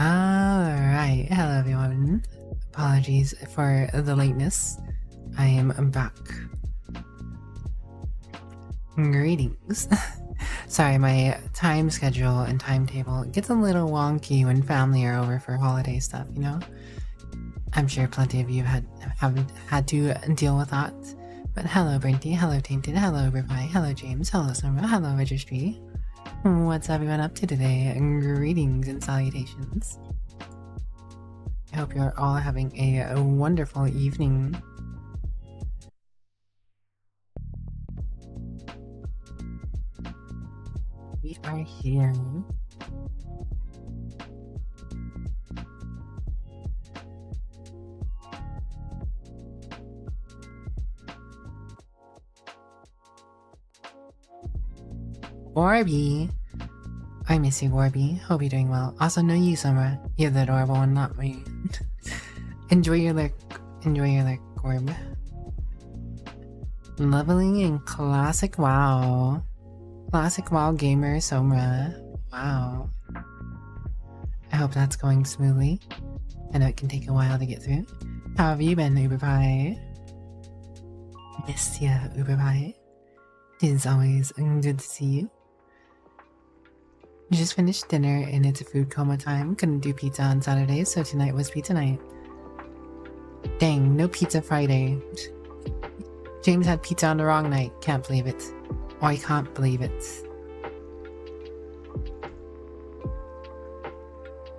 Alright, hello everyone. Apologies for the lateness. I am back. Greetings. Sorry, my time schedule and timetable gets a little wonky when family are over for holiday stuff, you know? I'm sure plenty of you haven't had to deal with that. But hello Brinty, hello Tainted, hello Reply, hello James, hello Summer, hello Registry. What's everyone up to today? Greetings and salutations. I hope you're all having a wonderful evening. We are here. Warby! I miss you, Warby. Hope you're doing well. Also, know you, Summer. You're the adorable one, not me. Enjoy your lick, Orb. Leveling in Classic WoW. Classic WoW gamer, Summer. Wow. I hope that's going smoothly. I know it can take a while to get through. How have you been, Uberpie? Miss ya, Uberpie. It is always good to see you. Just finished dinner and it's a food coma time. Couldn't do pizza on Saturday, so tonight was pizza night. Dang, no pizza Friday. James had pizza on the wrong night. Can't believe it. Oh, I can't believe it.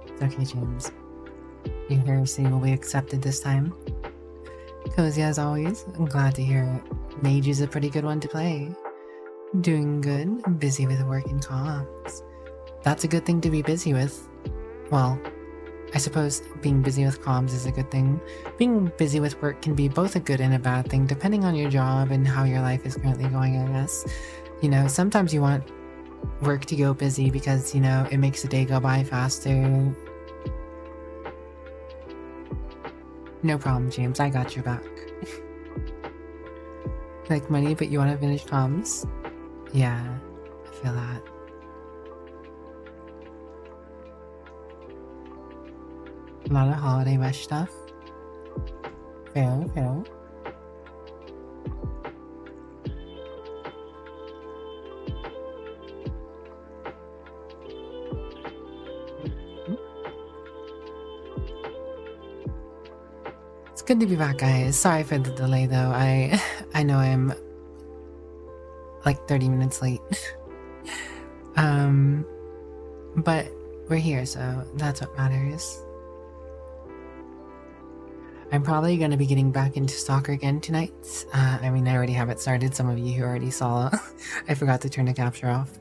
It's okay, James. Your heresy will be accepted this time. Cozy as always. I'm glad to hear it. Mage is a pretty good one to play. Doing good. Busy with work and comms. That's a good thing to be busy with. Well, I suppose being busy with comms is a good thing. Being busy with work can be both a good and a bad thing, depending on your job and how your life is currently going, I guess. You know, sometimes you want work to go busy because, you know, it makes the day go by faster. No problem, James. I got your back. Like money, but you want to finish comms? Yeah, I feel that. A lot of holiday rush stuff. Fair. It's good to be back, guys. Sorry for the delay, though. I know I'm like 30 minutes late. But we're here, so that's what matters. I'm probably going to be getting back into soccer again tonight. I mean, I already have it started. Some of you who already saw, I forgot to turn the capture off.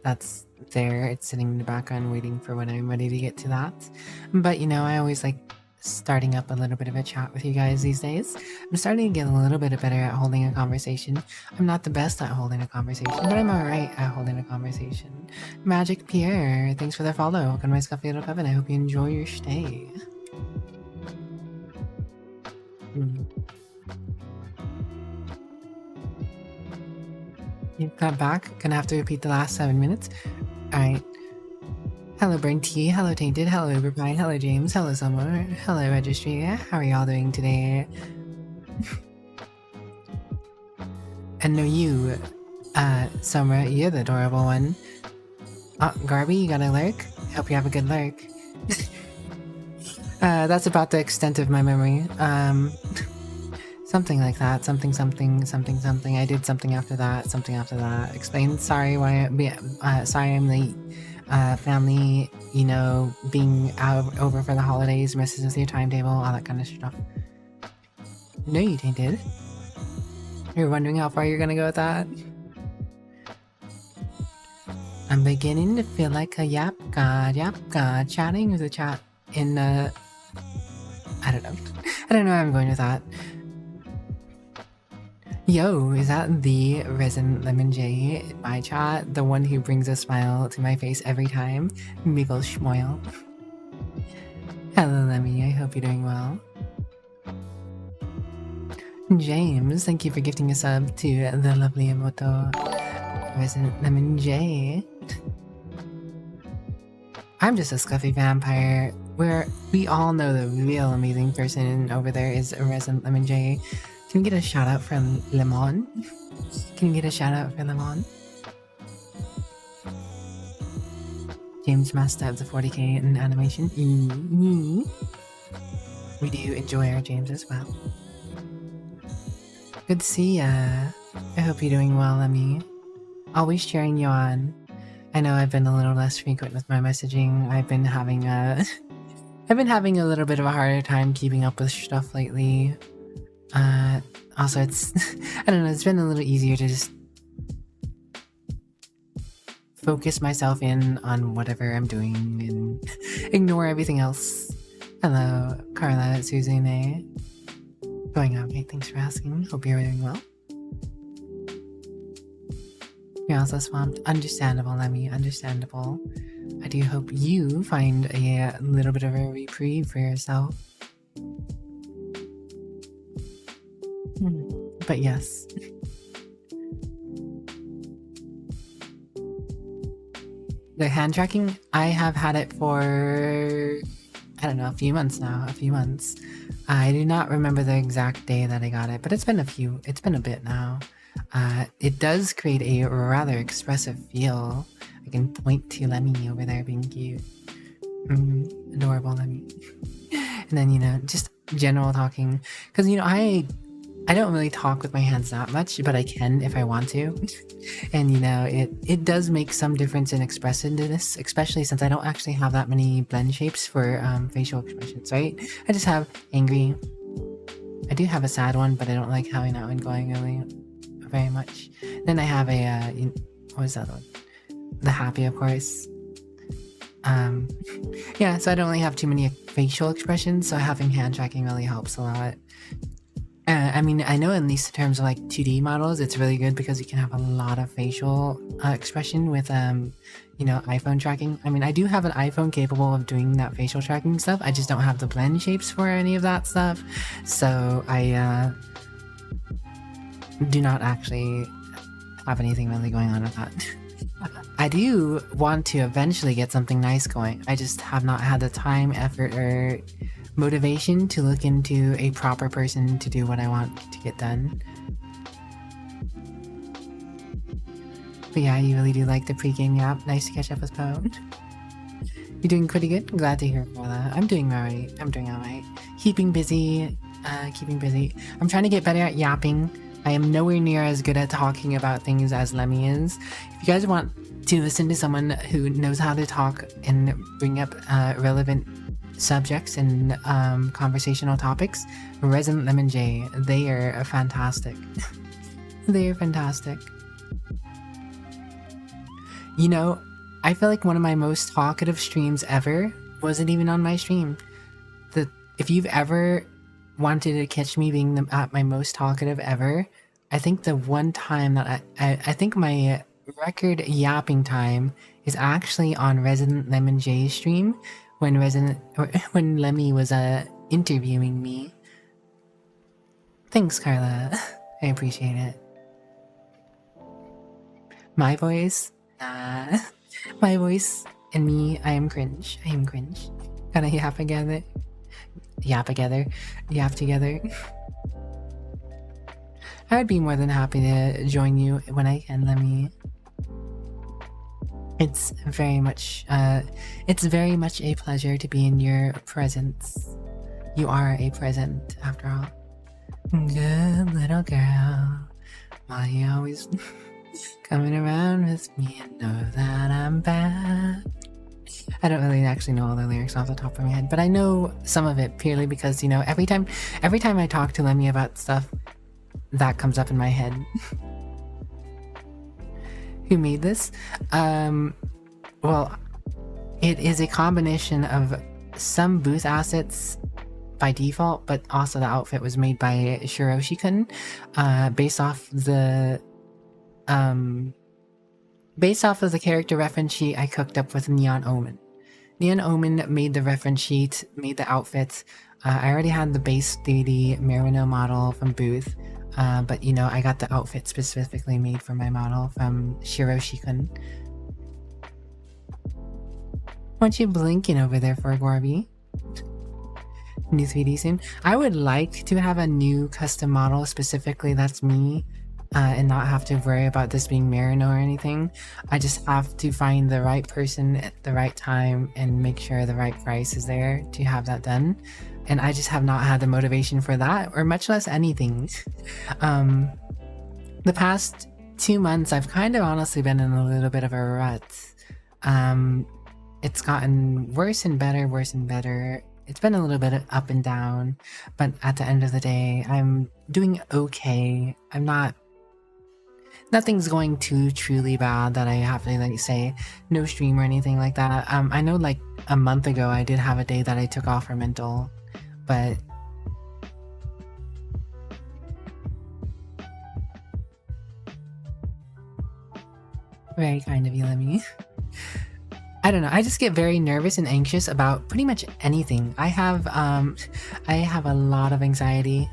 That's there. It's sitting in the background waiting for when I'm ready to get to that. But, you know, I always like starting up a little bit of a chat with you guys these days. I'm starting to get a little bit better at holding a conversation. I'm not the best at holding a conversation, but I'm alright at holding a conversation. Magic Pierre, thanks for the follow. Welcome to my Scuffy Little Coven. I hope you enjoy your stay. You got back? Gonna have to repeat the last 7 minutes. Alright. Hello Burn Tea, hello Tainted, hello Uberpie, hello James, hello Summer, hello Registry. How are y'all doing today? And no, you, Summer, you're the adorable one. Garby, you got a lurk? Hope you have a good lurk. That's about the extent of my memory. Something like that. Something. I did something after that. Explain. Sorry why. Sorry I'm late. Family, you know, being over for the holidays, messes with your timetable, all that kind of stuff. No, you did. You're wondering how far you're gonna go with that? I'm beginning to feel like a yap god, chatting with the chat in I don't know. I don't know where I'm going with that. Yo, is that the Resin Lemon J in my chat? The one who brings a smile to my face every time? Miggle schmoil. Hello, Lemmy. I hope you're doing well. James, thank you for gifting a sub to the lovely Emoto Resin Lemon J. I'm just a scuffy vampire. We all know the real amazing person over there is Resin Lemon J. Can we get a shout out from Lemon? Can you get a shout out for Lemon? James Master of the 40k in animation. We do enjoy our James as well. Good to see ya. I hope you're doing well, Lemmy. Always cheering you on. I know I've been a little less frequent with my messaging. I've been having a little bit of a harder time keeping up with stuff lately. Also it's, I don't know, it's been a little easier to just focus myself in on whatever I'm doing and ignore everything else. Hello, Carla, Suzanne. Going okay, thanks for asking. Hope you're doing well. You're also swamped. Understandable, Lemmy, understandable. I do hope you find a little bit of a reprieve for yourself. But yes. The hand tracking, I have had it for, I don't know, a few months now, I do not remember the exact day that I got it, but it's been a bit now. It does create a rather expressive feel. I can point to Lemmy over there being cute. Adorable Lemmy. And then, you know, just general talking. Because, you know, I don't really talk with my hands that much, but I can if I want to. And, you know, it does make some difference in expressiveness, especially since I don't actually have that many blend shapes for facial expressions, right? I just have angry. I do have a sad one, but I don't like having that one going really very much. Then I have a, what was that one? The happy, of course. Yeah, so I don't really have too many facial expressions, so having hand tracking really helps a lot. I mean, I know in these terms of like 2D models, it's really good because you can have a lot of facial expression with, you know, iPhone tracking. I mean, I do have an iPhone capable of doing that facial tracking stuff. I just don't have the blend shapes for any of that stuff. So I do not actually have anything really going on with that. I do want to eventually get something nice going. I just have not had the time, effort, or motivation to look into a proper person to do what I want to get done. But yeah, you really do like the pre-game yap. Nice to catch up with Poe. You're doing pretty good? Glad to hear that. I'm doing alright. Keeping busy. I'm trying to get better at yapping. I am nowhere near as good at talking about things as Lemmy is. If you guys want to listen to someone who knows how to talk and bring up relevant subjects and conversational topics, Resident Lemon J, they are fantastic. They are fantastic. You know, I feel like one of my most talkative streams ever wasn't even on my stream. If you've ever wanted to catch me being at my most talkative ever, I think the one time that I think my record yapping time is actually on Resident Lemon J's stream when Lemmy was interviewing me. Thanks, Carla. I appreciate it. My voice? Nah. My voice and me, I am cringe. I am cringe. Gotta yap together. Yap together. Yap together. I'd be more than happy to join you when I can, Lemmy. It's very much a pleasure to be in your presence. You are a present, after all. Good little girl. Why you always coming around with me and know that I'm bad. I don't really actually know all the lyrics off the top of my head, but I know some of it purely because, you know, every time I talk to Lemmy about stuff, that comes up in my head. Who made this? Well, it is a combination of some booth assets by default, but also the outfit was made by Shiroshi-kun, based off of the character reference sheet I cooked up with Neon Omen. Neon Omen made the reference sheet, made the outfits. I already had the base 3D Merino model from Booth, but you know, I got the outfit specifically made for my model from Shiroshi-kun. What you blinking over there for, Gorby? New 3D soon? I would like to have a new custom model specifically that's me, and not have to worry about this being Merino or anything. I just have to find the right person at the right time and make sure the right price is there to have that done. And I just have not had the motivation for that, or much less anything. The past 2 months, I've kind of honestly been in a little bit of a rut. It's gotten worse and better, worse and better. It's been a little bit up and down, but at the end of the day, I'm doing okay. Nothing's going too truly bad that I have to like say no stream or anything like that. I know like a month ago I did have a day that I took off for mental, but very kind of you, Lemmy. I don't know, I just get very nervous and anxious about pretty much anything. I have a lot of anxiety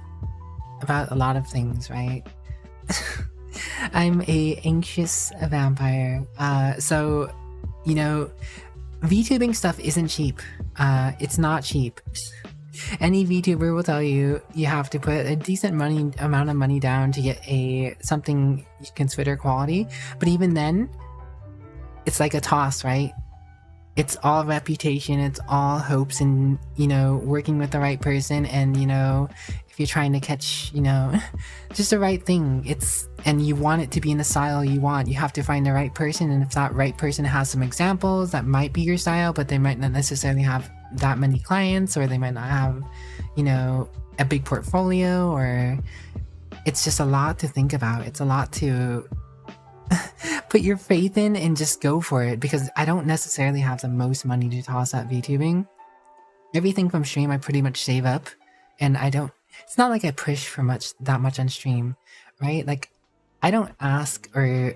about a lot of things, right? I'm a anxious vampire. So, you know, VTubing stuff isn't cheap. It's not cheap. Any VTuber will tell you you have to put a decent amount of money down to get something you consider quality. But even then, it's like a toss, right? It's all reputation, it's all hopes and, you know, working with the right person, and, you know, if you're trying to catch, you know, just the right thing, and you want it to be in the style you want, you have to find the right person, and if that right person has some examples that might be your style, but they might not necessarily have that many clients, or they might not have, you know, a big portfolio, or it's just a lot to think about. It's a lot to put your faith in and just go for it, because I don't necessarily have the most money to toss at VTubing. Everything from stream I pretty much save up, and it's not like I push for that much on stream, right? Like, I don't ask or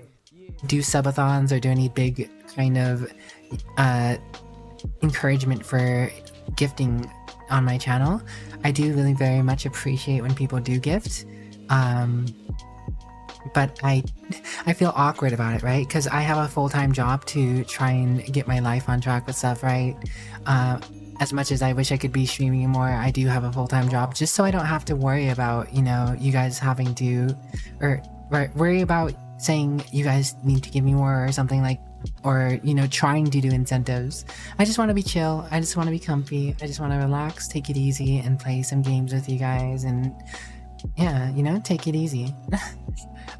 do subathons or do any big kind of encouragement for gifting on my channel. I do really very much appreciate when people do gift, but I feel awkward about it, right? Because I have a full-time job to try and get my life on track with stuff, right? As much as I wish I could be streaming more, I do have a full-time job, just so I don't have to worry about, you know, you guys having to, or worry about saying you guys need to give me more or something like, or, you know, trying to do incentives. I just want to be chill. I just want to be comfy. I just want to relax, take it easy, and play some games with you guys, and Yeah, you know, take it easy.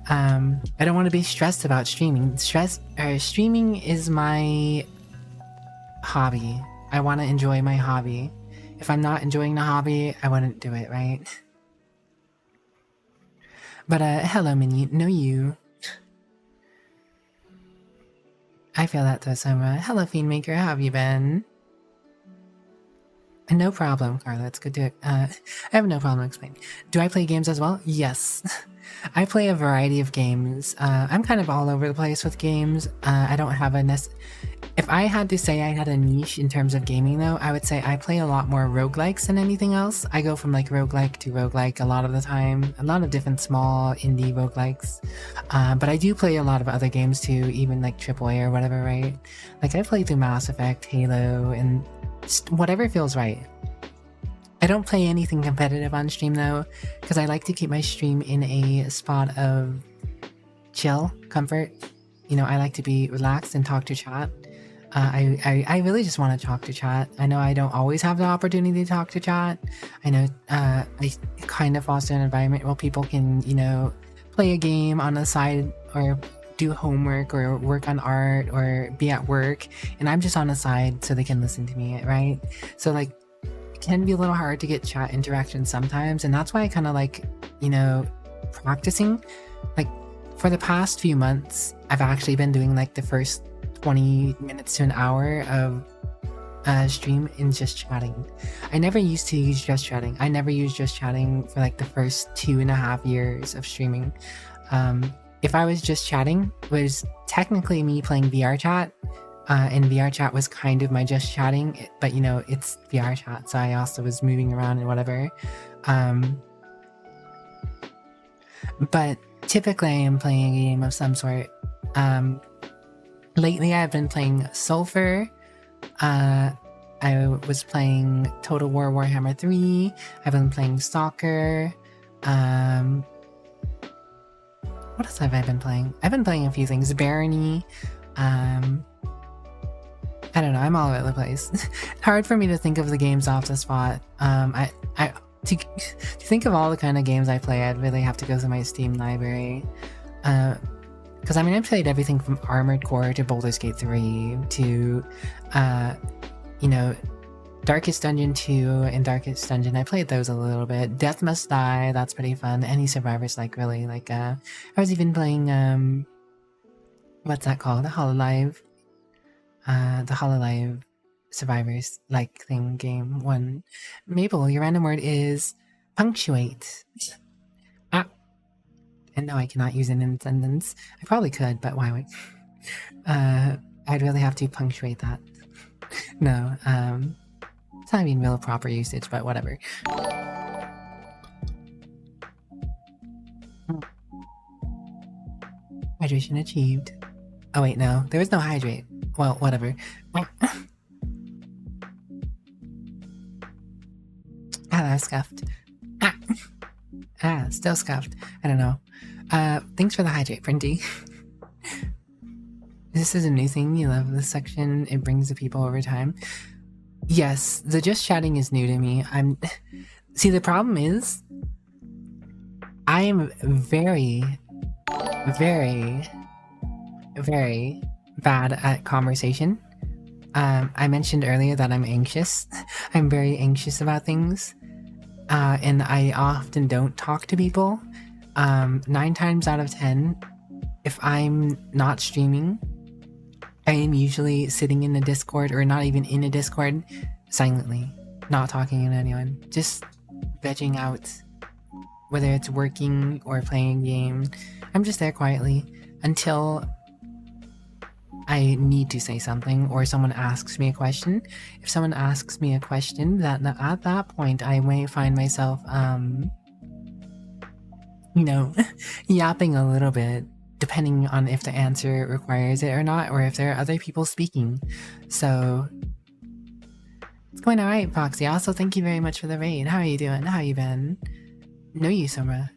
I don't want to be stressed about streaming. Streaming is my hobby. I want to enjoy my hobby. If I'm not enjoying the hobby, I wouldn't do it, right? But hello, Minnie. No, you. I feel that though, Sumra. Hello, Fiendmaker. How have you been? No problem, Carla. It's good to. I have no problem explaining. Do I play games as well? Yes. I play a variety of games. I'm kind of all over the place with games. I don't have a If I had to say I had a niche in terms of gaming though, I would say I play a lot more roguelikes than anything else. I go from like roguelike to roguelike a lot of the time. A lot of different small indie roguelikes. But I do play a lot of other games too, even like AAA or whatever, right? Like I played through Mass Effect, Halo, and just whatever feels right. I don't play anything competitive on stream though, because I like to keep my stream in a spot of chill, comfort. You know, I like to be relaxed and talk to chat. I really just want to talk to chat. I know I don't always have the opportunity to talk to chat. I know I kind of foster an environment where people can, you know, play a game on the side or do homework or work on art or be at work, and I'm just on the side so they can listen to me, right? So like it can be a little hard to get chat interaction sometimes, and that's why I kind of like, you know, practicing. Like for the past few months, I've actually been doing like the first 20 minutes to an hour of stream in just chatting. I never used to use just chatting. I never used just chatting for like the first 2.5 years of streaming. If I was just chatting, it was technically me playing VR chat, and VR chat was kind of my just chatting, but you know, it's VR chat, so I also was moving around and whatever. But typically I am playing a game of some sort. Lately I've been playing Sulfur. I was playing Total War Warhammer 3. I've been playing Stalker. What else have I been playing? I've been playing a few things. Barony. I don't know. I'm all over the place. Hard for me to think of the games off the spot. To think of all the kind of games I play, I'd really have to go through my Steam library. Because I mean, I've played everything from Armored Core to Baldur's Gate 3 to, you know, Darkest Dungeon 2 and Darkest Dungeon. I played those a little bit. Death Must Die, that's pretty fun. Any Survivors, like, really. Like, I was even playing, what's that called? The Hololive Survivors, like, thing game one. Mabel, your random word is punctuate. And no, I cannot use it in a sentence. I probably could, but why would... I'd really have to punctuate that. No, it's not even real proper usage, but whatever. Hydration achieved. Oh wait, no. There was no hydrate. Well, whatever. That was scuffed. Still scuffed. I don't know. Thanks for the hydrate, Printy. This is a new thing. You love this section. It brings the people over time. Yes, the just chatting is new to me. See, the problem is I am very, very, very bad at conversation. I mentioned earlier that I'm anxious. I'm very anxious about things. And I often don't talk to people. 9 times out of 10, if I'm not streaming, I am usually sitting in a Discord, or not even in a Discord, silently, not talking to anyone, just vegging out, whether it's working or playing a game. I'm just there quietly until I need to say something or someone asks me a question. If someone asks me a question, that at that point I may find myself, you know, yapping a little bit, depending on if the answer requires it or not, or if there are other people speaking. So it's going all right, Foxy. Also, thank you very much for the raid. How are you doing? How you been? Know you, Sumra.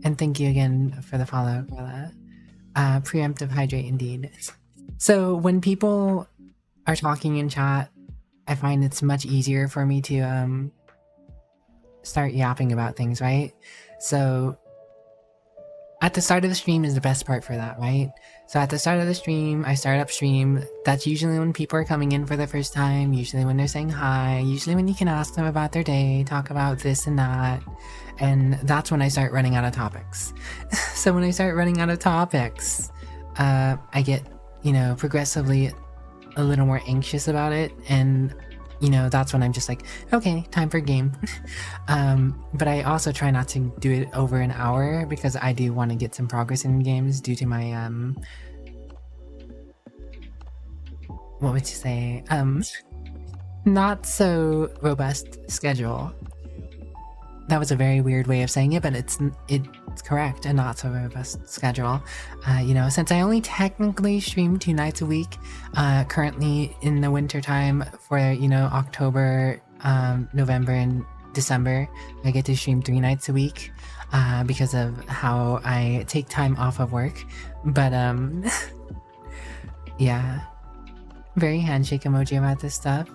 And thank you again for the follow, Carla. Preemptive hydrate indeed. So when people are talking in chat, I find it's much easier for me to start yapping about things, right? So at the start of the stream is the best part for that, right? So at the start of the stream, I start up stream. That's usually when people are coming in for the first time, usually when they're saying hi, usually when you can ask them about their day, talk about this and that. And that's when I start running out of topics. So when I start running out of topics, I get, you know, progressively a little more anxious about it. And you know, that's when I'm just like, okay, time for a game. But I also try not to do it over an hour because I do want to get some progress in games due to my, what would you say? Not so robust schedule. That was a very weird way of saying it, but it's correct, a not so robust schedule. You know, since I only technically stream 2 nights a week, currently in the winter time for, you know, October, November, and December, I get to stream 3 nights a week, because of how I take time off of work. But, yeah. Very handshake emoji about this stuff.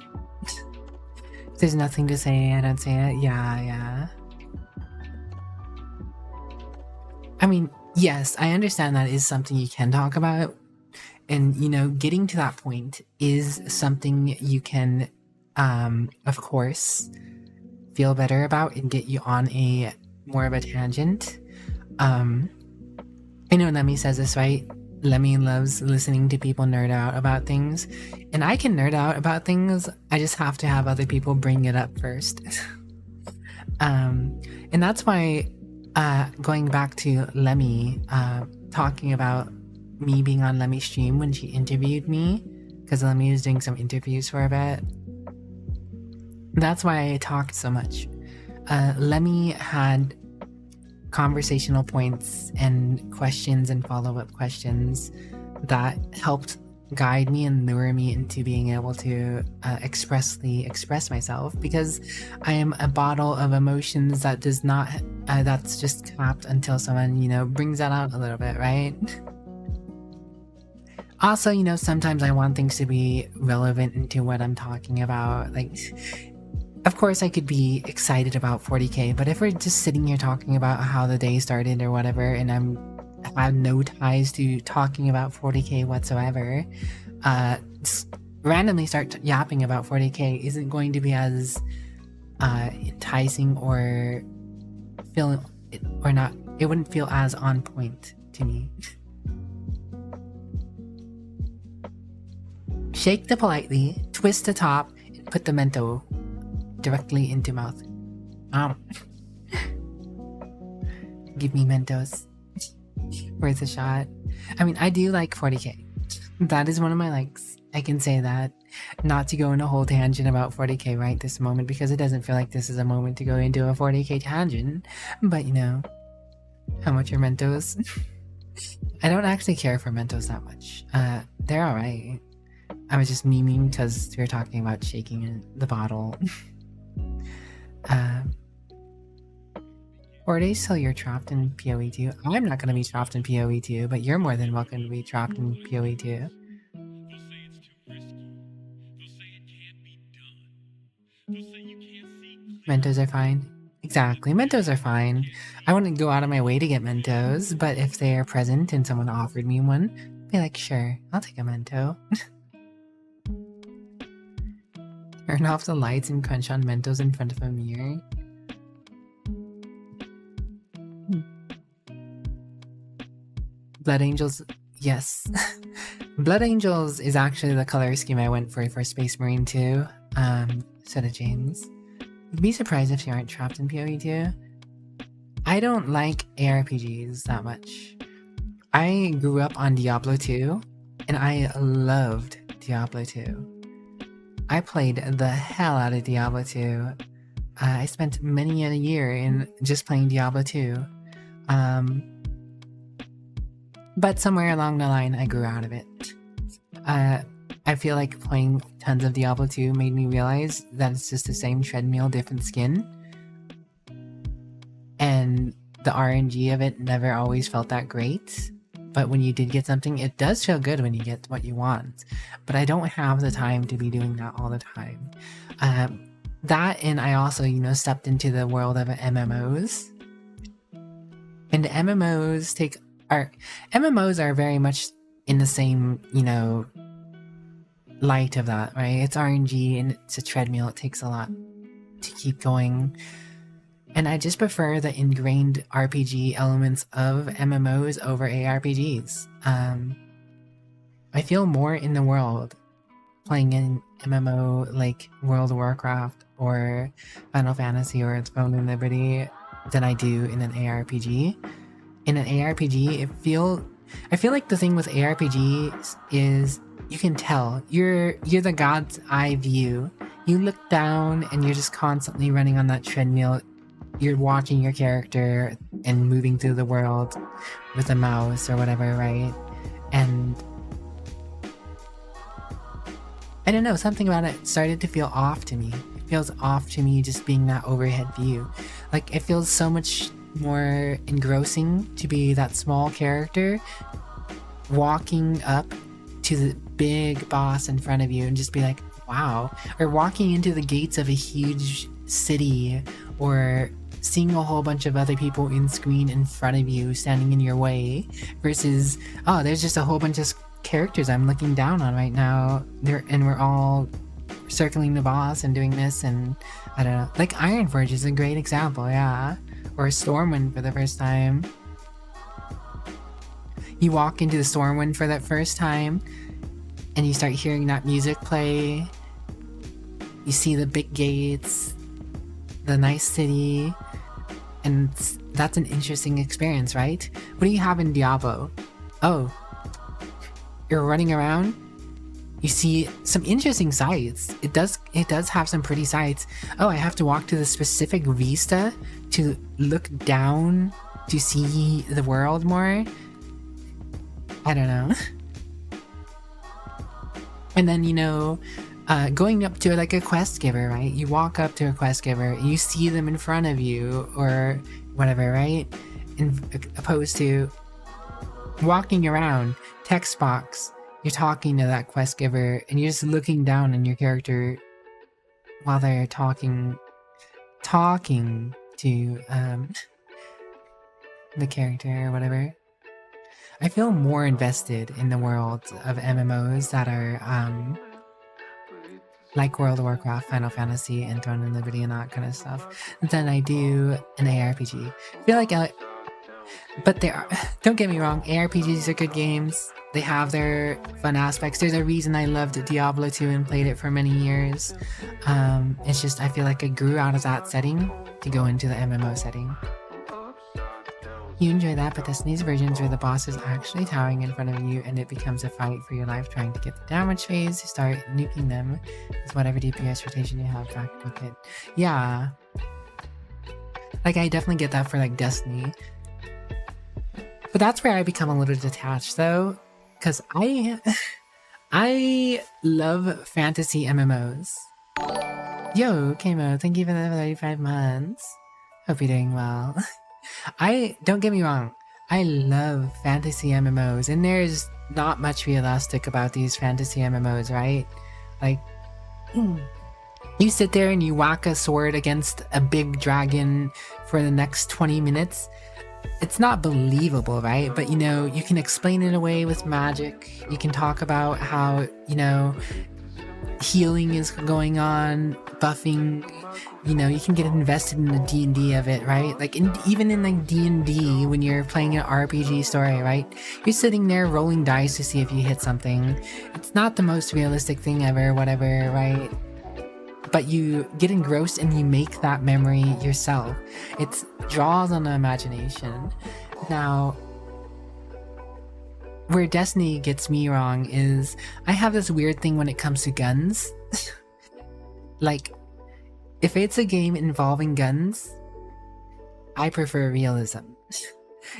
If there's nothing to say, I don't say it. Yeah. I mean, yes, I understand that is something you can talk about. And, you know, getting to that point is something you can, of course, feel better about and get you on a more of a tangent. I know Lemmy says this, right? Lemmy loves listening to people nerd out about things. And I can nerd out about things. I just have to have other people bring it up first. And that's why... going back to Lemmy, talking about me being on Lemmy's stream when she interviewed me, because Lemmy was doing some interviews for a bit. That's why I talked so much. Lemmy had conversational points and questions and follow-up questions that helped guide me and lure me into being able to expressly express myself, because I am a bottle of emotions that does not that's just capped until someone, you know, brings that out a little bit, right? Also, you know, sometimes I want things to be relevant into what I'm talking about. Like, of course I could be excited about 40k, but if we're just sitting here talking about how the day started or whatever, and I have no ties to talking about 40k whatsoever, randomly start yapping about 40k isn't going to be as enticing or it wouldn't feel as on point to me. Shake the politely, twist the top, and put the mento directly into mouth. Give me Mentos. Worth a shot. I mean, I do like 40k. That is one of my likes. I can say that. Not to go in a whole tangent about 40k right this moment, because it doesn't feel like this is a moment to go into a 40k tangent. But, you know, how much are Mentos? I don't actually care for Mentos that much. They're alright. I was just memeing because we were talking about shaking the bottle. 4 days till you're trapped in PoE 2. I'm not going to be trapped in PoE 2, but you're more than welcome to be trapped in PoE 2. Mentos are fine. Exactly, Mentos are fine. I wouldn't go out of my way to get Mentos, but if they are present and someone offered me one, I'd be like, sure, I'll take a Mento. Turn off the lights and crunch on Mentos in front of a mirror. Blood Angels, yes. Blood Angels is actually the color scheme I went for Space Marine 2. So did James. You'd be surprised if you aren't trapped in PoE 2. I don't like ARPGs that much. I grew up on Diablo 2, and I loved Diablo 2. I played the hell out of Diablo 2. I spent many a year in just playing Diablo 2. But somewhere along the line, I grew out of it. I feel like playing tons of Diablo 2 made me realize that it's just the same treadmill, different skin. And the RNG of it never always felt that great. But when you did get something, it does feel good when you get what you want. But I don't have the time to be doing that all the time. that, and I also, stepped into the world of MMOs. And MMOs are very much in the same, light of that, right? It's RNG and it's a treadmill. It takes a lot to keep going. And I just prefer the ingrained RPG elements of MMOs over ARPGs. I feel more in the world playing an MMO like World of Warcraft or Final Fantasy or Throne of Liberty than I do in an ARPG. In an ARPG, I feel like the thing with ARPGs is you can tell you're the god's eye view. You look down and you're just constantly running on that treadmill. You're watching your character and moving through the world with a mouse or whatever, right? And I don't know, something about it started to feel off to me. It feels off to me just being that overhead view. Like, it feels so much more engrossing to be that small character walking up to the big boss in front of you and just be like, wow. Or walking into the gates of a huge city, or seeing a whole bunch of other people in screen in front of you standing in your way, versus, oh, there's just a whole bunch of characters I'm looking down on right now, and we're all circling the boss and doing this, and I don't know. Like Ironforge is a great example, yeah. Or Stormwind for the first time. You walk into the Stormwind for that first time, and you start hearing that music play. You see the big gates, the nice city, and that's an interesting experience, right? What do you have in Diablo? Oh, you're running around. You see some interesting sights. It does have some pretty sights. Oh, I have to walk to the specific vista to look down to see the world more. I don't know. And then, going up to like a quest giver, right? You walk up to a quest giver, you see them in front of you or whatever, right? Opposed to walking around, text box, you're talking to that quest giver and you're just looking down on your character while they're talking to the character or whatever. I feel more invested in the world of MMOs that are like World of Warcraft, Final Fantasy, and Throne of Liberty and that kind of stuff than I do an ARPG. I feel like but don't get me wrong, ARPGs are good games. They have their fun aspects. There's a reason I loved Diablo 2 and played it for many years. It's just I feel like I grew out of that setting to go into the MMO setting. You enjoy that, but Destiny's versions where the boss is actually towering in front of you and it becomes a fight for your life trying to get the damage phase, start nuking them with whatever DPS rotation you have back with it. Yeah. Like, I definitely get that for like Destiny. But that's where I become a little detached though, because I love fantasy MMOs. Yo, Kamo, thank you for the 35 months. Hope you're doing well. Don't get me wrong, I love fantasy MMOs, and there's not much realistic about these fantasy MMOs, right? Like, you sit there and you whack a sword against a big dragon for the next 20 minutes. It's not believable, right? But you can explain it away with magic. You can talk about how, healing is going on, buffing. You can get invested in the D&D of it, right? Like, even in like D&D, when you're playing an RPG story, right? You're sitting there rolling dice to see if you hit something. It's not the most realistic thing ever, whatever, right? But you get engrossed and you make that memory yourself. It draws on the imagination. Now, where Destiny gets me wrong is I have this weird thing when it comes to guns. Like, if it's a game involving guns, I prefer realism.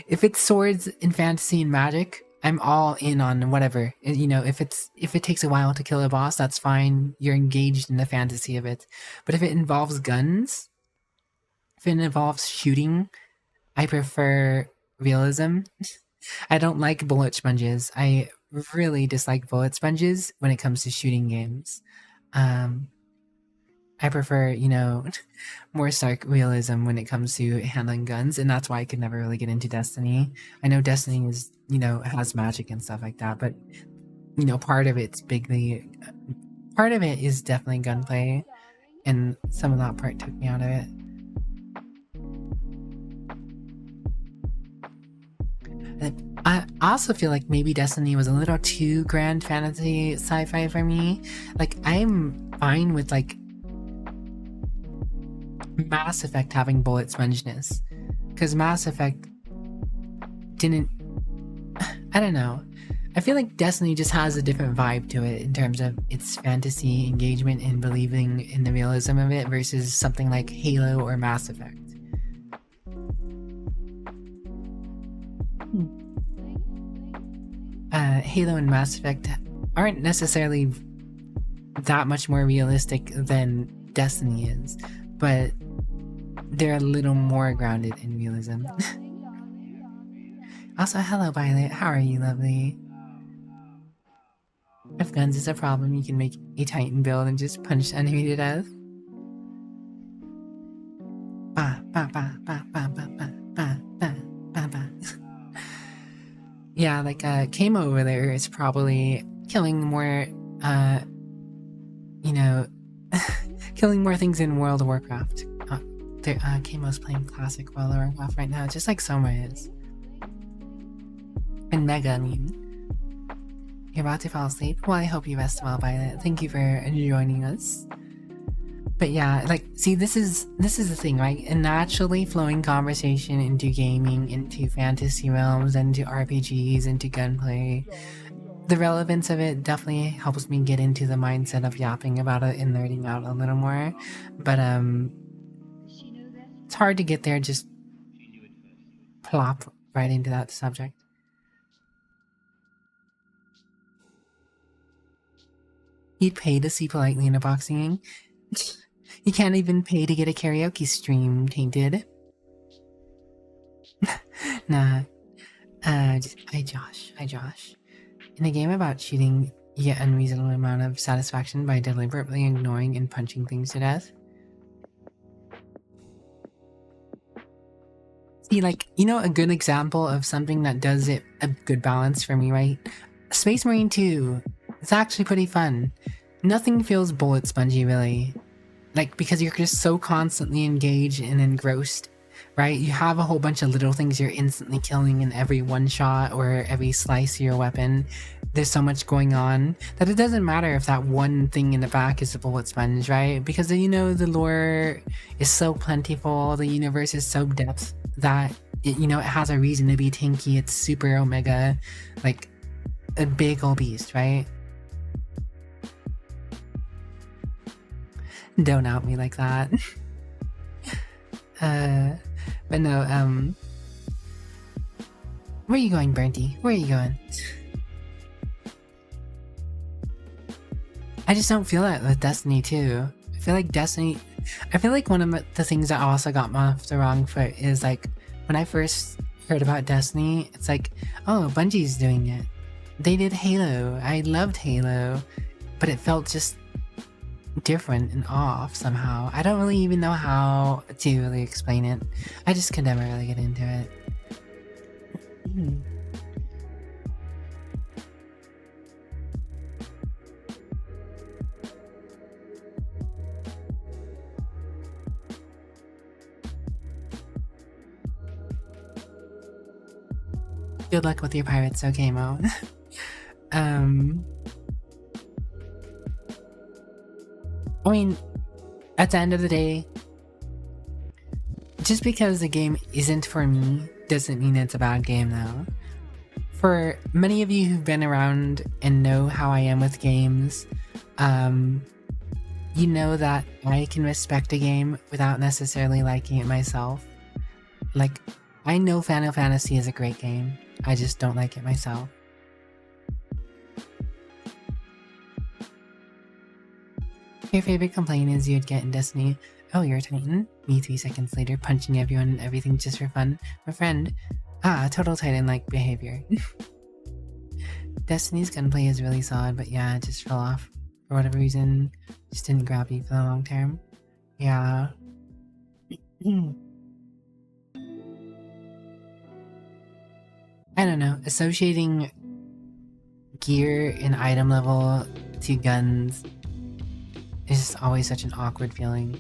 If it's swords and fantasy and magic, I'm all in on whatever. If it takes a while to kill a boss, that's fine. You're engaged in the fantasy of it. But if it involves guns, if it involves shooting, I prefer realism. I don't like bullet sponges. I really dislike bullet sponges when it comes to shooting games. I prefer, you know, more stark realism when it comes to handling guns, and that's why I could never really get into Destiny. I know Destiny is, you know, has magic and stuff like that, but you know, part of it is definitely gunplay, and some of that part took me out of it. I also feel like maybe Destiny was a little too grand fantasy sci-fi for me. Like, I'm fine with like Mass Effect having bullet spongeness, because Mass Effect didn't. I don't know. I feel like Destiny just has a different vibe to it in terms of its fantasy engagement and believing in the realism of it versus something like Halo or Mass Effect. Halo and Mass Effect aren't necessarily that much more realistic than Destiny is, but they're a little more grounded in realism. Also, hello Violet, how are you, lovely? If guns is a problem, you can make a Titan build and just punch the enemy to death. Ba ba ba ba ba ba ba ba ba ba ba. Yeah, like Kamo over there is probably killing more you know, killing more things in World of Warcraft. Kamo's playing classic World of Warcraft right now, just like Soma is. And Mega, I mean. You're about to fall asleep? Well, I hope you rest well, Violet. Thank you for joining us. But yeah, like, see, this is the thing, right? A naturally flowing conversation into gaming, into fantasy realms, into RPGs, into gunplay. The relevance of it definitely helps me get into the mindset of yapping about it and nerding out a little more. But it's hard to get there, just plop right into that subject. You'd pay to see Politely in a boxing. You can't even pay to get a karaoke stream tainted. Nah. Hi Josh. In a game about cheating, you get unreasonable amount of satisfaction by deliberately ignoring and punching things to death. See, like, you know, a good example of something that does it a good balance for me, right? Space Marine 2. It's actually pretty fun. Nothing feels bullet spongy, really. Like, because you're just so constantly engaged and engrossed, right? You have a whole bunch of little things you're instantly killing in every one shot or every slice of your weapon. There's so much going on that it doesn't matter if that one thing in the back is a bullet sponge, right? Because, you know, the lore is so plentiful, the universe is so depth that, it has a reason to be tanky. It's super omega, like a big old beast, right? Don't out me like that. But no, where are you going, Bernty? Where are you going? I just don't feel that with Destiny 2. I feel like one of the things that also got me off the wrong foot is, like, when I first heard about Destiny, it's like, oh, Bungie's doing it. They did Halo. I loved Halo, but it felt just different and off somehow. I don't really even know how to really explain it. I just could never really get into it. Good luck with your pirates, okay, Mo. I mean, at the end of the day, just because the game isn't for me doesn't mean it's a bad game, though. For many of you who've been around and know how I am with games, you know that I can respect a game without necessarily liking it myself. Like, I know Final Fantasy is a great game, I just don't like it myself. Your favorite complaint is you'd get in Destiny, oh, you're a Titan? Me 3 seconds later, punching everyone and everything just for fun. My friend, total Titan-like behavior. Destiny's gunplay is really solid, but yeah, it just fell off. For whatever reason, just didn't grab you for the long term. Yeah. I don't know. Associating gear and item level to guns is just always such an awkward feeling.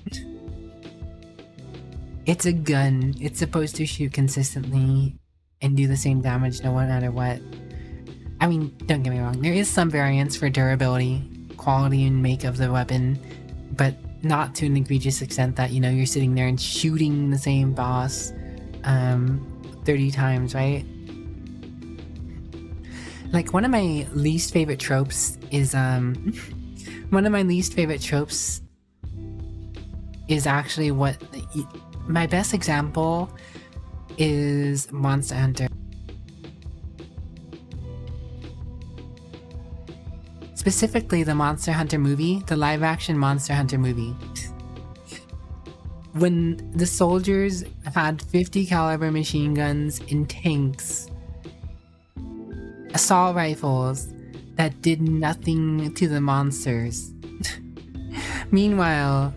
It's a gun. It's supposed to shoot consistently and do the same damage no matter what. I mean, don't get me wrong, there is some variance for durability, quality, and make of the weapon, but not to an egregious extent that, you know, you're sitting there and shooting the same boss 30 times, right? Like, one of my least favorite tropes is, actually what... My best example is Monster Hunter. Specifically, the Monster Hunter movie, the live-action Monster Hunter movie. When the soldiers had 50 caliber machine guns and tanks, assault rifles that did nothing to the monsters. Meanwhile,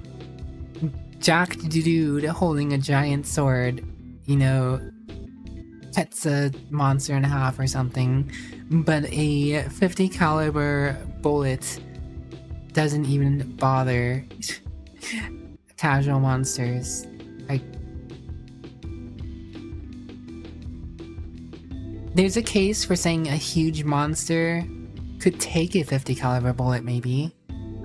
jacked dude holding a giant sword, you know, cuts a monster in half or something, but a 50 caliber bullet doesn't even bother casual monsters. Like, there's a case for saying a huge monster could take a 50 caliber bullet, maybe.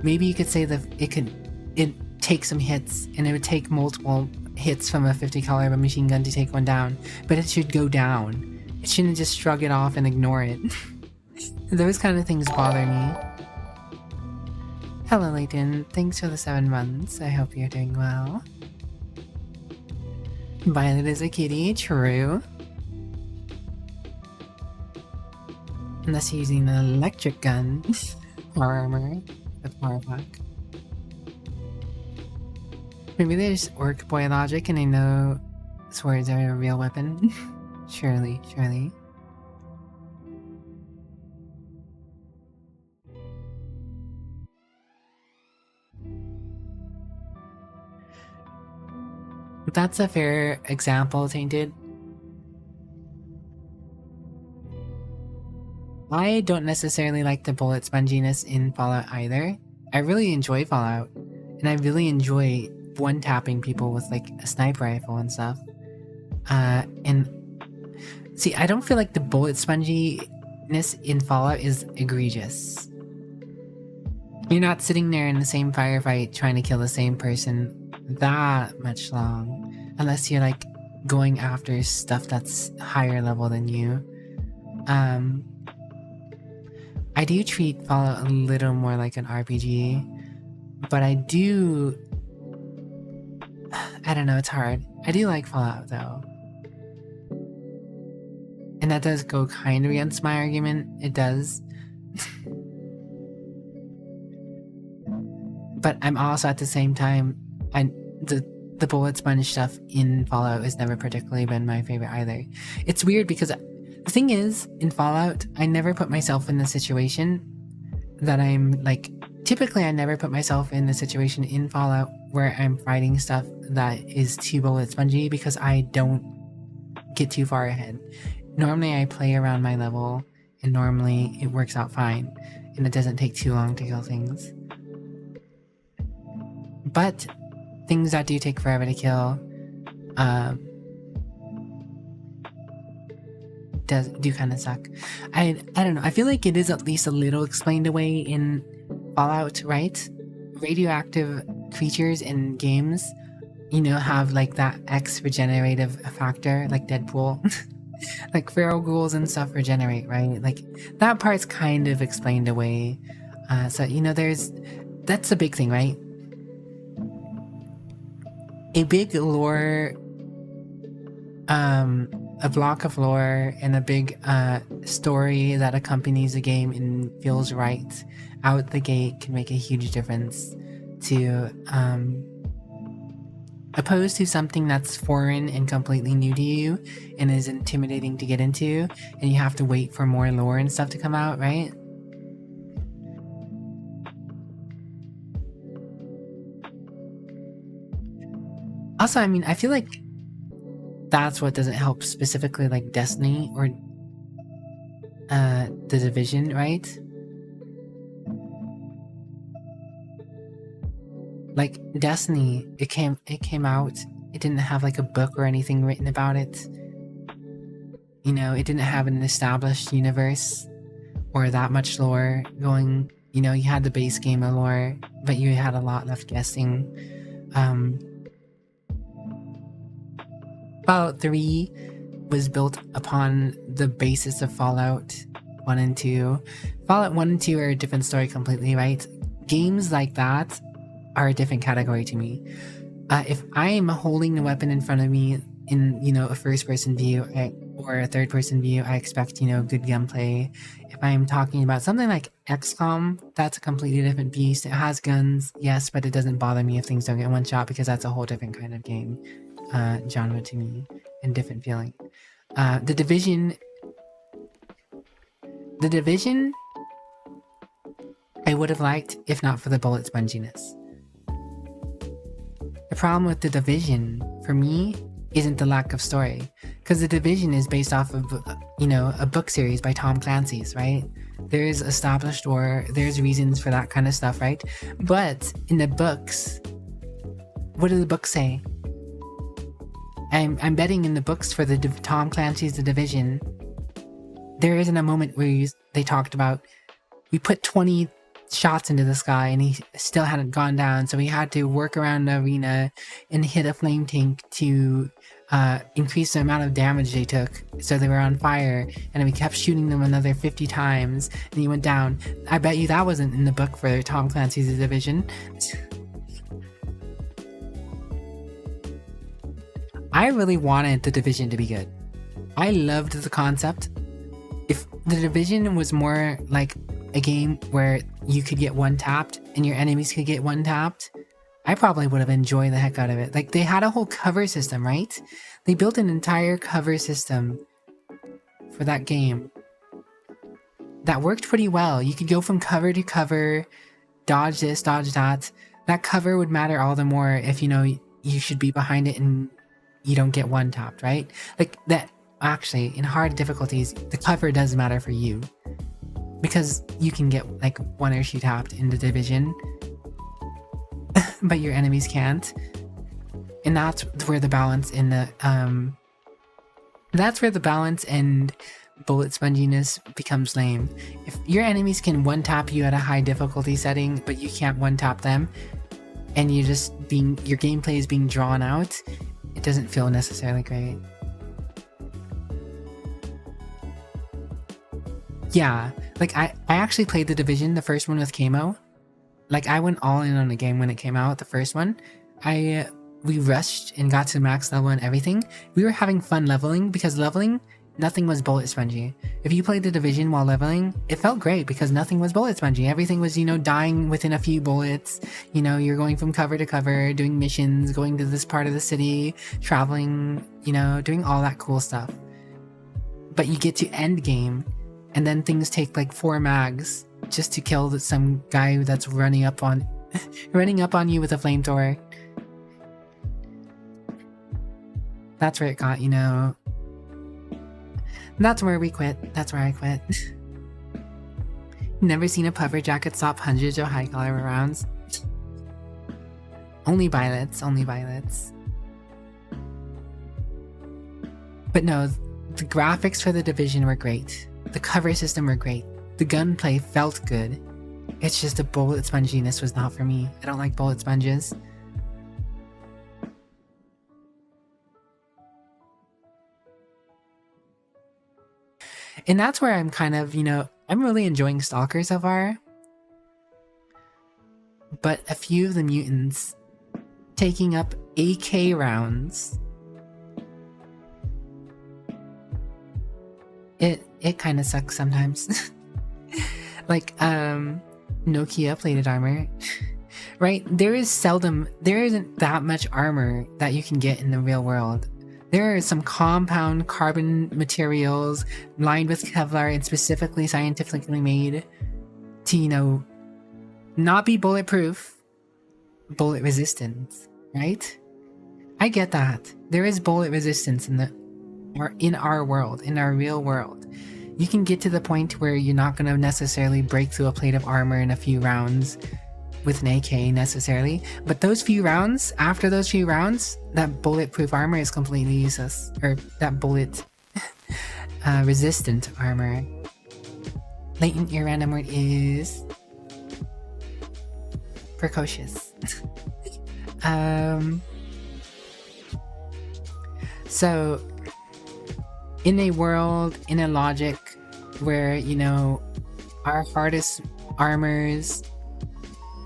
Maybe you could say that it take some hits, and it would take multiple hits from a 50 caliber machine gun to take one down, but it should go down. It shouldn't just shrug it off and ignore it. Those kind of things bother me. Hello Layton, thanks for the 7 months. I hope you're doing well. Violet is a kitty, true. Unless you're using an electric gun or armor with power pack. Maybe there's orc boy logic and I know swords are a real weapon. Surely, surely. That's a fair example, Tainted. I don't necessarily like the bullet sponginess in Fallout either. I really enjoy Fallout, and I really enjoy one-tapping people with like a sniper rifle and stuff. And see, I don't feel like the bullet sponginess in Fallout is egregious. You're not sitting there in the same firefight trying to kill the same person that much long, unless you're like going after stuff that's higher level than you. I do treat Fallout a little more like an RPG, but I don't know, it's hard. I do like Fallout though. And that does go kind of against my argument, it does. But I'm also at the same time, the bullet sponge stuff in Fallout has never particularly been my favorite either. It's weird because the thing is, in Fallout, I never put myself in the situation that I'm like... Typically, I never put myself in the situation in Fallout where I'm fighting stuff that is too bullet spongy because I don't get too far ahead. Normally, I play around my level, and normally it works out fine, and it doesn't take too long to kill things. But things that do take forever to kill do kind of suck. I don't know. I feel like it is at least a little explained away in Fallout, right? Radioactive creatures in games, you know, have like that X regenerative factor, like Deadpool. Like feral ghouls and stuff regenerate, right? Like that part's kind of explained away. So, you know, that's a big thing, right? A big lore, a block of lore and a big story that accompanies a game and feels right out the gate can make a huge difference to opposed to something that's foreign and completely new to you and is intimidating to get into, and you have to wait for more lore and stuff to come out, right? Also, I mean, I feel like that's what doesn't help specifically like Destiny or The Division, right? Like Destiny, it came out, it didn't have like a book or anything written about it. You know, it didn't have an established universe or that much lore going. You know, you had the base game of lore, but you had a lot left guessing. Fallout 3 was built upon the basis of Fallout 1 and 2. Fallout 1 and 2 are a different story completely, right? Games like that are a different category to me. If I am holding the weapon in front of me in, you know, a first-person view or a third-person view, I expect, you know, good gunplay. If I am talking about something like XCOM, that's a completely different beast. It has guns, yes, but it doesn't bother me if things don't get one shot because that's a whole different kind of game genre to me and different feeling. The Division, I would have liked if not for the bullet sponginess. The problem with The Division, for me, isn't the lack of story. Because The Division is based off of, you know, a book series by Tom Clancy's, right? There's established lore, there's reasons for that kind of stuff, right? But in the books, what do the books say? I'm betting in the books for the Tom Clancy's The Division, there isn't a moment where they talked about, we put 20 shots into the sky and he still hadn't gone down, so we had to work around the arena and hit a flame tank to increase the amount of damage they took, so they were on fire, and then we kept shooting them another 50 times and he went down. I bet you that wasn't in the book for Tom Clancy's The Division. I really wanted The Division to be good. I loved the concept. If The Division was more like a game where you could get one-tapped and your enemies could get one-tapped, I probably would have enjoyed the heck out of it. Like, they had a whole cover system, right? They built an entire cover system for that game that worked pretty well. You could go from cover to cover, dodge this, dodge that. That cover would matter all the more if, you know, you should be behind it and you don't get one-tapped, right? Like, that actually, in hard difficulties, the cover does matter for you. Because you can get like one or two tapped in The Division, but your enemies can't. And that's where the balance in the that's where the balance and bullet sponginess becomes lame. If your enemies can one tap you at a high difficulty setting, but you can't one tap them, and you're just your gameplay is being drawn out, it doesn't feel necessarily great. Yeah, like I actually played The Division, the first one with Camo. Like, I went all in on the game when it came out, the first one. We rushed and got to max level and everything. We were having fun leveling, because leveling, nothing was bullet spongy. If you played The Division while leveling, it felt great because nothing was bullet spongy. Everything was, you know, dying within a few bullets. You know, you're going from cover to cover, doing missions, going to this part of the city, traveling, you know, doing all that cool stuff. But you get to end game, and then things take like 4 mags just to kill some guy that's running up on you with a flamethrower. That's where it got, you know. That's where we quit. That's where I quit. Never seen a puffer jacket stop hundreds of high caliber rounds. Only violets, only violets. But no, the graphics for The Division were great. The cover system were great. The gunplay felt good. It's just the bullet sponginess was not for me. I don't like bullet sponges. And that's where I'm kind of, you know, I'm really enjoying Stalker so far. But a few of the mutants taking up AK rounds, it kind of sucks sometimes. Like, Nokia plated armor, right? There isn't that much armor that you can get in the real world. There are some compound carbon materials lined with Kevlar and specifically scientifically made to, you know, not be bulletproof, bullet resistant, right? I get that. There is bullet resistance in our world, in our real world. You can get to the point where you're not going to necessarily break through a plate of armor in a few rounds with an AK necessarily, but those few rounds, after those few rounds, that bulletproof armor is completely useless, or that bullet resistant armor. Latent, your random word is precocious. So in a world, in a logic where, you know, our hardest armors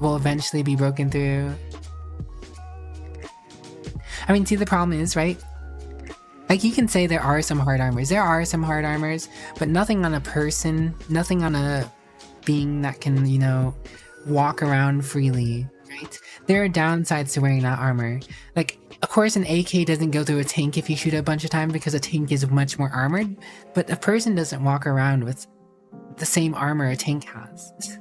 will eventually be broken through. I mean, see, the problem is, right? Like, you can say there are some hard armors. There are some hard armors, but nothing on a person, nothing on a being that can, you know, walk around freely, right? There are downsides to wearing that armor. Like, of course, an AK doesn't go through a tank if you shoot it a bunch of times because a tank is much more armored, but a person doesn't walk around with the same armor a tank has.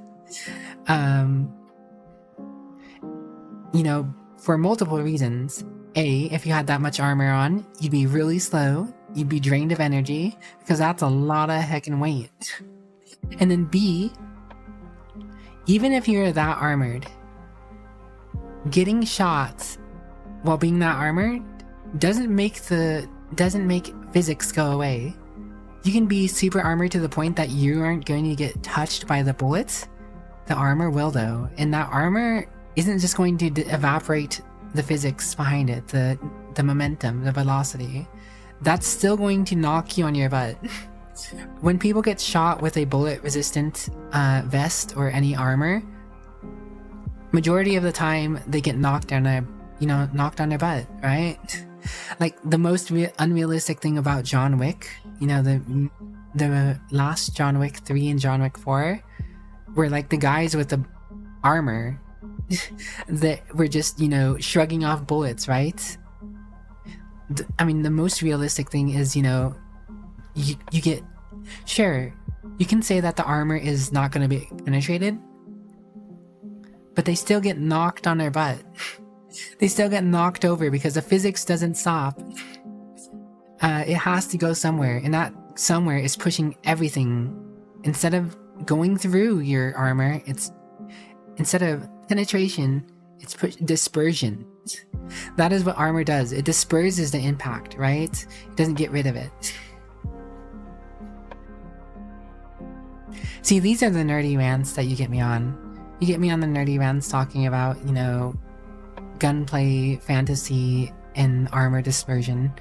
You know, for multiple reasons. A, if you had that much armor on, you'd be really slow, you'd be drained of energy, because that's a lot of heckin' weight. And then B, even if you're that armored, getting shot while being that armored doesn't make physics go away. You can be super armored to the point that you aren't going to get touched by the bullets. The armor will though, and that armor isn't just going to evaporate the physics behind it, the momentum, the velocity. That's still going to knock you on your butt. When people get shot with a bullet resistant vest or any armor, majority of the time they get knocked on their butt, right? Like, the most unrealistic thing about John Wick, you know, the last John Wick 3 and John Wick 4, were like the guys with the armor that were just, you know, shrugging off bullets, right? I mean, the most realistic thing is, you know, you get, sure, you can say that the armor is not going to be penetrated, but they still get knocked on their butt. They still get knocked over because the physics doesn't stop. It has to go somewhere, and that somewhere is pushing everything. Instead of going through your armor, instead of penetration, it's dispersion. That is what armor does. It disperses the impact, right? It doesn't get rid of it. See, these are the nerdy rants that you get me on. You get me on the nerdy rants talking about, you know, gunplay, fantasy, and armor dispersion.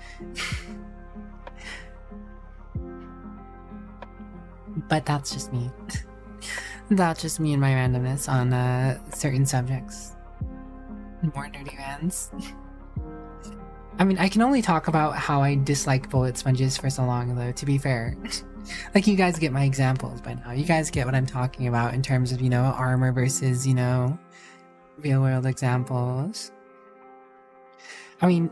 But that's just me. That's just me and my randomness on certain subjects. More nerdy rants. I mean, I can only talk about how I dislike bullet sponges for so long, though, to be fair. Like, you guys get my examples by now. You guys get what I'm talking about in terms of, you know, armor versus, you know, real-world examples. I mean,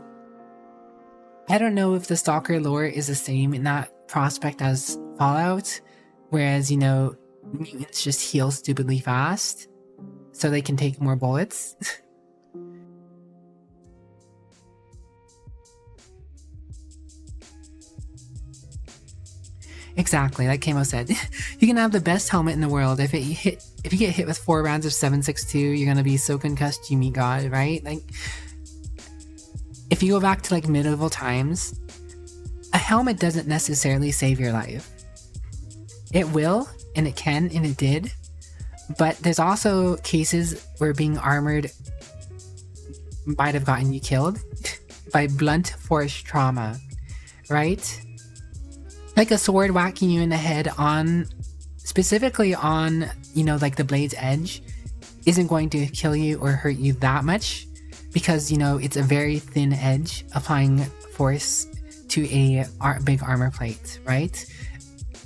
I don't know if the Stalker lore is the same in that prospect as Fallout, whereas, you know, mutants just heal stupidly fast, so they can take more bullets. Exactly, like Kamo said, you can have the best helmet in the world. If you get hit with 4 rounds of 7.62, you're gonna be so concussed you meet God, right? Like, if you go back to like medieval times, a helmet doesn't necessarily save your life. It will, and it can, and it did, but there's also cases where being armored might have gotten you killed by blunt force trauma, right? Like a sword whacking you in the head specifically on, you know, like the blade's edge, isn't going to kill you or hurt you that much because, you know, it's a very thin edge applying force to a big armor plate, right?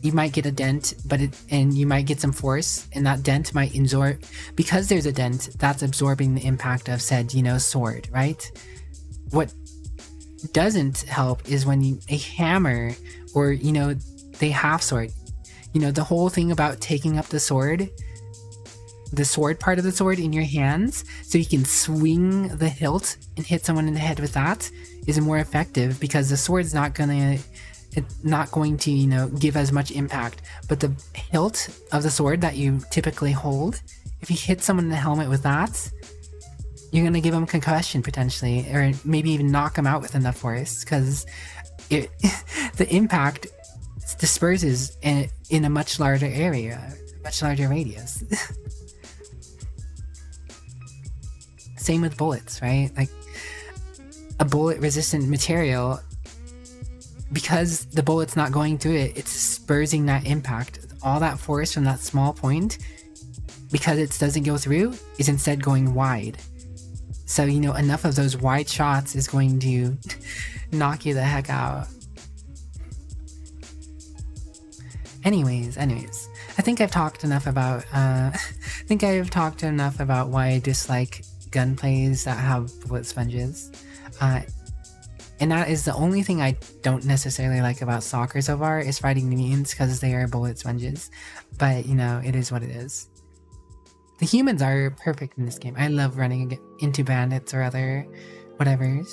You might get a dent, and you might get some force, and that dent might absorb, because there's a dent, that's absorbing the impact of said, you know, sword, right? What doesn't help is when a hammer, or, you know, the half sword, you know, the whole thing about taking up the sword part of the sword in your hands so you can swing the hilt and hit someone in the head with that, is more effective because the sword's not going to, you know, give as much impact. But the hilt of the sword that you typically hold, if you hit someone in the helmet with that, you're going to give them concussion potentially, or maybe even knock them out with enough force, because the impact disperses in a much larger area, much larger radius. Same with bullets, right? Like a bullet resistant material, because the bullet's not going through it, it's dispersing that impact. All that force from that small point, because it doesn't go through, is instead going wide. So, you know, enough of those wide shots is going to knock you the heck out. Anyways, I think I've talked enough about why I dislike gunplays that have bullet sponges. And that is the only thing I don't necessarily like about soccer so far, is fighting the mutants, because they are bullet sponges. But, you know, it is what it is. The humans are perfect in this game. I love running into bandits or other whatevers.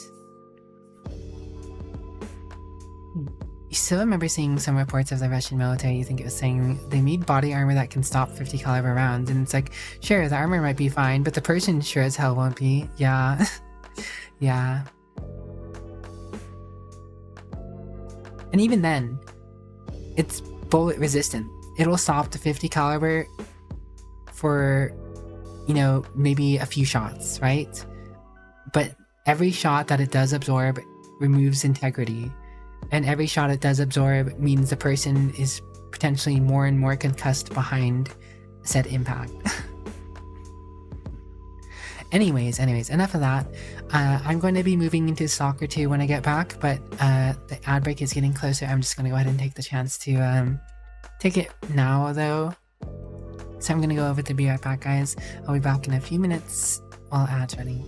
You still remember seeing some reports of the Russian military, you think it was saying they made body armor that can stop 50 caliber rounds, and it's like, sure, the armor might be fine, but the person sure as hell won't be. Yeah. Yeah. And even then, it's bullet resistant. It'll stop the 50 caliber for, you know, maybe a few shots, right? But every shot that it does absorb removes integrity. And every shot it does absorb means the person is potentially more and more concussed behind said impact. Anyways, enough of that. I'm going to be moving into soccer too when I get back, but the ad break is getting closer. I'm just going to go ahead and take the chance to take it now, though. So I'm going to go over to be right back, guys. I'll be back in a few minutes while ads running.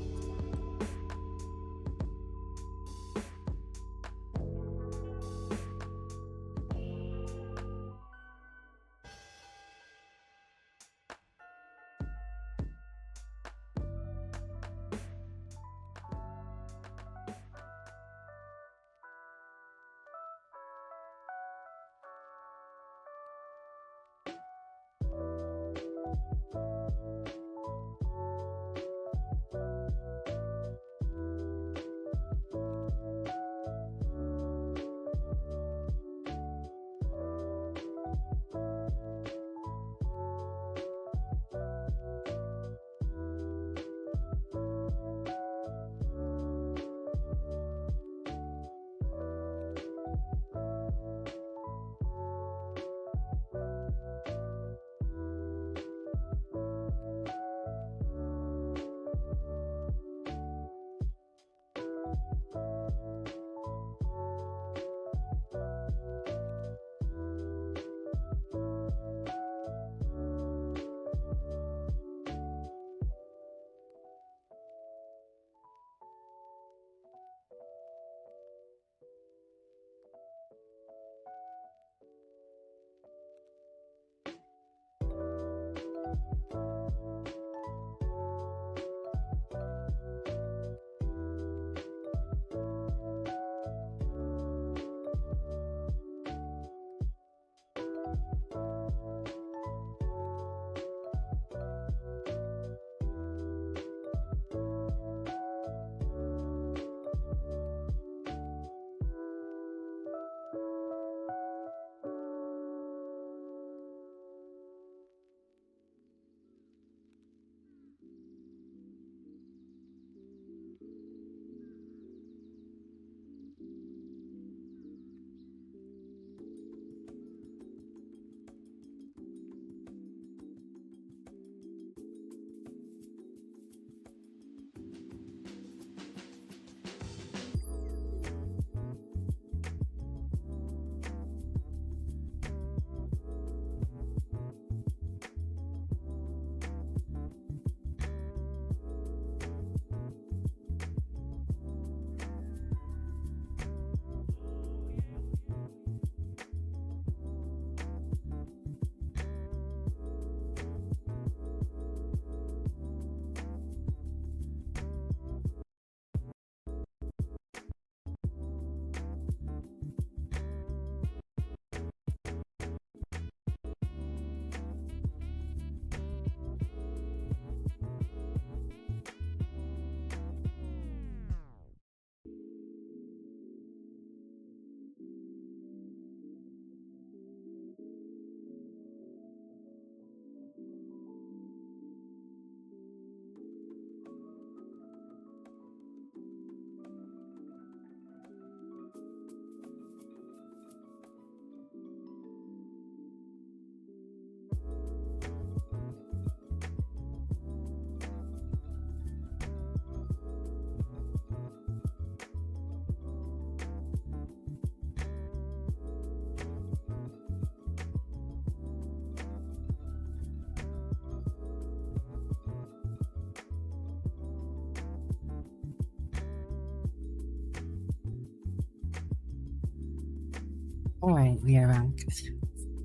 Alright, we are back.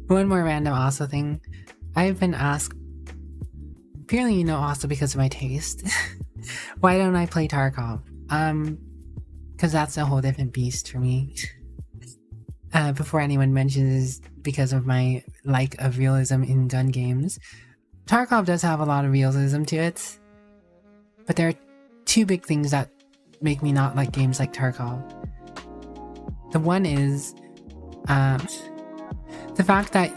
One more random also thing. I've been asked, purely, also because of my taste, why don't I play Tarkov? Because that's a whole different beast for me. Before anyone mentions because of my like of realism in gun games, Tarkov does have a lot of realism to it, but there are two big things that make me not like games like Tarkov. The one is the fact that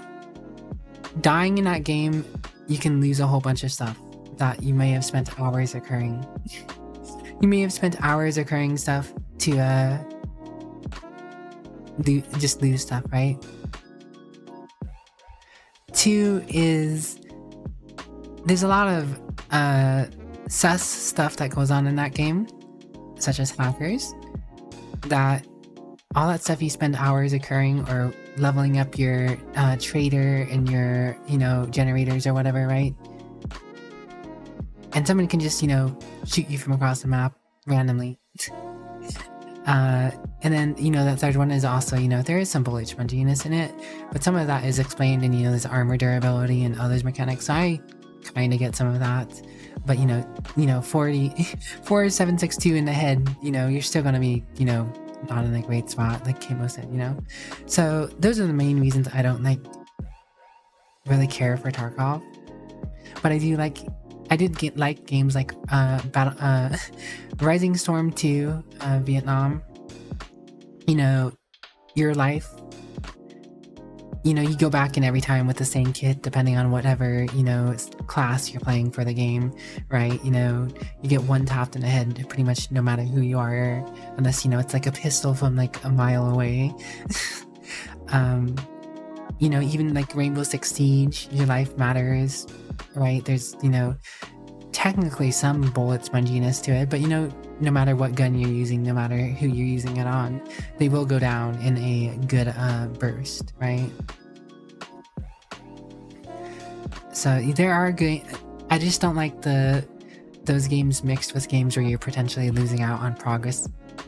dying in that game, you can lose a whole bunch of stuff that you may have spent hours occurring. You may have spent hours occurring stuff to just lose stuff, right? Two is there's a lot of sus stuff that goes on in that game, such as hackers, that all that stuff you spend hours occurring or leveling up your trader and your, generators or whatever, right? And someone can just, shoot you from across the map randomly. And then, that third one is also, there is some bullet sponginess in it, but some of that is explained in, this armor durability and other mechanics. So I kind of get some of that, but 4762 in the head, you're still gonna be, not in a great spot, like Kimo said, So those are the main reasons I don't really care for Tarkov. But I did like games like Rising Storm 2, Vietnam. Your life. You go back in every time with the same kit, depending on whatever, class you're playing for the game, right? You get one tapped in the head pretty much no matter who you are, unless, it's like a pistol from like a mile away. Even like Rainbow Six Siege, your life matters, right? There's, technically some bullet sponginess to it, but no matter what gun you're using, no matter who you're using it on, they will go down in a good burst, right? So there are good. I just don't like those games mixed with games where you're potentially losing out on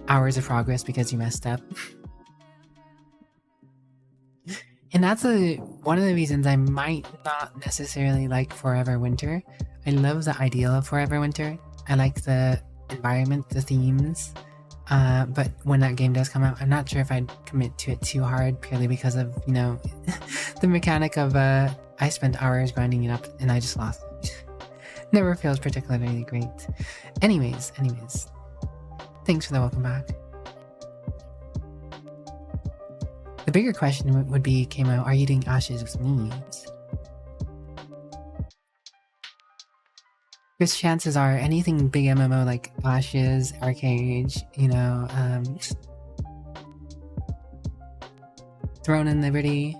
hours of progress because you messed up. And that's one of the reasons I might not necessarily like Forever Winter. I love the ideal of Forever Winter. I like the environment, the themes. But when that game does come out, I'm not sure if I'd commit to it too hard, purely because of, the mechanic of I spent hours grinding it up and I just lost it. Never feels particularly great. Anyways. Thanks for the welcome back. The bigger question would be, Kamo, are you doing Ashes with me? Because chances are anything big MMO like Ashes, Arcade, Throne and Liberty.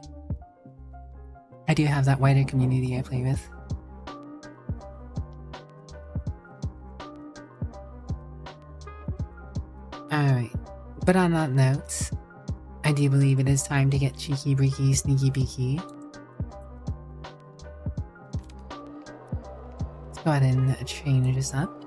I do have that wider community I play with. Alright, but on that note, I do believe it is time to get cheeky, breaky, sneaky, beaky. Let's go ahead and change this up.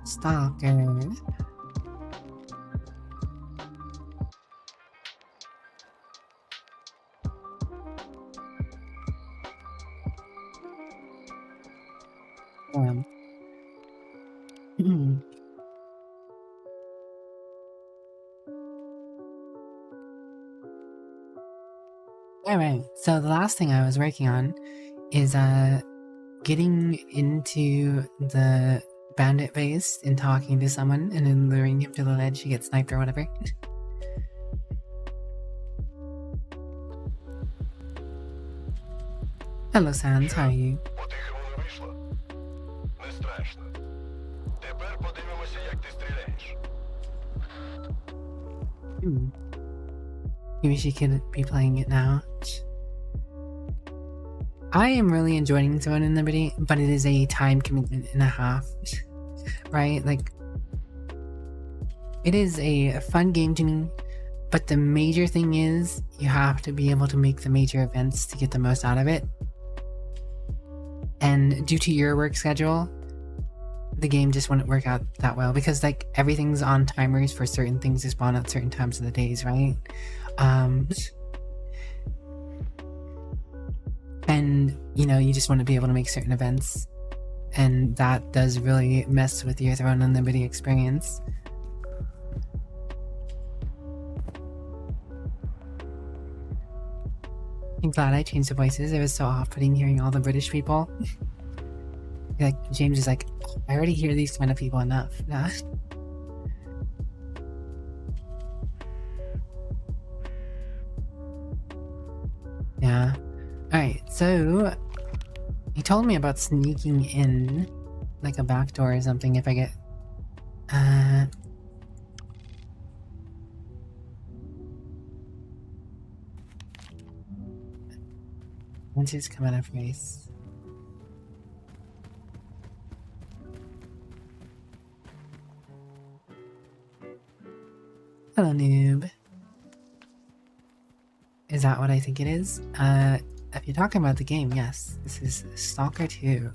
Stalker. Alright, so the last thing I was working on is getting into the bandit base and talking to someone and then luring him to the ledge to get sniped or whatever. Hello Sans, how are you? Maybe she could be playing it now. I am really enjoying Throne and Liberty, but it is a time commitment and a half, right? Like, it is a fun game to me, but the major thing is you have to be able to make the major events to get the most out of it. And due to your work schedule, the game just wouldn't work out that well because like everything's on timers for certain things to spawn at certain times of the days, right? And you know, you just want to be able to make certain events, and that does really mess with your Throne and Liberty experience. I'm glad I changed the voices. It was so off-putting hearing all the British people. Like James is like, oh, I already hear these kind of people enough. Nah. Yeah. Alright, so he told me about sneaking in like a back door or something if I get once he's come out of race. Hello, noob. Is that what I think it is? If you're talking about the game, yes. This is Stalker 2.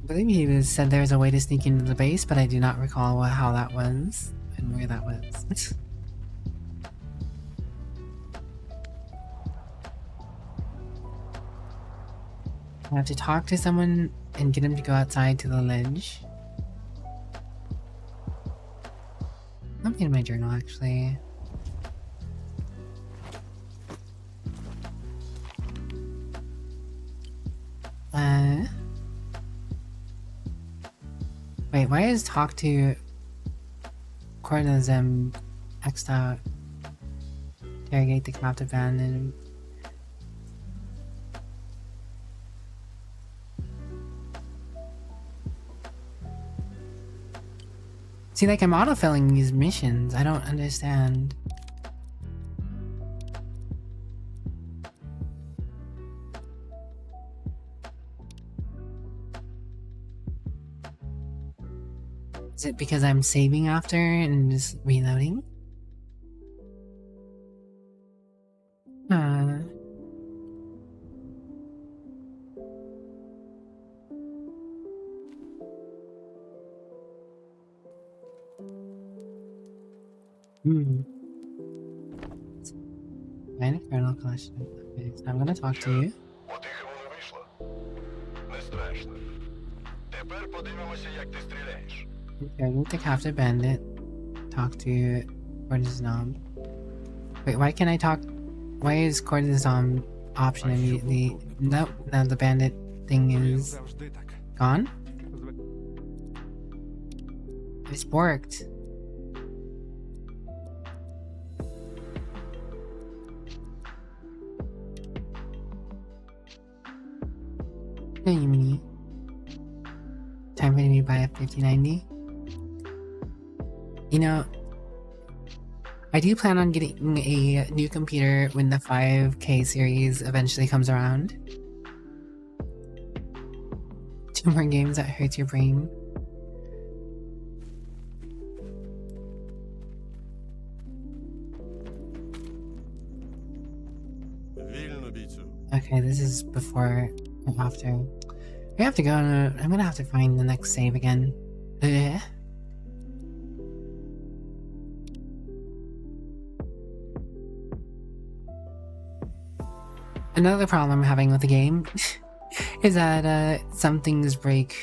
I believe he said there was a way to sneak into the base, but I do not recall how that was and where that was. I have to talk to someone and get him to go outside to the ledge. Something in my journal, actually. Wait, why is talk to Cornazem X'd out? Interrogate the captive band and... See, like, I'm autofilling these missions. I don't understand. Is it because I'm saving after and just reloading? Find a kernel collection. Okay, so I'm gonna talk to you. Interrogate the captive bandit. Talk to Cortizom. Wait, why can't I talk? Why is Cortizom option immediately? Nope, now the bandit thing is gone? It's worked. No, you mean time for me to buy a 5090? You know, I do plan on getting a new computer when the 5K series eventually comes around. 2 more games that hurts your brain. Okay, this is before or after. We have to go. I'm gonna have to find the next save again. Ugh. Another problem I'm having with the game is that some things break.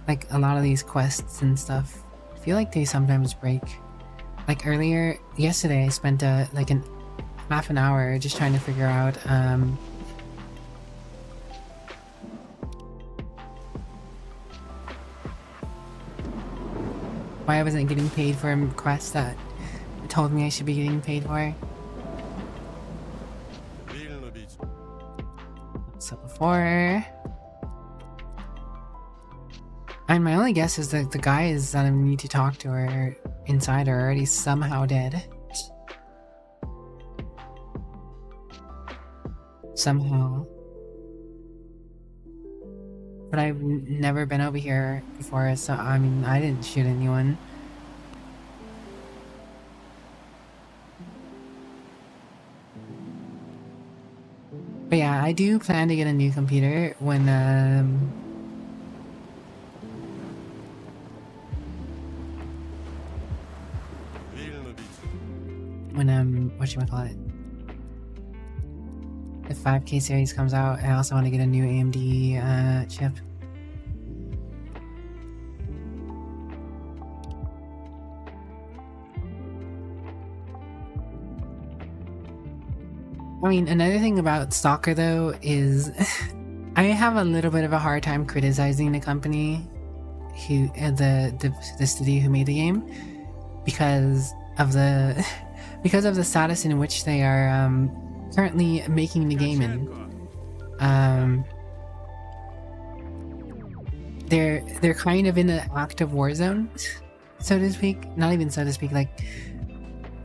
Like a lot of these quests and stuff. I feel like they sometimes break. Like yesterday I spent like half an hour just trying to figure out why I wasn't getting paid for a quest that told me I should be getting paid for. So before And my only guess is that the guys that I need to talk to are inside are already somehow dead. Somehow. But I've never been over here before, so I mean, I didn't shoot anyone. But yeah, I do plan to get a new computer when whatchamacallit, the 5K series comes out. I also want to get a new AMD chip. I mean, another thing about Stalker though is I have a little bit of a hard time criticizing the company who the studio who made the game because of the status in which they are currently making the game in. They're kind of in an active war zone, so to speak. Not even so to speak, like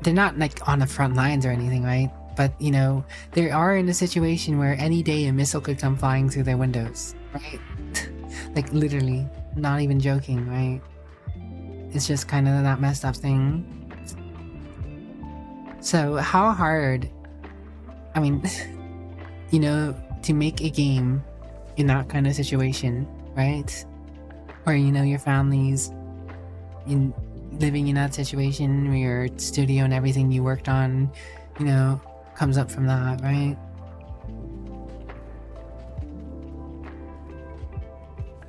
they're not like on the front lines or anything, right? But you know, they are in a situation where any day a missile could come flying through their windows, right? Like literally, not even joking, right? It's just kind of that messed up thing. So how hard, I mean, you know, to make a game in that kind of situation, right? Where, you know, your family's living in that situation where your studio and everything you worked on, you know, comes up from that, right?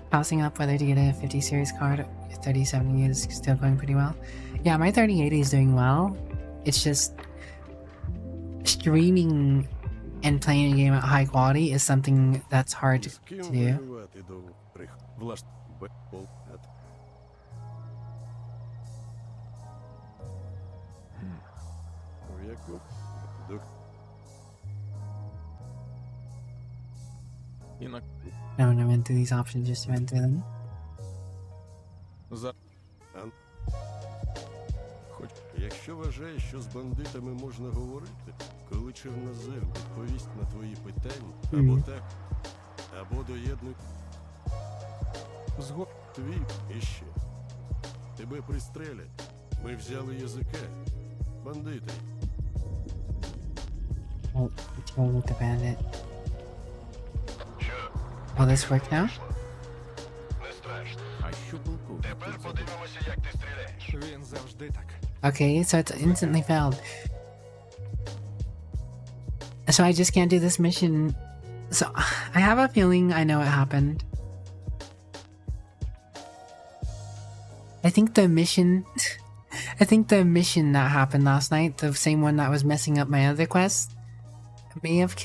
Tossing up whether to get a 50 series card. 3070 is still going pretty well. Yeah, my 3080 is doing well. It's just streaming and playing a game at high quality is something that's hard to do. No, I went through these options just to run through them. Якщо вважаєш, що з бандитами можна говорити, коли чорнозем відповість на твої питання, або так, або доєднуй згод твій іще. Тебе пристрелять. Ми взяли язика. Бандити. Oh, kill with the bandit. Will this work now? Тепер подивимося, як ти стріляєш. Він завжди так. Okay, so it's instantly failed. So I just can't do this mission. So I have a feeling I know what happened. I think the mission that happened last night, the same one that was messing up my other quest, may have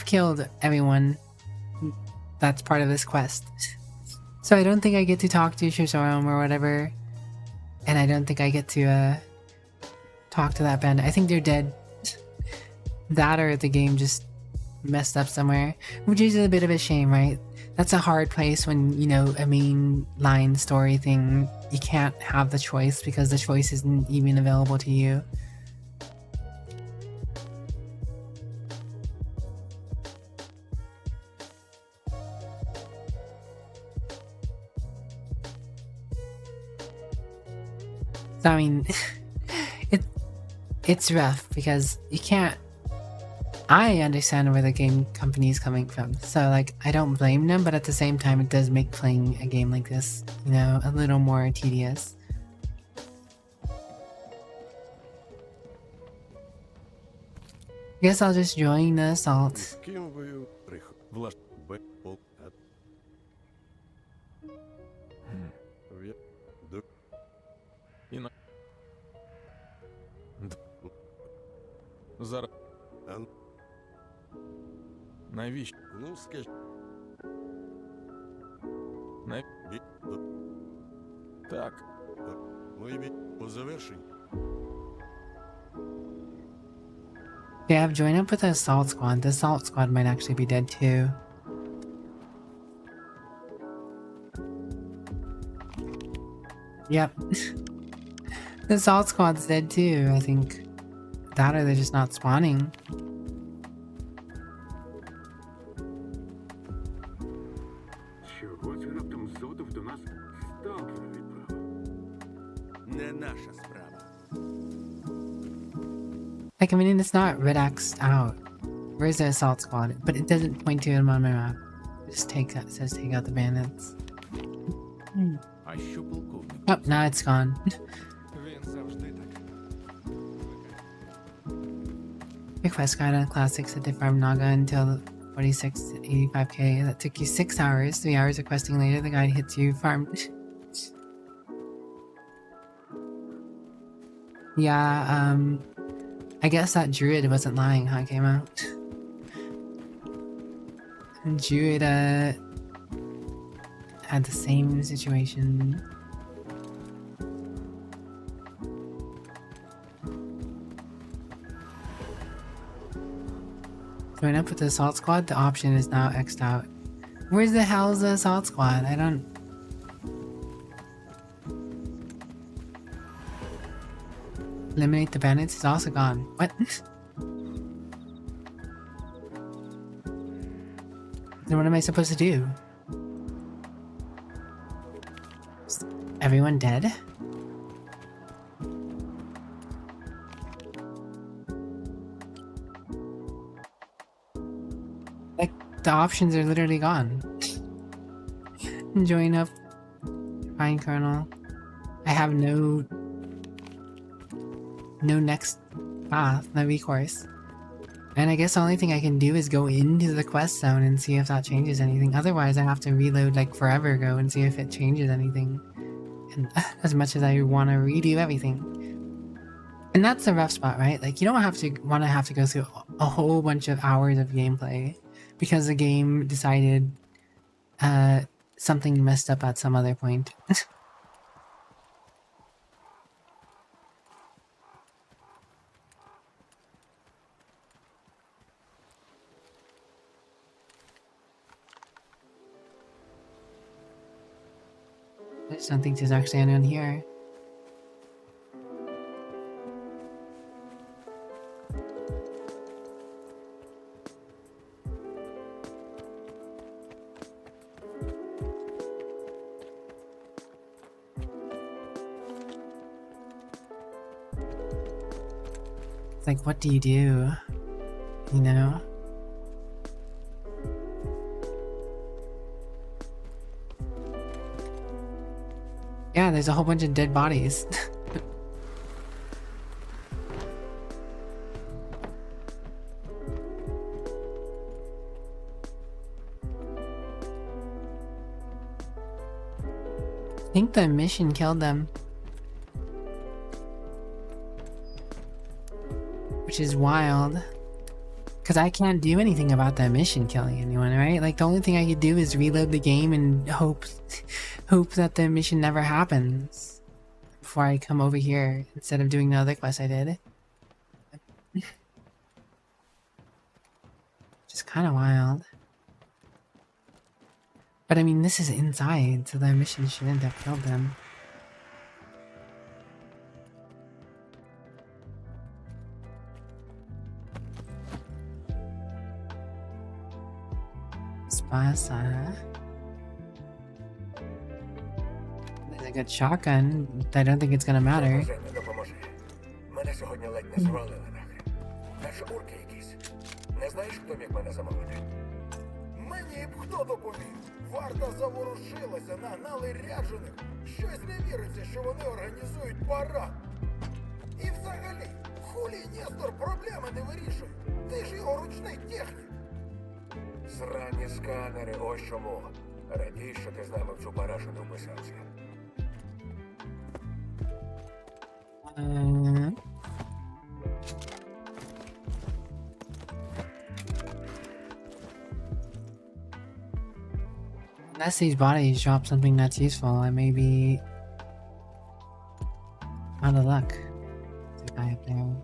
killed everyone that's part of this quest. So I don't think I get to talk to Shizorum or whatever. And I don't think I get to talk to that bandit. I think they're dead. That or the game just messed up somewhere. Which is a bit of a shame, right? That's a hard place when, you know, a main line story thing, you can't have the choice because the choice isn't even available to you. So, I mean, it's rough because you can't. I understand where the game company is coming from, so like I don't blame them, but at the same time, it does make playing a game like this, you know, a little more tedious. I guess I'll just join the assault. Зараз. Навіщо? Ну, скажи. Так. Ми по завершенню. Yeah, I've joined up with the assault squad. The assault squad might actually be dead too. Yep. The assault squad's dead too, I think. That or they're just not spawning. Чого це раптом Зотов до нас сталкера відправив? Не наша справа. Like, I mean, it's not red-axed out. Where's the assault squad? But it doesn't point to him on my map. Just take out, it says take out the bandits. А що полковник? Oh, now it's gone. Він завжди так. Request guide on classics that did farm Naga until 46 to 85k. That took you 6 hours. 3 hours requesting later, the guide hits you farmed. Yeah, I guess that druid wasn't lying, huh, came out. Druid, had the same situation. Join up with the assault squad, the option is now X'd out. Where's the hell's the assault squad? I don't... Eliminate the bandits is also gone. What? Then what am I supposed to do? Is everyone dead? Like, the options are literally gone. Join up. Fine, Colonel. I have no next path, no recourse. And I guess the only thing I can do is go into the quest zone and see if that changes anything. Otherwise, I have to reload like forever ago and see if it changes anything. And as much as I want to redo everything. And that's the rough spot, right? Like, you don't have to go through a whole bunch of hours of gameplay because the game decided something messed up at some other point. I just don't think there's actually anyone here. It's like, what do you do? You know? Yeah, there's a whole bunch of dead bodies. I think the mission killed them. Which is wild. Because I can't do anything about that mission killing anyone, right? Like, the only thing I could do is reload the game and hope that the mission never happens before I come over here instead of doing the other quest I did. Just kind of wild. But I mean, this is inside, so the mission shouldn't have killed them. Spasa. There's a good shotgun, but I don't think it's gonna matter. Вже не допоможе. Мене сьогодні ледь не звалили нахрен. Наче урки якісь. Не знаєш, хто міг мене замовити? Мені б хто допоміг. Варта заворушилася, нагнали ряджених. Щось не віриться, що вони організують парад. І взагалі, хулі Нестор проблеми не вирішує. Ти ж його ручний технік. Срані сканери, ось чому. Радій, що ти з нами в цю парашу не вписався. Unless these bodies drop something that's useful, I may be out of luck. There's a guy up there.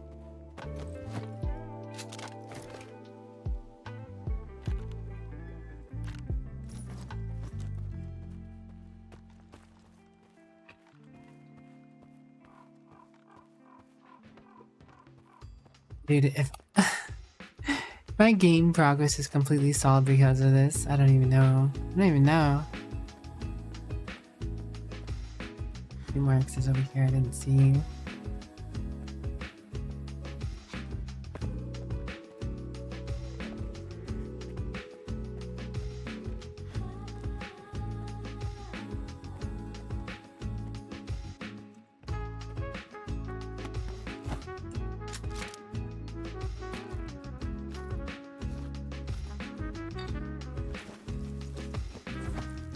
Dude, if my game progress is completely stalled because of this, I don't even know. I don't even know. Two more X's over here I didn't see.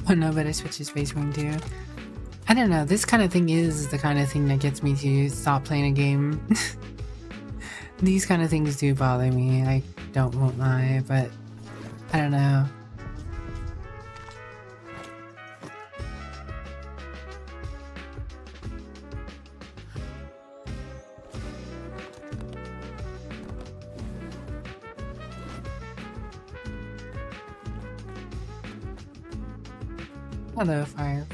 Oh no, but I switched to Space Marine too. I don't know, this kind of thing is the kind of thing that gets me to stop playing a game. These kind of things do bother me, I won't lie, but I don't know. Hello, Fire.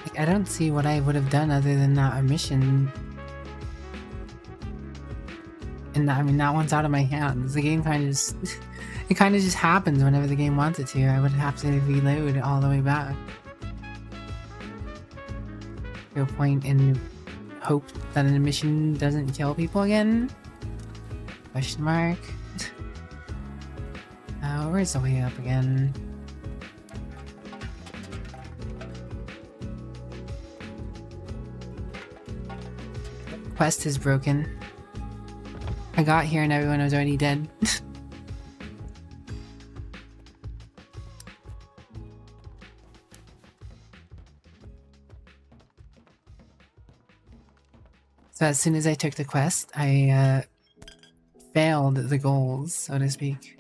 Like, I don't see what I would have done other than that mission. And I mean, that one's out of my hands. The game kind of just... it kind of just happens whenever the game wants it to. I would have to reload all the way back. Go point and hope that an mission doesn't kill people again? Question mark. Where's the way up again? Quest is broken. I got here and everyone was already dead. So as soon as I took the quest, I failed the goals, so to speak.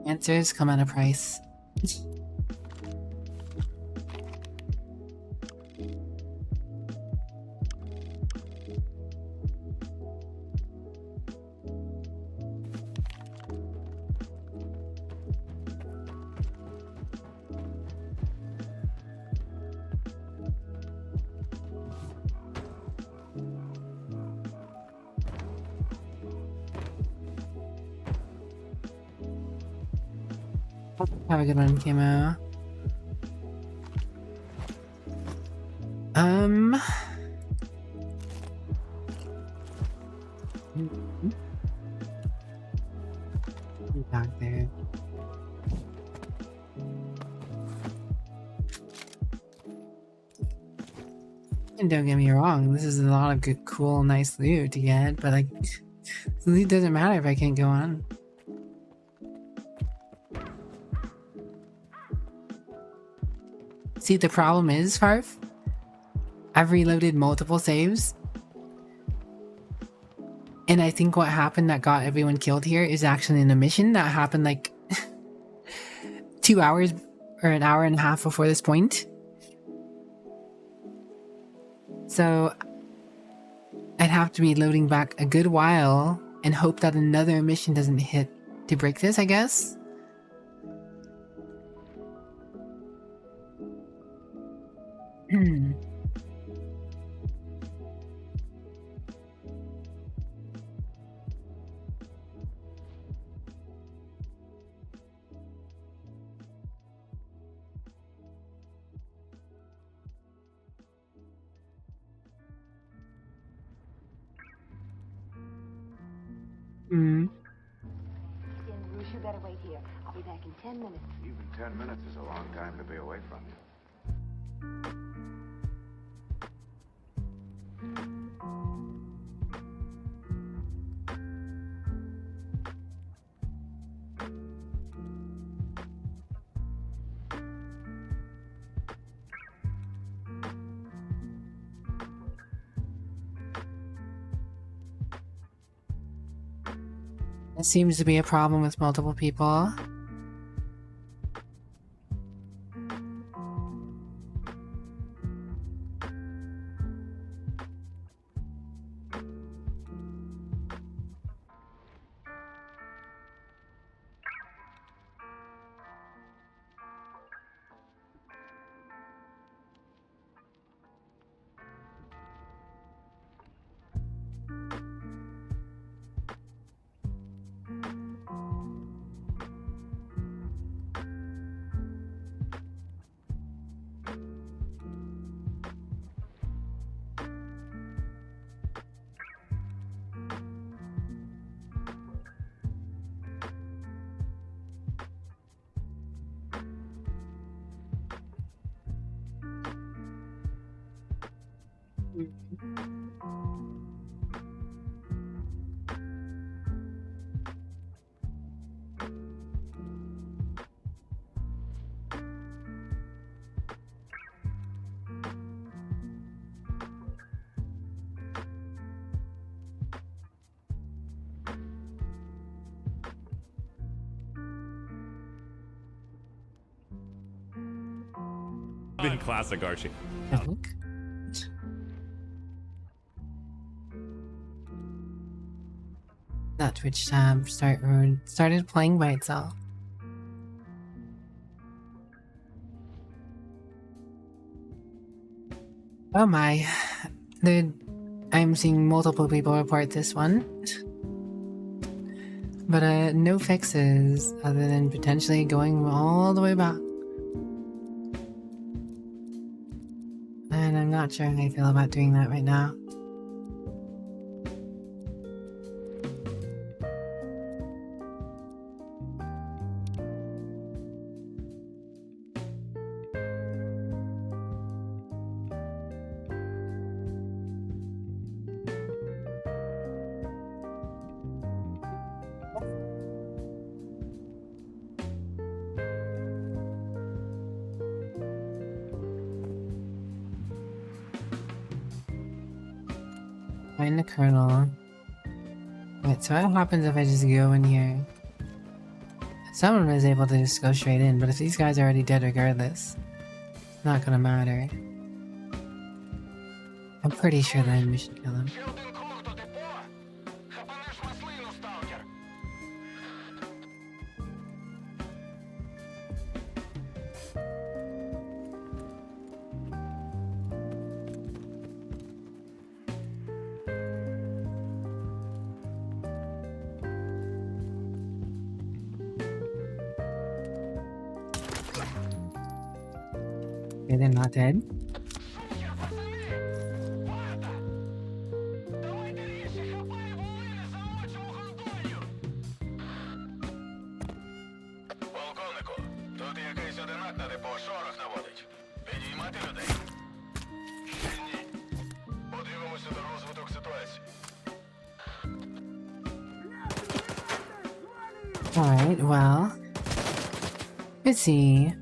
Answers come at a price. Have a good one, Kimo. Back there. And don't get me wrong, this is a lot of good, cool, nice loot to get, but like, the loot doesn't matter if I can't go on. See, the problem is, Farf, I've reloaded multiple saves, and I think what happened that got everyone killed here is actually in a mission that happened like 2 hours or an hour and a half before this point. So I'd have to be loading back a good while and hope that another mission doesn't hit to break this, I guess. Rouge, you better wait here. I'll be back in 10 minutes. Even 10 minutes is a long time to be away from you. It seems to be a problem with multiple people. Been classic Archie. I think. That Twitch tab started playing by itself. Oh my. I'm seeing multiple people report this one. But no fixes other than potentially going all the way back. And I'm not sure how I feel about doing that right now. Find the kernel. Wait, so what happens if I just go in here? Someone is able to just go straight in, but if these guys are already dead regardless, it's not gonna matter. I'm pretty sure then we should kill him. Ще один круг до депо. Хапанеш маслину, сталкер. Okay, they're not dead. Сукер, пацани! Варта! Давайте ріші, хапай воїни за очі угодою! Полковнику, тут якийсь одинак на депо шорох наводить. Підіймати людей? Ще ні. Подивимося на розвиток ситуації. Alright, well. Let's see.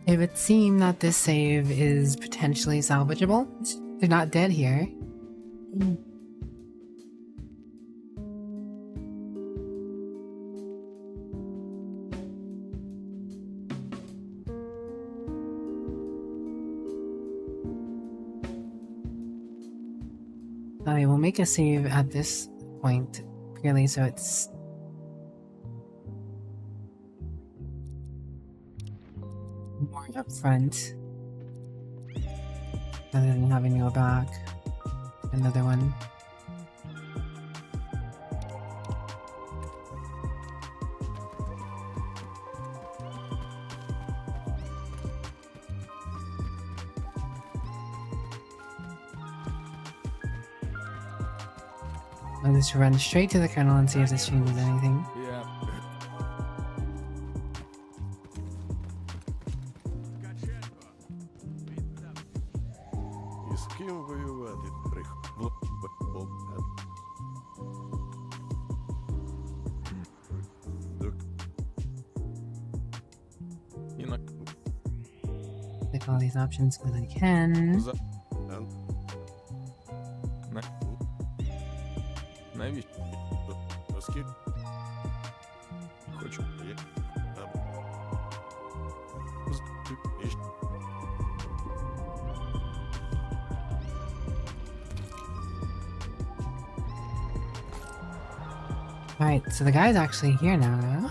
It would seem that this save is potentially salvageable. They're not dead here. Okay, we'll make a save at this point, purely so it's more upfront rather than having to go back. Another one. I'll just run straight to the kernel and see if this changes anything. Yeah. І з ким воювати? І на Click all these options because I can. навіщо? Оскільки Хочу. є. Alright, so the guy's actually here now.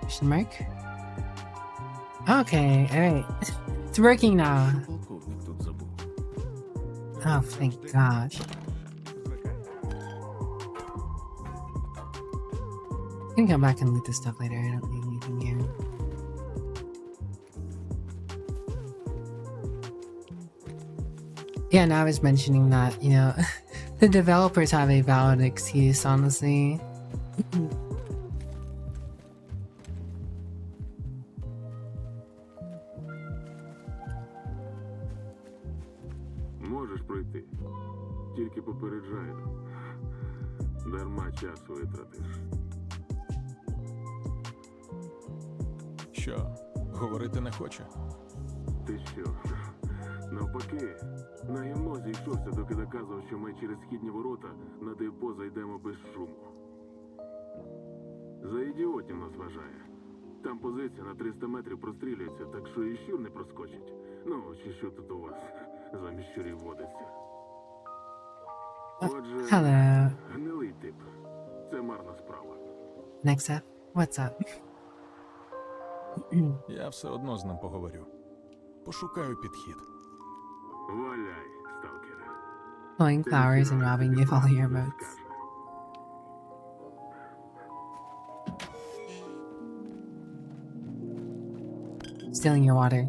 Question mark? Okay, alright. It's working now. Полковник тут забув. Oh, thank gosh. I can come back and loot this stuff later. I don't need anything here. Yeah, and I was mentioning that, you know, the developers have a valid excuse, honestly. часу витратиш. Що, говорити не хоче? Ти що? Навпаки, на гімно зійшовся, доки доказував, що ми через східні ворота на депо зайдемо без шуму. За ідіотів нас вважає. Там позиція на 300 метрів прострілюється, так що і щур не проскочить. Ну, чи що тут у вас замість щурів водиться. Отже, Hello. гнилий тип. Це марна справа. Next up. What's up? Я все одно з ним поговорю. Пошукаю підхід. Валяй, сталкере. Blowing flowers and robbing you of all your motes. Stealing your water.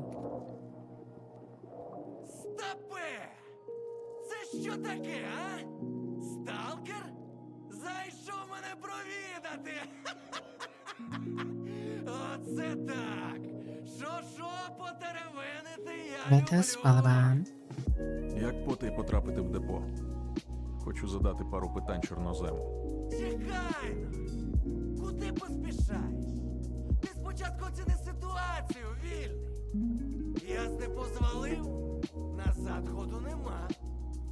Стопе! Це що таке, а? Сталкер? Зайшов мене провідати! Оце так! Що потеревенити я Let us Balaban. Як потай потрапити в депо? Хочу задати пару питань чорнозему. Чекай! Куди поспішаєш? Ти спочатку оціни ситуацію, вільний. Я з депо звалив, назад ходу нема.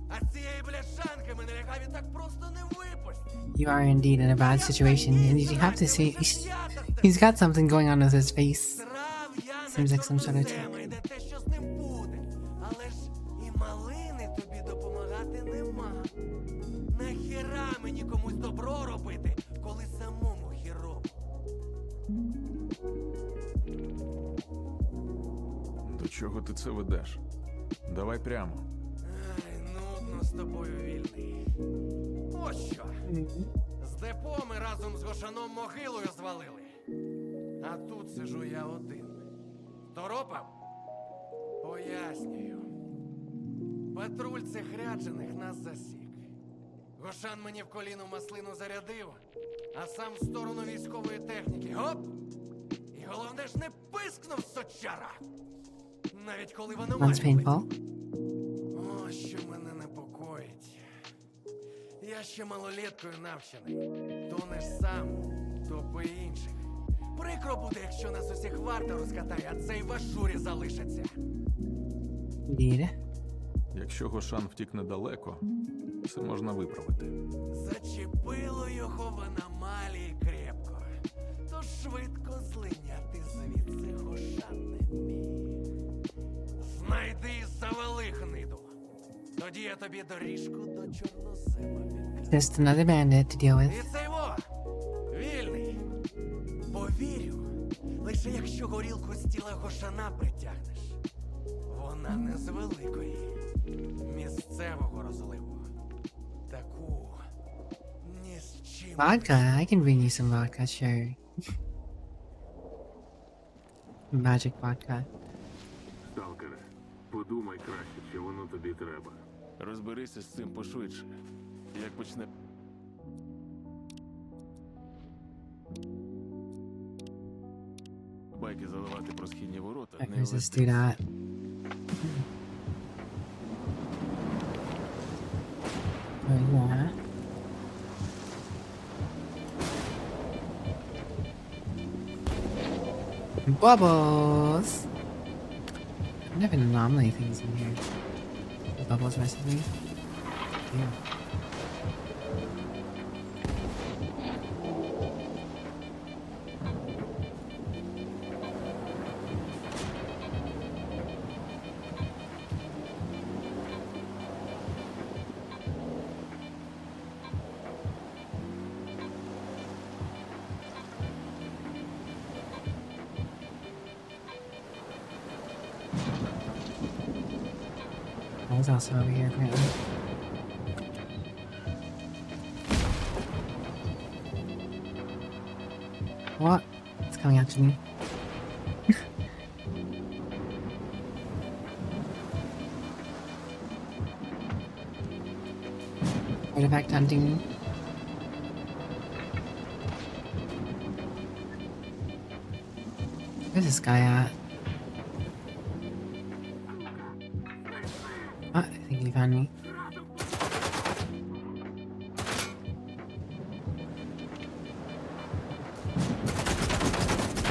А з цієї бляшанки мене лягаві так просто не випустять. You are indeed in a bad situation, and you have to see he's got something going on with his face. Срав я Seems на like some sort of чорноземи, де те, що з ним буде. Але ж і малини тобі допомагати нема. Нахіра мені комусь добро робити, коли самому хірово? До чого ти це ведеш? Давай прямо. Ай, нудно з тобою, вільний. Ось що. З депо ми разом з Гошаном могилою звалили. А тут сижу я один. Торопав? Пояснюю. Патруль цих ряджених нас засік. Гошан мені в коліну маслину зарядив, а сам в сторону військової техніки. Гоп! І головне ж не пискнув, сочара! Навіть коли вона Sounds painful. О, що мене непокоїть. Я ще малоліткою навчений. То не сам, то по інших. Прикро буде, якщо нас усіх варта розкатає, а цей в Ашурі залишиться. Indeed. Якщо Гошан втік недалеко, все можна виправити. Зачепило його в аномалії крепко. То швидко злиняти звідси Гошан не міг. Знайди і завали гниду. Тоді я тобі доріжку до чорнозема відкрию. Just another bandit to deal with. І цей во, вільний. Повірю, лише якщо горілку з тіла Гошана притягнеш. Вона не з великої, місцевого розливу. Таку ні з чим. Vodka. I can bring you some vodka, sure. Magic vodka. Сталкере, подумай краще, чи воно тобі треба. Розберися з цим пошвидше. Як почне байки заливати про східні ворота, Alright, не here's this введи. dude at. Oh, yeah. Bubbles! I have anomaly things in here. The bubbles recipe. Yeah. I was also over here apparently. What? It's coming after me. Artifact hunting. Where's this guy at? Oh, I think he found me.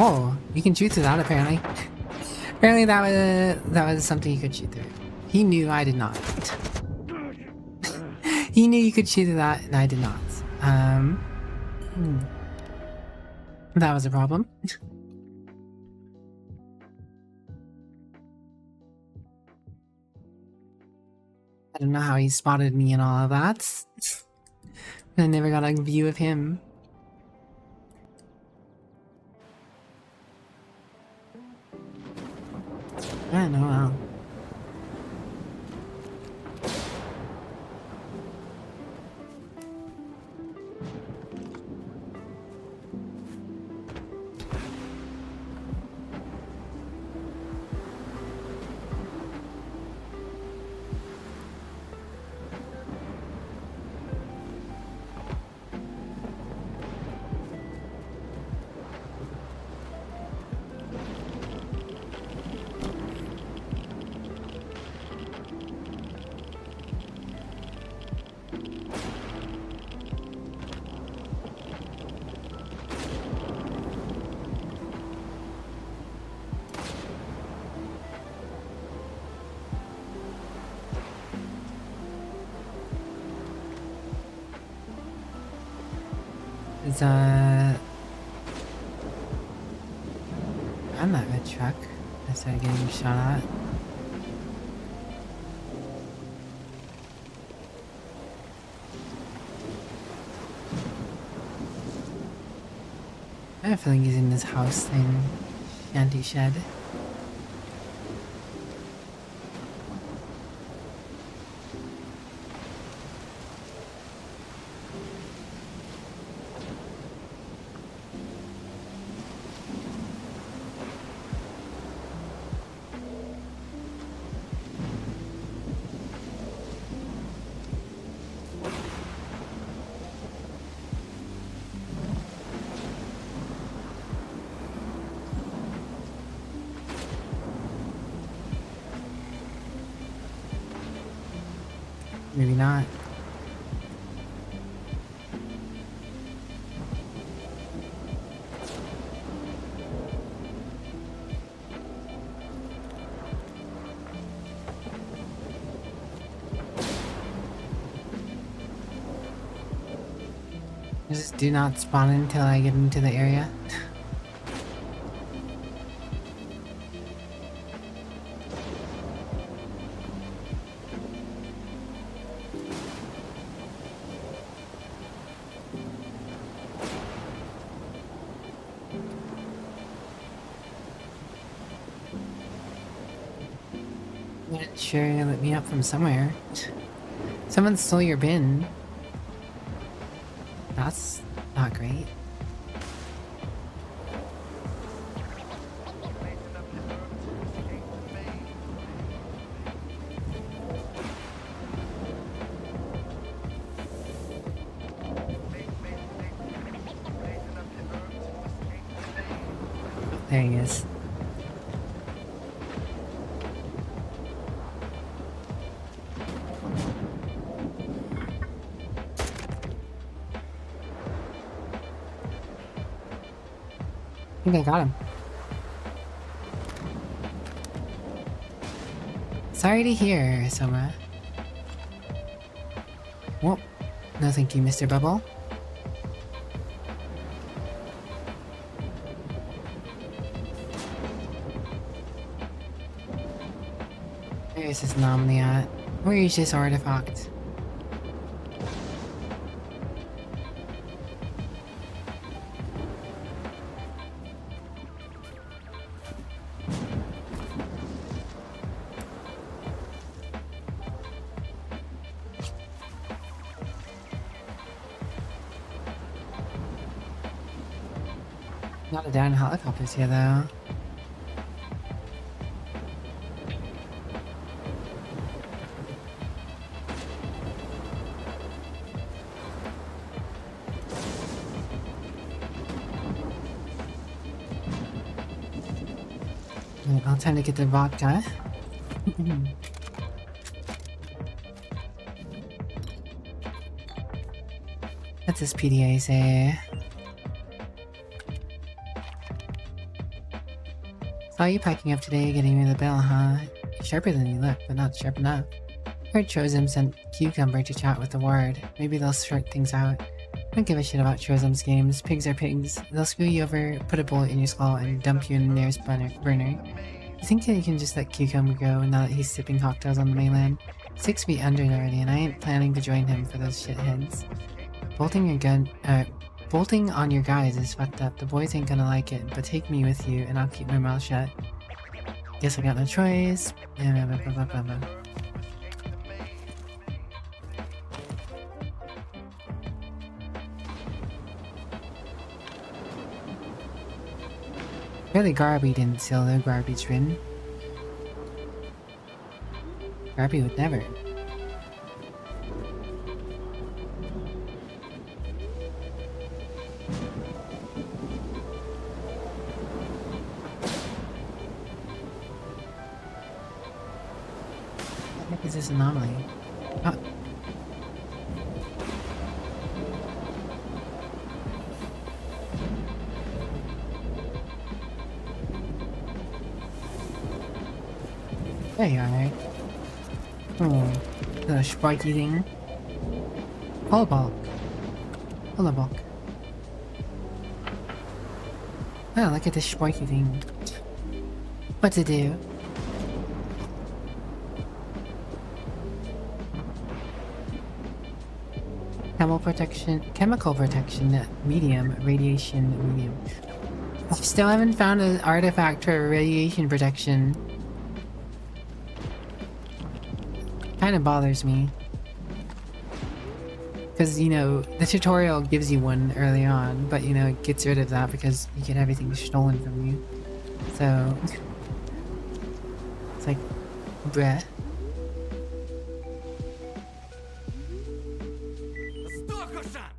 Oh, you can shoot through that apparently. Apparently that was something you could shoot through. He knew I did not. He knew you could shoot through that and I did not. That was a problem. I don't know how he spotted me and all of that. I never got a view of him. I don't know. Well. It's I'm not a truck. I started getting shot at. I have a feeling he's in this house thing. Shanty shed. Maybe not. Just do not spawn until I get into the area. Sure, let me up from somewhere. Someone stole your bin. That's not great. There he is. I think I got him. Sorry to hear, Soma. Well, no thank you, Mr. Bubble. Where's this anomaly at? Where is this artifact? Not a down helicopters here though. Well, time to get the vodka. What's this PDA say? Saw you packing up today, getting rid of the bill, huh? You're sharper than you look, but not sharp enough. Heard Chosm sent Cucumber to chat with the ward. Maybe they'll sort things out. I don't give a shit about Chosm's games. Pigs are pigs. They'll screw you over, put a bullet in your skull, and dump you in the nearest burner. You think that you can just let Cucumber go now that he's sipping cocktails on the mainland? 6 feet under it already, and I ain't planning to join him for those shitheads. Bolting on your guys is fucked up. The boys ain't gonna like it, but take me with you, and I'll keep my mouth shut. Guess I got no choice. Really, Garby didn't steal the garbage bin. Garby would never. What the heck is this anomaly? Oh. There you are. Oh, the spiky thing. Holobok. Holobok. Oh, look at this spiky thing. What to do? Chemical protection, medium, radiation, medium. I still haven't found an artifact for radiation protection. Kinda bothers me. Because, you know, the tutorial gives you one early on, but, you know, it gets rid of that because you get everything stolen from you. So... it's like... bleh. Здох, Ошан!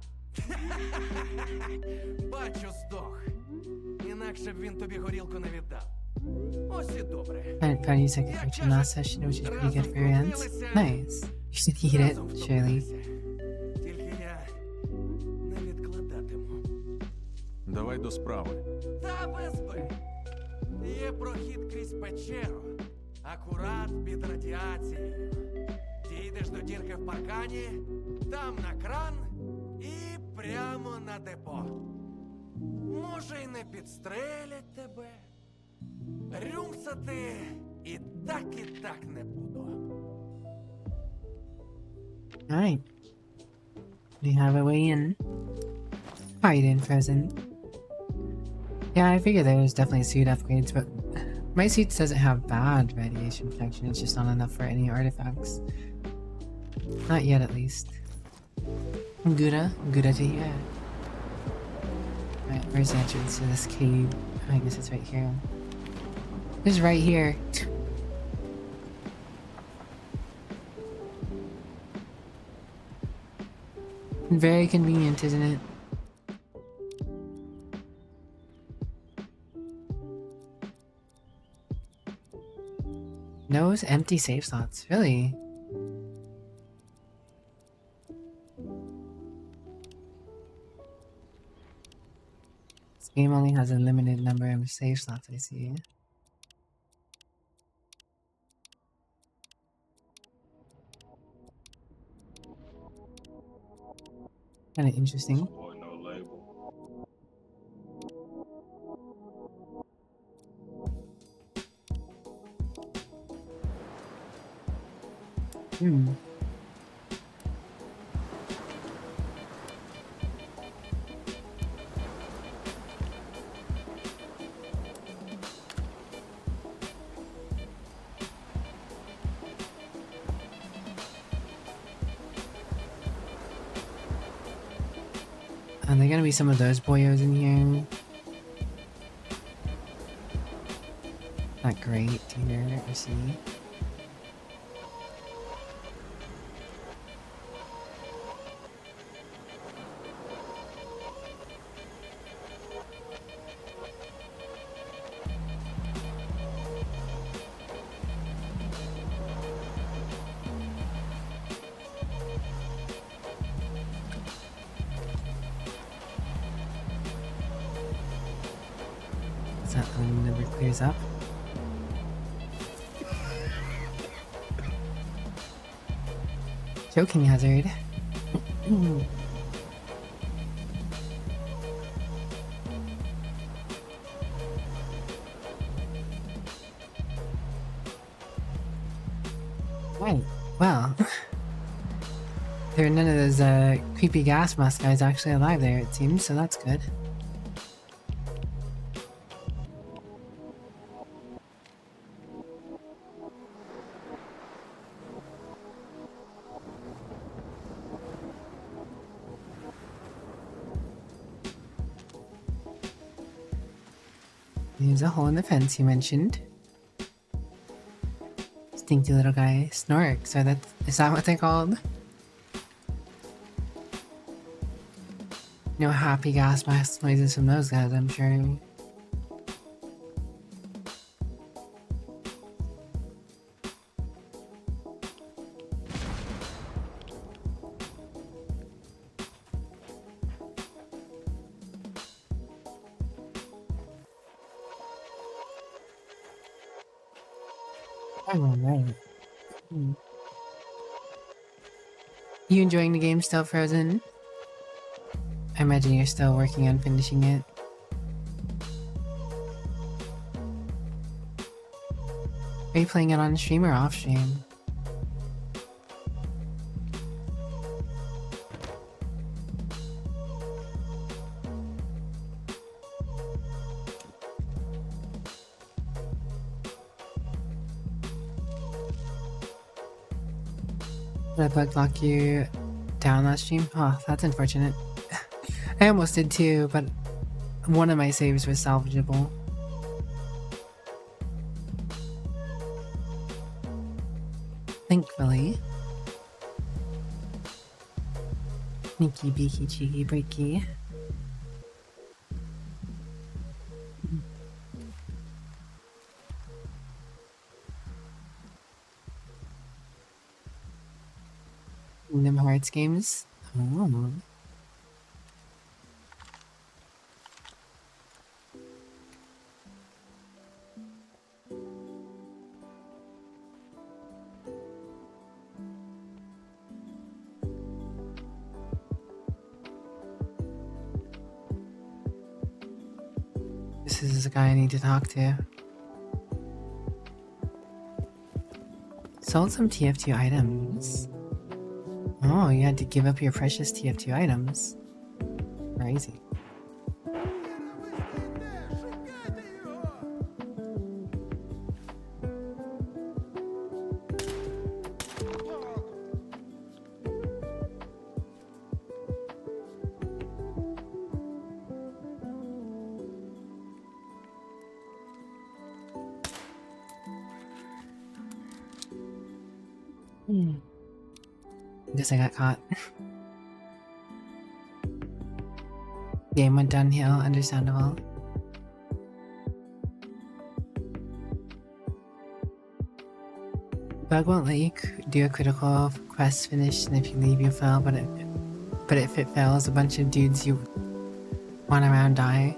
Бачу, здох. Інакше б він тобі горілку не віддав. Ось і добре. Found a new second function last session, which is pretty good for your hands. Nice. You should eat it, surely. Тільки я не відкладатиму. Давай до справи. Та без би. Є прохід крізь печеру. Акурат під радіацією. Дійдеш до дірки в паркані, там на кран і прямо на депо. Може й не підстрелять тебе. Рюмсати і так не буду. Alright. We have a way in. How you doing, Frozen? Yeah, I figured there was definitely suit upgrades, but my suit doesn't have bad radiation protection, it's just not enough for any artifacts. Not yet, at least. Good to hear. Alright, where's the entrance to this cave? I guess it's right here. It's right here. Very convenient, isn't it? No empty save slots, really? This game only has a limited number of save slots, I see. Kinda interesting. Are there gonna be some of those boyos in here? Not great to hear or see. That one never clears up. Choking hazard. Right. Well, there are none of those creepy gas mask guys actually alive there, it seems, so that's good. There's a hole in the fence you mentioned. Stinky little guy. Snorks, is that what they're called? No happy gas mask noises from those guys, I'm sure. Alright. You enjoying the game still, Frozen? I imagine you're still working on finishing it. Are you playing it on stream or off stream? Did I bug lock you down last stream? Oh, that's unfortunate. I almost did too, but one of my saves was salvageable. Thankfully. Sneaky, beaky, cheeky, breaky. Kingdom Hearts games? Oh. This is the guy I need to talk to. Sold some TF2 items. Oh, you had to give up your precious TF2 items. Crazy. Guess I got caught. Game went downhill, understandable. Bug won't let you do a critical quest finish, and if you leave you fail, but if it fails, a bunch of dudes you want around die.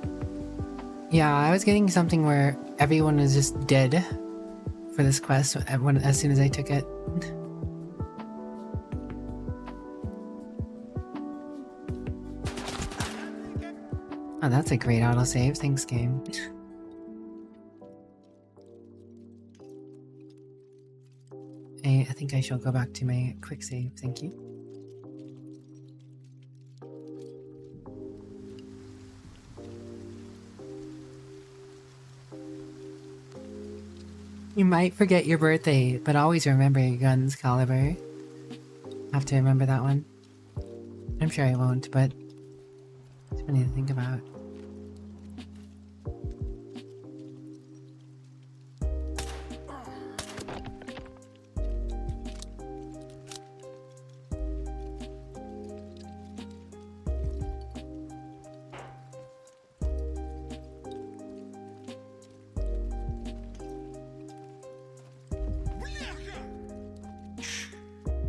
Yeah, I was getting something where everyone was just dead for this quest as soon as I took it. Oh, that's a great autosave. Thanks, game. I think I shall go back to my quick save. Thank you. You might forget your birthday, but always remember your guns caliber. Have to remember that one. I'm sure I won't, but it's funny to think about.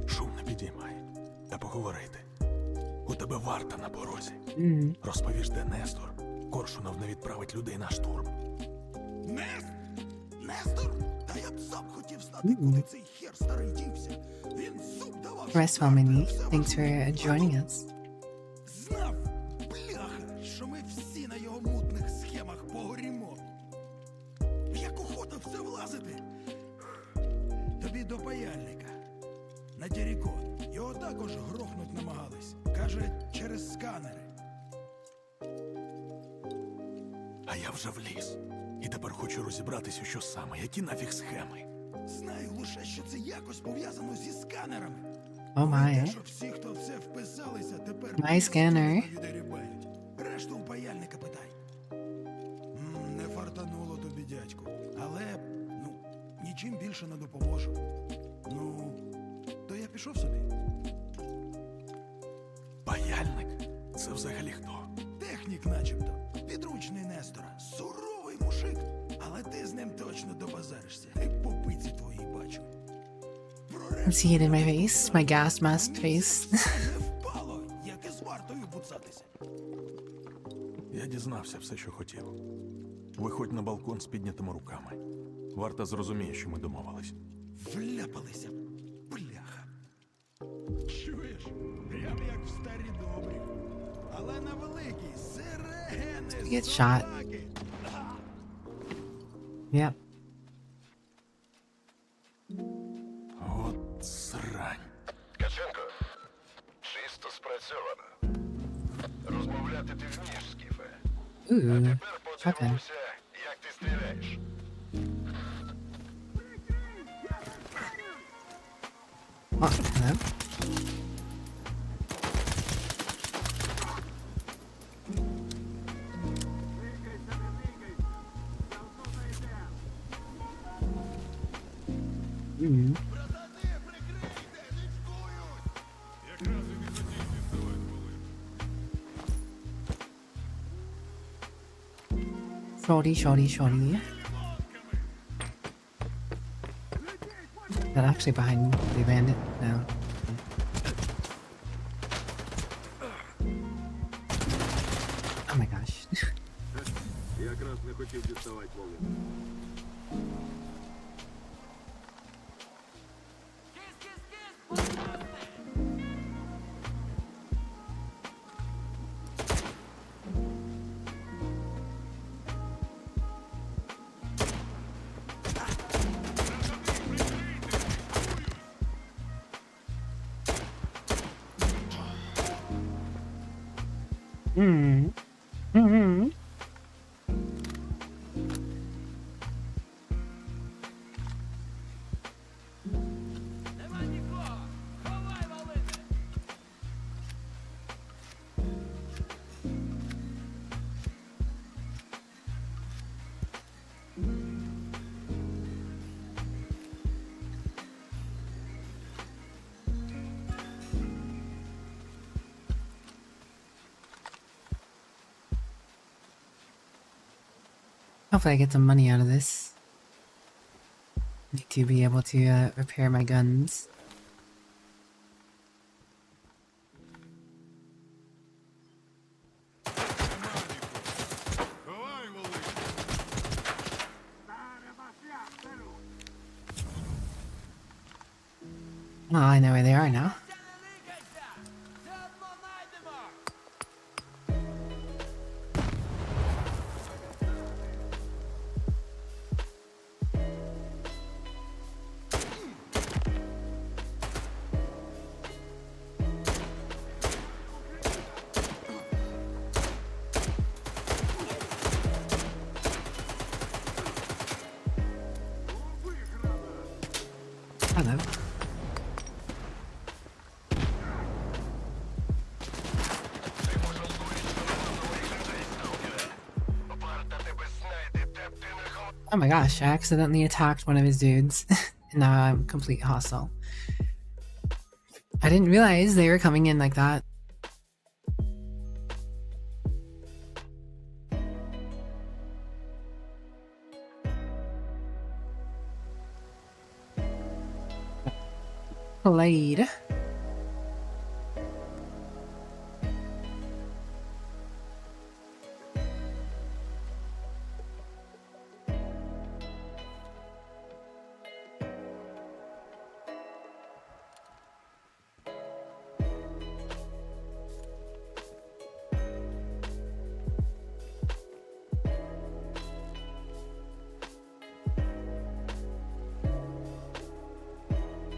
Шум не підіймай. Та поговорити. У тебе варта на порозі. Розповіш, де Нестор. Коршунов не відправить людей на штурм. Нестор? Та я б сам хотів знати, куди цей хер старий дівся. Він зуб давав. Restful Mini, thanks for joining us. Знав, бляха, що ми всі на його мутних схемах погорімо. Як охота все влазити. Тобі до паяльника. На Террікон. Його також грохнуть намагались. Каже, через сканери. А я вже вліз. І тепер хочу розібратися, що саме, які нафіг схеми. Знаю лише, що це якось пов'язано зі сканерами. Oh my. Щоб всі, хто в це вписалися, тепер My scanner. відерібають. Решту у паяльника питай. Не фартануло тобі, дядьку. Але, нічим більше не допоможу. То я пішов собі. Паяльник? Це взагалі хто? Технік начебто. Підручний Нестора. Суровий мужик. Але ти з ним точно добазаришся. По пиці твоїй бачу. See it in my face, my gas mask face. Не впало, як із вартою буцатися. Я дізнався все, що хотів. Виходь на балкон з піднятими руками. Варта зрозуміє, що ми домовились. Вляпалися, бляха. Чуєш? Прям як в старі добрі. Але на великій сирени. Get shot. Yep. От срань. Ткаченко, чисто спрацьовано. Розмовляти ти вмієш, Скіфе. Ooh, Тепер shotgun. подивимося, як ти стріляєш. Oh, hello. Mm. Shorty, shorty, shorty. That actually behind the bandit? No. Oh my gosh. Якраз не хотів діставати Володю. Mm. Mm-hmm. Hopefully I get some money out of this. Need to be able to repair my guns. Well, I know where they are now. Hello. Oh my gosh, I accidentally attacked one of his dudes, and now I'm complete hostile. I didn't realize they were coming in like that. Played.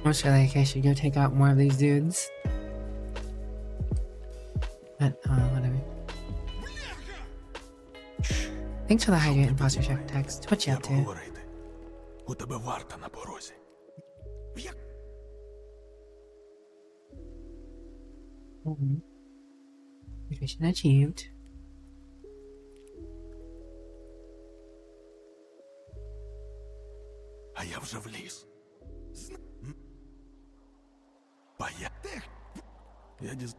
Almost feel like I should go take out more of these dudes. But, whatever. Thanks for the hydrant imposter check text. What you up to? Поговорити. У тебе варта на порозі. Mission achieved. А я вже вліз. Пая. Я діз...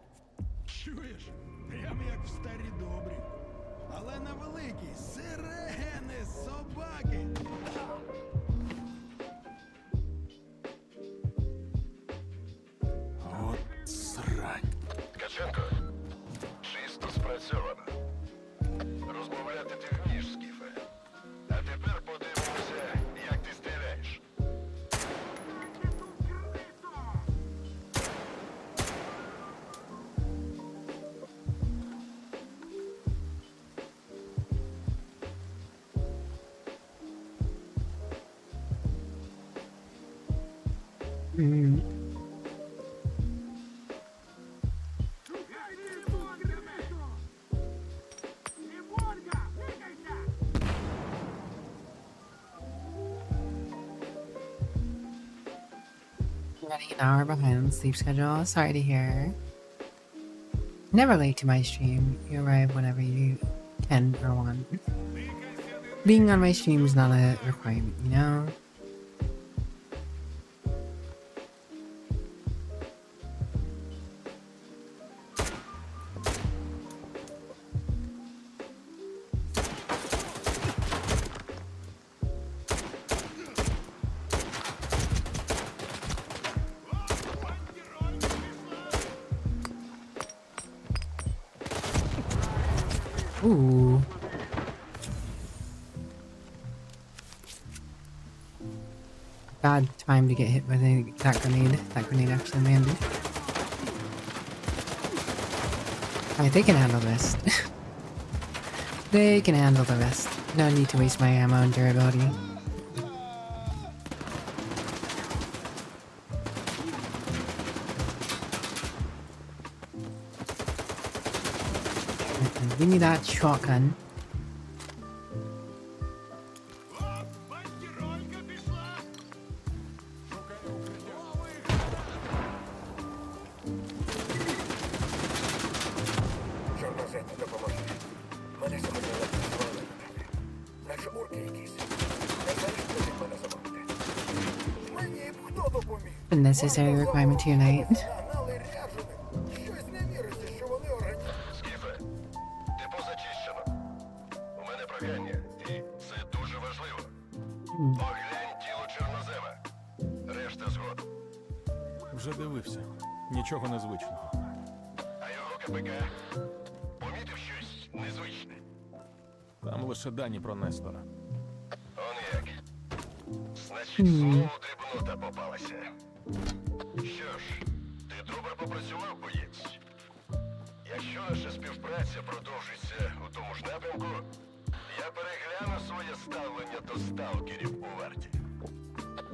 Чуєш? Прям як в старі добрі. Але на великій сирени, собаки. От срань. Ткаченко, чисто спрацьовано. Розмовляти ти вмієш, Скіфе. А тепер подивимося, як ти стріляєш. Running an hour behind the sleep schedule. Sorry to hear. Never late to my stream. You arrive whenever you can or want. Being on my stream is not a requirement, you know? Ooh. Bad time to get hit by that grenade. That grenade actually landed. Alright, they can handle this. They can handle the rest. No need to waste my ammo and durability. Give me that shotgun. Чорноземні, допоможи. Мене сьогодні ледь не звалили. Наче урки якісь. Не знаєш, хто від мене замовити? Мені б хто допоміг? A necessary requirement to unite. Нагнали ряджених. Щось не віриться, що вони організують. Скіфе, депо зачищено. У мене прохання, і це дуже важливо. Оглянь тіло чорнозема. Решта згодом. Вже дивився. Нічого незвичного. А його КПК помітив щось незвичне. Там лише дані про Нестора. Он як. Значить, знову дрібнота попалася. Що ж, ти добре попрацював, боєць. Якщо наша співпраця продовжиться у тому ж напрямку, я перегляну своє ставлення до сталкерів у варті.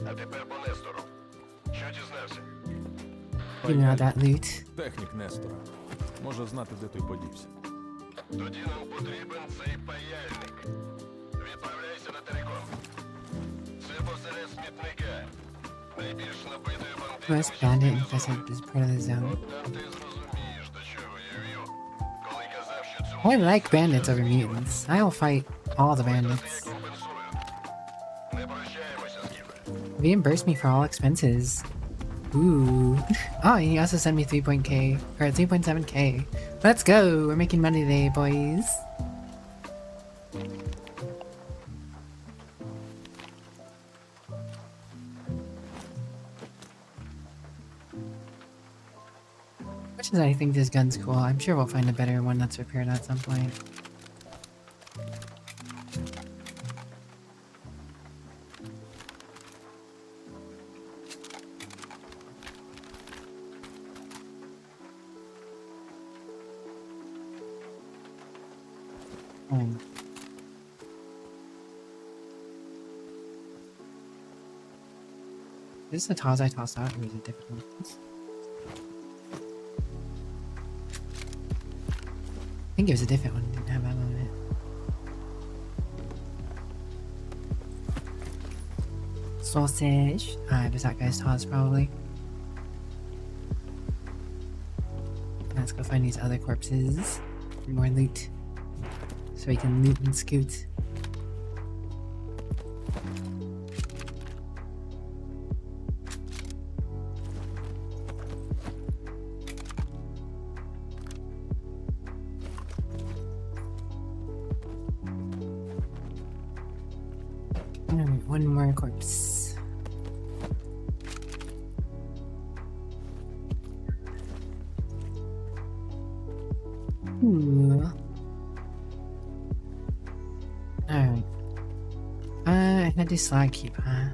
А тепер по Нестору. Що дізнався? Give me all that loot. Технік Нестора. Може знати, де той подівся. Тоді нам потрібен цей паяльник. Відправляйся на телеком. Це посеред смітника. Найбільш набитою West бандитами bandit infested is part of the zone. Там ти зрозумієш, до чого я вів, коли казав, що цю I like bandits over mutants. I'll fight all the bandits. компенсую. Не прощаємося, Скіфе. Reimburse me for all expenses. Ooh. Oh, he also sent me 3.k or 3.7k. Let's go. We're making money today, boys. Much as I think this gun's cool, I'm sure we'll find a better one that's repaired at some point. Hmm. Is this the tiles I tossed out, or is it different ones? I think it was a different one. Didn't have ammo in it. Sausage. Ah, it was that guy's tiles probably. Let's go find these other corpses. More loot. So we can loot and scoot. Alright, one more corpse. Ooh. Alright. I had to slag keep, huh?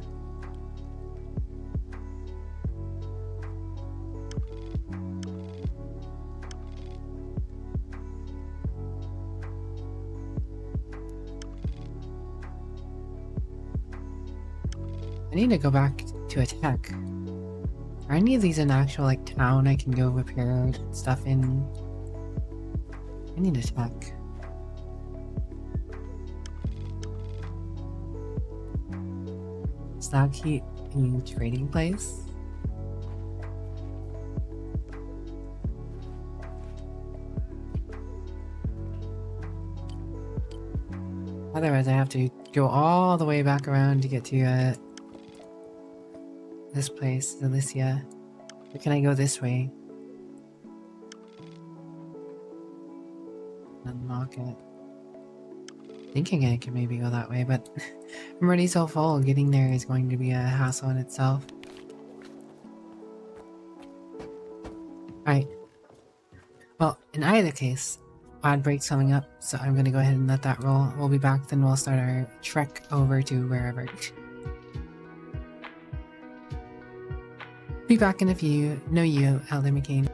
I need to go back to a tech. Are any of these an actual like town I can go repair stuff in? I need a tech. Slag heat in trading place? Otherwise I have to go all the way back around to get to this place, Alicia. Or can I go this way? Unlock it. Thinking I can maybe go that way, but I'm already so full. Getting there is going to be a hassle in itself. Alright. Well, in either case, odd break's coming up, so I'm gonna go ahead and let that roll. We'll be back, then we'll start our trek over to wherever. Be back in a few. Know you, Elder McCain.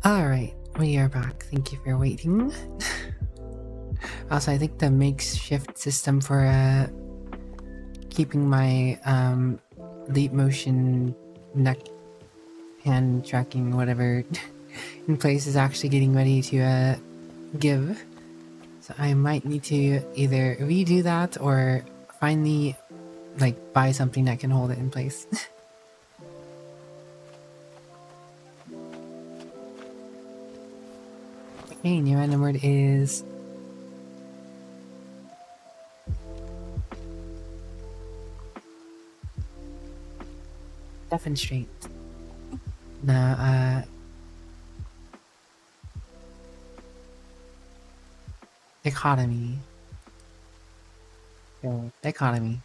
Alright, we are back. Thank you for waiting. Also, I think the makeshift system for keeping my leap motion neck hand tracking whatever in place is actually getting ready to give. So I might need to either redo that or finally like buy something that can hold it in place. Okay, new random word is demonstrate. Now, dichotomy. Dichotomy.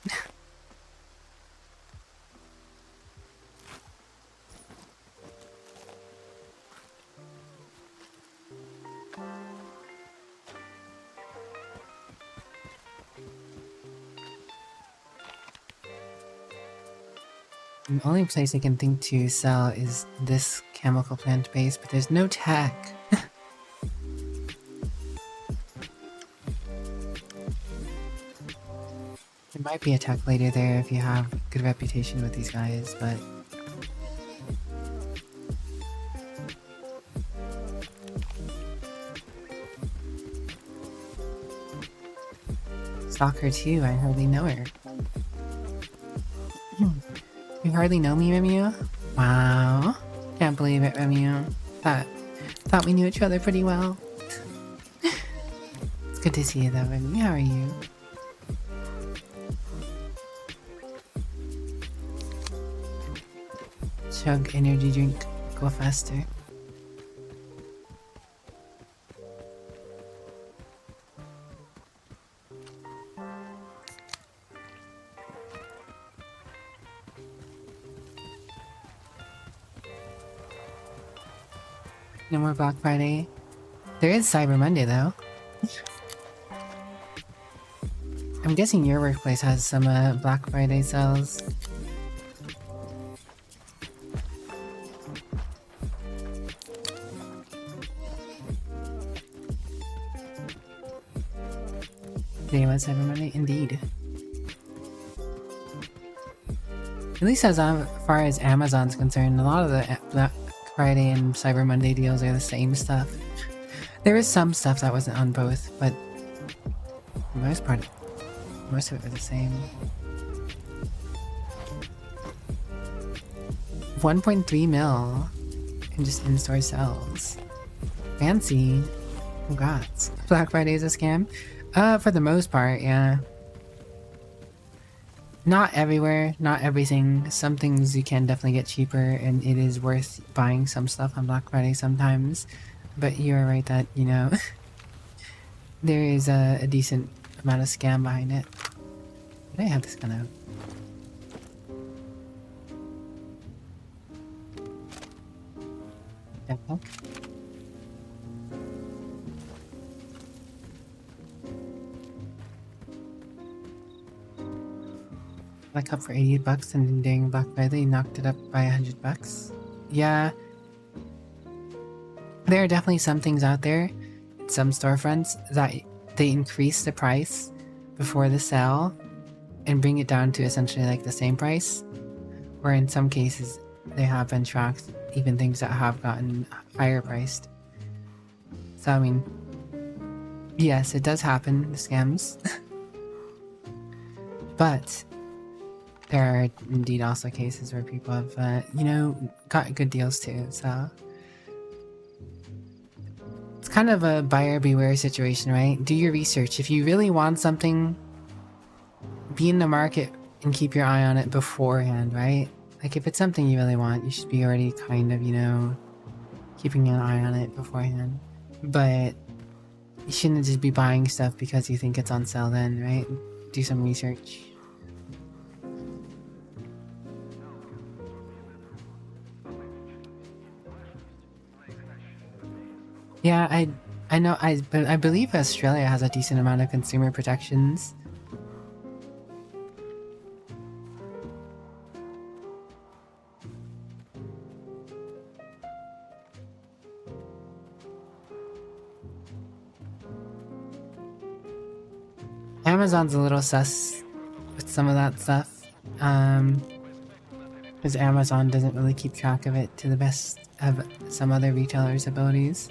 The only place I can think to sell is this chemical plant base, but there's no tech. There might be a tech later there if you have good reputation with these guys, but stalker too, I hardly know her. You hardly know me, Remiu? Wow. Can't believe it, Remiu. Thought we knew each other pretty well. It's good to see you though, Remiu. How are you? Chug energy drink. Go faster. No more Black Friday. There is Cyber Monday though. I'm guessing your workplace has some Black Friday sales. Today was Cyber Monday? Indeed. At least as far as Amazon's concerned, a lot of the Black Friday and Cyber Monday deals are the same stuff. There is some stuff that wasn't on both, but for the most part, most of it was the same. 1.3 mil in just in-store sales. Fancy. Congrats. Black Friday is a scam? For the most part, yeah. Not everywhere, not everything. Some things you can definitely get cheaper, and it is worth buying some stuff on Black Friday sometimes. But you're right that, you know, there is a decent amount of scam behind it. Did I have this gun out? Backpack? Like up for 80 bucks and during Black Friday knocked it up by 100 bucks. Yeah. There are definitely some things out there, some storefronts, that they increase the price before the sale and bring it down to essentially like the same price. Or in some cases, they have been tracked, even things that have gotten higher priced. So I mean, yes, it does happen, the scams. But there are indeed also cases where people have, you know, got good deals too, so. It's kind of a buyer beware situation, right? Do your research. If you really want something, be in the market and keep your eye on it beforehand, right? Like if it's something you really want, you should be already kind of, you know, keeping an eye on it beforehand. But you shouldn't just be buying stuff because you think it's on sale then, right? Do some research. Yeah, I know, but I believe Australia has a decent amount of consumer protections. Amazon's a little sus with some of that stuff. Because Amazon doesn't really keep track of it to the best of some other retailers' abilities.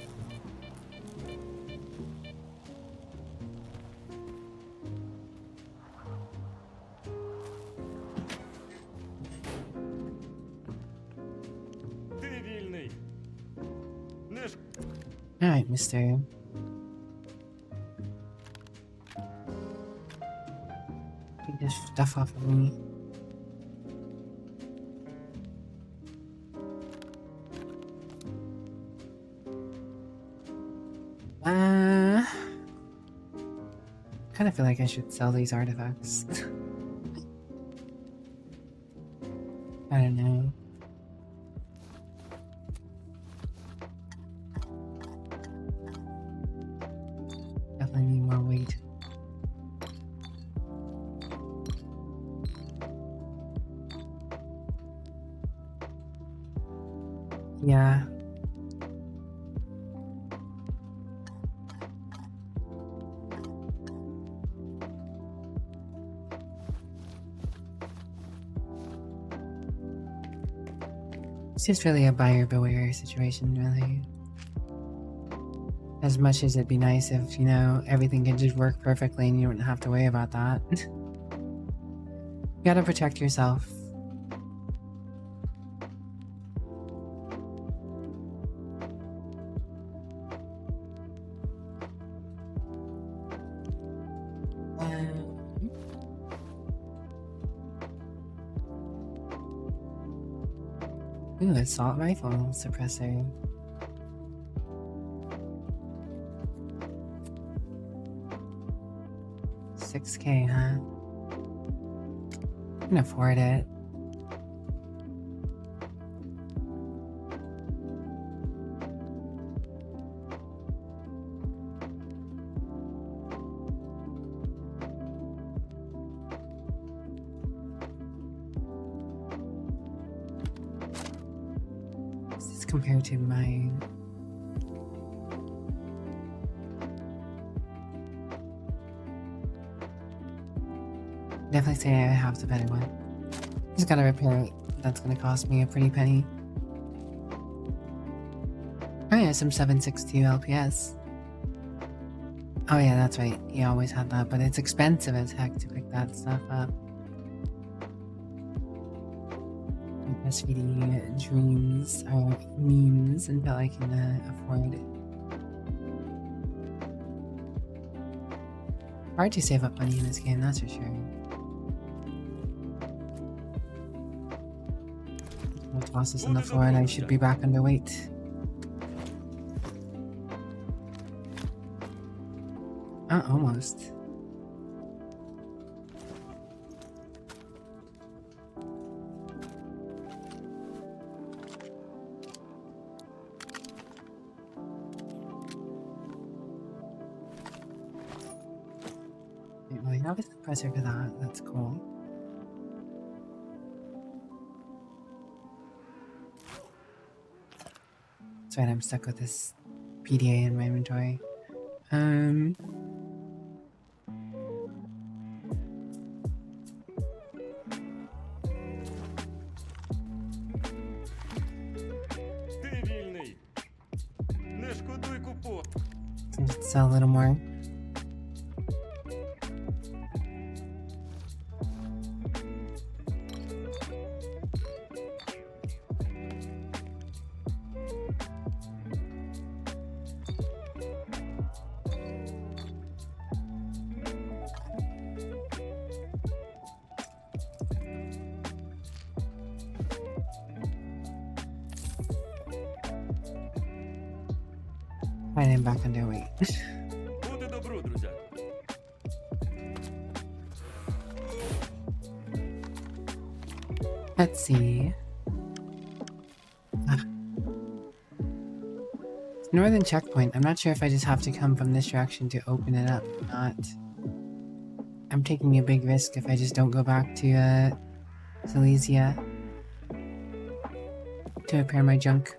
Alright, mister. Take this stuff off of me. Kind of feel like I should sell these artifacts. I don't know. Definitely need more weight. Yeah. It's just really a buyer beware situation, really. As much as it'd be nice if, you know, everything could just work perfectly and you wouldn't have to worry about that. You gotta protect yourself. Ooh, assault rifle suppressor. $6K, huh? I can afford it. This is compared to mine. Definitely say I have the better one. Just gotta repair it. That's gonna cost me a pretty penny. Oh yeah, some 762 LPS. Oh yeah, that's right. He always had that, but it's expensive as heck to pick that stuff up. SVD dreams are memes until I can afford it. Hard to save up money in this game, that's for sure. I'll toss this on the floor and I should be back underweight. Almost. Didn't really have a suppressor for that, that's cool. That's right, I'm stuck with this PDA in my inventory. Let's sell a little more. I am back underweight. Let's see. Northern checkpoint. I'm not sure if I just have to come from this direction to open it up or not. I'm taking a big risk if I just don't go back to Silesia to repair my junk.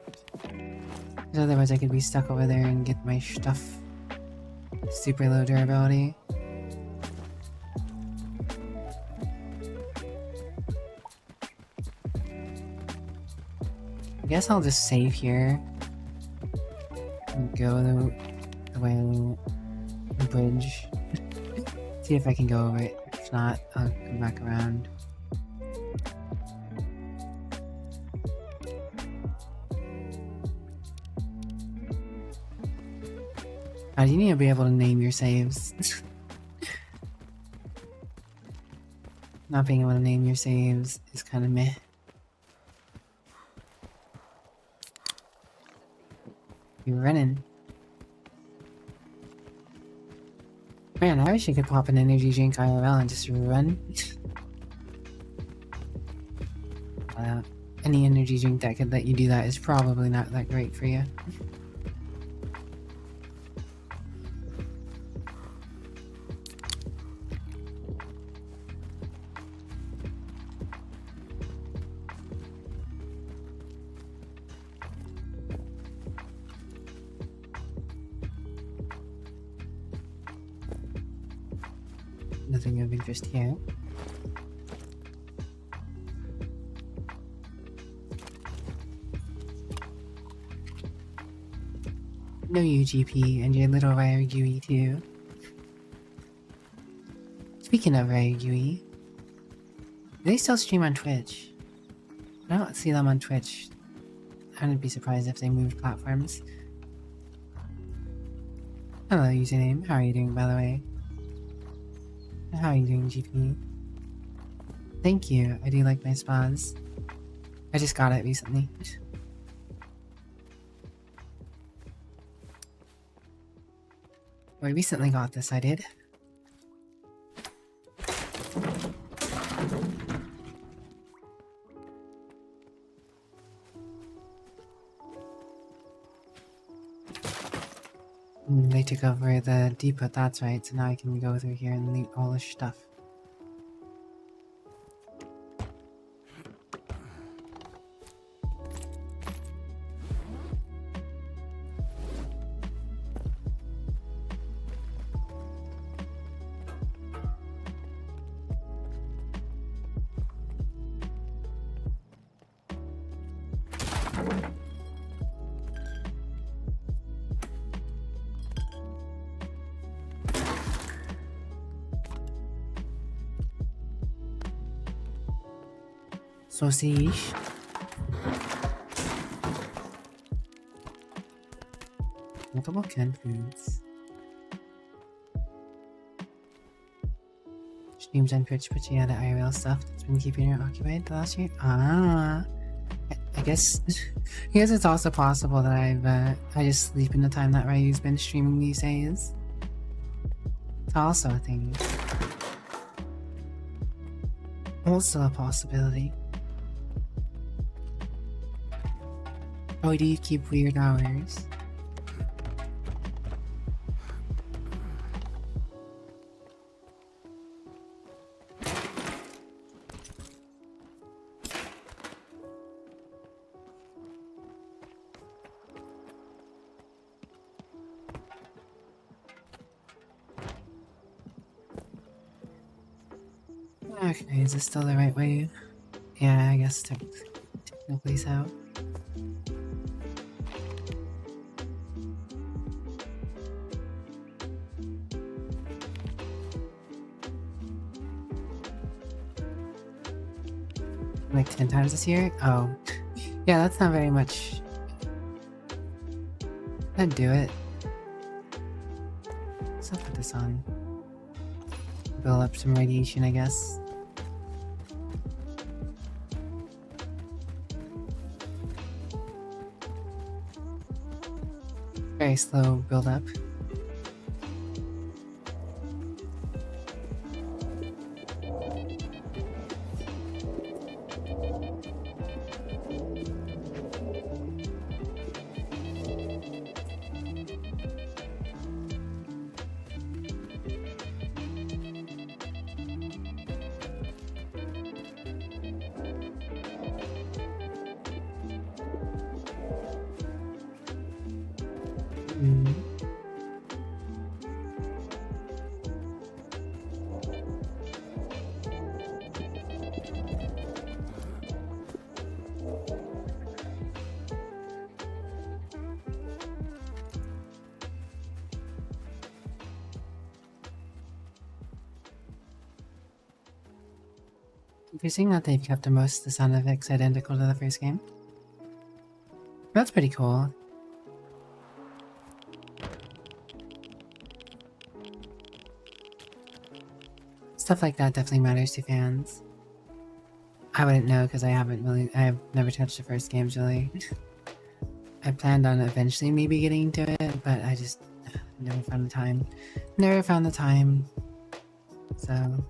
Because otherwise I could be stuck over there and get my stuff super low durability. guess I'll just save here. And go the way the bridge. See if I can go over it. If not, I'll come back around. You need to be able to name your saves. Not being able to name your saves is kind of meh. You're running. Man, I wish I could pop an energy drink IRL and just run. Any energy drink that could let you do that is probably not that great for you. Nothing of interest here. No UGP and your little rare GUI too. Speaking of rare GUI, do they still stream on Twitch? I don't see them on Twitch. I wouldn't be surprised if they moved platforms. Hello username, how are you doing by the way? How are you doing, GP? Thank you, I do like my spas. I just got it recently. I recently got this, I did. They took over the depot, that's right, so now I can go through here and loot all this stuff. Sausage. Multiple canned foods. Streams on Twitch put you out of IRL stuff that's been keeping you occupied the last year? Ah. I guess it's also possible that I just sleep in the time that Ryu's been streaming these days. It's also a thing. Also a possibility. Oh, do you keep weird hours? Okay, is this still the right way? Yeah, I guess technically so. Like 10 times this year? Oh. Yeah, that's not very much. I'd do it. So I'll put this on. Build up some radiation, I guess. Very slow build up. Interesting that they've kept most of the sound effects identical to the first game. That's pretty cool. Stuff like that definitely matters to fans. I wouldn't know because I've never touched the first games really. I planned on eventually maybe getting to it, but I just never found the time. Never found the time. So...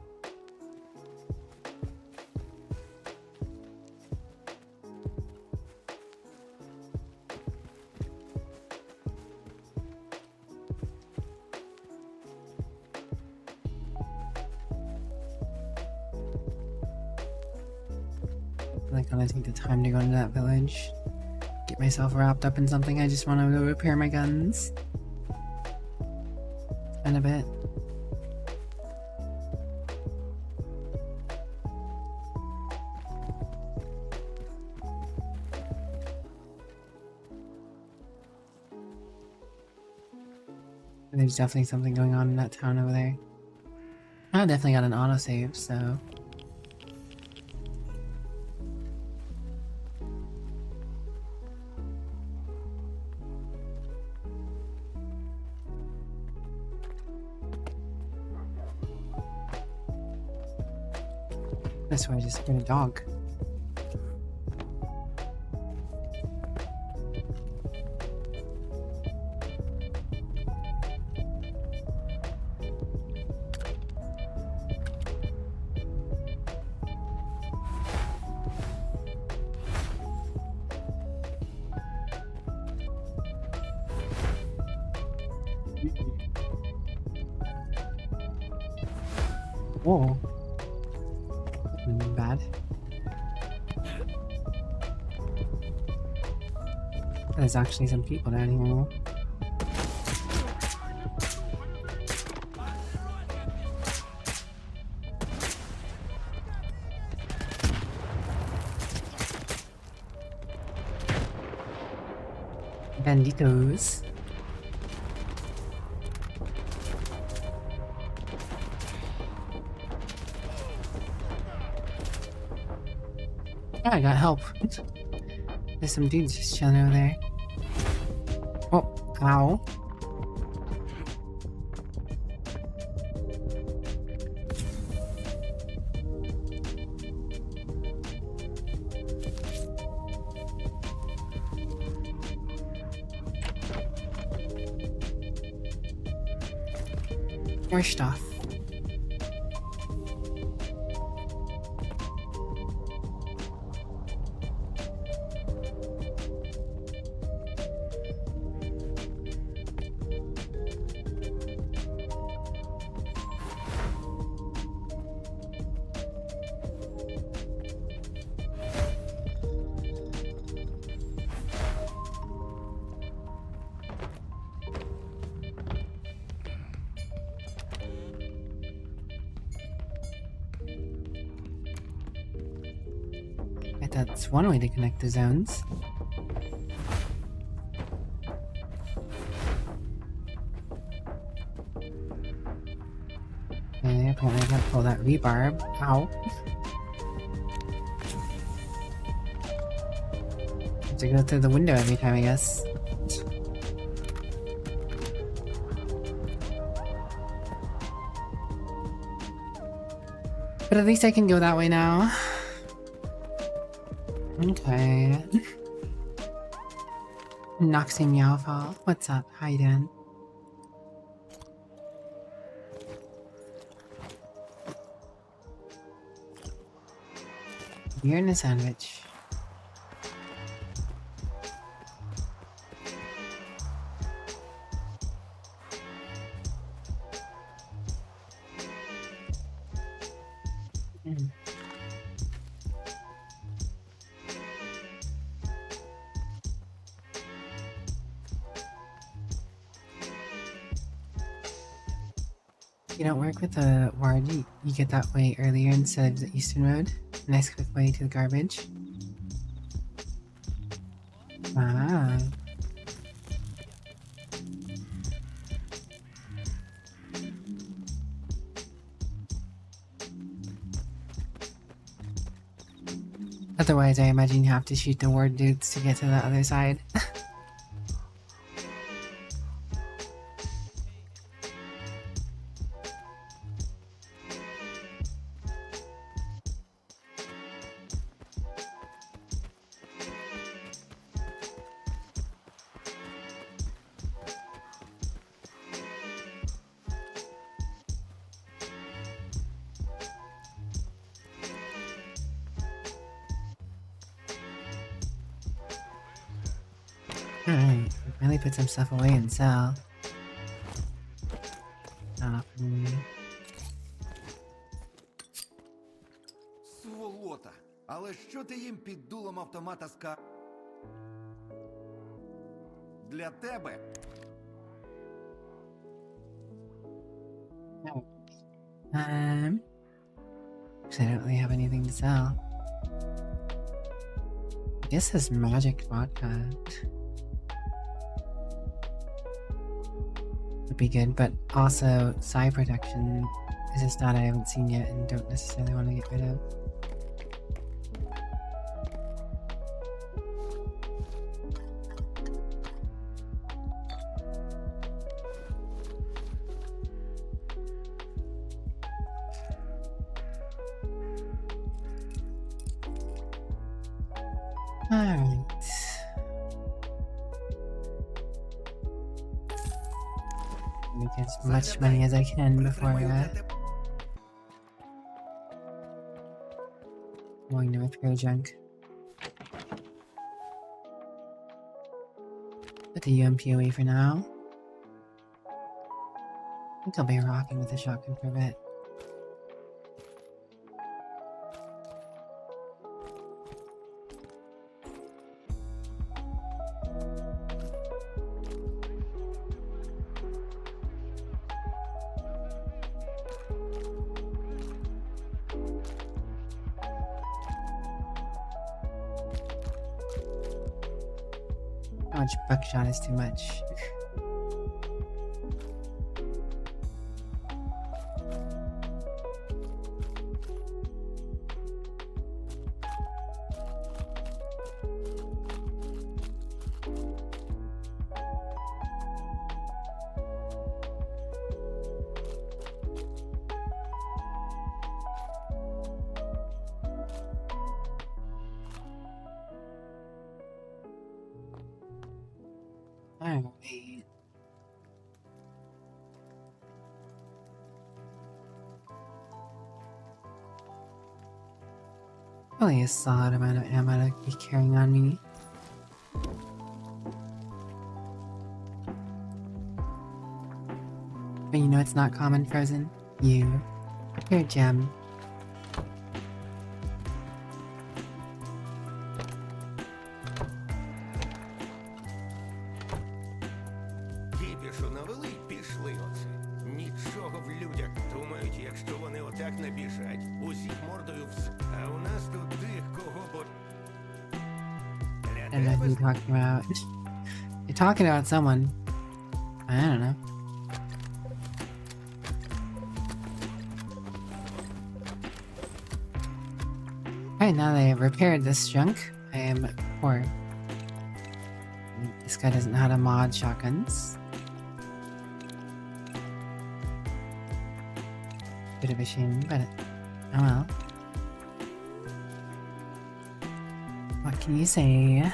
like, when I take the time to go into that village, get myself wrapped up in something, I just want to go repair my guns. In a bit. There's definitely something going on in that town over there. I definitely got an autosave, so... That's why I just get a dog. Whoa. Bad. There's actually some people down here. Banditos. Oh, I got help. There's some dudes just chilling over there. Oh, ow. More stuff. That's one way to connect the zones. Okay, apparently I can't pull that rebarb. Ow. Have to go through the window every time, I guess. But at least I can go that way now. Okay. Noxy Meowfall. What's up? How you doing? Beer and a sandwich. You don't work with the ward, you get that way earlier instead of the eastern road. Nice quick way to the garbage. Ah. Otherwise, I imagine you have to shoot the ward dudes to get to the other side. Alright, really put some stuff away and sell. Сволота! Але що ти їм під дулом автомата Для тебе? Because I don't really have anything to sell. I guess this magic vodka would be good, but also psi protection is a stat I haven't seen yet and don't necessarily want to get rid of. Alright. Make as much money as I can before going to repair junk. Put the UMP away for now. I think I'll be rocking with the shotgun for a bit. How much buckshot is too much? Alright. Probably a solid amount of ammo to be carrying on me. But you know it's not common, Frozen? You're a gem. Кіпішу навели, пішли оце. Нічого в людях. Думають, якщо вони отак набіжать, усіх мордою А у нас тут тих, кого I don't know who you're talking about. You're talking about someone. I don't know. Alright, now that I've repaired this junk, I am poor. This guy doesn't know how to mod shotguns. Bit of a shame, but oh well. What can you say?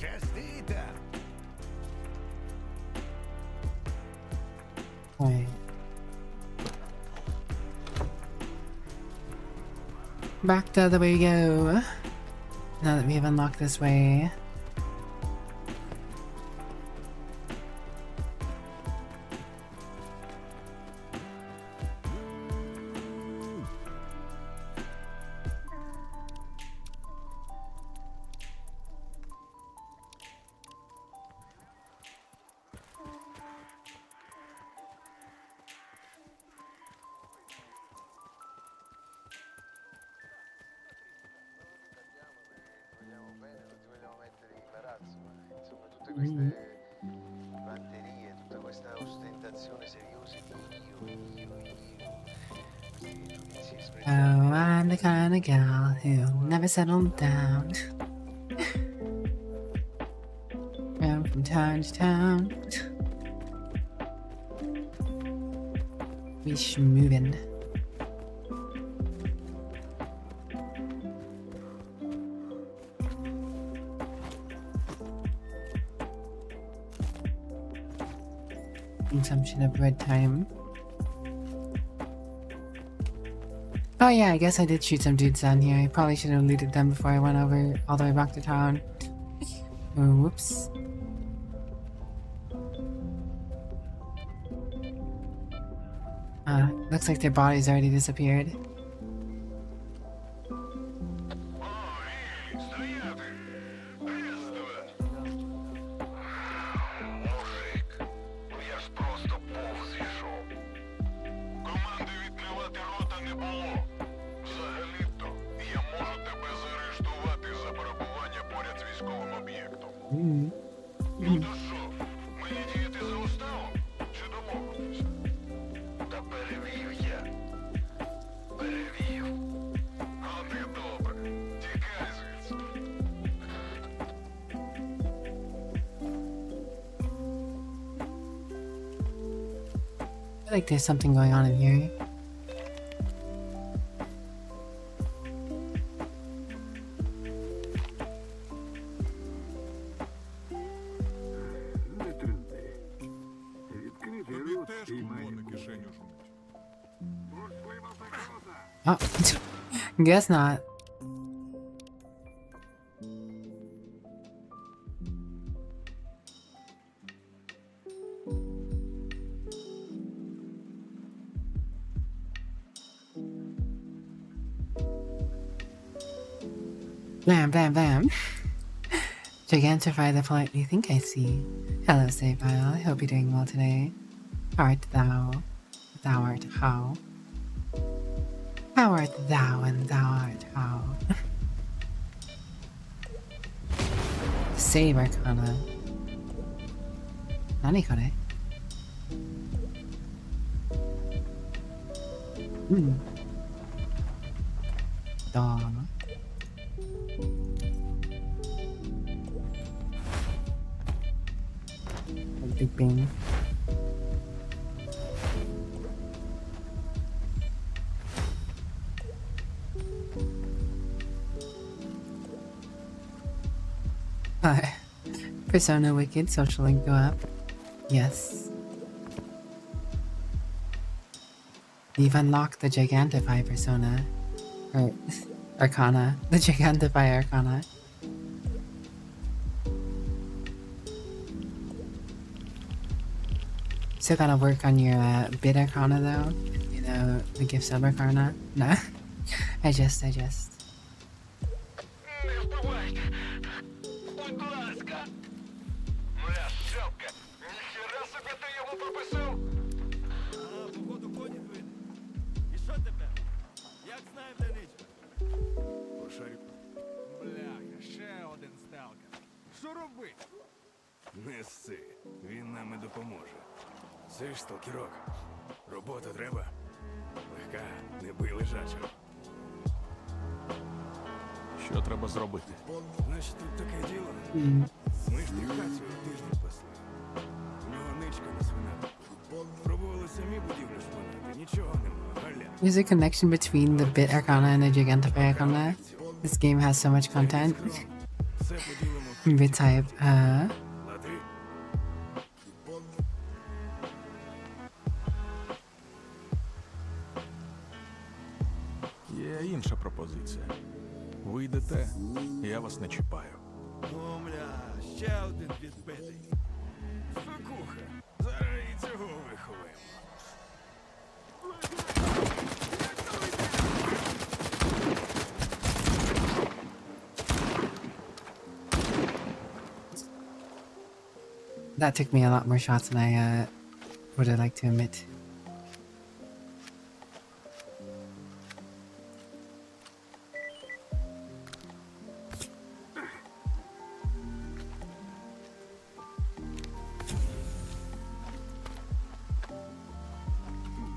Щастита! Right. Back the other way we go. Now that we have unlocked this way. Oh, I'm the kind of gal who never settled down. Round from town to town. We schmoovin'. Consumption of red time. Oh yeah, I guess I did shoot some dudes down here. I probably should have looted them before I went over all the way back to town. Oh, whoops. Looks like their bodies already disappeared. Стояти! Різнове! Мужик, я ж просто повз ішов. Команди відкривати рота не було. Взагалі-то я можу тебе заарештувати за перебування поряд з військовим об'єктом. Ну то що, мені діяти за уставом? Чи домовитися? Та перевів я. Перевів. От і добре. Тікай звідси. I feel like there's something going on in here. Не тренди. Відкрити Тобі рот теж і кубло має на бути. кишеню жмуть. Можлива загроза. Oh, guess not. Blam, blam, blam. Gigantify the polite you think I see. Hello, Savile. I hope you're doing well today. How art thou? Thou art how? How art thou and thou art how? Save Arcana. Nani kore? Daw. Big Bang. Persona Wicked, social link go up. Yes. You've unlocked the Gigantify persona. Or Arcana. The Gigantify Arcana. Still gotta work on your bit Arcana though. You know, the gift sub Arcana. No. I just. Не вбивайте! Будь ласка! Моя шапка! Ніхера собі ти йому прописав! Походу коні вийде. І що тепер? Як знаємо, де ничка? Пошарю. Бляха, ще один сталкер. Що робити? Не сси, він нам і допоможе. Це ж сталкерок. Робота треба. Легка, не бий лежачого. Що треба зробити? Значить, тут таке діло. Ми ж трикацію тиждень пасли. У нього ничка на свинарнику. Пробували самі будівлю шпинати, нічого нема, галя. There's a connection between the bit Arcana and the Gigantify Arcana. This game has so much content. Все поділимо. Bit type, Лади. Є інша пропозиція. Ви йдете, я вас не чіпаю. Омля, ще один підбитий. Спекуха. Зараз і цього виховаємо. that took me a lot more shots than I would have liked to admit.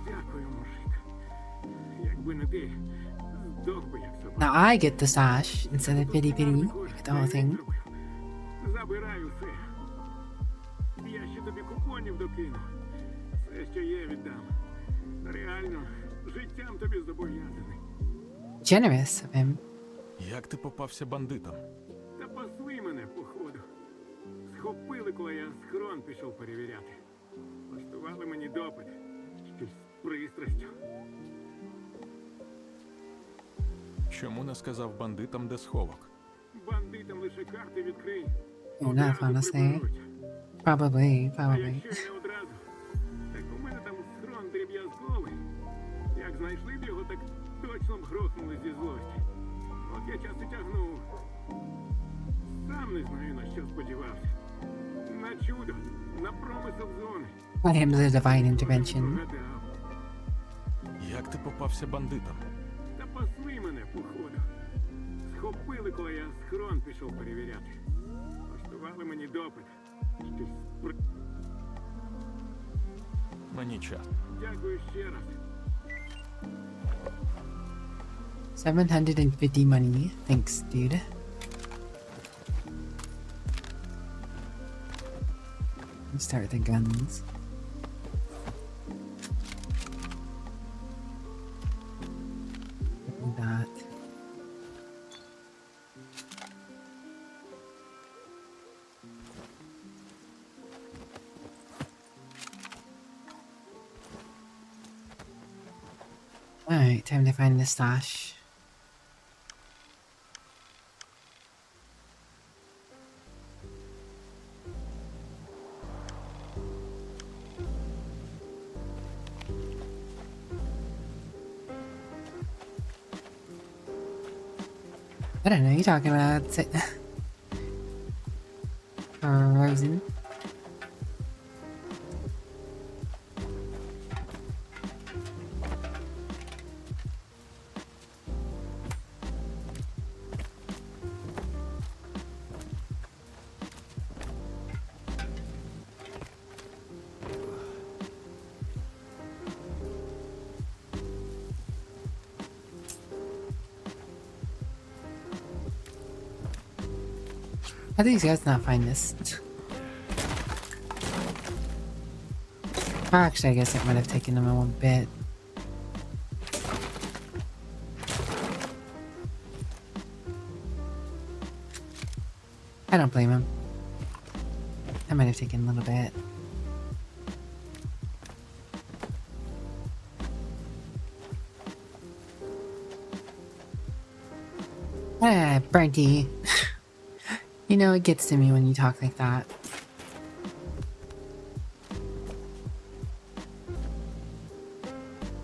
Дякую, мужик. якби не ти, здох би як собака. Now I get the stash instead of Pity Pity. Get the whole thing. Забирай усе. Я ще тобі купонів докину. Все, що є, віддам. Реально, життям тобі зобов'язаний. Generous of him. Як ти попався бандитам? Та пасли мене, походу. Схопили, коли я схрон пішов перевіряти. Влаштували мені допит. Щось з пристрастю. Чому не сказав бандитам, де сховок? Бандитам лише карти відкрий. Enough, honestly. Probably, А probably. якщо не одразу, так у мене там схрон дріб'язковий. Як знайшли б його, так точно б грохнули зі злості. От я час і тягнув. Сам не знаю, на що сподівався. На чудо, на промисел зони. Not him to the divine intervention. Гадав. Як ти попався бандитам? Та пасли мене, походу. Схопили, коли я схрон пішов перевіряти. Влаштували мені допит. Щось з Мені час. Дякую ще раз. 750 money. Thanks, dude. Let's start with the guns. Do that. Alright, time to find the stash. I don't know, you talking about Rosen? How do these guys not find this? Actually, I guess it might have taken them a bit. I don't blame him. That might have taken a little bit. Ah, Brenty. You know, it gets to me when you talk like that.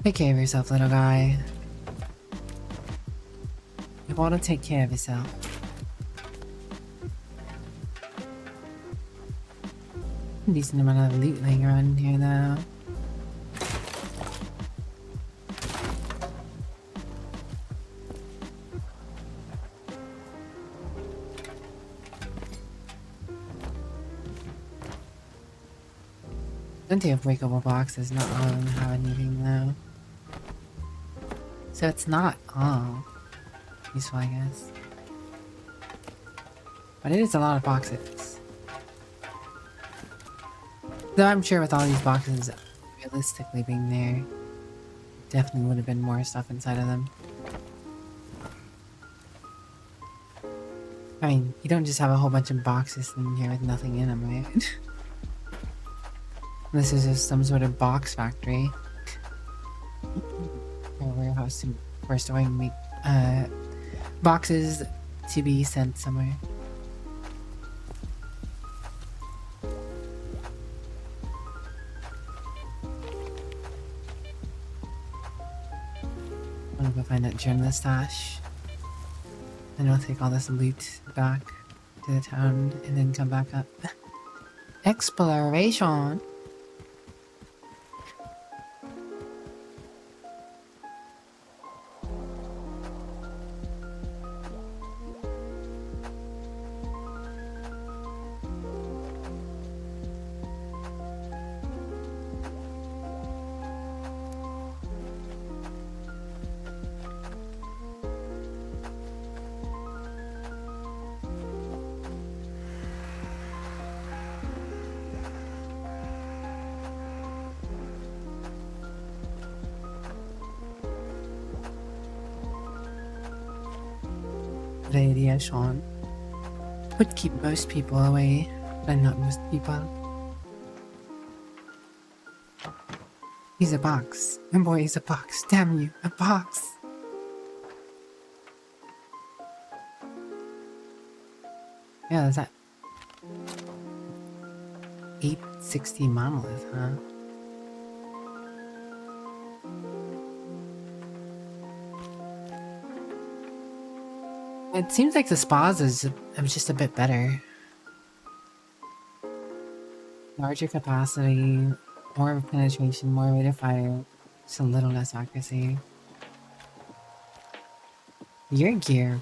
Take care of yourself, little guy. You want to take care of yourself. Decent amount of loot laying around here, though. Plenty of breakable boxes, not all of them have anything though. So it's not all useful, I guess. But it is a lot of boxes. Though I'm sure with all these boxes realistically being there, definitely would have been more stuff inside of them. I mean, you don't just have a whole bunch of boxes in here with nothing in them, right? This is just some sort of box factory. Or warehouse for storing boxes to be sent somewhere. I'm gonna go find that journalist stash. And I'll take all this loot back to the town and then come back up. Exploration! good idea, Sean. Would keep most people away, but not most people. He's a box. And boy, he's a box. Damn you, a box. Yeah, there's that 860 monolith, huh? It seems like the spas is just a bit better. Larger capacity, more penetration, more rate of fire, just a little less accuracy. Your gear.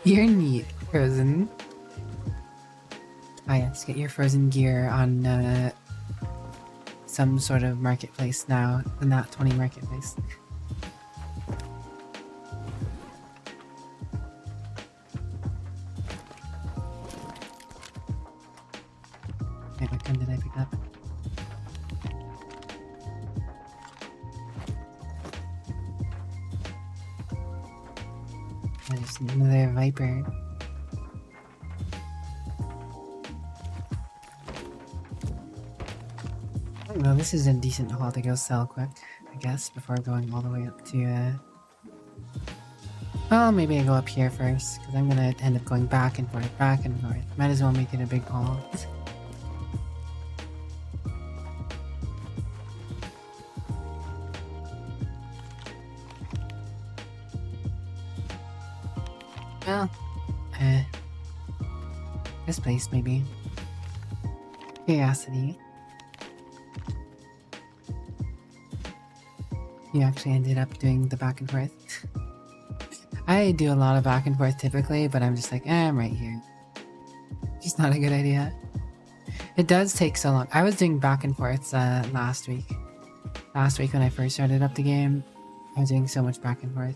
You're neat, Frozen. Ah yes, get your Frozen gear on some sort of marketplace now, the Nat 20 marketplace. Wait, what gun did I pick up? There's another Viper. Well, this is a decent haul to go sell quick, I guess, before going all the way up to, well, maybe I go up here first, because I'm gonna end up going back and forth, back and forth. Might as well make it a big haul. Well, this place maybe. Curiosity. You actually ended up doing the back and forth. I do a lot of back and forth typically, but I'm just like, I'm right here. Just not a good idea. It does take so long. I was doing back and forths last week. Last week when I first started up the game, I was doing so much back and forth.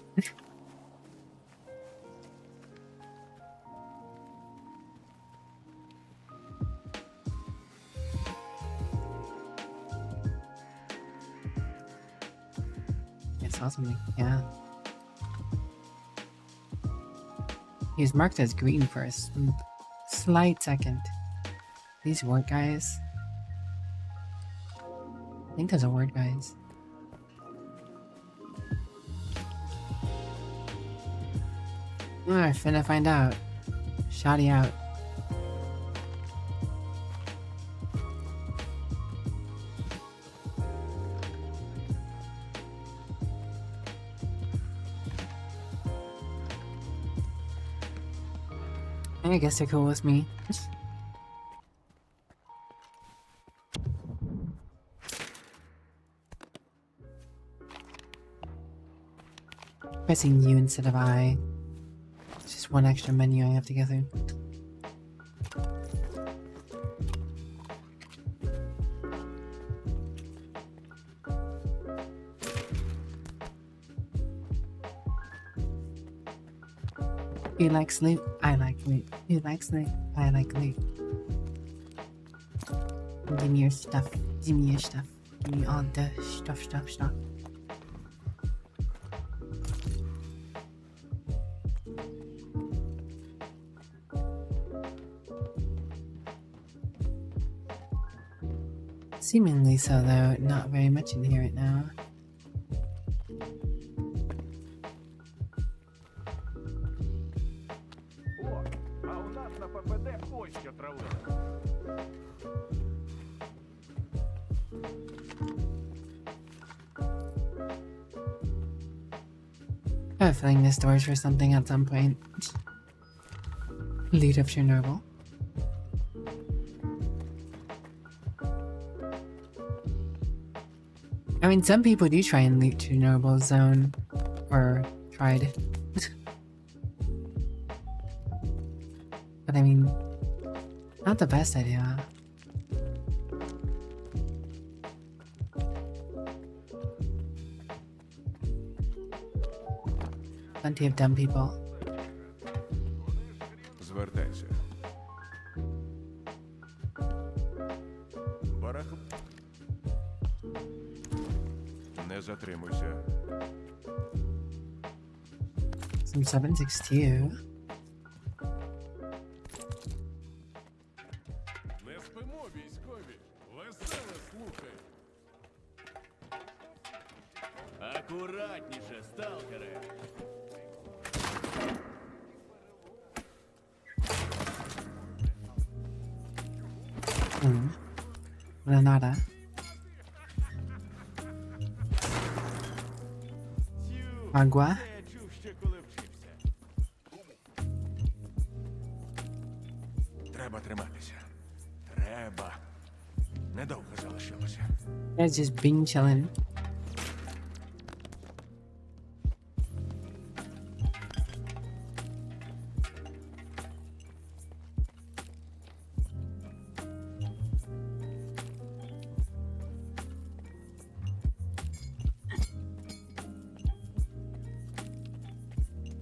Saw something, yeah. He was marked as green for a slight second. These ward guys. I think those are ward guys. Alright, finna find out. Shotty out. I guess they're cool with me. Pressing U instead of I. It's just one extra menu I have to go through. He likes loot, I like loot. He likes loot, I like loot. Give me your stuff. Give me your stuff. Give me all the stuff. Seemingly so, though. Not very much in here right now. I have a feeling this door's for something at some point. Loot of Chernobyl. I mean, some people do try and loot Chernobyl zone. Or tried. But I mean, not the best idea. Plenty of dumb people. Звертайся. Барах. Не затримуйся. From 762. Не спимо, військові. Веселе слухай. Акуратніше, сталкери. Granada. Agua. Я чув ще коли вчився. Треба триматися. Треба. Недовго залишилося. Guys just being chillin'.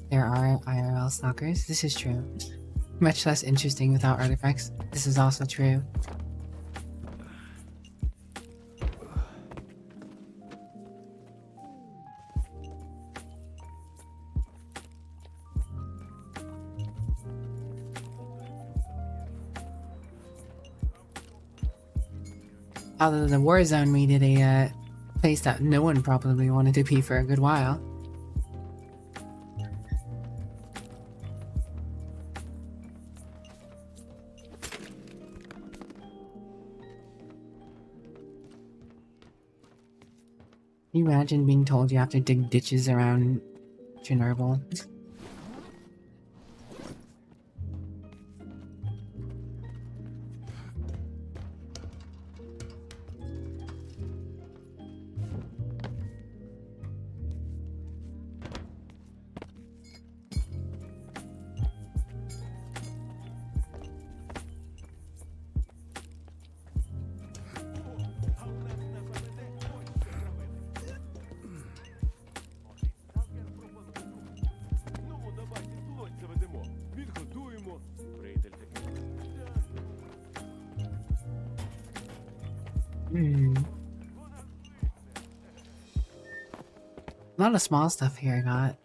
There are IRL stalkers. This is true. Much less interesting without artifacts. This is also true. Although the war zone made it a place that no one probably wanted to be for a good while. Can you imagine being told you have to dig ditches around Chernobyl? Ну, давайте злость заведемо. Відгодуємо. Приятель такий. A lot of small stuff here I got.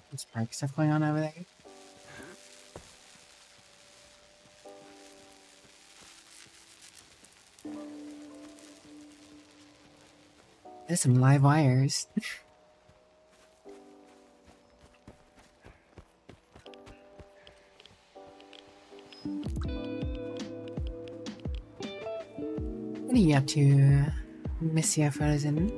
There's park stuff going on over there. There's some live wires. What are you up to, Monsieur Frozen?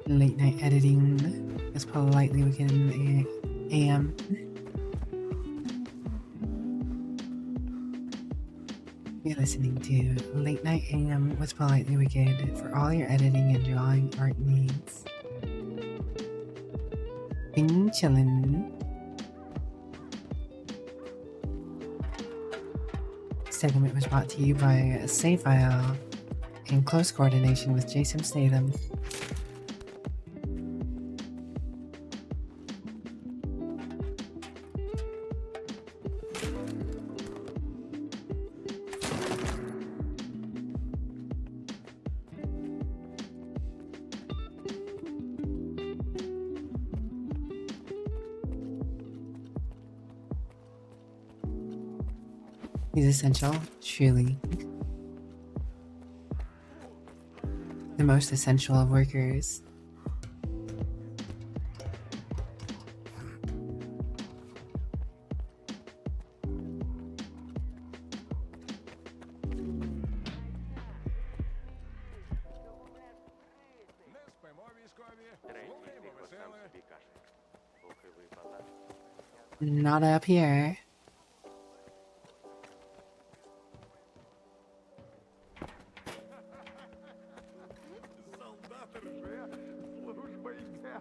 Late night editing as politely we can in the AM. You're listening to Late Night AM with Politely Wicked for all your editing and drawing art needs. Been chillin'. This segment was brought to you by Save File in close coordination with Jason Statham. He's essential, truly. The most essential of workers. Не спимо, військові. Слухаємо веселе. Not up here. Солдат рже, служба йде.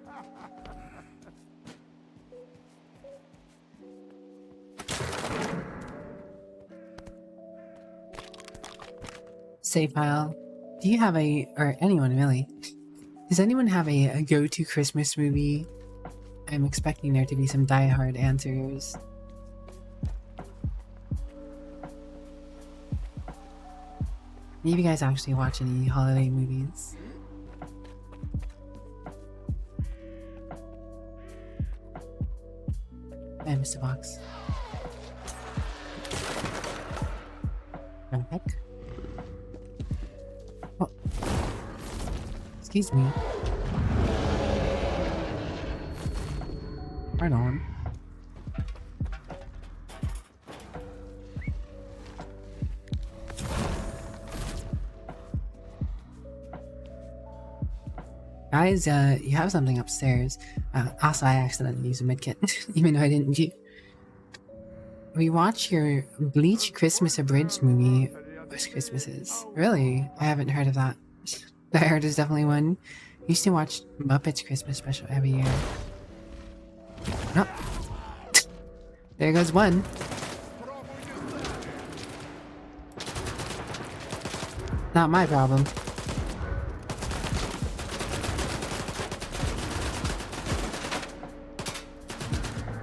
Save file. Do you have or anyone really, does anyone have a go-to Christmas movie? I'm expecting there to be some die-hard answers. Any of you guys actually watch any holiday movies? I missed a box. What the heck? Oh. Excuse me. Right on. Guys, you have something upstairs. Also, I accidentally used a medkit, even though I didn't. We watched your Bleach Christmas Abridged movie. Most Christmases. Really? I haven't heard of that. I heard there's definitely one. Used to watch Muppets Christmas Special every year. Oh. There goes one. Not my problem.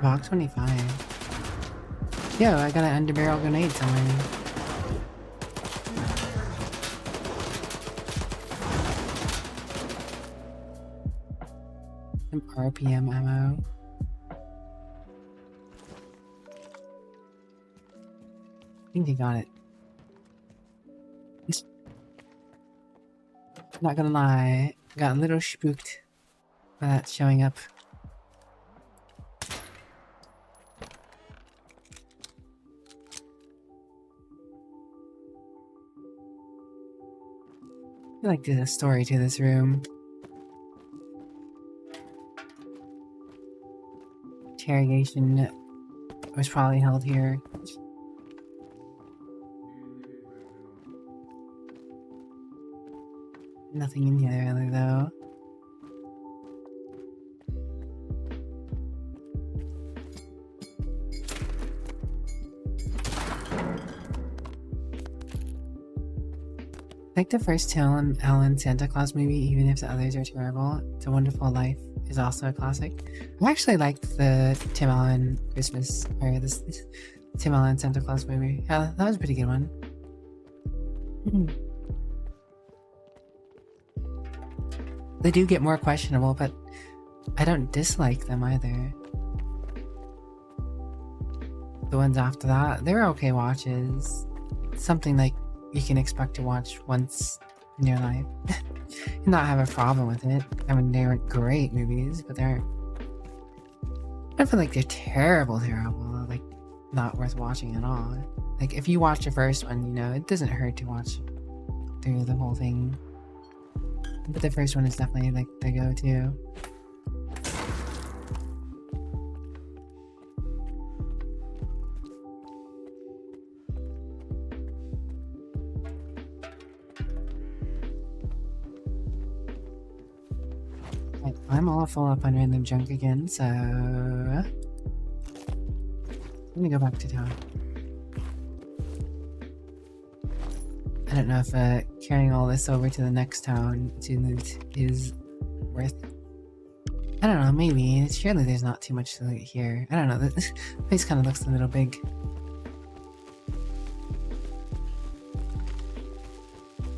Box 25. Yo, I got an underbarrel grenade somewhere. Some RPM ammo. I think they got it. Not gonna lie, got a little spooked by that showing up. I feel like there's a story to this room. Interrogation was probably held here. Nothing in here really, though. Like the first Tim Allen Santa Claus movie, even if the others are terrible, It's a Wonderful Life is also a classic. I actually liked the Tim Allen Christmas, or this Tim Allen Santa Claus movie. Yeah, that was a pretty good one. They do get more questionable, but I don't dislike them either. The ones after that, they're okay watches. Something like you can expect to watch once in your life. And not have a problem with it. I mean, they aren't great movies, but they're... I don't feel like they're terrible, like not worth watching at all. Like if you watch the first one, you know, it doesn't hurt to watch through the whole thing. But the first one is definitely like the go-to. Right, I'm all full up on random junk again, so I'm gonna go back to town. I don't know if carrying all this over to the next town to loot is worth... I don't know, maybe. Surely there's not too much to loot here. I don't know, this place kind of looks a little big.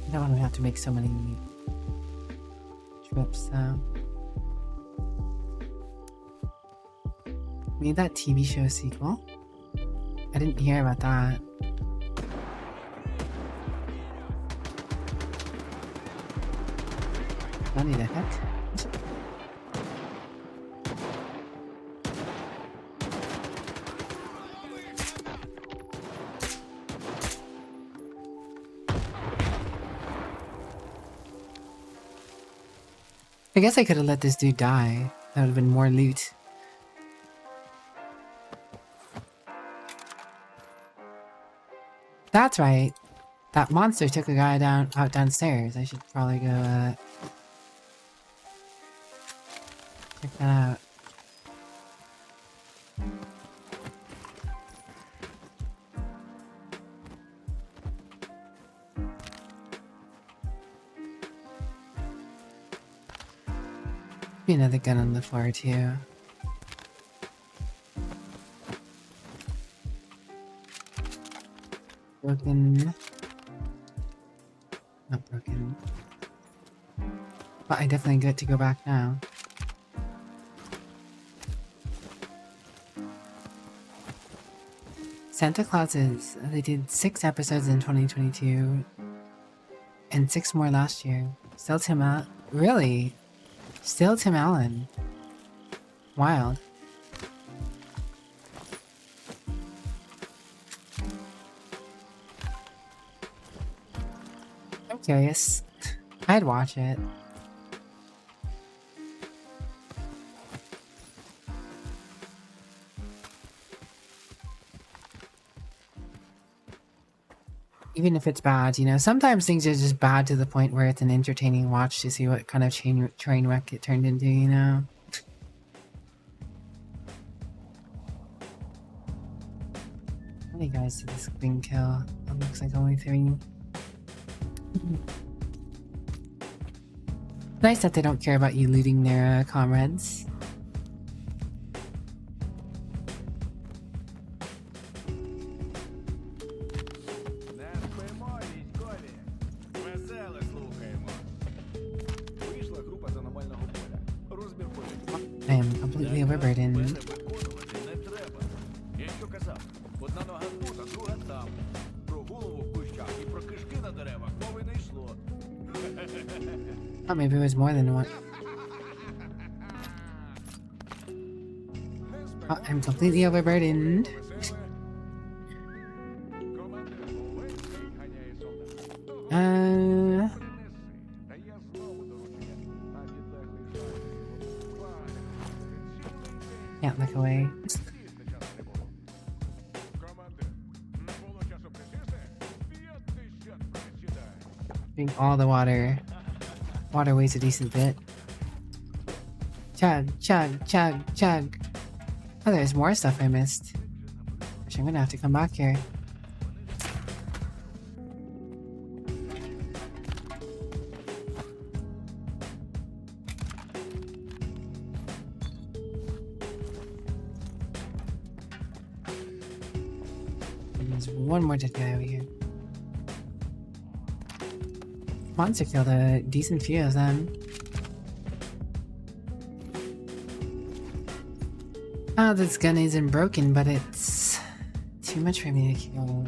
I don't want to have to make so many trips, so... Made that TV show sequel? I didn't hear about that. Funny the heck? I guess I could have let this dude die. That would have been more loot. That's right. That monster took a guy out downstairs. I should probably go check that out. Be another gun on the floor too. Broken. Not broken. But I definitely get to go back now. Santa Clauses, they did 6 episodes in 2022 and 6 more last year. Still Tim Allen. Really? Still Tim Allen. Wild. I'm curious. I'd watch it. Even if it's bad, you know, sometimes things are just bad to the point where it's an entertaining watch to see what kind of train wreck it turned into, you know? How many guys did this thing kill? It looks like only 3. Nice that they don't care about you looting their comrades. I am completely overburdened. Oh, maybe it was more than one. Oh, I'm completely overburdened. Can't look away. Drink all the water. Water weighs a decent bit. Chug, chug, chug, chug. Oh, there's more stuff I missed. Gosh, I'm gonna have to come back here. There's one more dead guy over here. Monster killed a decent few of them. Oh, this gun isn't broken, but it's too much for me to kill.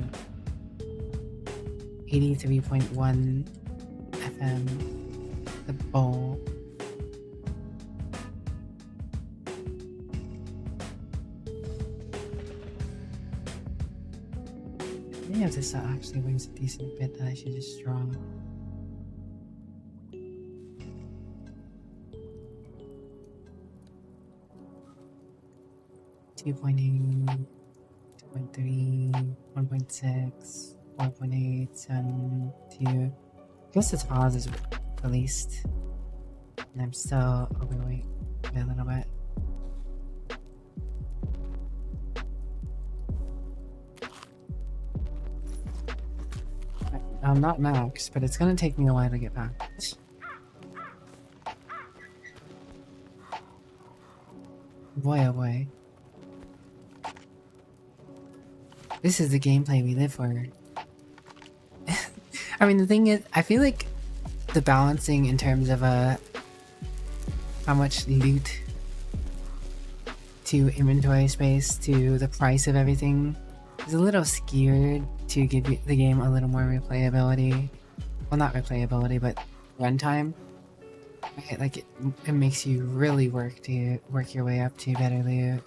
83.1 FM. The bowl. Any of this actually weighs a decent bit that I should just draw. 2.8, 2.3, 1.6, 4.8, 7, 2. I guess the pause is released. And I'm still overweight by a little bit. I'm not max, but it's gonna take me a while to get back. Boy oh boy. This is the gameplay we live for. I mean, the thing is, I feel like the balancing in terms of how much loot to inventory space to the price of everything is a little skewed to give the game a little more replayability. Well, not replayability, but runtime. Right? Like it makes you really work your way up to better loot,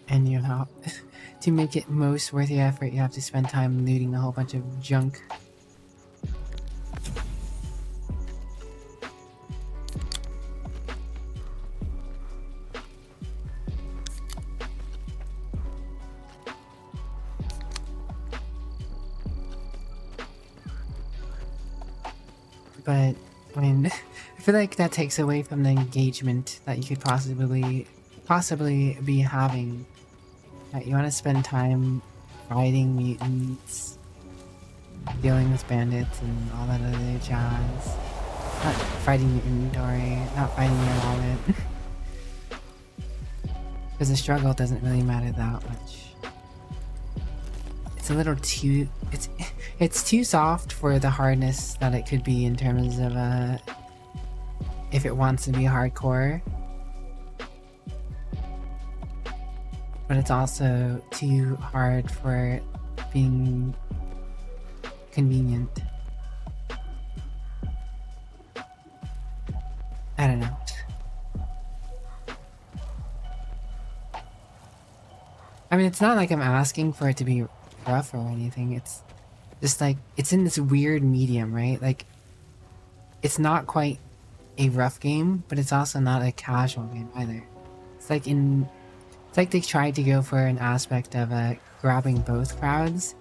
and you have to make it most worth your effort. You have to spend time looting a whole bunch of junk. But I mean, I feel like that takes away from the engagement that you could possibly be having. Right, you want to spend time fighting mutants, dealing with bandits, and all that other jazz. Not fighting your inventory, not fighting your wallet. Because the struggle doesn't really matter that much. It's a little too... It's too soft for the hardness that it could be in terms of if it wants to be hardcore. But it's also too hard for being convenient. I don't know. I mean, it's not like I'm asking for it to be rough or anything. It's just like, it's in this weird medium, right? Like, it's not quite a rough game, but it's also not a casual game either. It's like they tried to go for an aspect of grabbing both crowds,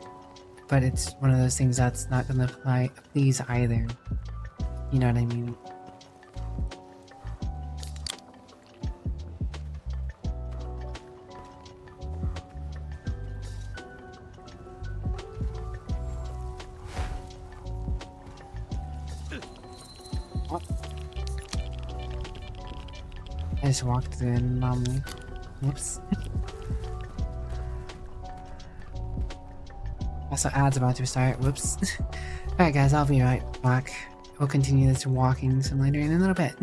but it's one of those things that's not gonna please either. You know what I mean? I just walked through an anomaly. Whoops. Also, ads about to start. Whoops. Alright guys, I'll be right back. We'll continue this walking simulator in a little bit.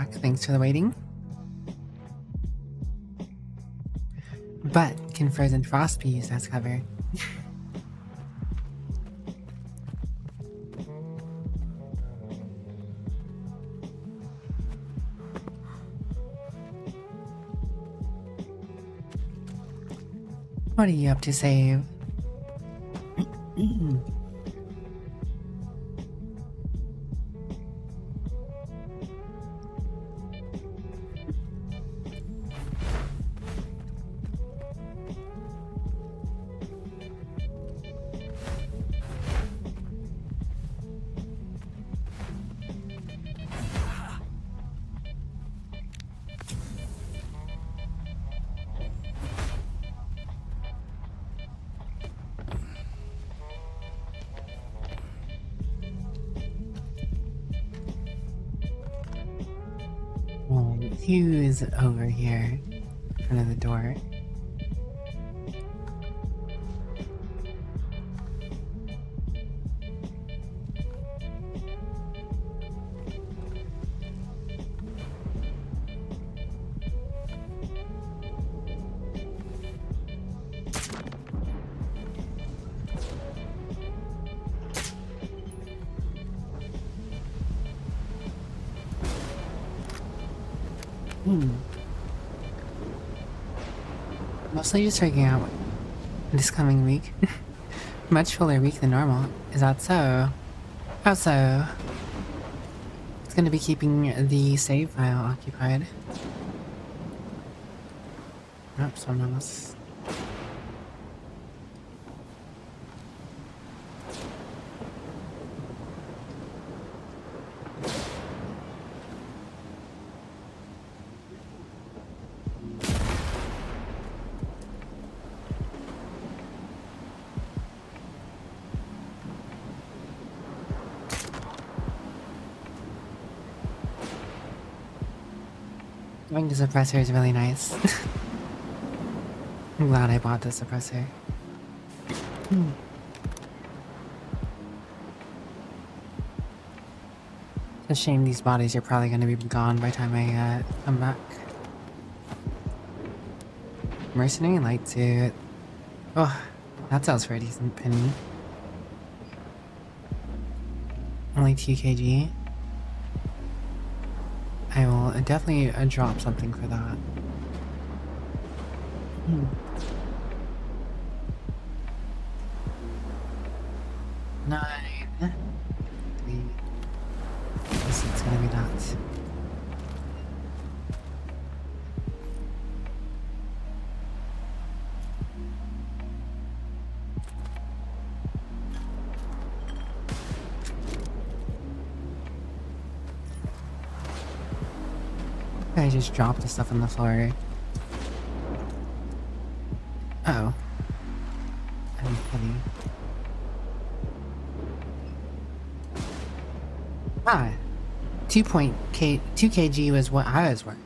back. Thanks for the waiting. But can frozen frost be used as cover? What are you up to, Save? Who's over here in front of the door? Mostly just working out this coming week. Much fuller week than normal. Is that so? How so? It's gonna be keeping the save file occupied. Oh, someone else. I think the suppressor is really nice. I'm glad I bought the suppressor. It's a shame these bodies are probably going to be gone by the time I come back. Mercenary light suit. Oh, that sells for a decent penny. Only 2 kg. I will definitely drop something for that. 9. 3. Guess it's gonna be that. I just dropped the stuff on the floor. Uh-oh. I'm kidding. Ah. 2 kg was what I was worth.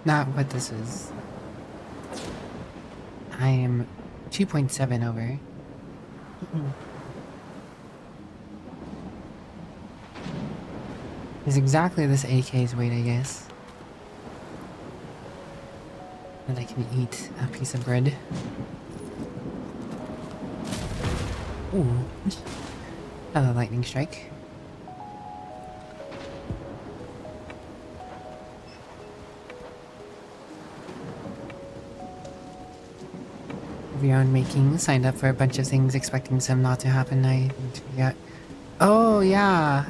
Not what this is. I am 2.7 over. It's exactly this AK's weight, I guess. And I can eat a piece of bread. Ooh. Another lightning strike. Of your own making, signed up for a bunch of things expecting some not to happen. I forgot. Oh yeah.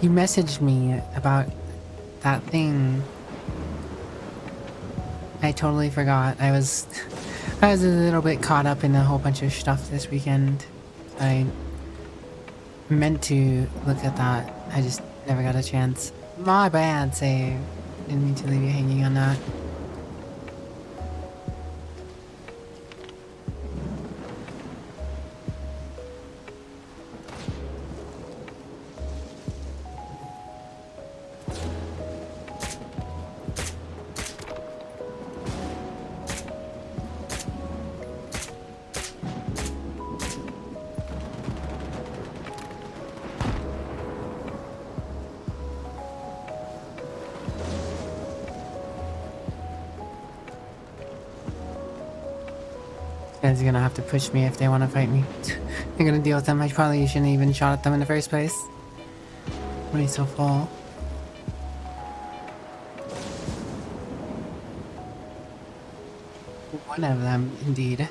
You messaged me about that thing. I totally forgot. I was a little bit caught up in a whole bunch of stuff this weekend. I meant to look at that. I just never got a chance. My bad, Save. Didn't mean to leave you hanging on that. Guys are gonna have to push me if they want to fight me. They're gonna deal with them. I probably shouldn't even shot at them in the first place. When he's so full. One of them, indeed.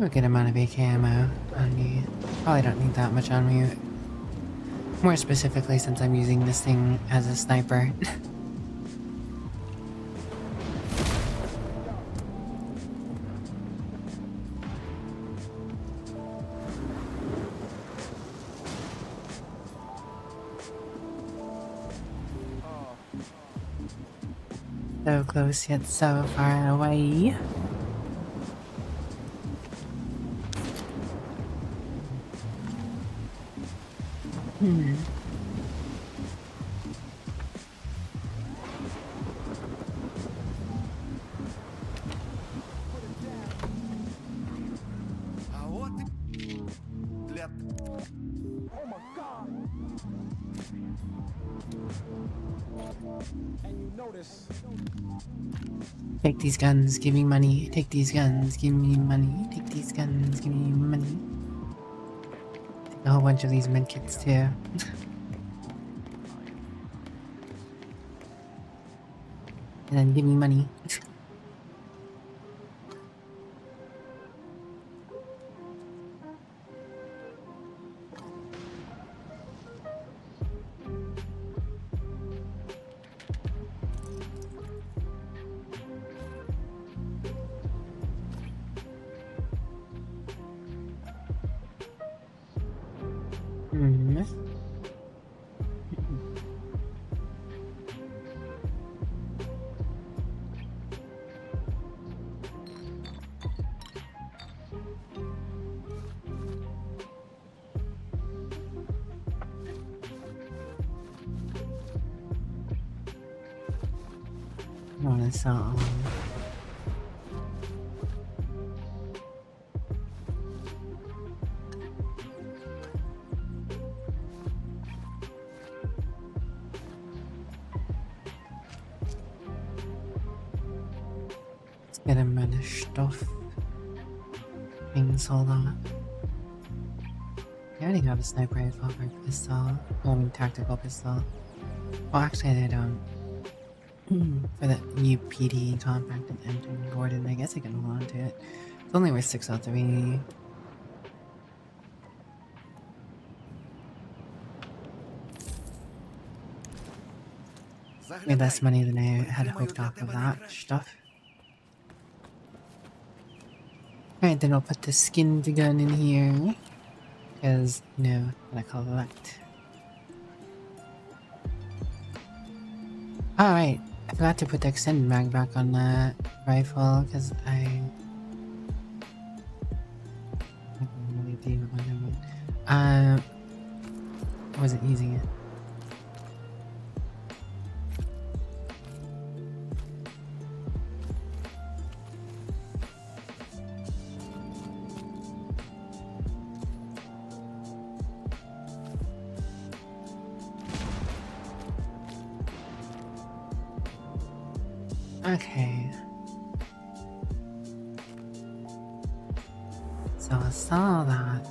A good amount of AK ammo on me. Probably don't need that much on me. More specifically since I'm using this thing as a sniper. So close yet so far away. А вот и для... Take these guns, give me money. Take these guns, give me money. Take these guns, give me money. Take a whole bunch of these medkits too. And then give me money. Oh, that's not Let's get a amount of stuff. Things, hold on. I already have a sniper rifle or pistol. I mean, tactical pistol. Well, actually, I don't. For the new PD compact and Empton Gordon, I guess I can hold on to it. It's only worth 603. Made less money than I had hoped off of that stuff. Alright, then I'll put the skinned gun in here. Because, you know, I collect. Alright, I forgot to put the extended mag back on that rifle because I really do wasn't using it. Okay. So I saw that.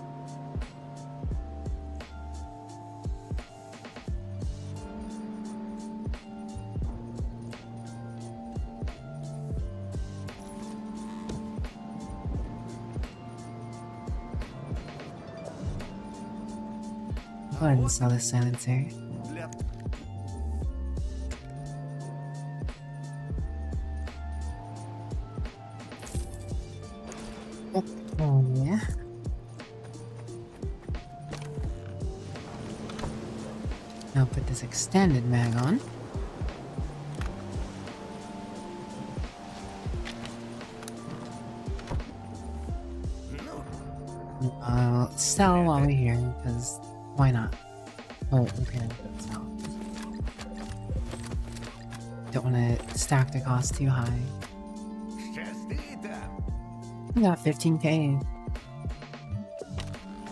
Go ahead and sell this silencer. Oh, yeah. Now put this extended mag on. I'll sell while we're here, because why not? Oh, okay, sell. Don't want to stack the cost too high. We got 15k.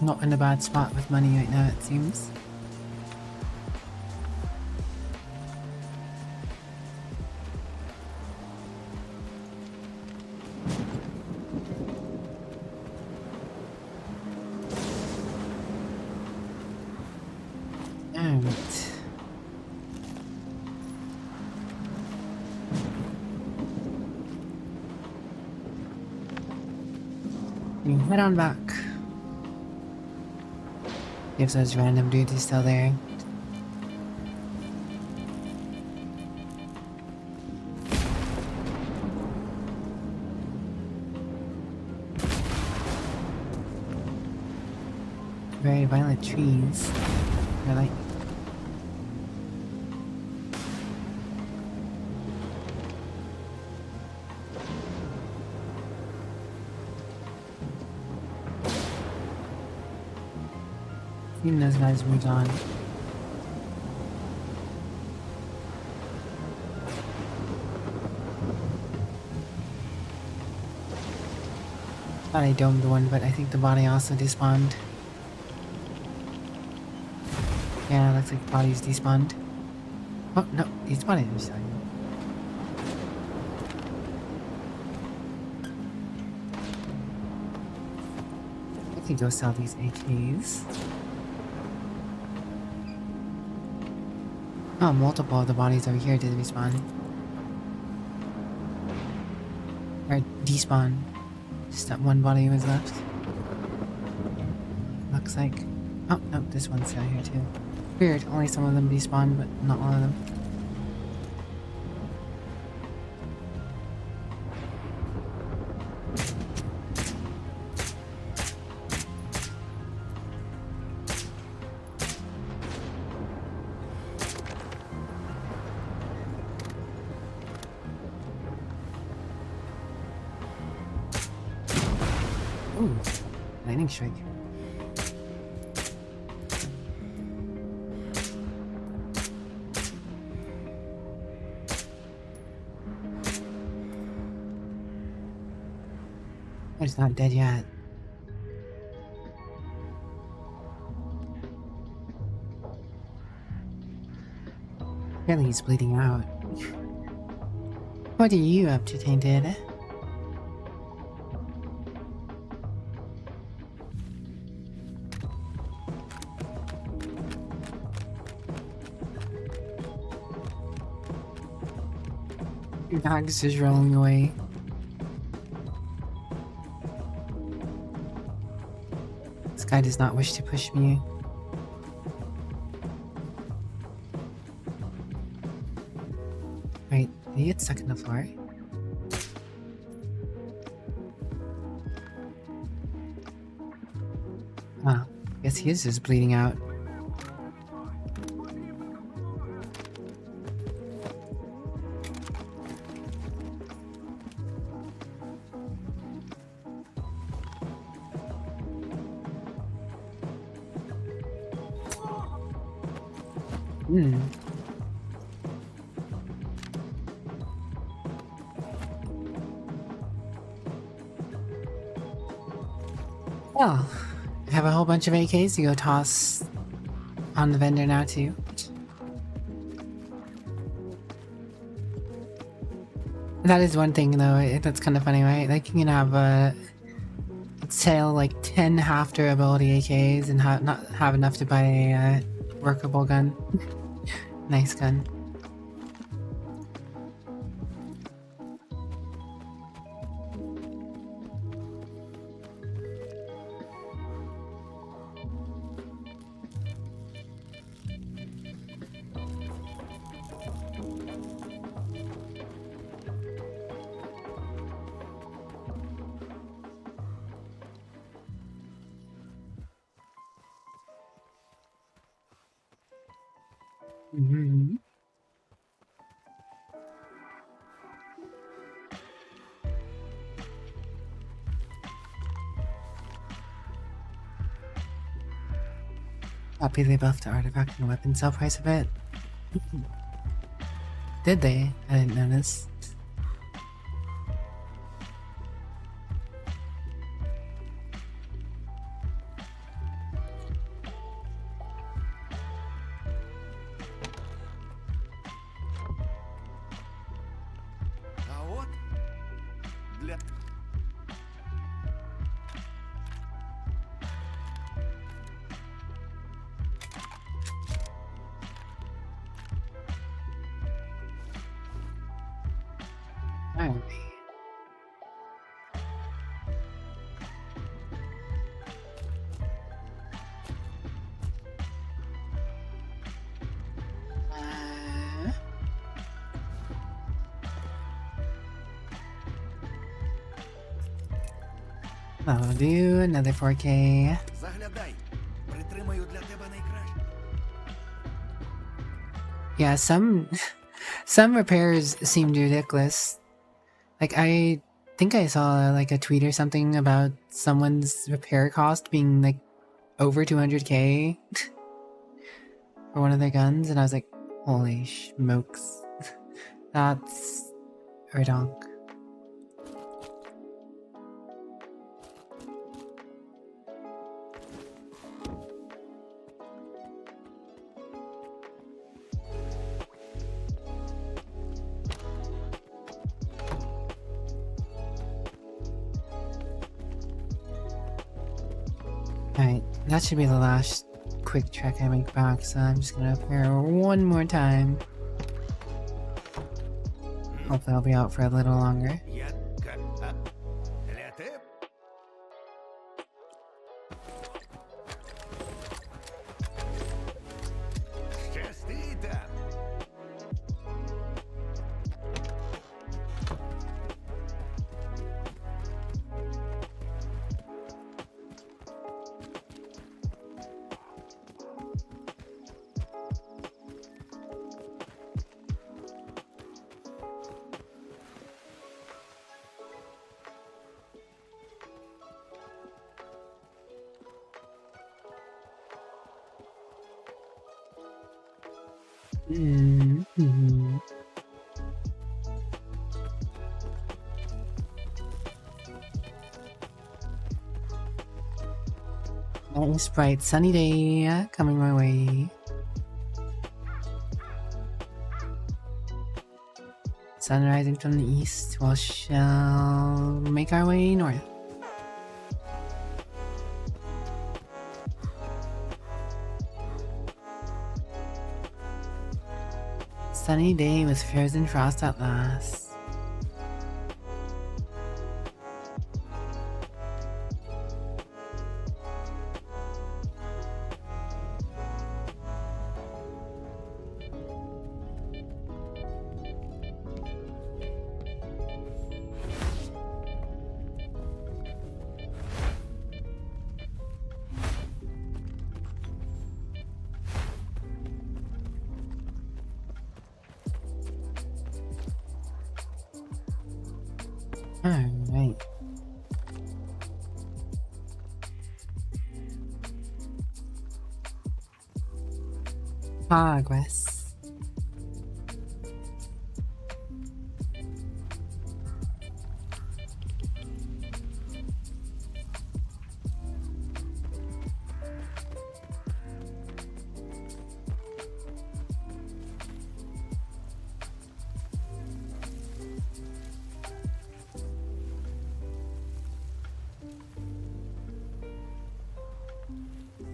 Not in a bad spot with money right now, it seems. Alright. You head on back. If those random dudes is still there. Very violent trees. They're like even those guys moved on. Thought I domed one, but I think the body also despawned. Yeah, looks like the body's despawned. Oh no, he's spawning this time. I could go sell these AKs. Oh, multiple of the bodies over here did respawn. Or despawn. Just that one body was left. Looks like... Oh, no, this one's down here too. Weird, only some of them despawned, but not all of them. Ooh, lightning strike. Oh, he's not dead yet. Apparently he's bleeding out. What are you up to, Tainted? Your dog's just rolling away. This guy does not wish to push me. Wait, did he get stuck in the floor? Oh, guess he is just bleeding out. Hmm. Well, I have a whole bunch of AKs to go toss on the vendor now too. That is one thing though, that's kind of funny, right? Like you can have sell like 10 half durability AKs and not have enough to buy a workable gun. Nice gun. Mm-hmm. Copy they buffed the artifact and weapon sell price a bit. Did they? I didn't notice. А вот для... Alright. I'll do another 4K. Заглядай. Притримаю для тебе найкраще. Yeah, some repairs seemed ridiculous. Like, I think I saw like a tweet or something about someone's repair cost being like over 200k for one of their guns, and I was like, holy smokes. That's redonk. Alright, that should be the last quick trek I make back, so I'm just gonna repair one more time. Hopefully I'll be out for a little longer. Я для тебе. Щасти там. Mm-hmm. Nice bright sunny day coming my way. Sun rising from the east, we shall make our way north. Sunny day with frozen frost at last. Alright. Progress.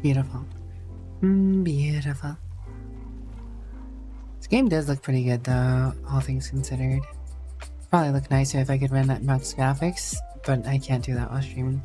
Beautiful. Beautiful. This game does look pretty good though, all things considered. Probably look nicer if I could run that max graphics, but I can't do that while streaming.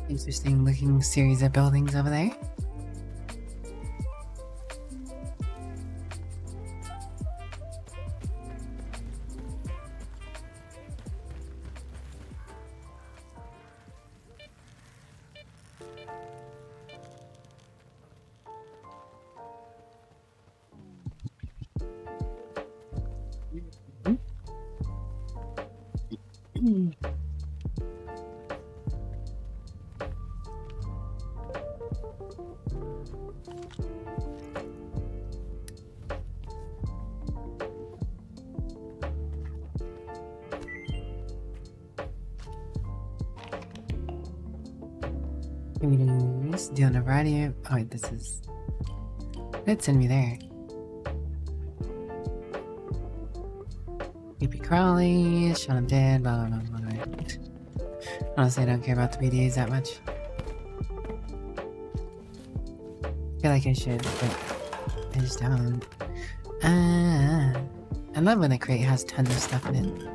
Interesting looking series of buildings over there. Doing a variety of. Oh, wait, this is. Let's send me there. Creepy crawly, Shaun of Dead, blah blah blah blah. Honestly, I don't care about the PDAs that much. I feel like I should, but I just don't. I love when a crate has tons of stuff in it.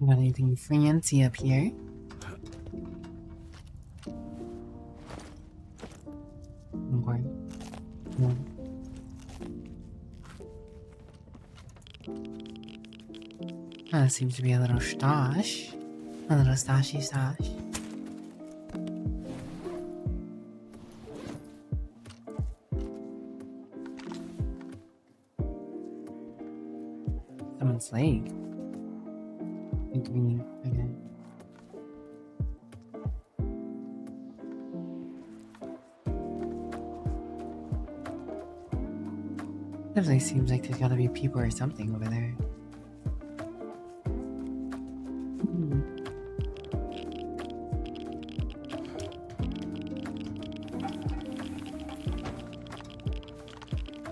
Got anything fancy up here? Okay. No. That seems to be a little stash. A little stashy stash. Someone's leg. Green, okay. Definitely seems like there's gotta be people or something over there.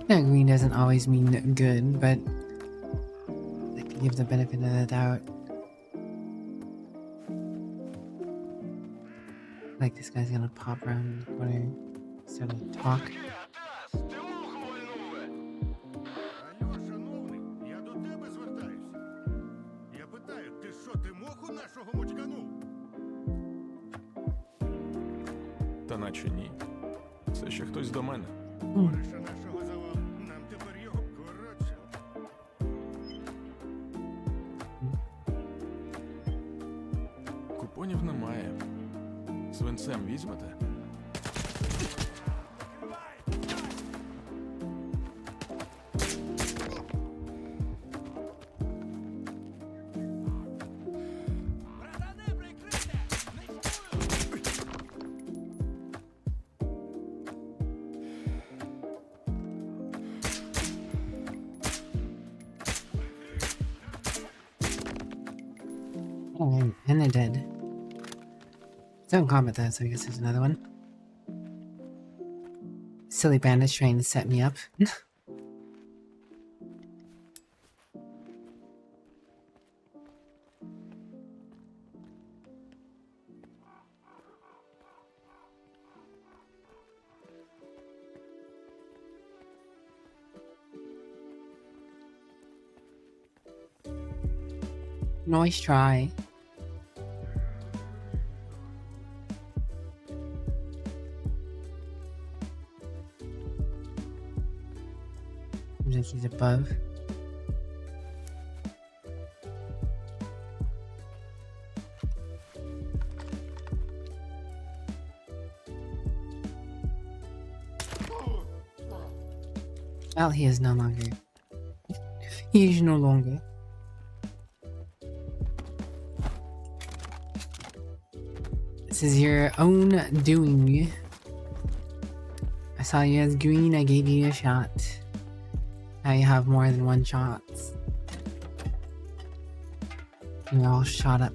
Yeah, green doesn't always mean good, but I can give the benefit of the doubt. Like this guy's gonna pop around the corner, start to talk. Алло, шановний, я до тебе звертаюсь. Я питаю, ти що, ти моху нашого мочканув? Та наче ні. Це ще хтось до мене. Кореша нашого завал, нам тепер його коротше. Купонів немає. Свинцем візьмете? Oh, and they're dead. It's on combat though, so I guess there's another one. Silly bandits trying to set me up. Nice try. Seems like he's above. Well, he is no longer. He is no longer. This is your own doing. I saw you as green, I gave you a shot. Now you have more than one shot. You're all shot up.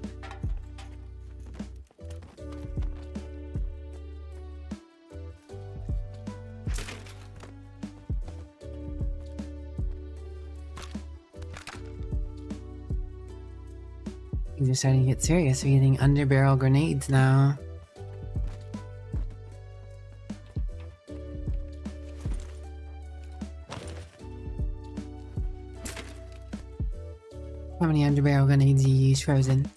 Things are starting to get serious. We're getting underbarrel grenades now. How many underbarrel grenades do you use, Frozen?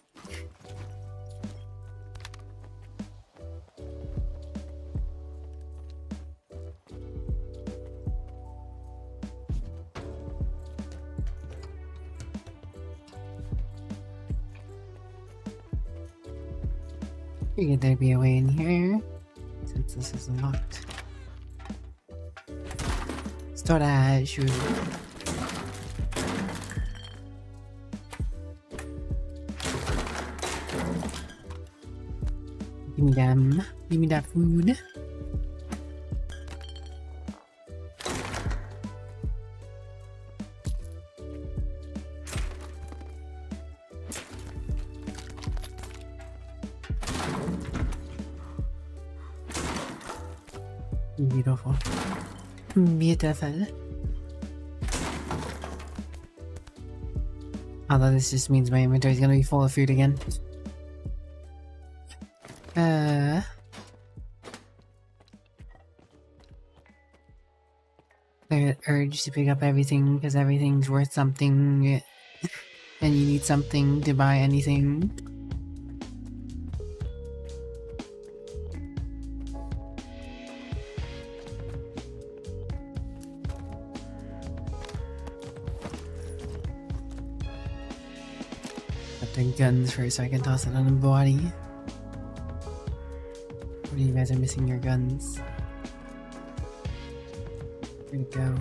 Figured there'd be a way in here, since this is locked. Storage. Give me them. Give me that food. Beautiful. Beautiful. Although this just means my inventory is gonna be full of food again. The urge to pick up everything because everything's worth something and you need something to buy anything. Got the guns first so I can toss it on the body. What, you guys are missing your guns? Where'd it go?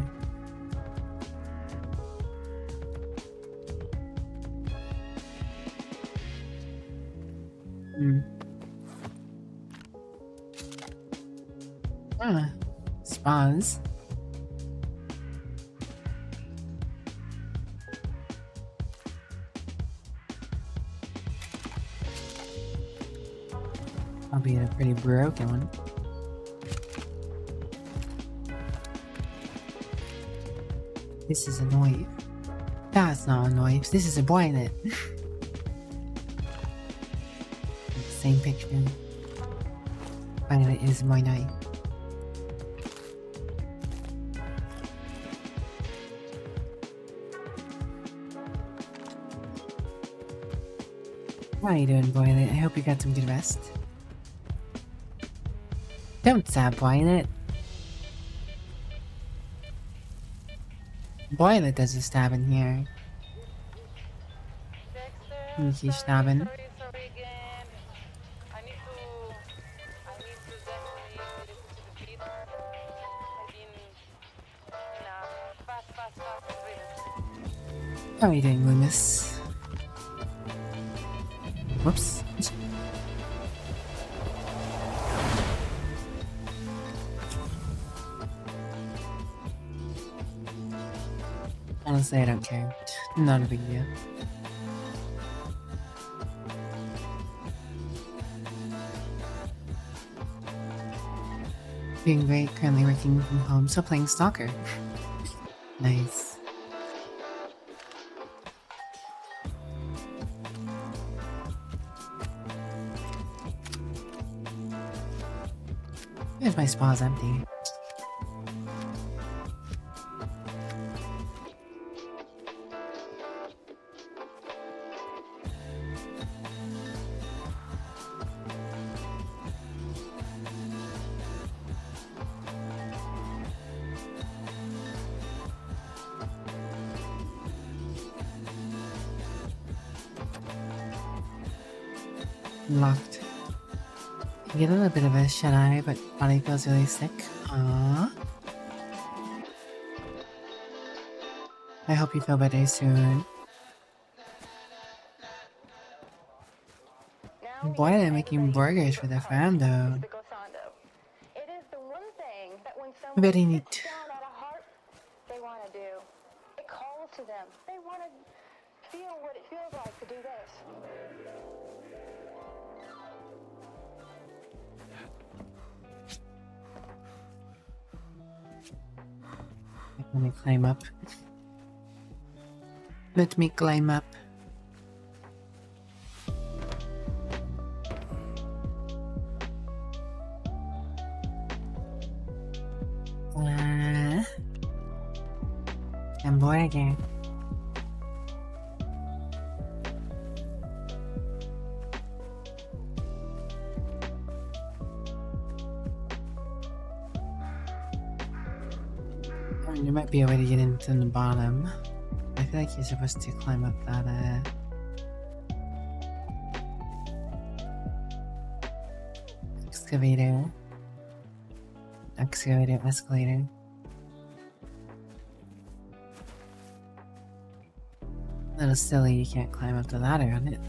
Ah, spas. I'll be in a pretty broken one. This is a knife. That's not a knife. This is a violet. Same picture. Violet is my knife. How are you doing, Violet? I hope you got some good rest. Don't stab Violet. Violet does a stab in here. You keep stabbing. Sorry again. I need to definitely get it to the beat. I've been in a fast rhythm. How are you doing, Loomis? Whoops. Honestly, I don't care. Not a big deal. Doing great, currently working from home, so playing Stalker. Nice. There's my spa's empty. Locked. You get a little bit of a shut-eye, but body feels really sick. Aww. I hope you feel better soon. Boy, they're making burgers for the fam, though. It is the one thing that when Very someone neat. sits down at a heart, they want to do. It calls to them. They want to Feel what it feels like to do this. Let me climb up. Let me climb up. Hamburger. There might be a way to get into the bottom. I feel like you're supposed to climb up that, escalator. A little silly you can't climb up the ladder on it.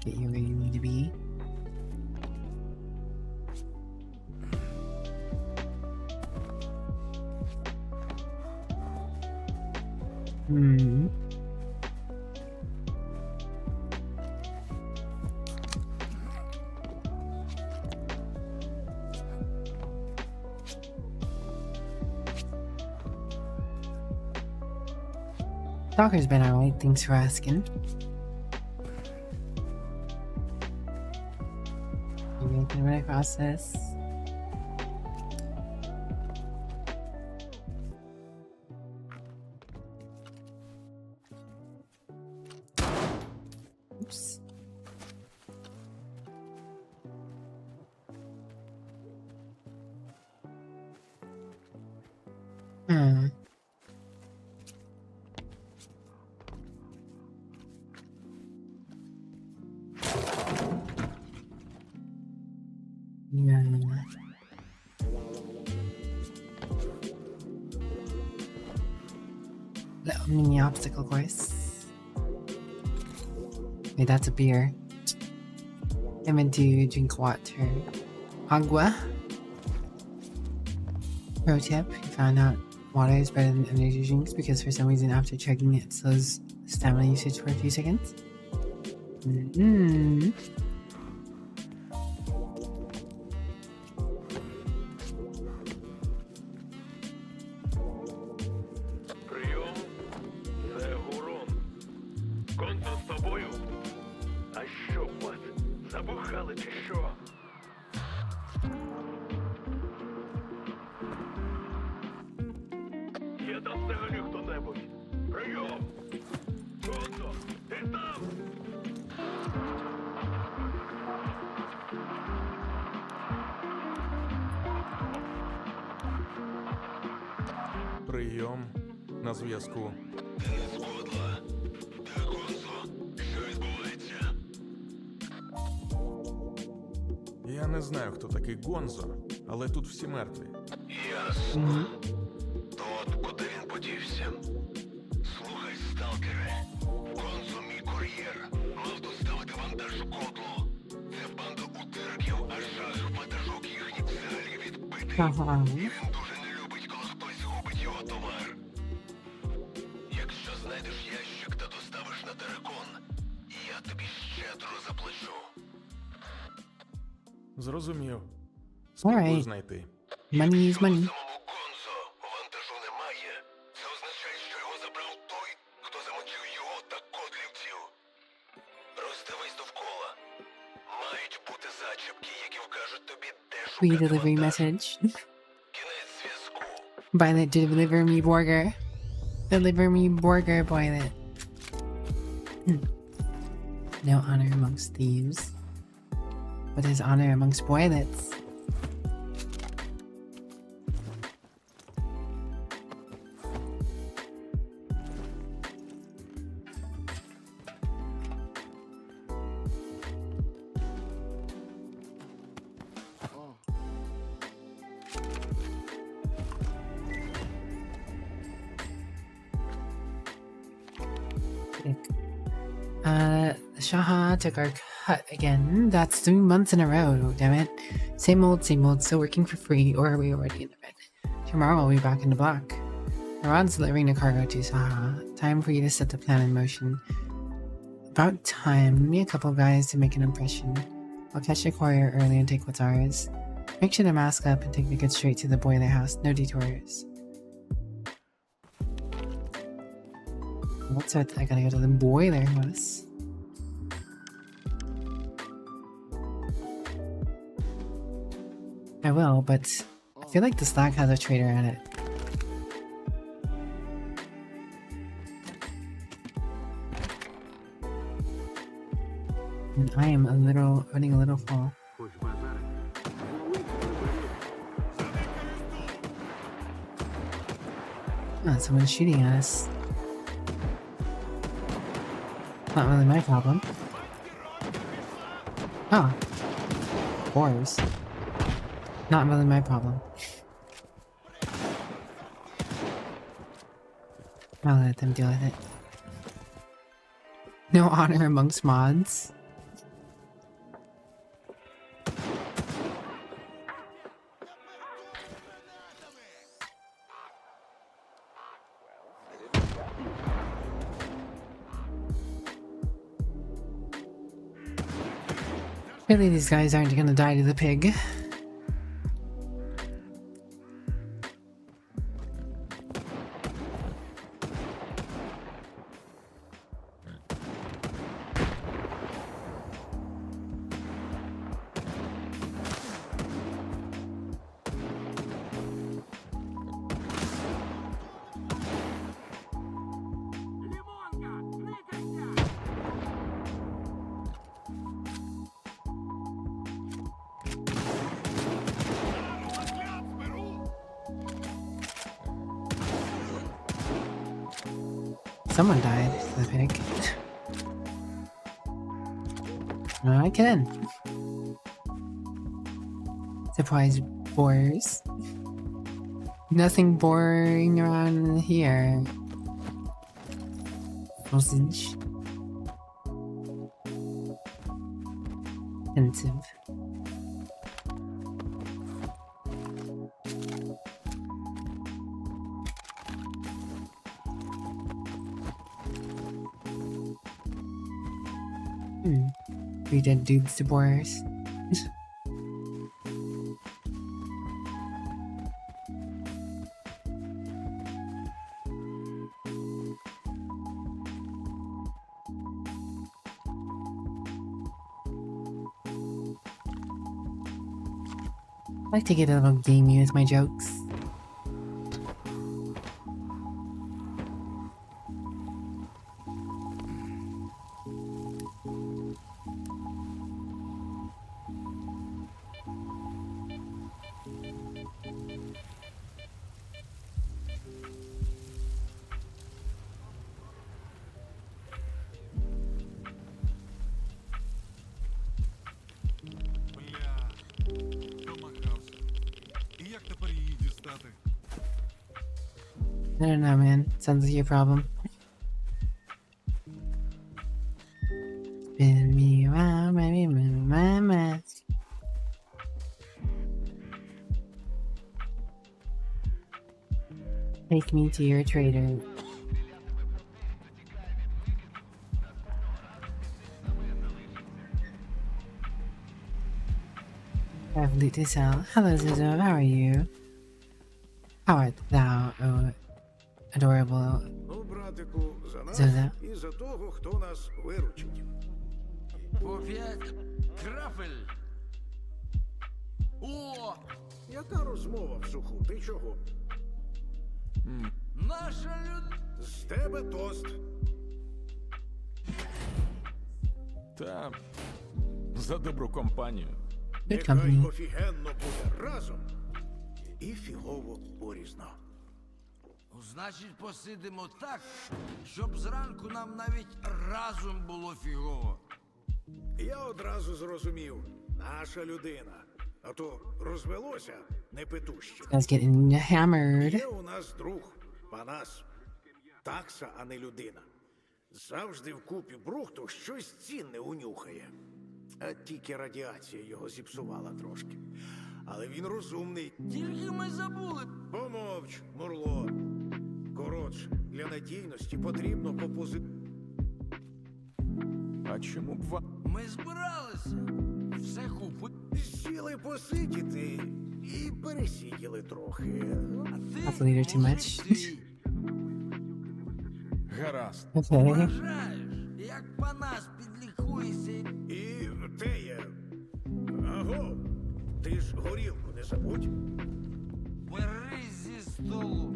Get you where you need to be. Stalker's been alright, thanks for asking. Maybe I can run across this. Oops. Yeah. Little mini obstacle course. Wait, that's a beer. I meant to drink water. Agua. Pro tip, you found out water is better than energy drinks because for some reason after chugging it slows stamina usage for a few seconds. Прийом. Це Гурон. Консул з тобою? А що, вас? Забухали чи що? Є там взагалі хто-небудь? Прийом! Консул, ти там? Прийом. На зв'язку. Денис Кодла. Де Гонзо? Що відбувається? Я не знаю, хто такий Гонзо, але тут всі мертві. Ясно. То от куди він подівся? Слухай, сталкере. Гонзо, мій кур'єр, мав доставити вантаж у Кодлу. Це банда утирків, аж жах вантажок їхніх взагалі відбитий. І він дуже не любить, коли хтось губить його товар. Якщо знайдеш ящик та доставиш на Терекон, я тобі щедро заплачу. Зрозумів. Спробую знайти. Money is money. Самому Гонзо вантажу немає. Це означає, що його забрав той, хто замочив його та кодлівців. Роздивись довкола. Мають бути зачіпки, які вкажуть тобі, де Free шукати delivery вантаж. message. Кінець зв'язку. Violet, deliver me burger. Deliver me burger, Violet. No honor amongst thieves. But there's honor amongst Violets. Shaha took our cut again. That's 3 months in a row, damn it. Same old, still working for free, or are we already in the red? Tomorrow we'll be back in the black. Iran's delivering the cargo to Shaha. Time for you to set the plan in motion. About time. Give me a couple guys to make an impression. I'll catch the courier early and take what's ours. Make sure to mask up and take the goods straight to the boiler house. No detours. That's right. I gotta go to the boiler house. I will, but I feel like the Slack has a traitor in it. And I am running a little full. Oh, someone's shooting at us. Not really my problem. Oh. Wars. Not really my problem. I'll let them deal with it. No honor amongst mods. Really, these guys aren't gonna die to the pig. Someone died to the pig. No, I can. Surprise boars. Nothing boring around here. Sausage. Pensive. Three dead dudes to boars. I like to get a little gamey with my jokes. I don't know, man. Sounds like your problem. Spin me around, baby, move my mask. Take me to your trader. I have loot to sell. Hello, Zozo. How are you? How art thou, oh adorable Ну, братику, за нас Zozo? і за того, хто нас виручить. По 5 крапель. О! Яка розмова в суху? Ти чого? Наша люд... З тебе тост. Та за добру компанію. Good Нехай company. офігенно буде разом і фігово порізно. Значить, посидимо так, щоб зранку нам навіть разом було фігово. Я одразу зрозумів, наша людина. А то розвелося непетуще. Guys getting hammered. Є у нас друг, Панас. Такса, а не людина. Завжди в купі брухту щось цінне унюхає. А тільки радіація його зіпсувала трошки. Але він розумний. Тільки ми забули. Помовч, Мурло. Коротше, Для надійності потрібно А чому б вам? Ми збиралися. Все купити. Сіли посидіти і пересиділи трохи. Hopefully they're too much. Гаразд. Okay. Вважаєш, як по нас підлікуєшся. І теє. Аго, ти ж горілку не забудь. Бери зі столу.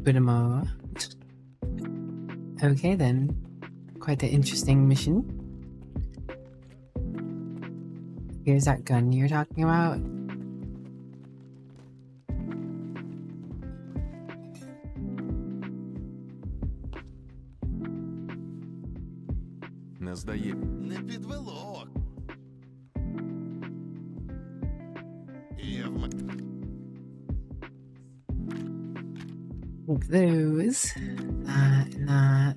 Put him all. Okay then. Quite the interesting mission. Here's that gun you're talking about. Не здає. Не підвело. Є в мене. Like those. That and that.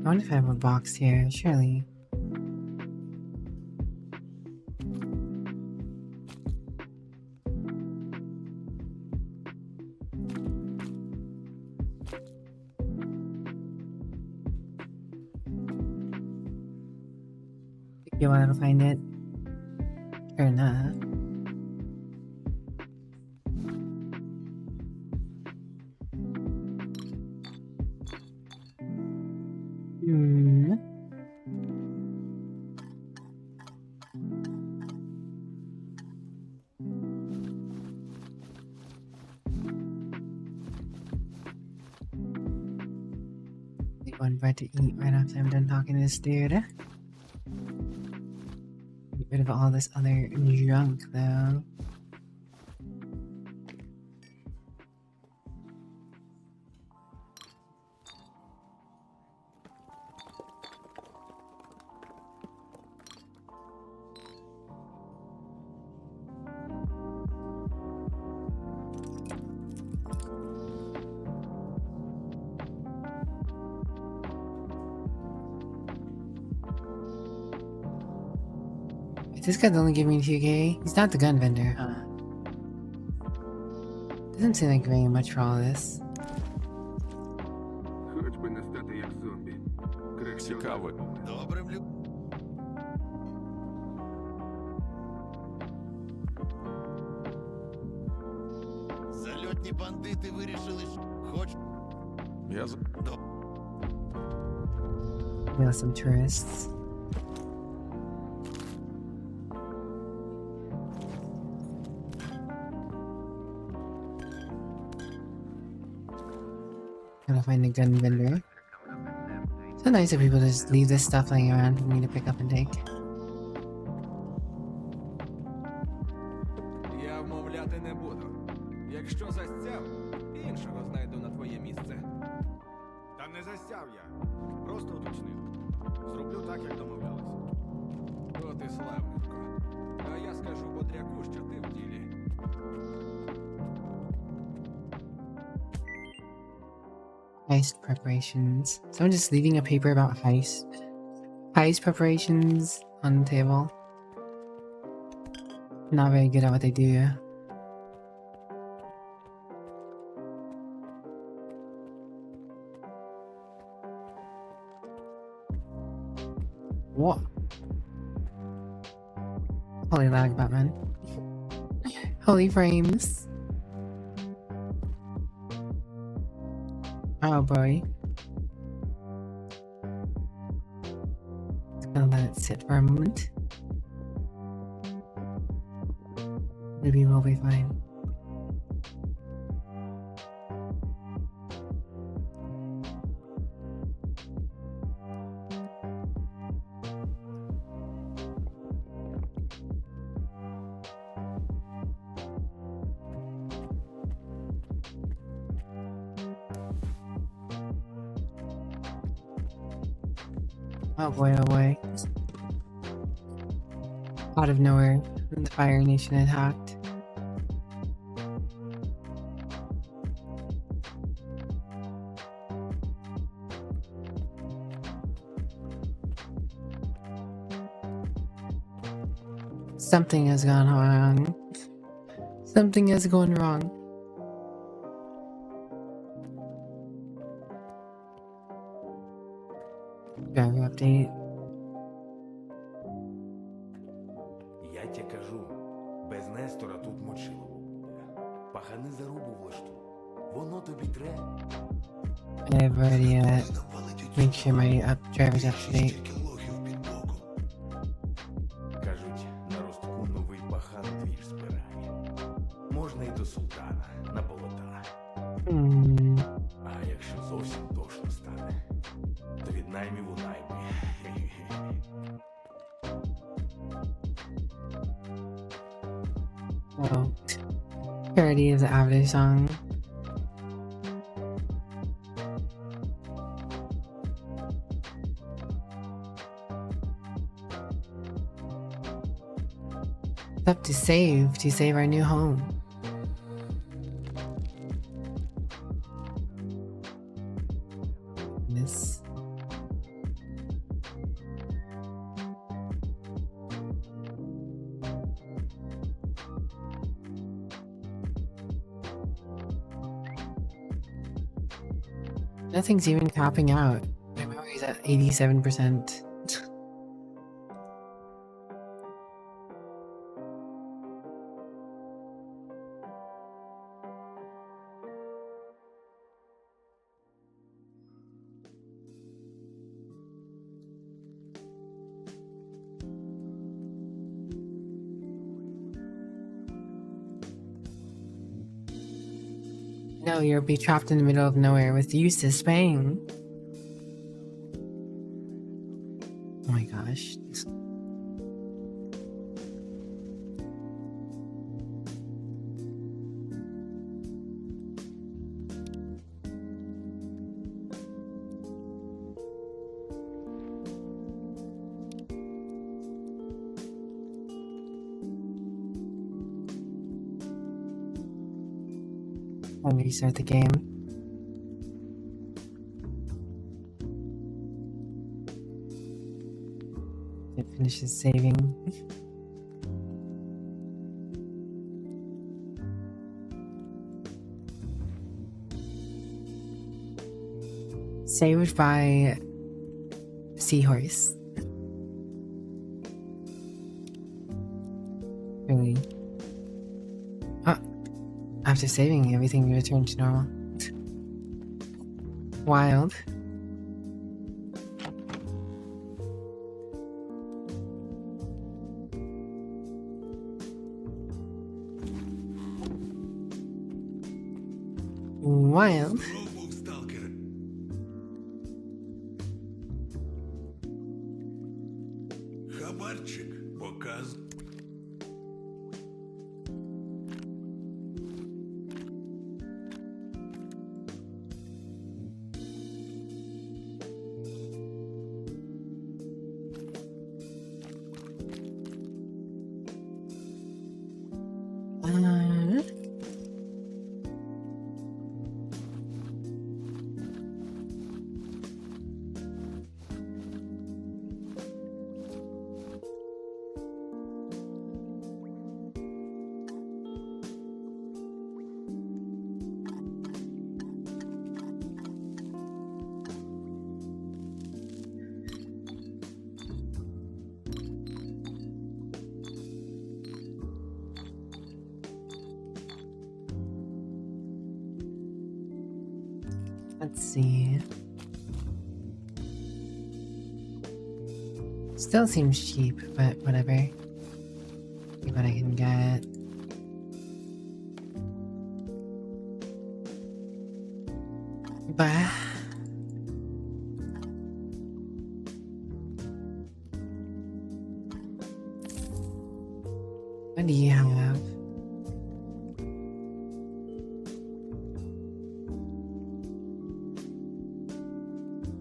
I wonder if I have a box here. Surely. You want to find it? Or not? Hmm. Take one bite to eat right after I'm done talking to this dude. Get rid of all this other junk, though. This guy's only giving me 2K. He's not the gun vendor, huh? Doesn't seem like very much for all this. Хоч би не стати як зомбі. Краще Цікаво. Добрим люб... Зальотні бандити вирішили, що хоч... Я з... We got some tourists. Gotta find a gun vendor. So nice of people to just leave this stuff laying around for me to pick up and take. Я вмовляти не буду. Якщо застяв, іншого знайду на твоє місце. Та не застяв я. Просто уточнив. Зроблю так, як домовлялися. От і славненько. А я скажу Бодряку, що ти в ділі. Heist preparations. Someone just leaving a paper about heist preparations on the table. Not very good at what they do. What? Holy lag, Batman. Holy frames. Oh boy. Just gonna let it sit for a moment. Maybe we'll be fine. Oh boy, oh boy. Out of nowhere, the Fire Nation attacked. Something has gone wrong. Something has gone wrong. Driver update. Я тебе кажу, без Нестора тут мочилово буде. Пахани зарубу влаштуй. Воно тобі треба. I've already make sure my driver's up to date. Кажуть, на ростку новий пахан двір збирає. Можна й до султана, на болота. А якщо зовсім тошно стане, то від наймів у найми. Oh. Parody of the Avatar song. It's up to save our new home. This. Nothing's even topping out. My memory's at 87%. No, you'll be trapped in the middle of nowhere with Eustace Spang. Oh my gosh. I'll restart the game. It finishes saving. Saved by Seahorse. Really? After saving, everything returned to normal. Wild. Wild. Хабарчик показ. Let's see. Still seems cheap, but whatever. See what I can get. But what do you have?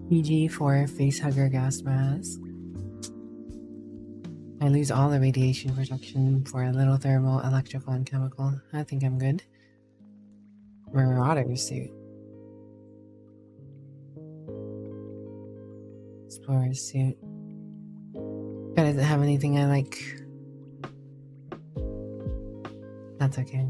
PG for facehugger gas mask. I lose all the radiation protection for a little thermal, electrical, and chemical. I think I'm good. Marauder suit. Explorer suit. But does it have anything I like? That's okay.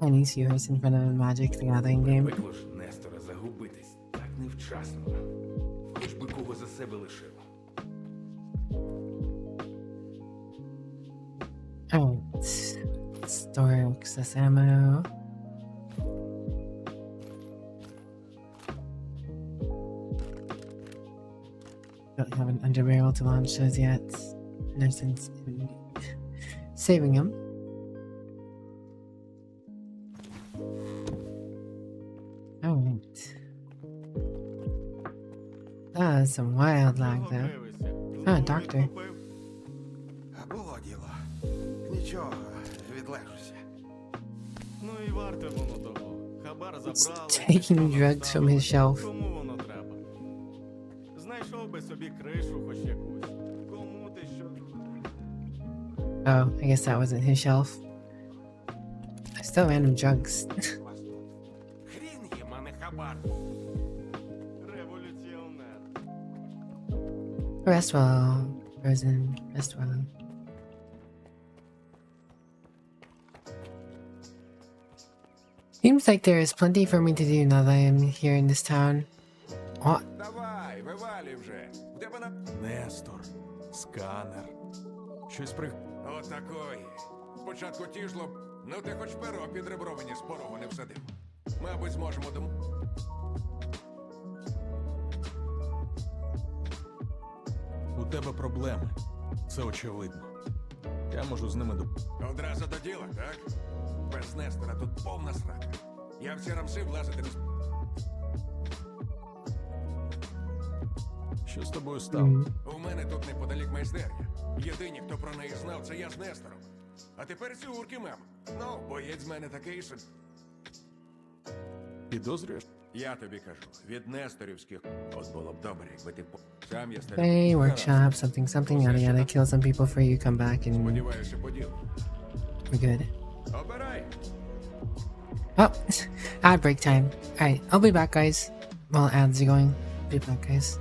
I need to see her in front of a Magic the Gathering game. Викло ж Нестора загубитись так невчасно. Хоч би кого за себе лишив. Alright. Store excess ammo. Don't have an underbarrel to launch those yet. No sense in saving them. Alright. That is some wild lag though. Oh, doctor. Було діло. Нічого, відлежуся. Ну і варте воно того. Хабар забрали. Taking drugs from his shelf. Кому воно треба? Знайшов би собі кришу хоч якусь. Кому ти що? Oh, I guess that wasn't his shelf. Still random drugs. Хрін їм, а не хабар. Революціонер. Rest well, prison. Rest well. Seems like there is plenty for me to do now that I am here in this town. What? Давай, вивалюй вже. У тебе на... Нестор, сканер. Щось Отакої. Спочатку тішло, ну ти хоч перо під ребро мені з порогу не всадив. Мабуть, зможемо У тебе проблеми. Це очевидно. Я можу з ними Одразу до діла, так? Без Нестора тут повна срака. Я всі рамси влазити не... Що з тобою стало? У мене тут неподалік майстерня. Єдині, хто про неї знав, це я з Нестором. А тепер ці урки мем. Ну, боєць з мене такий собі. Підозрюєш? Я тобі кажу, від несторівських. От було б добре, якби ти сам я Hey, workshop, something, yada yada. Kill some people for you, come back, and Сподіваюся, поділ. we're good. Обирай. Oh, ad break time. Alright, I'll be back, guys. While ads are going. Be back, guys.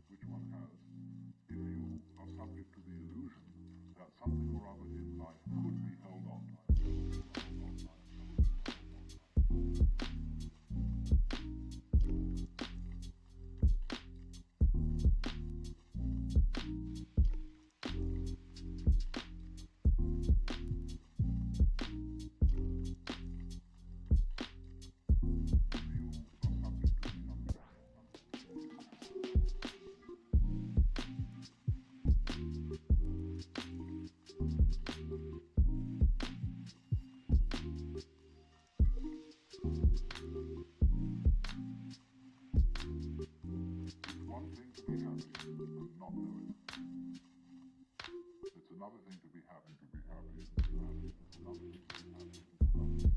which one has, if you are subject to the illusion that something or other in life could be held on by. One thing to be happy and not know it. It's another thing to be happy and it's another thing to be happy.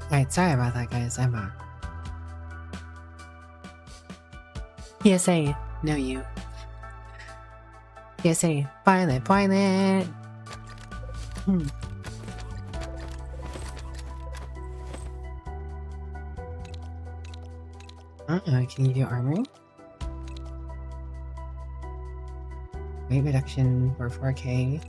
Alright, sorry about that, guys. I'm back. PSA, no you. PSA, pilot. Can you do armory? Weight reduction for 4K.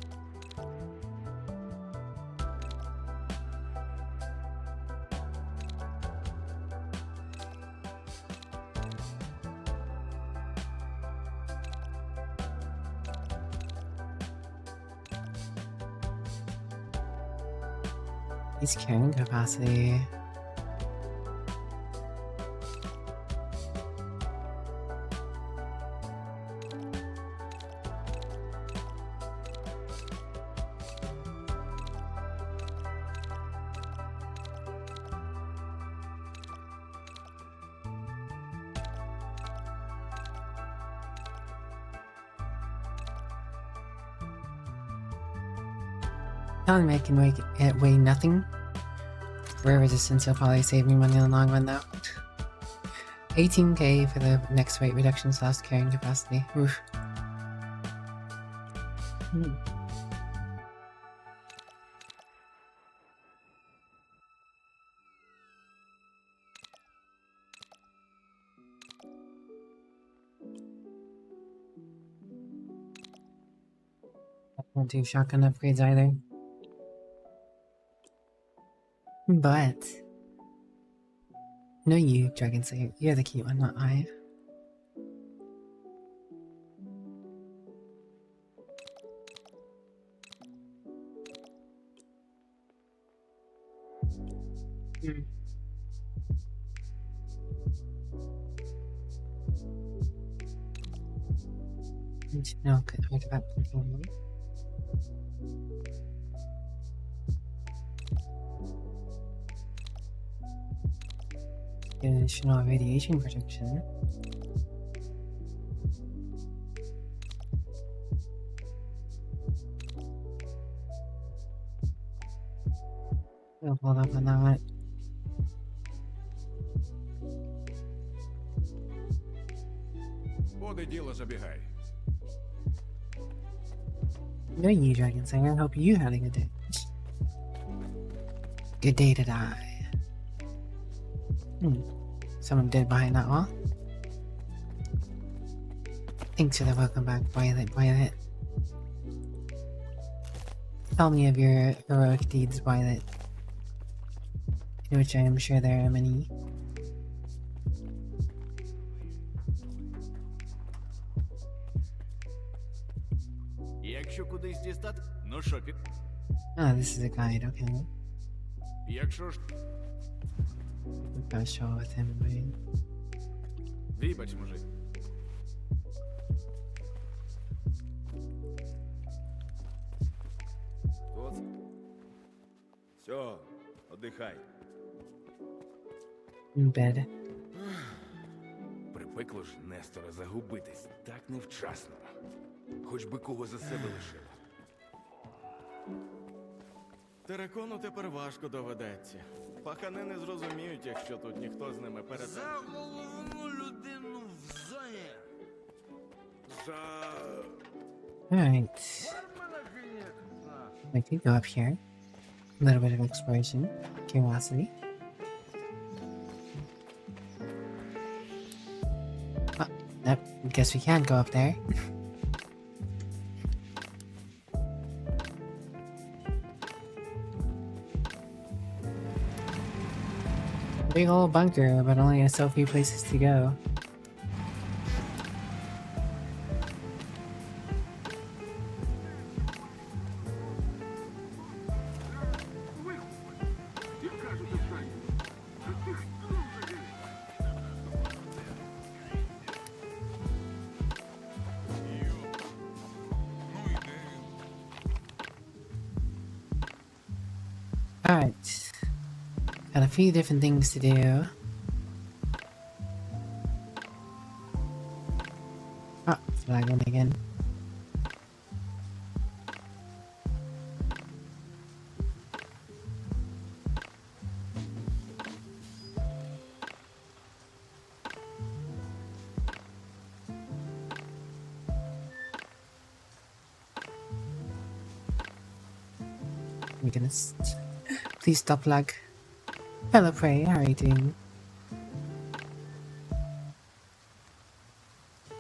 He's carrying capacity. Telling me I can make it weigh nothing. Rare resistance will probably save me money in the long run though. 18k for the next weight reduction / carrying capacity. Oof. I won't do shotgun upgrades either. But no, you, Dragon Slayer. You're the cute one, not I. No, good. What about control? Additional radiation protection. We'll hold up on that. Буде діло, забігай. No, you, Dragon Slayer. I hope you had a good day. Good day to die. Someone dead behind that wall. Thanks for the welcome back, Violet. Tell me of your heroic deeds, Violet. In which I am sure there are many. Якщо кудись дістати, ну що під... Ah, this is a guide, okay. Якщо ж... We've got to show with him, right? Вибач, мужик. Хто це? Все, отдихай. In bed. Припекло ж, Несторе, загубитись так невчасно. Хоч би кого за себе лишив. Терекону тепер важко доведеться. Пахани не зрозуміють, якщо тут ніхто з ними перед... За головну людину в зоні. Alright. I could go up here. A little bit of exploration. Curiosity. Oh, nope. Guess we can't go up there. Big old bunker, but only so few places to go. Alright. Got a few different things to do. Oh, it's lagging again. My goodness. Please stop lag. Hello Prey, how are you doing?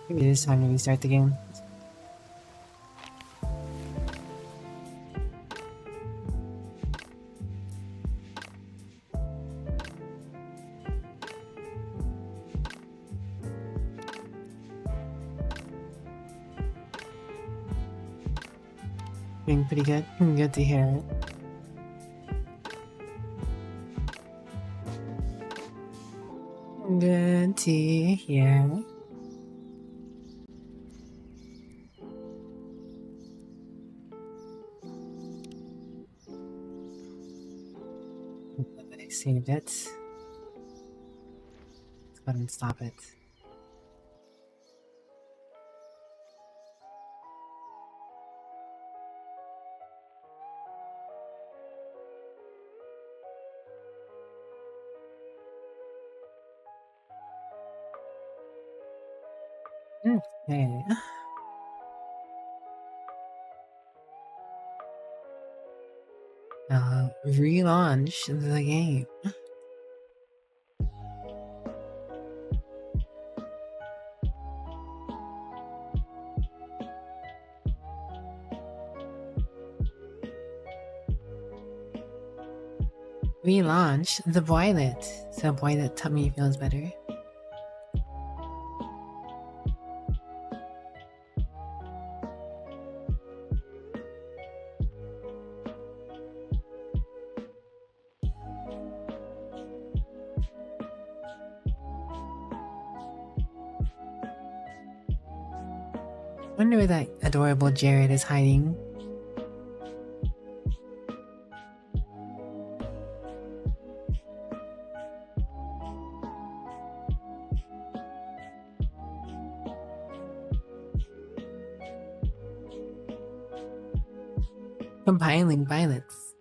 Maybe it is time to restart the game. Doing pretty good. Good to hear it. to hear. I saved it. Let's go ahead and stop it. Okay. Relaunch the game. Relaunch the boylet, so boylet tummy feels better. Wonder where that adorable Jared is hiding. Compiling violets.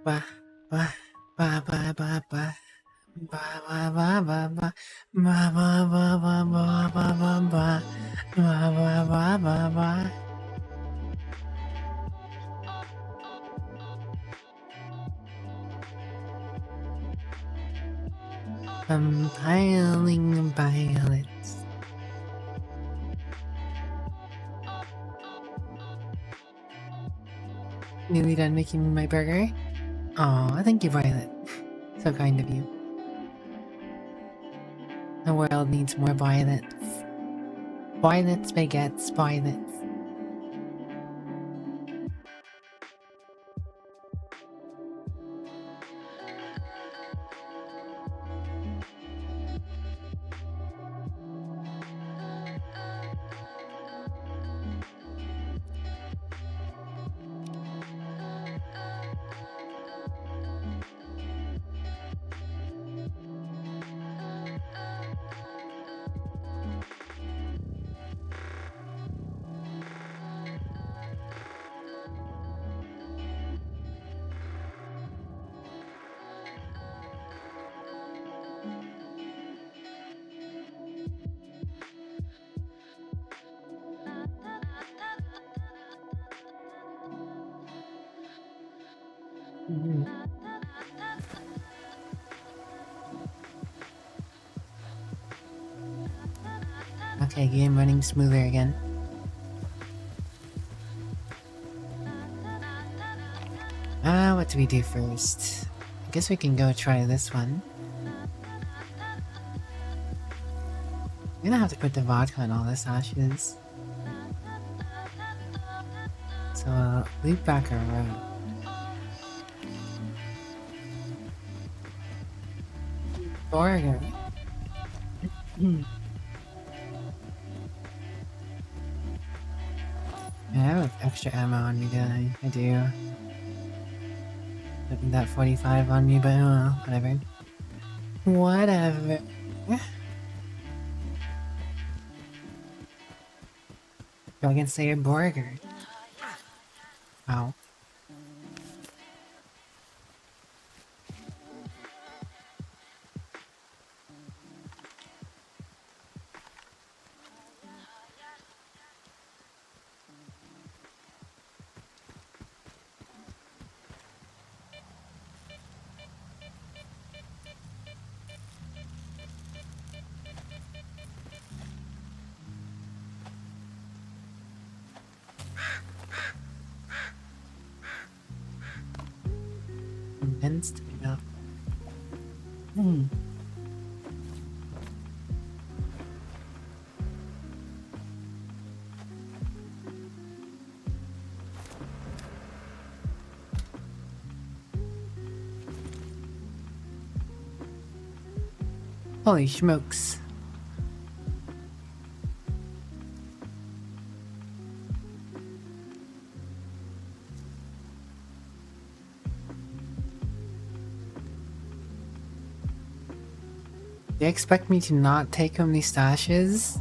Ba ba ba ba ba ba. Ba ba ba ba ba ba ba ba ba ba ba ba ba ba ba ba ba. Compiling violets. Nearly done making my burger? Aw, thank you, Violet. So kind of you. The world needs more violets. Violets begets violets. Okay, game running smoother again. What do we do first? I guess we can go try this one. I'm gonna have to put the vodka in all the sashes. So, loop back around. Burger. I have extra ammo on me, don't I do. Putting that 45 on me, but oh well, whatever. Whatever. Dragon Slayer burger. Ow. vents to be up. Holy smokes. They expect me to not take home these stashes?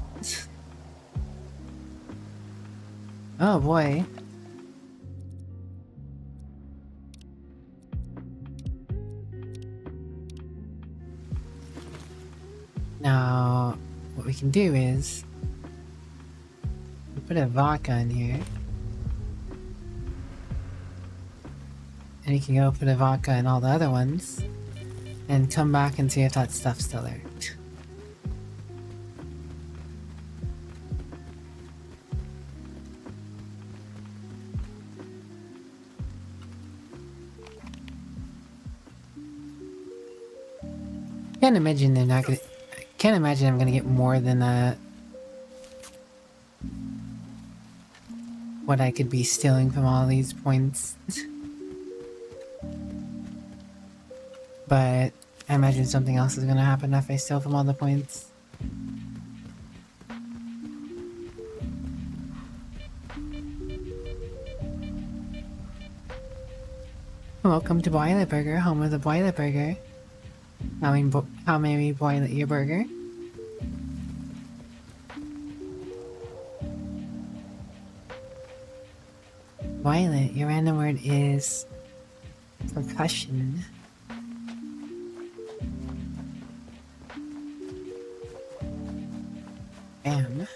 Oh boy. Now, what we can do is we put a vodka in here. And we can go put a vodka in all the other ones. And come back and see if that stuff's still there. Can't imagine they're not gonna. Can't imagine I'm gonna get more than what I could be stealing from all these points. But I imagine something else is gonna happen if I steal from all the points. Welcome to Boiler Burger, home of the Boiler Burger. How may we boil your burger? Violet, your random word is percussion. Bam.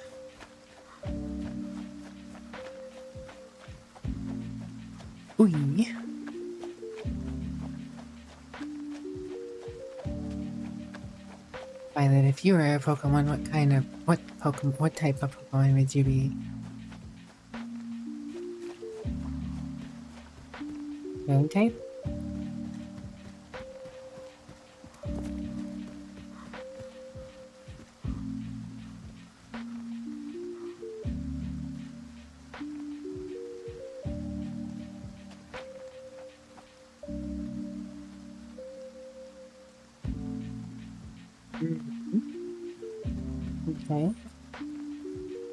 Ooh. Violet, if you were a Pokemon, what type of Pokemon would you be? Moon type? Okay.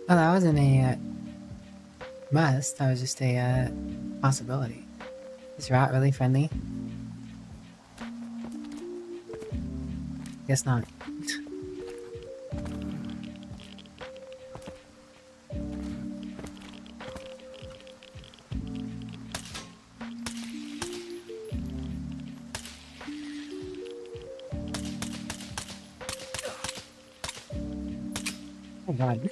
Well, that wasn't a must, that was just a possibility. Is Rat really friendly? Guess not. Oh god.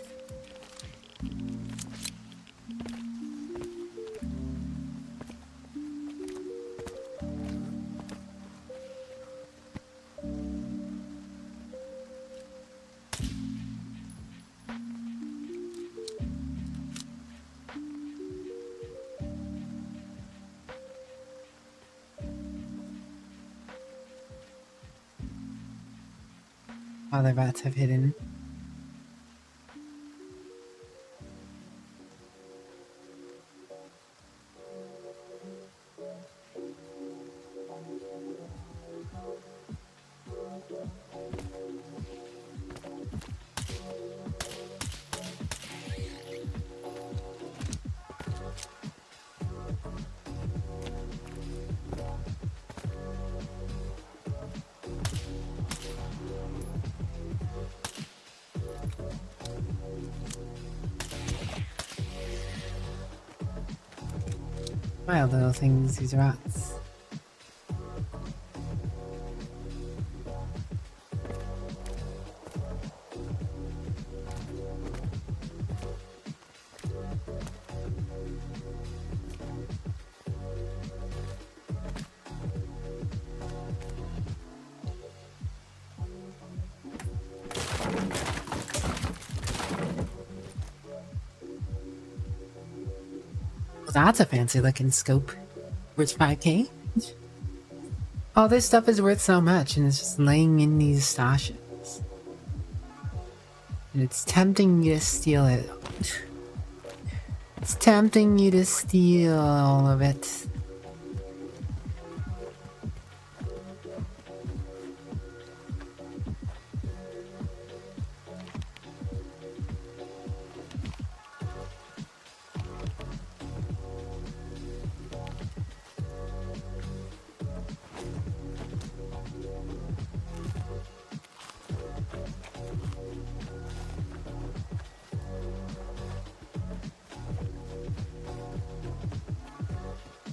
Other rats have hidden. Wild little things, these rats. Well, that's a fancy looking scope. Worth 5k? All this stuff is worth so much, and it's just laying in these stashes. And it's tempting you to steal it. It's tempting you to steal all of it.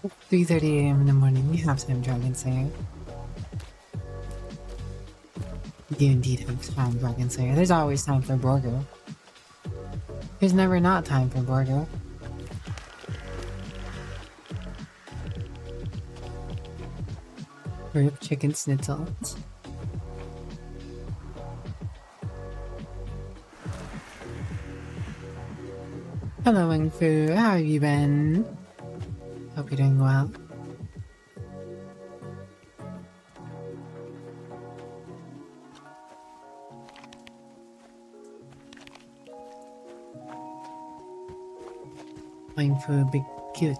It's 3:30 AM in the morning. We have time, Dragon Slayer. We do indeed have time, Dragon Slayer. There's always time for Borgo. There's never not time for Borgo. Rip chicken schnitzel. Hello, Wing Fu. How have you been? Hope you're doing well. Wing Fu, big cute.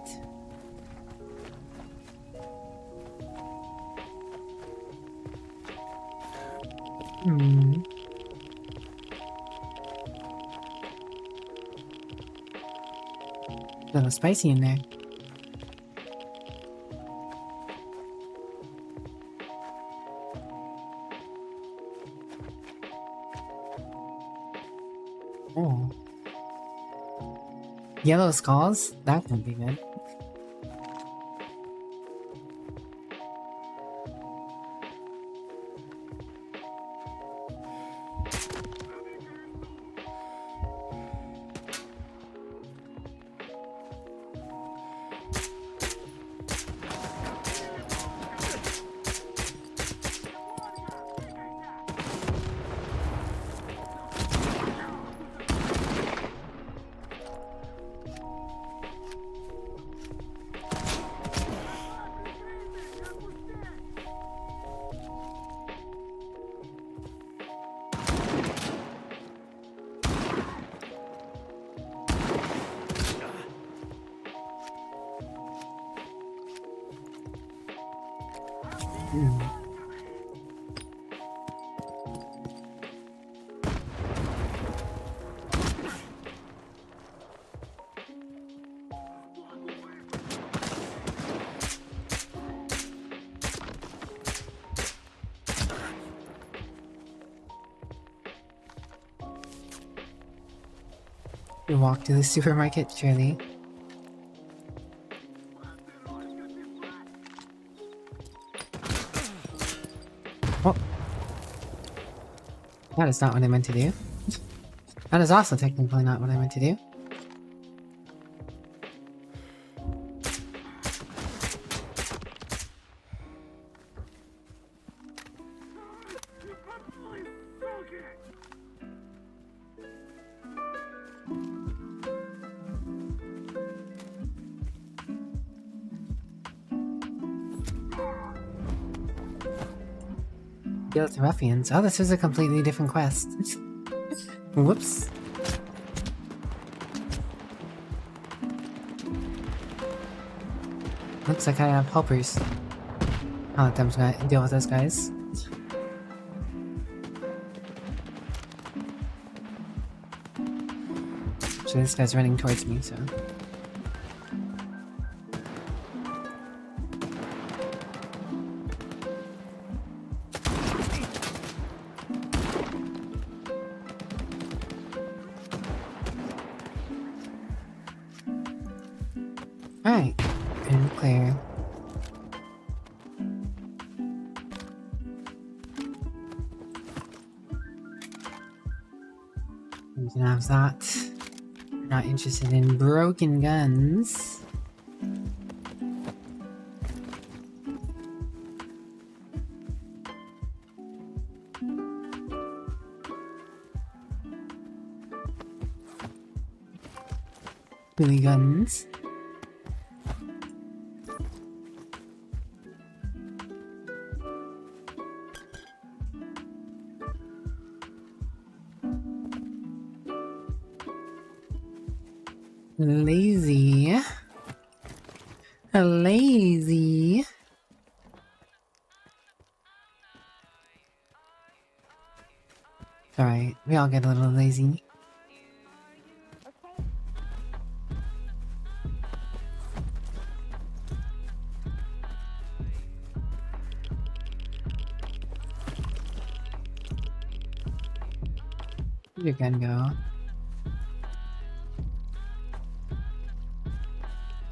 A little spicy in there. Oh. Yellow skulls? That would be good. You walk to the supermarket, surely. Oh. That is not what I meant to do. That is also technically not what I meant to do. Guilt Ruffians. Oh, this is a completely different quest. Whoops. Looks like I have helpers. I'll let them deal with those guys. Actually, this guy's running towards me, so... Alright, and clear. We can have that. Not interested in broken guns. Billy guns. Lazy. Lazy. Alright, we all get a little lazy. You can go.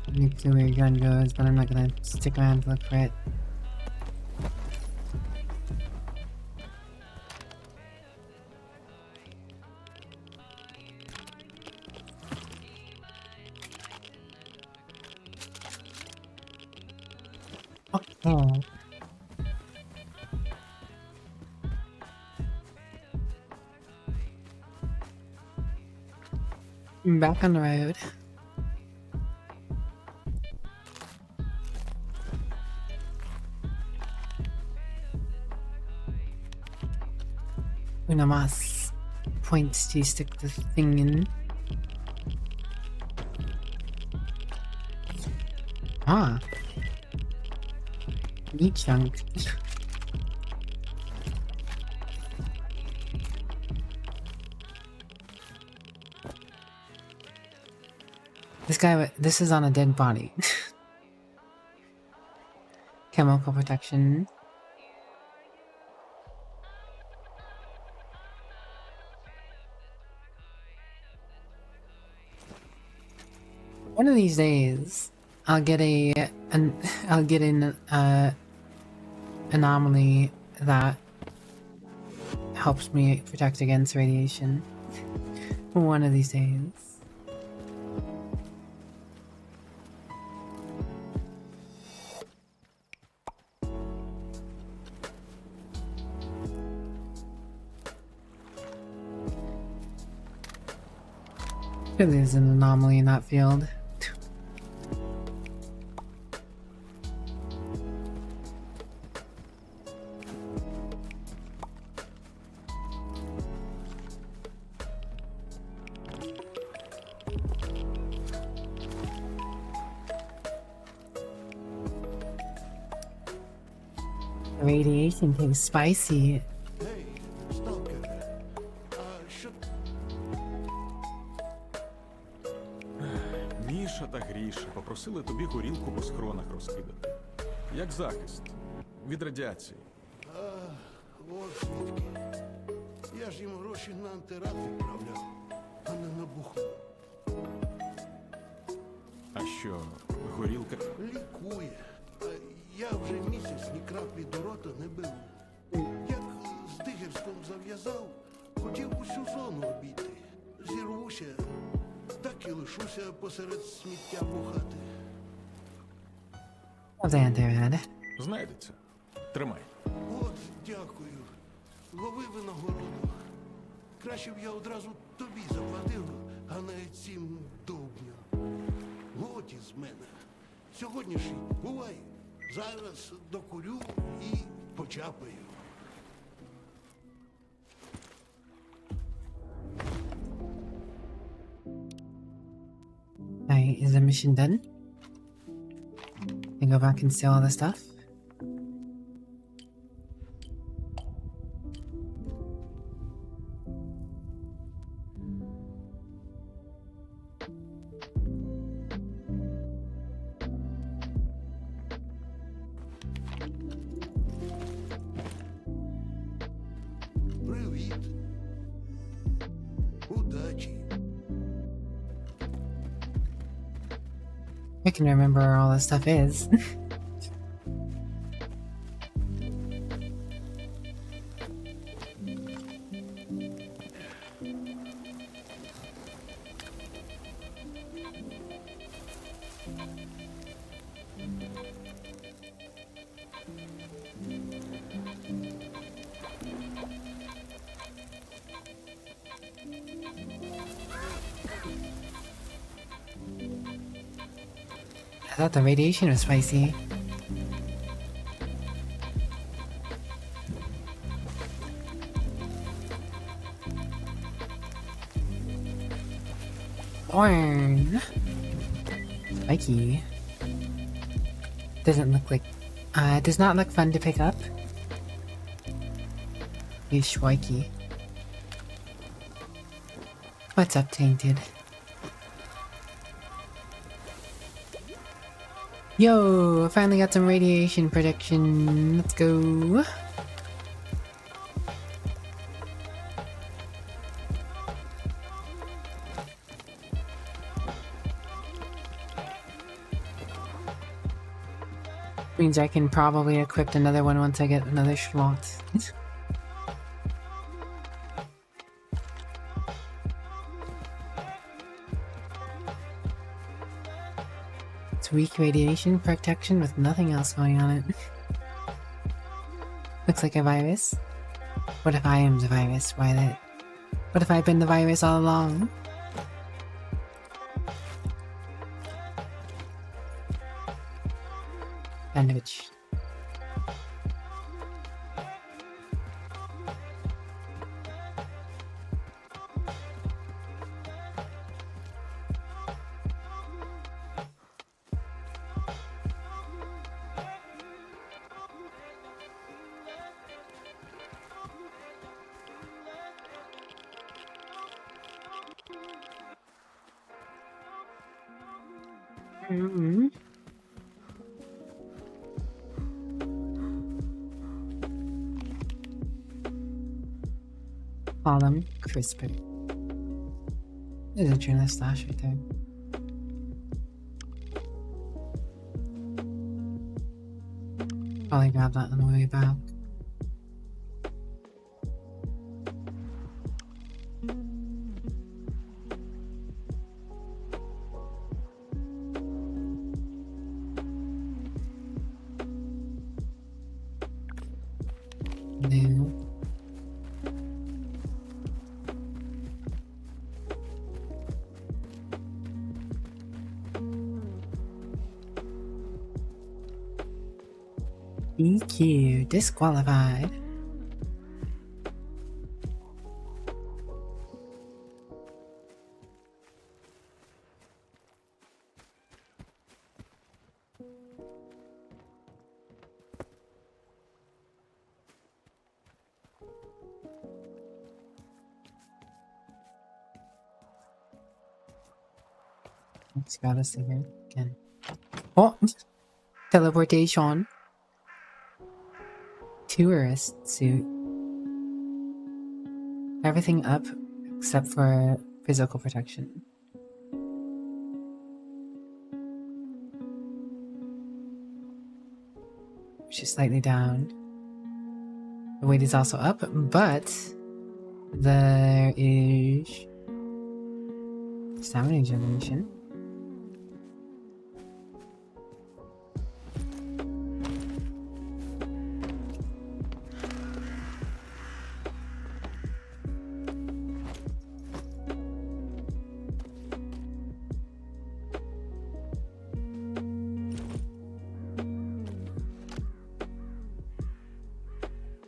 I need to see where your gun goes, but I'm not gonna stick around to look for it. Oh. Back on the road. Una más points to stick the thing in. Ah. Meat chunk. This is on a dead body. Chemical protection. One of these days, I'll get an anomaly that helps me protect against radiation. One of these days. There's an anomaly in that field. Radiation tastes spicy. Hey, stalker. Міша та Гріша попросили тобі горілку по схронах розкидати. Як захист від радіації. От звідки. Я ж їм гроші на антирак відправляв, а не на бухло. А що, горілка? Лікує. Я вже місяць ні краплі до рота не бив. Як з Дигерськом зав'язав, хотів усю зону обійти. Зірвуся, так і лишуся посеред сміття бухати. Знайдеться. Тримай. От, дякую. Лови винагороду. Краще б я одразу тобі заплатив, а не цим довбням. Годі з мене. Сьогоднішній бувай. Зараз докурю і почапаю. Alright, is the mission done? Can I go back and steal all the stuff? Привіт. Удачі. I can remember where all this stuff is. I thought the radiation was spicy. Orn. Spiky. Doesn't look like... does not look fun to pick up. You schwikey. What's up, Tainted? Yo! Finally got some radiation protection. Let's go. Means I can probably equip another one once I get another slot. It's weak radiation protection with nothing else going on it. Looks like a virus. What if I am the virus? What if I've been the virus all along? Sandwich. Mm-hmm. Column crisper. There's a journal stash right there. Probably grab that on the way back. No. EQ disqualified. It's got us here again. Oh! Teleportation. Tourist suit. Everything up except for physical protection. Which is slightly down. The weight is also up, but there is stamina generation.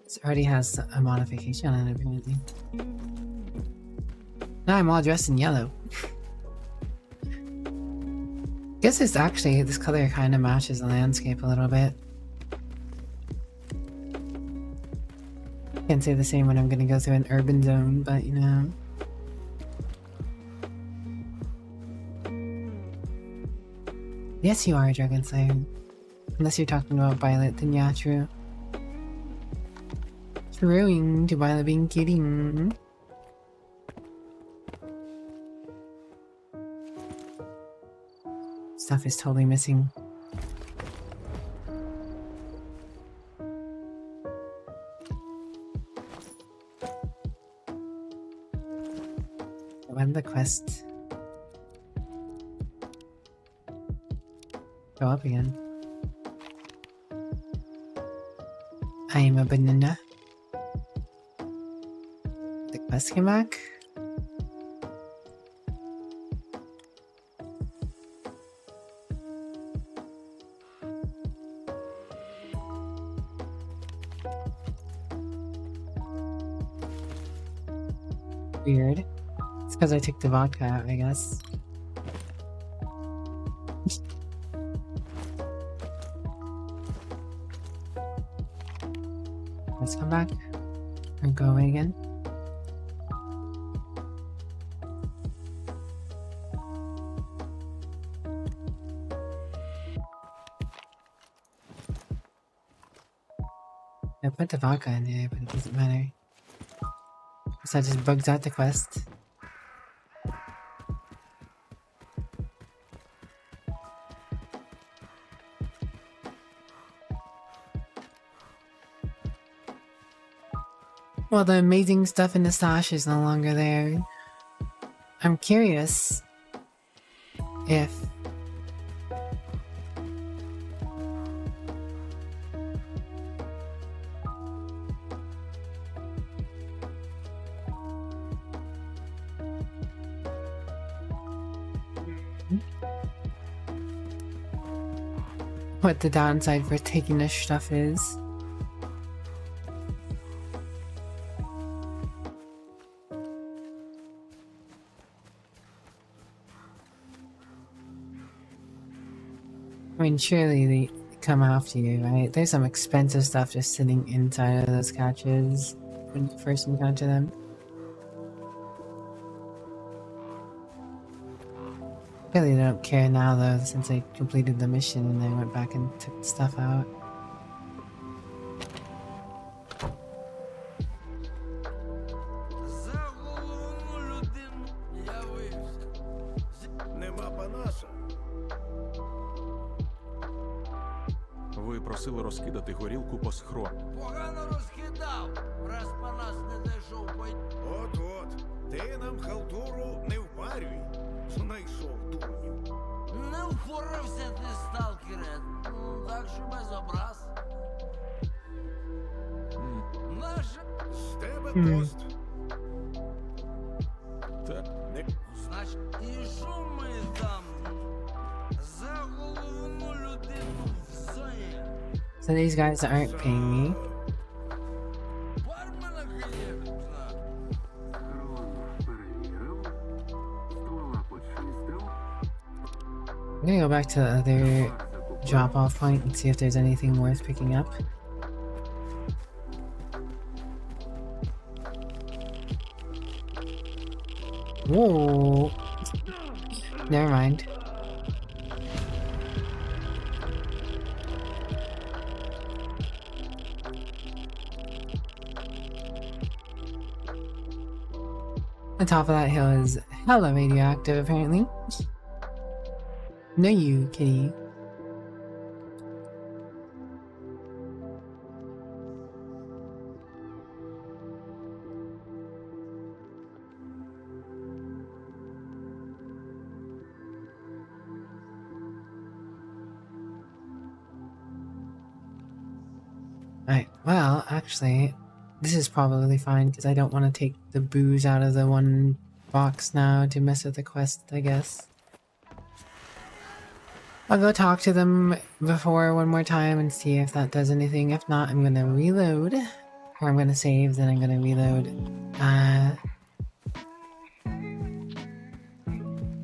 This already has a modification on it, apparently. Now I'm all dressed in yellow. Guess it's actually, this color kind of matches the landscape a little bit. Can't say the same when I'm gonna go through an urban zone, but you know. Yes, you are a Dragon Slayer. Unless you're talking about Violet, then yeah, true. Throwing to Violet being kidding. Stuff is totally missing. When the quest go up again. I am a banana. The quest came back. Weird. It's because I took the vodka out, I guess. Let's come back. Or go away again. I put the vodka in there, but it doesn't matter. So that just bugs out the quest. Well, the amazing stuff in the stash is no longer there. I'm curious if what the downside for taking this stuff is. I mean, surely they come after you, right? There's some expensive stuff just sitting inside of those catches when you first encounter them. Really don't care now though, since I completed the mission and I went back and took stuff out. Ви просили розкидати горілку по схрону. Погано розкидав, раз по нас не зайшов. От-от, ти нам халтуру не впарюй. Знайшов дурнів. Не впорався ти, сталкере. Так що без образ. Наше... З тебе тост. Так. Значить, і що ми там? За головну людину в зоні. So these guys aren't paying me. Бармена Києвична. Рон перевірив. Ствола почистив. I'm gonna go back to the other drop-off point and see if there's anything worth picking up. Whoa! Never mind. The top of that hill is hella radioactive, apparently. No, you, kitty. Right, well, actually, this is probably fine because I don't want to take the booze out of the one box now to mess with the quest, I guess. I'll go talk to them before one more time and see if that does anything. If not, I'm gonna reload. Or I'm gonna save, then I'm gonna reload.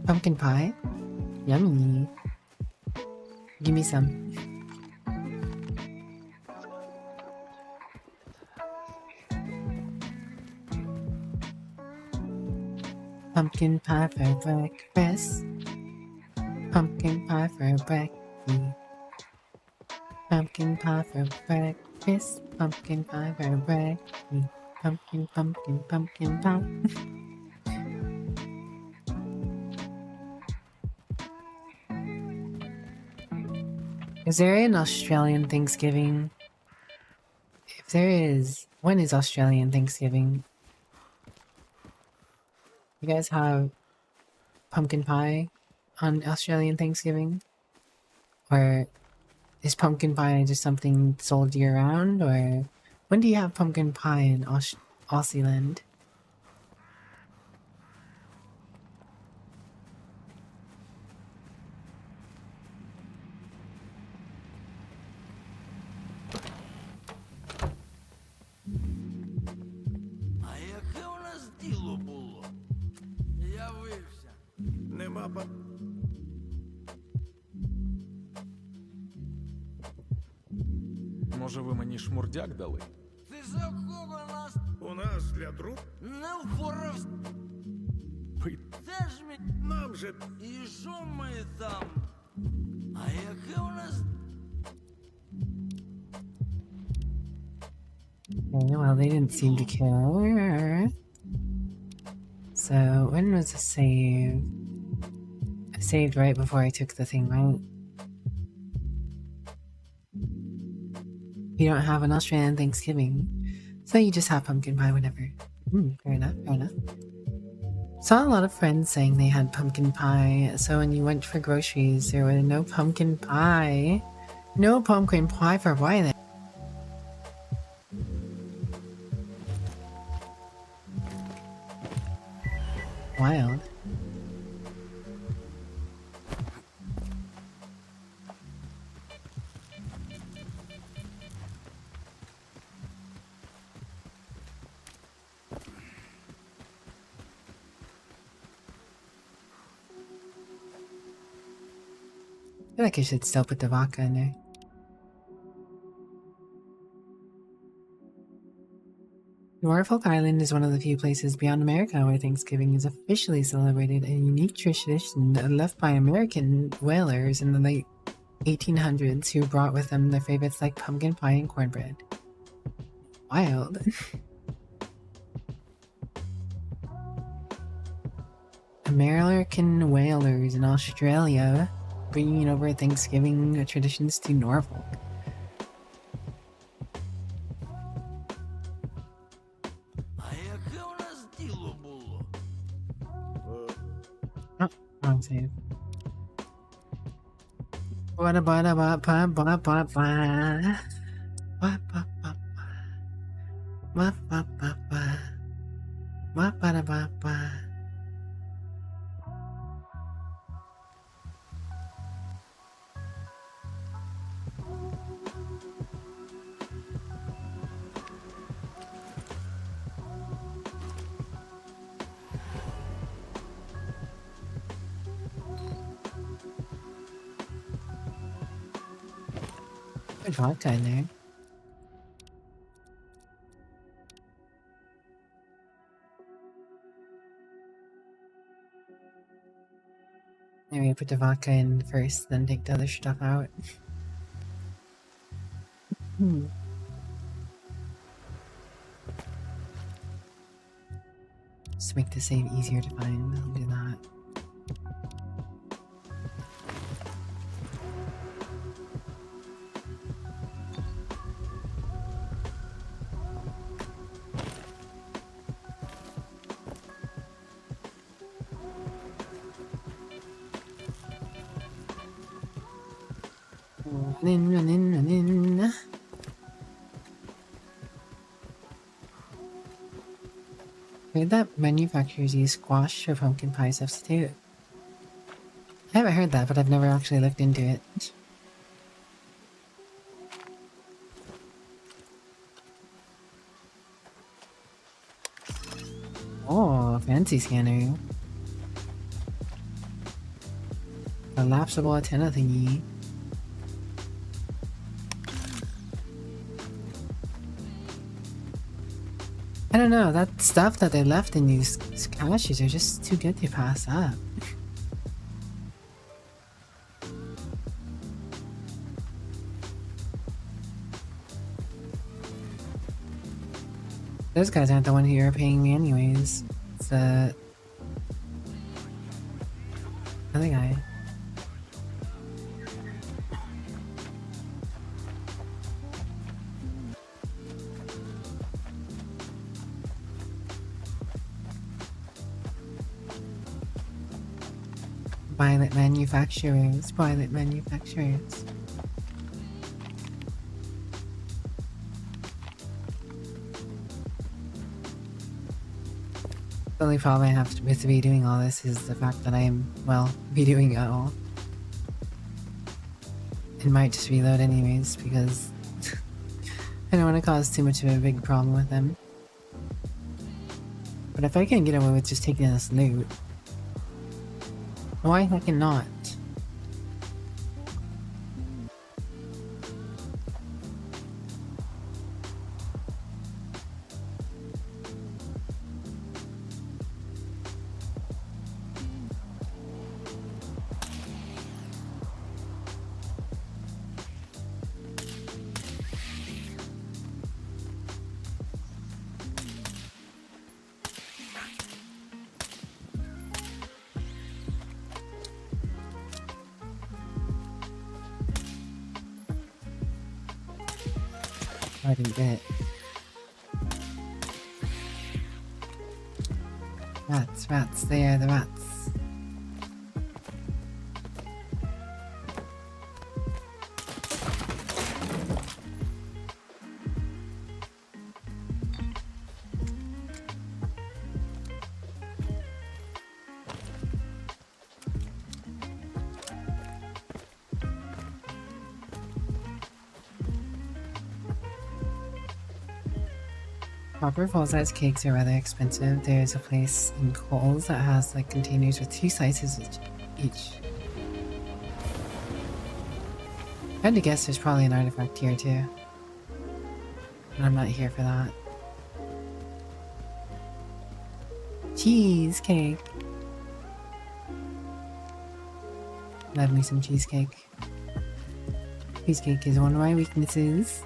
Pumpkin pie? Yummy. Give me some. Pumpkin pie for breakfast. Pumpkin pie for breakfast. Pumpkin pie for breakfast. Pumpkin pie for breakfast. Pumpkin, pumpkin, pumpkin pie. Is there an Australian Thanksgiving? If there is, when is Australian Thanksgiving? You guys have pumpkin pie on Australian Thanksgiving? Or is pumpkin pie just something sold year round? Or when do you have pumpkin pie in Aussie land? А яке у нас діло було? Явився. Нема Може, ви мені шмурдяк дали? Ти за кого нас У нас для друг не впорався? Пи... Це ж ми... нам же І що ми там? А яке у нас... Okay, well, they didn't seem to care. So, when was the save? I saved right before I took the thing, right? You don't have an Australian Thanksgiving, so you just have pumpkin pie whenever. Fair enough, fair enough. Saw a lot of friends saying they had pumpkin pie, so when you went for groceries, there were no pumpkin pie. No pumpkin pie for why then? Wild. I feel like I should still put the vodka in there. Norfolk Island is one of the few places beyond America where Thanksgiving is officially celebrated, a unique tradition left by American whalers in the late 1800s who brought with them their favorites like pumpkin pie and cornbread. Wild. American whalers in Australia bringing over Thanksgiving traditions to Norfolk. Oh, wrong save. What about Good vodka in there. Maybe put the vodka in first, then take the other stuff out. Just to make the save easier to find, I'll do that. Running. Heard that manufacturers use squash or pumpkin pie substitute. I haven't heard that, but I've never actually looked into it. Oh, fancy scanner. Collapsible antenna thingy. I don't know, that stuff that they left in these caches are just too good to pass up. Those guys aren't the one who are paying me anyways. It's the other guy. Pilot manufacturers. The only problem I have with be doing all this is the fact that I am, well, be doing it all. It might just reload anyways, because I don't want to cause too much of a big problem with them. But if I can get away with just taking this loot, why fucking not? I didn't get it. Rats, rats, they are the rats. Proper full-size cakes are rather expensive. There's a place in Kohl's that has like containers with 2 slices each. I had to guess there's probably an artifact here too. But I'm not here for that. Cheesecake! Love me some cheesecake. Cheesecake is one of my weaknesses.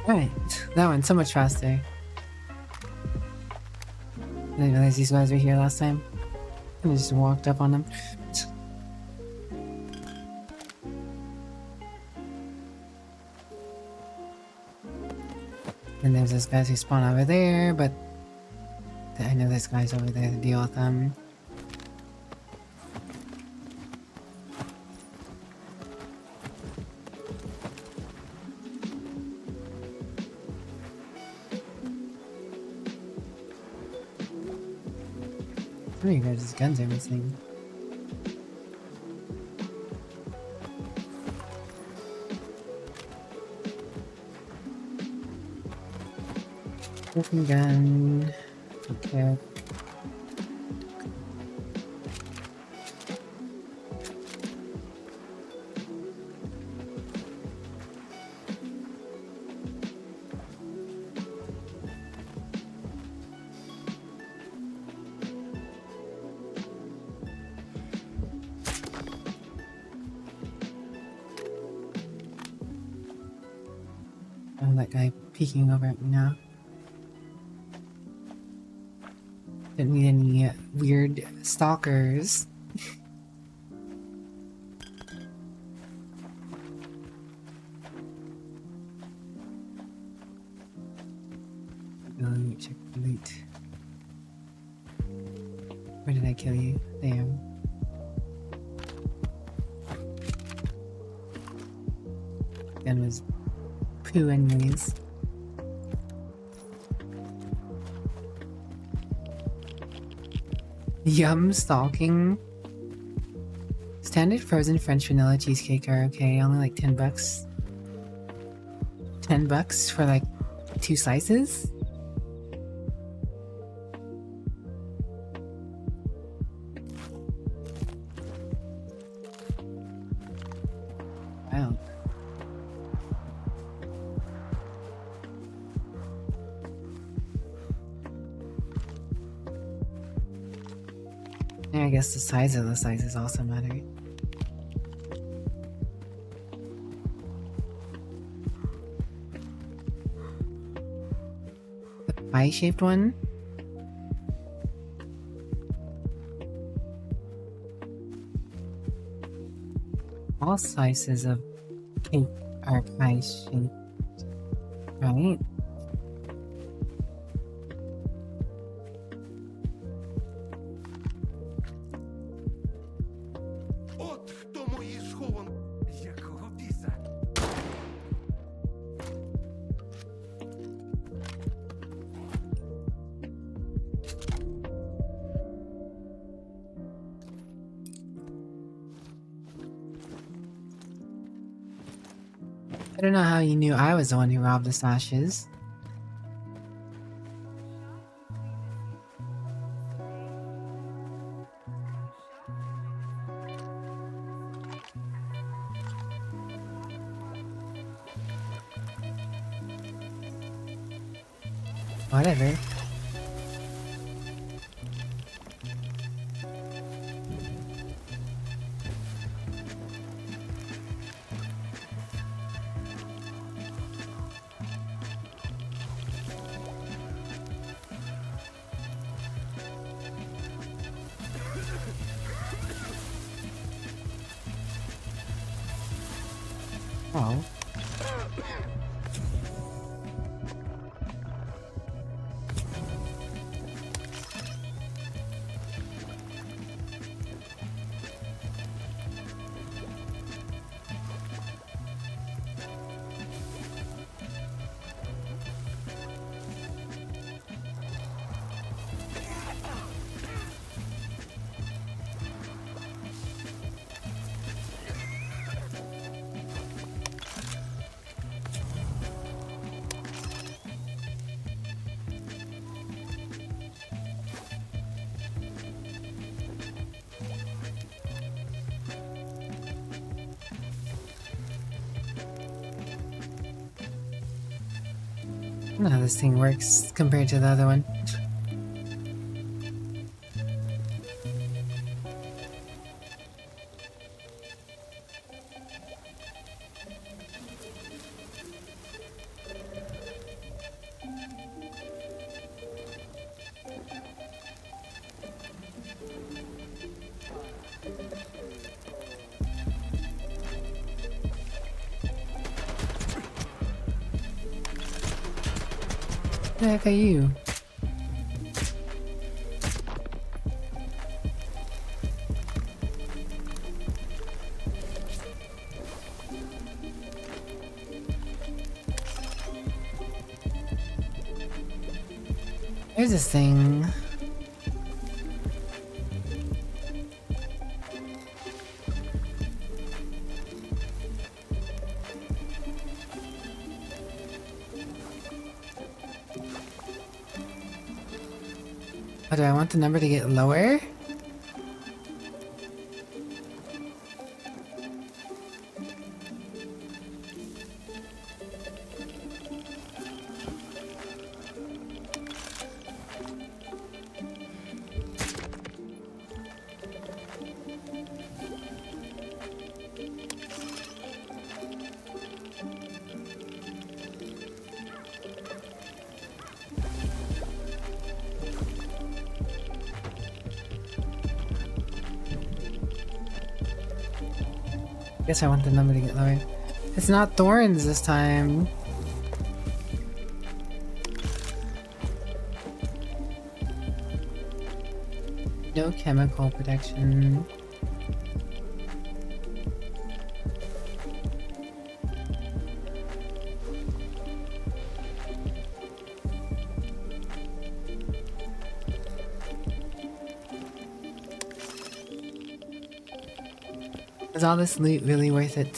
Alright, that went so much faster. I didn't realize these guys were here last time. I just walked up on them. And there's this guys who spawn over there, but I know this guy's over there to deal with them. Oh, you guys' guns are missing. Broken gun. Okay. Oh, that guy peeking over at me now. Didn't need any weird stalkers. Let me check the loot. Where did I kill you? There. Gun was poo anyways. Yum stalking. Standard frozen French vanilla cheesecake are okay, only like $10. $10 for like 2 slices? Wow. Yeah, I guess the size of the slices also matter. The pie-shaped one? All slices of cake are pie-shaped, right? От хто мої схованки. Якого біса? I don't know how you knew I was the one who robbed the stashes. Whatever. Oh. I don't know how this thing works compared to the other one. Who the heck are you? There's this thing. Oh, do I want the number to get lower? Guess I want the number to get lower. It's not thorns this time. No chemical protection. Is all this loot really worth it?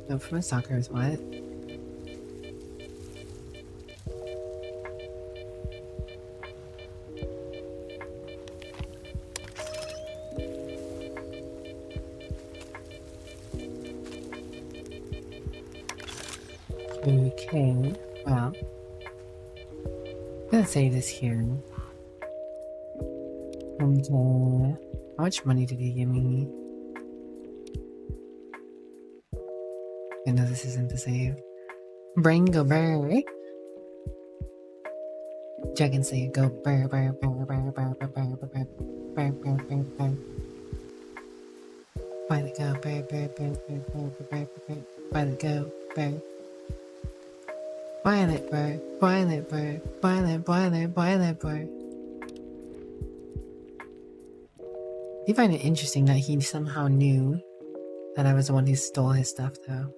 No, for my soccer is what? Okay, well, I'm gonna save this here. And, how much money did he give me? I know this isn't the save. Brain go burr. Jug and say go burr burr burr burr burr burr burr burr burr burr burr burr. Violet go burr burr burr burr burr burr burr. Violet go burr. Violet burr, violet burr, violet, violet, violet burr. I do find it interesting that he somehow knew that I was the one who stole his stuff, though.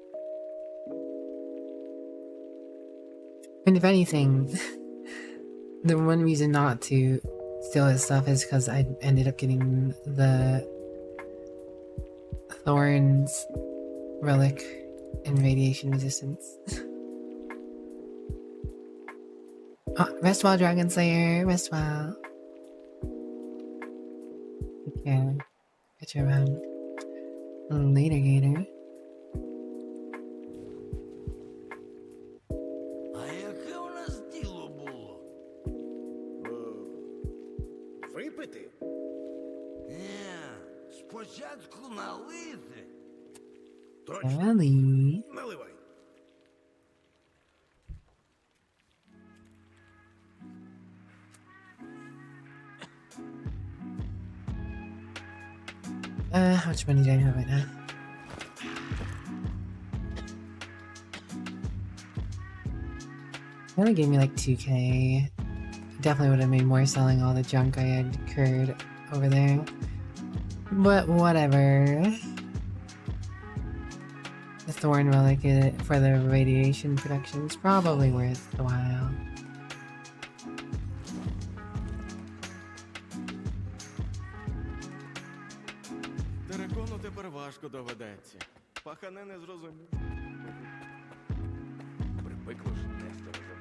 And if anything, the one reason not to steal his stuff is because I ended up getting the Thorns relic and radiation resistance. Oh, rest well, Dragon Slayer. Rest well. Take care. Get you around. Later, Gator. А яке у нас діло було? Випити? Ні, спочатку налити. Ellie. Наливай. How much money do I have right now? It only gave me like 2k. Definitely would have made more selling all the junk I had incurred over there. But whatever. The thorn relic for the radiation protection is probably worth the while. Терекону тепер важко доведеться. Пахане не зрозумів. Припекло ж не сторожа.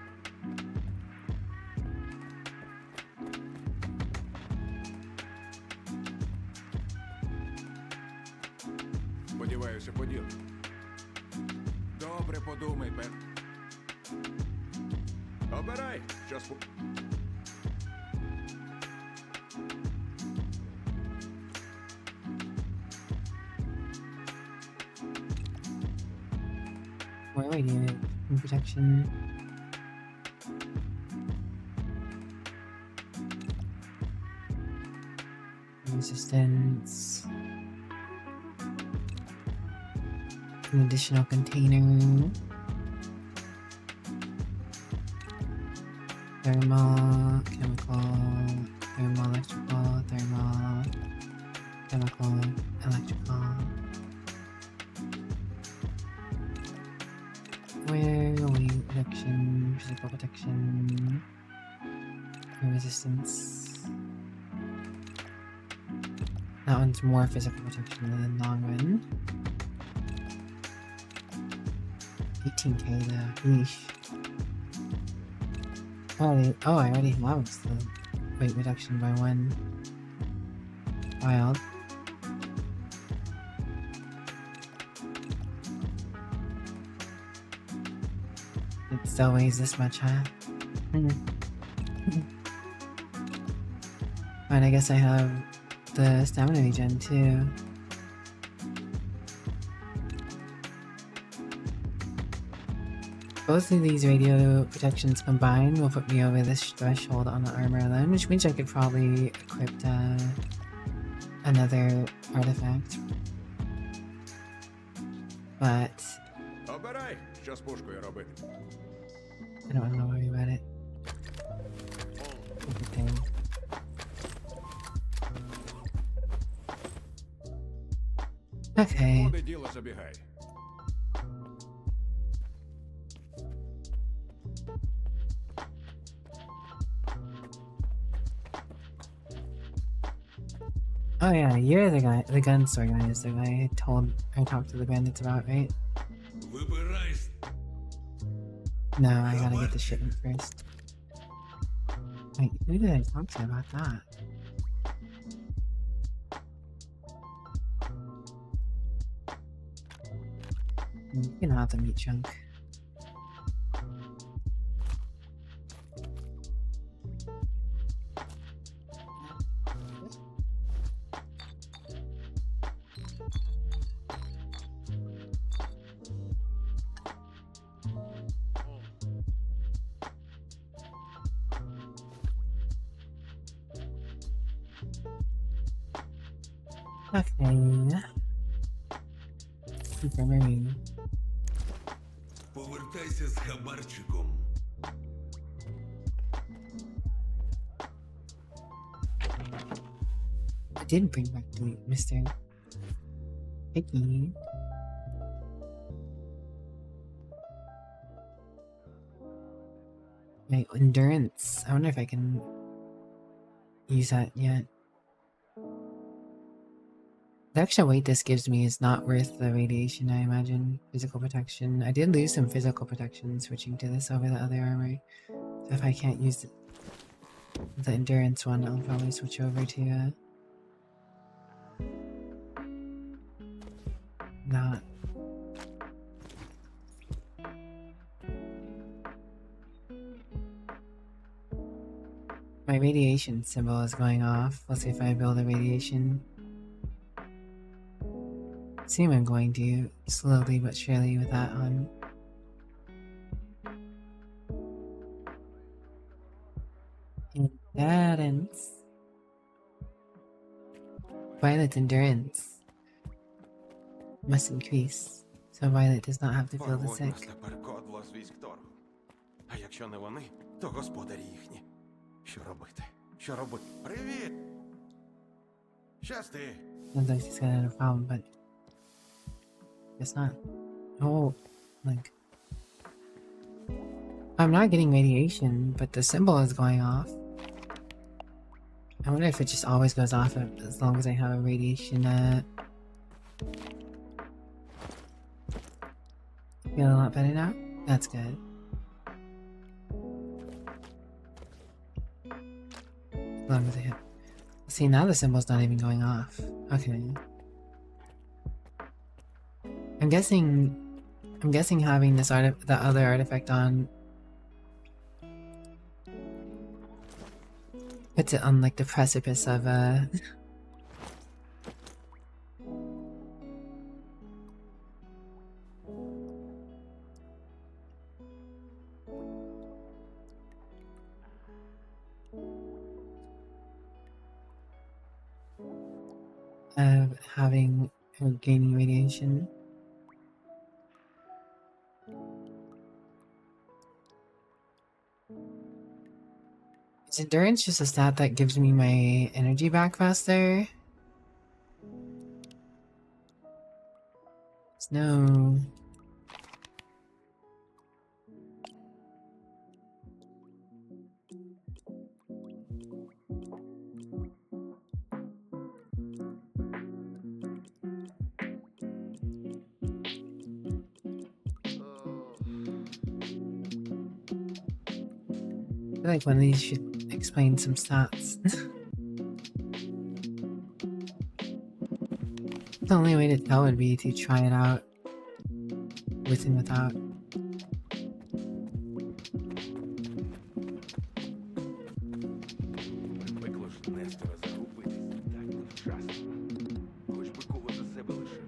Сподіваюся, поділ. Добре подумай, Пет. Обирай, що спу... More radiation protection. Resistance. An additional container. Thermal, chemical, thermal, electrical, thermal, chemical, electrical. Where weight reduction, physical protection, resistance. That one's more physical protection than the long one. 18k though. Yeesh. I already have the weight reduction by 1. Wild. It still weighs this much, huh? And I guess I have the stamina regen too. Both of these radio protections combined will put me over this threshold on the armor alone, which means I could probably equip another artifact. But Обирай, що з пушкою робити. I don't want to worry about it. Everything. Okay. Куди діло забігай. Oh yeah, you're the guy, the gun store guy is the guy I talked to the bandits about, right? Вибирай. No, I gotta get the shipment first. Wait, who did I talk to about that? You can have the meat chunk. Okay. Confirming. Повертайся з хабарчиком. I did bring back the meat, Mr. Picky. My endurance. I wonder if I can use that yet. The extra weight this gives me is not worth the radiation, I imagine. Physical protection. I did lose some physical protection switching to this over the other armor. So if I can't use the endurance one, I'll probably switch over to not. My radiation symbol is going off. Let's see if I build a radiation. Assume I'm going to slowly but surely with that on. Endurance. Violet's endurance must increase, so Violet does not have to feel the sick. Тепер кодло з військ торгу. А якщо не вони, то господарі їхні. Що робити? Що робити? Привіт! Щасти! Sounds like he's gonna have a problem, but it's not. Oh, like I'm not getting radiation, but the symbol is going off. I wonder if it just always goes off as long as I have a radiation. Feel a lot better now? That's good. As long as I have. See, now the symbol's not even going off. Okay. I'm guessing having this the other artifact on puts it on like the precipice of having or gaining radiation. Is endurance just a stat that gives me my energy back faster? No. I feel like one of these should explain some stats. The only way to tell would be to try it out with and without. Звикло ж Нестора загубитись так невчасно. Хоч би кого за себе лишив.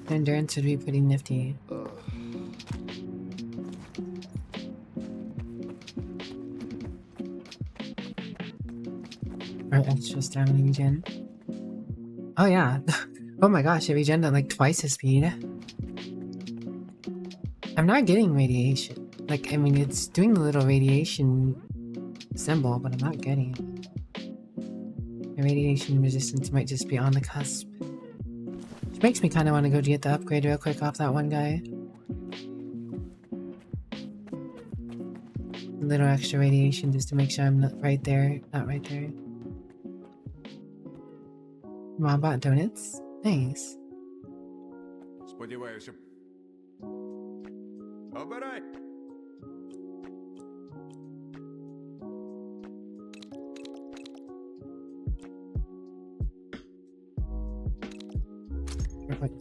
Endurance would be pretty nifty. Or extra stamina regen. Oh yeah. Oh my gosh, it regened at like twice the speed. I'm not getting radiation. Like, I mean, it's doing the little radiation symbol, but I'm not getting it. The radiation resistance might just be on the cusp. Which makes me kind of want to go get the upgrade real quick off that one guy. A little extra radiation just to make sure I'm not right there. Not right there. Mom bought donuts? Nice. Сподіваюся. Обирай!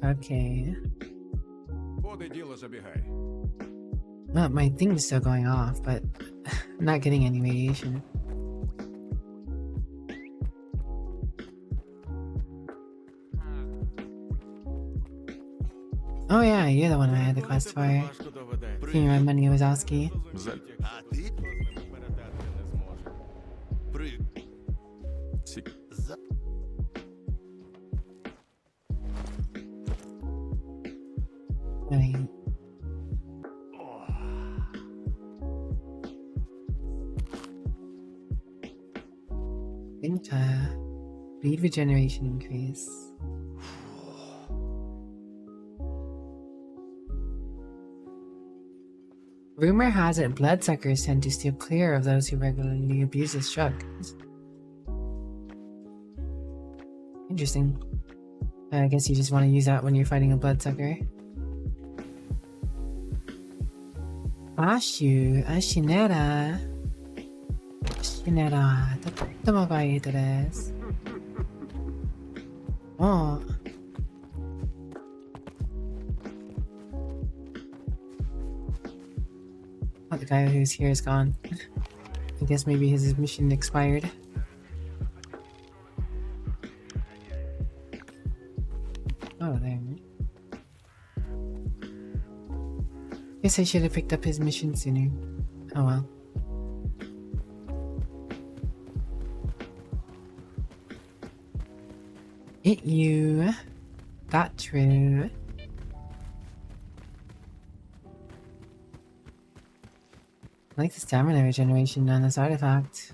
Okay. Буде діло, забігай. Well, my thing is still going off, but I'm not getting any radiation. Oh yeah, you're the one I had the quest for. Can you remember money Wazowski? А ти? При... За... Right. Speed regeneration increase. Rumor has it bloodsuckers tend to steer clear of those who regularly abuse this drug. Interesting. I guess you just want to use that when you're fighting a bloodsucker. Ashu, Ashinera. Ashinera. Tottemo kawaii desu. Oh. Oh, the guy who's here is gone. I guess maybe his mission expired. Oh, there. Guess I should have picked up his mission sooner. Oh well. Hit you. Got true. I like the stamina regeneration on this artifact.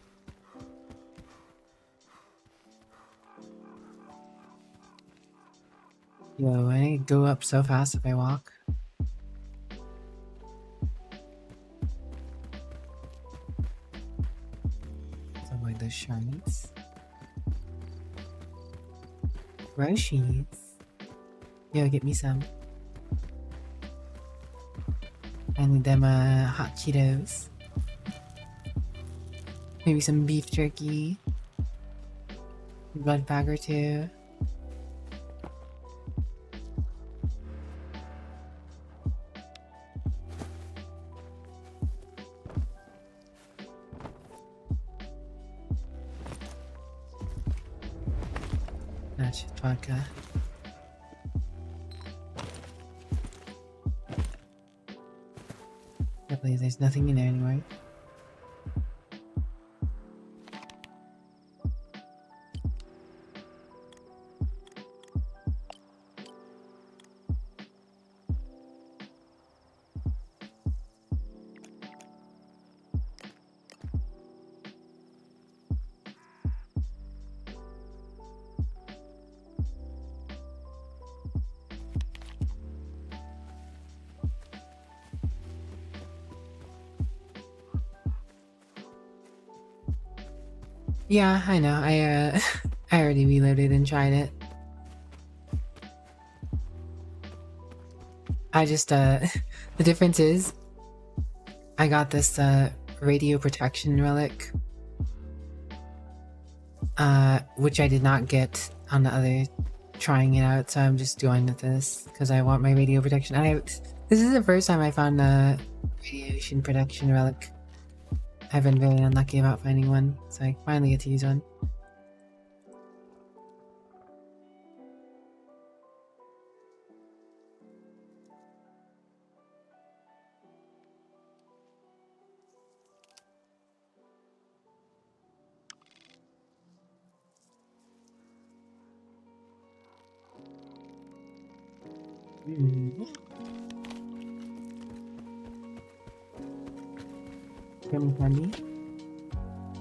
Yo, I go up so fast if I walk. Let's avoid those shards. Roshies. Yo, get me some. I need them hot Cheetos. Maybe some beef jerky. Blood bag or two. That's just vodka. Hopefully there's nothing in there anymore. Yeah, I know. I I already reloaded and tried it. I just the difference is I got this radio protection relic which I did not get on the other trying it out, so I'm just going with this because I want my radio protection. This is the first time I found a radiation protection relic. I've been very unlucky about finding one, so I finally get to use one. Candy.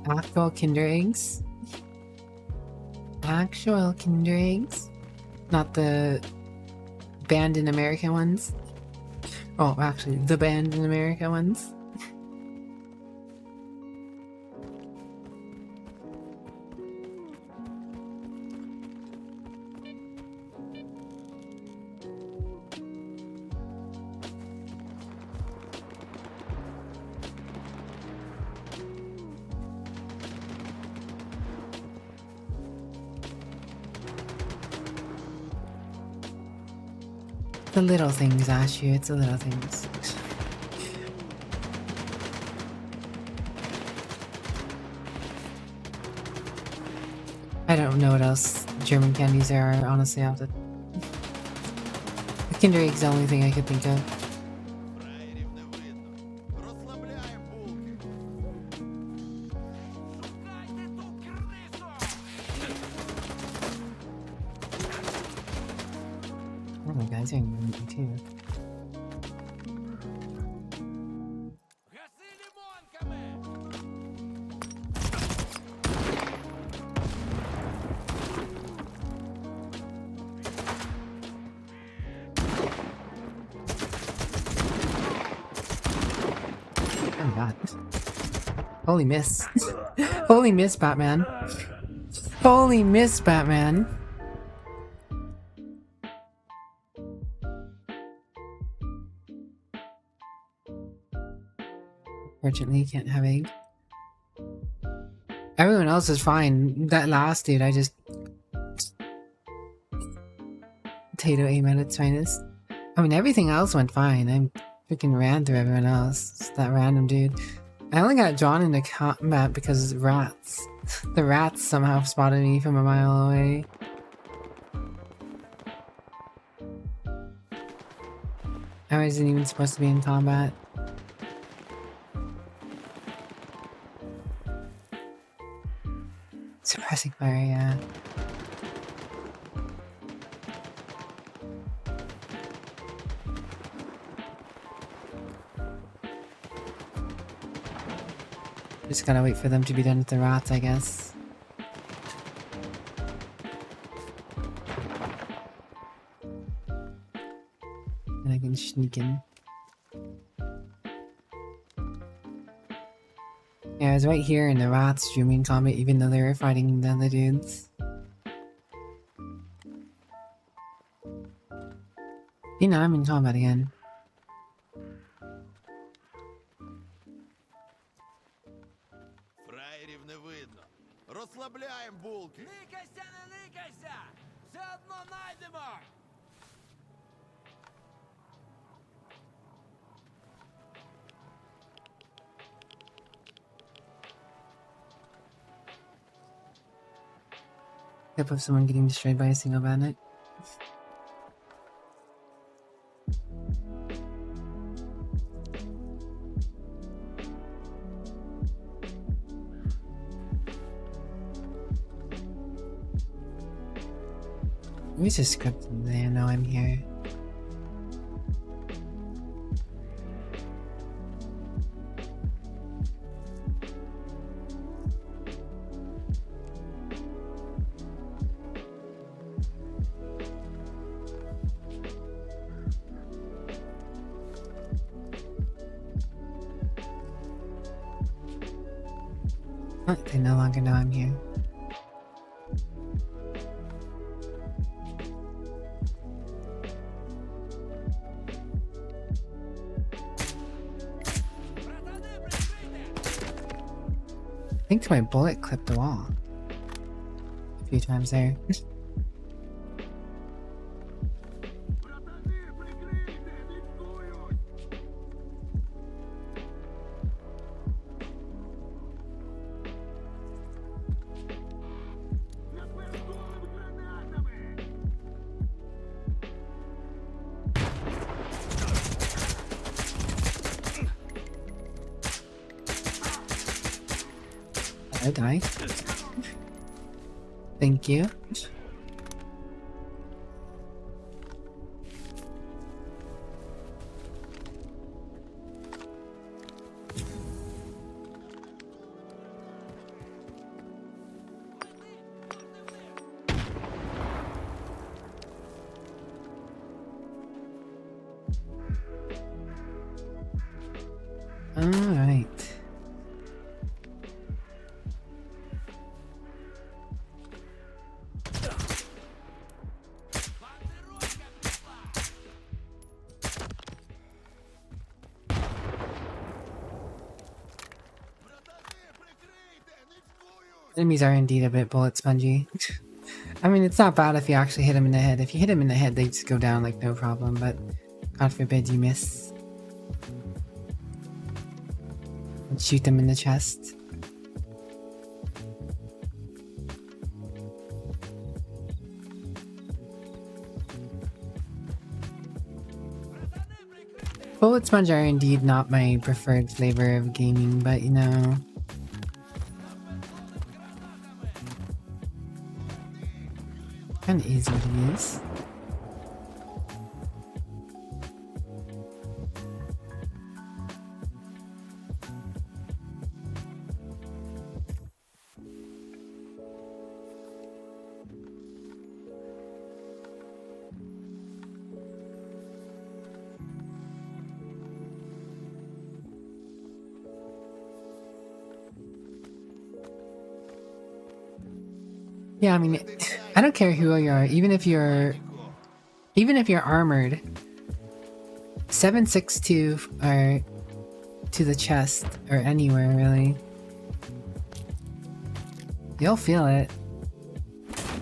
Actual Kinder eggs. Actual Kinder eggs. Not the banned in America ones. Oh, actually, the banned in America ones. The little things, Ashu, it's the little things. I don't know what else German candies there are, honestly. The Kinder Egg's the only thing I could think of. Oh my god, it's getting me too. Oh my god. Holy miss. Holy miss, Batman. Holy miss, Batman. Fortunately, can't have egg. Everyone else is fine. That last dude, I just... Potato aim at its finest. I mean, everything else went fine. I freaking ran through everyone else. Just that random dude. I only got drawn into combat because rats. The rats somehow spotted me from a mile away. I wasn't even supposed to be in combat. Suppressing fire, yeah. Just gotta wait for them to be done with the rats, I guess. And I can sneak in. Yeah, I was right here and the rats drew me in combat even though they were fighting the other dudes. You know, I'm in combat again. Фраєрів не видно. Розслабляємо булки. Никайся, не никайся! Все одно найдемо! Clip of someone getting destroyed by a single bandit. Where's the script? They know I'm here. Oh, they no longer know I'm here. I think my bullet clipped the wall a few times there. I die. Thank you. All right. Enemies are indeed a bit bullet spongy. I mean, it's not bad if you actually hit them in the head. If you hit them in the head, they just go down like no problem, but God forbid you miss. And shoot them in the chest. Bullet sponge are indeed not my preferred flavor of gaming, but you know... Kinda easy to use. Yeah, I mean, I don't care who you are, even if you're armored. 762 or to the chest or anywhere really. You'll feel it.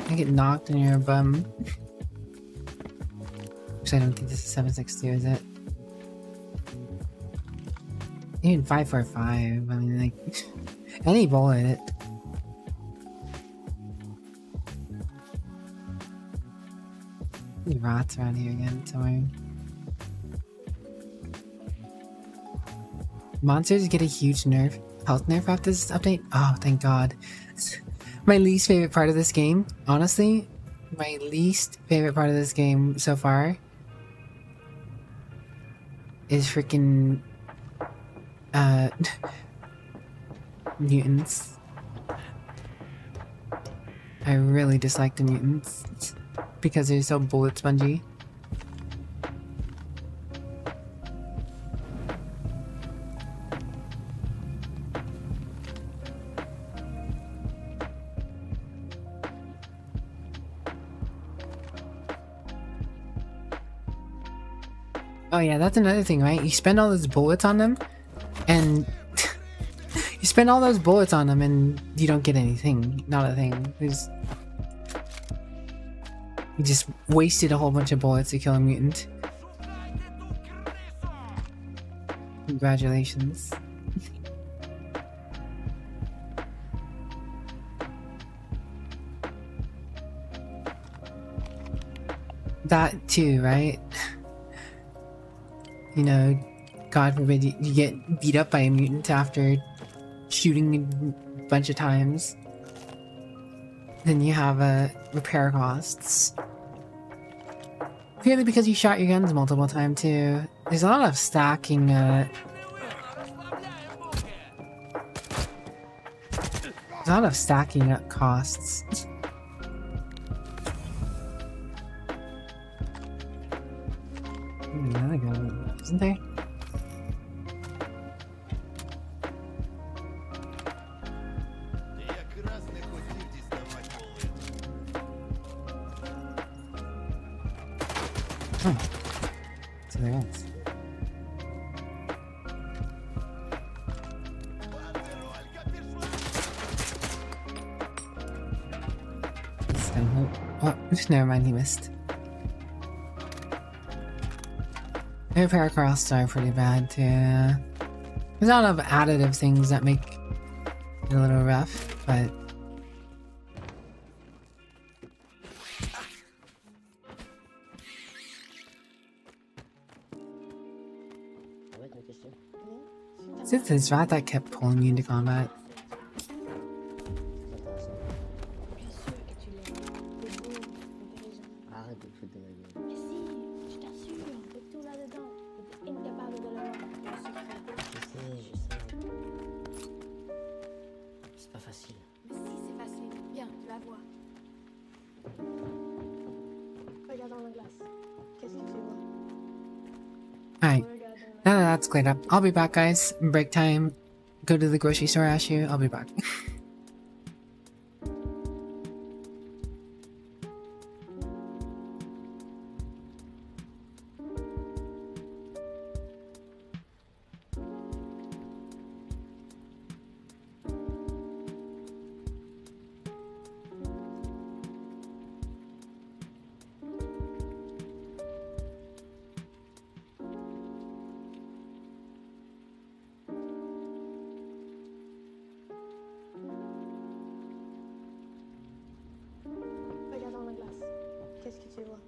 You get knocked in your bum. Which I don't think this is 762, is it? Even 545. I mean, like, any bullet. Any rats around here again somewhere. Monsters get a huge health nerf after this update. Oh, thank God. My least favorite part of this game, honestly, my least favorite part of this game so far is freaking mutants. I really dislike the mutants because they're so bullet spongy. Oh yeah, that's another thing, right? You spend all those bullets on them, and you spend all those bullets on them, and you don't get anything. Not a thing. You just wasted a whole bunch of bullets to kill a mutant. Congratulations. That too, right? You know, God forbid you get beat up by a mutant after shooting a bunch of times. Then you have repair costs. Clearly because you shot your guns multiple times too. There's a lot of stacking there's a lot of stacking up costs. Another guy, isn't there? Oh, so there is. Oh, never mind, he missed. The repair costs are pretty bad too. There's a lot of additive things that make it a little rough, but it's this rat that kept pulling me into combat. Alright, now that that's cleared up, I'll be back, guys. Break time. Go to the grocery store, Ashu. I'll be back. Qu'est-ce que tu vois?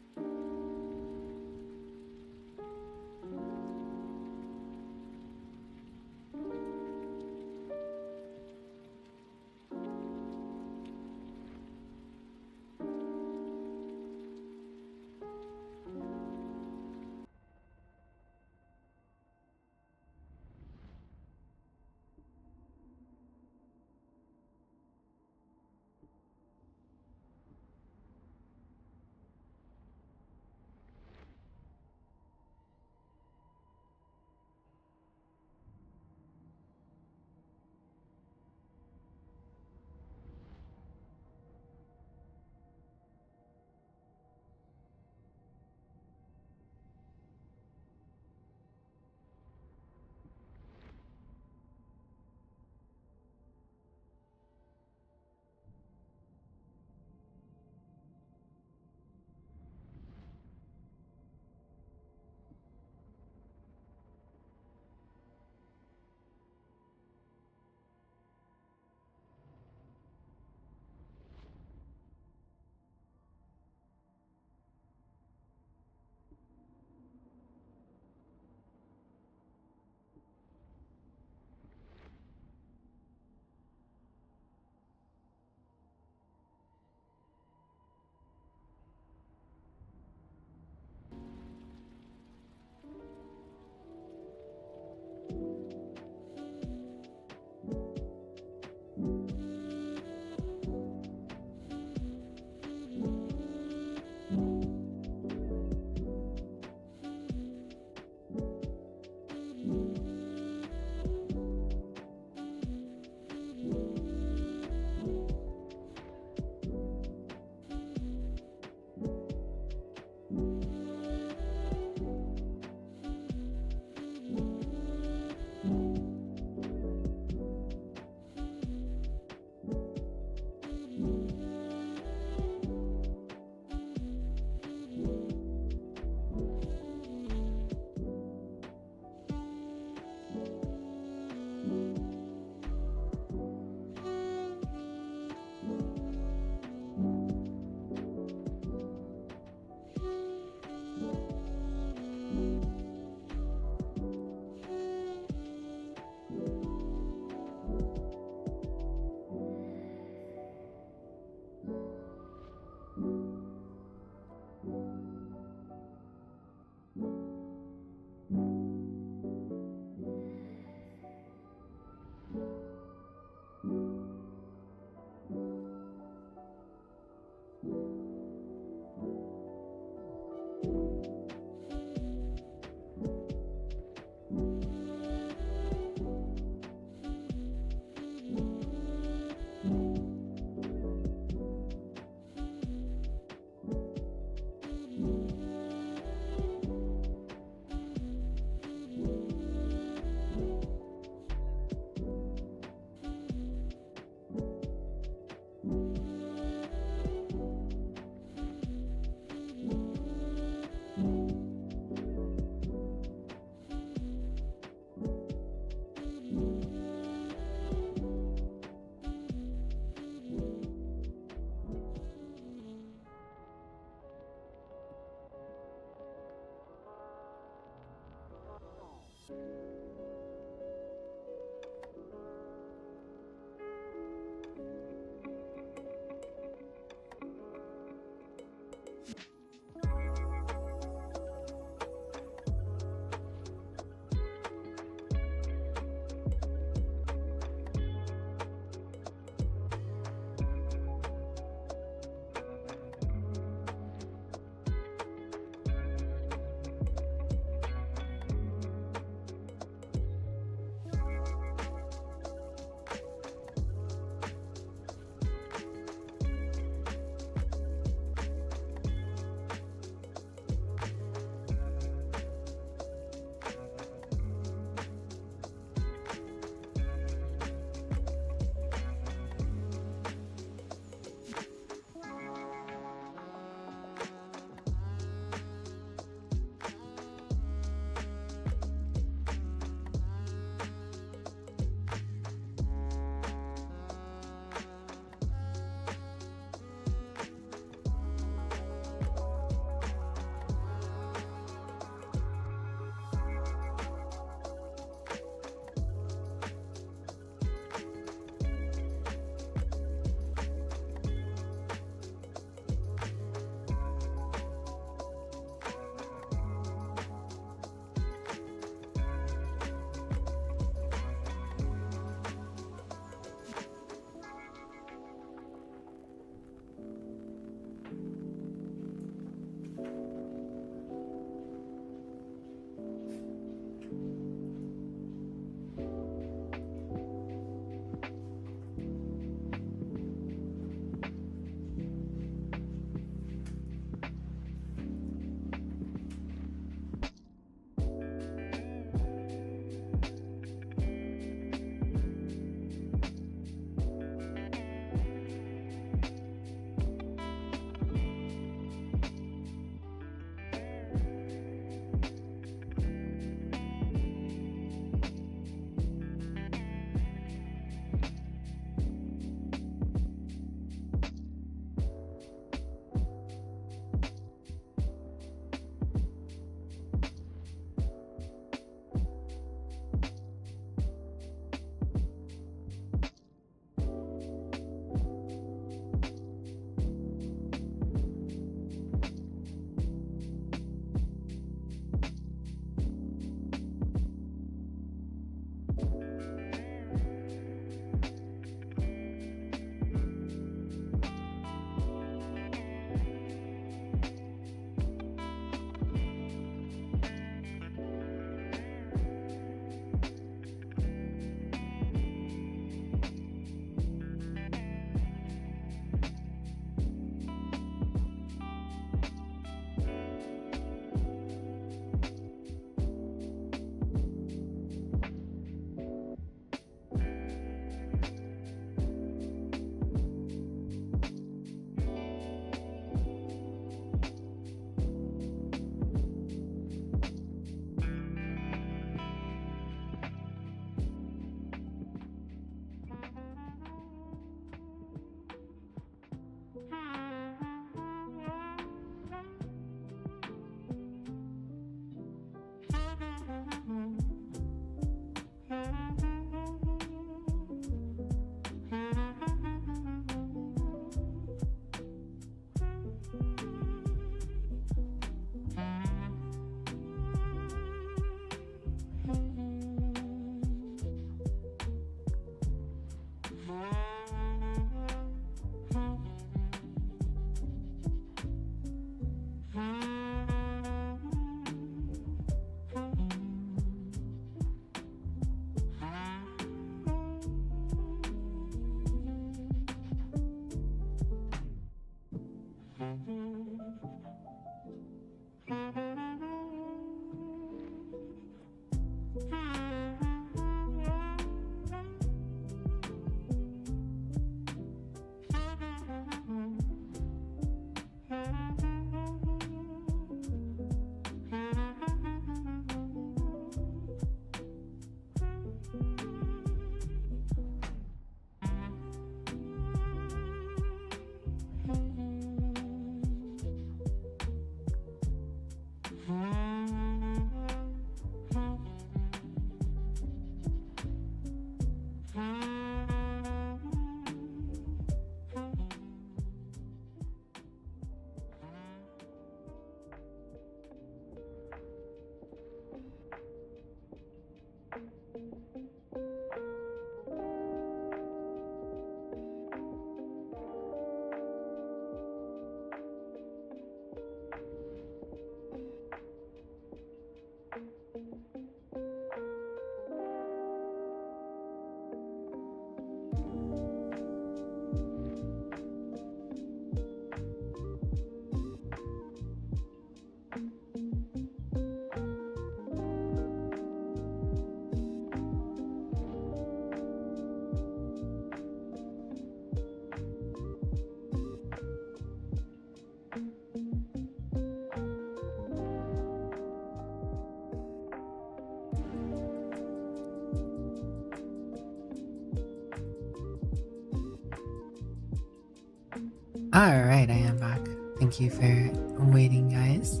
Alright, I am back. Thank you for waiting, guys.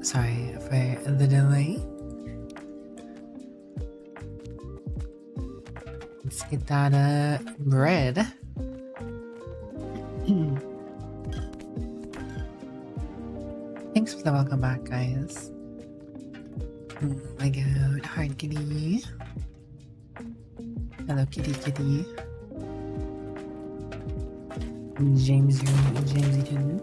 Sorry for the delay. Let's get that bread. Thanks for the welcome back, guys. Oh my god, hard kitty. Hello, kitty kitty. Jamesy Kitten.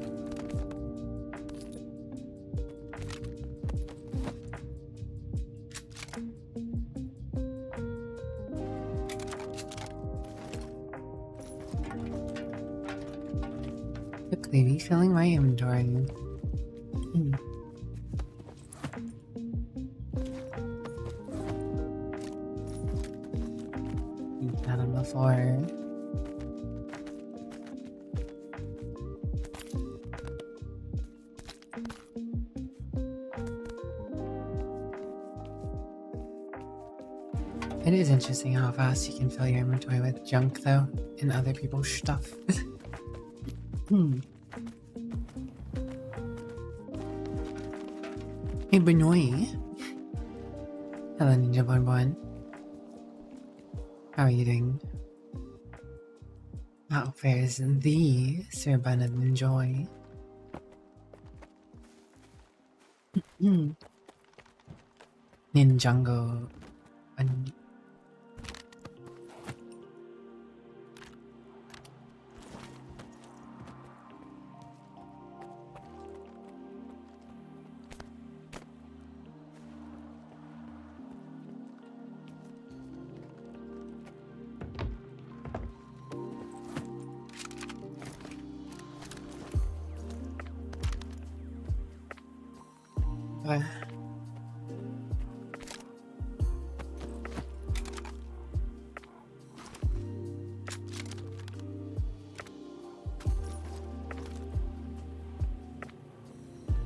Quickly refilling my inventory. We've had them before. It is interesting how fast you can fill your inventory with junk, though, and other people's stuff. Hey, Benoy. Hello, Ninja Bonbon. How are you doing? How fares the Sir Bernard Enjoy? Ninjango.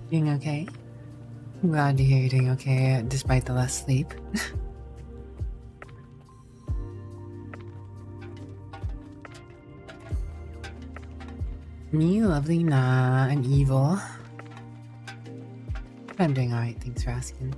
Doing okay? I'm glad to hear you're doing okay despite the less sleep. Me, lovely, nah, I'm evil. But I'm doing alright, thanks for asking.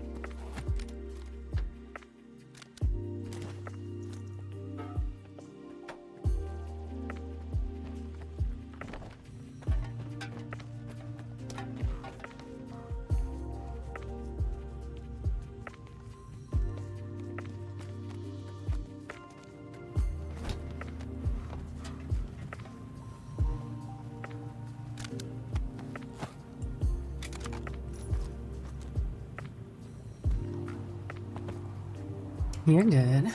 You're good.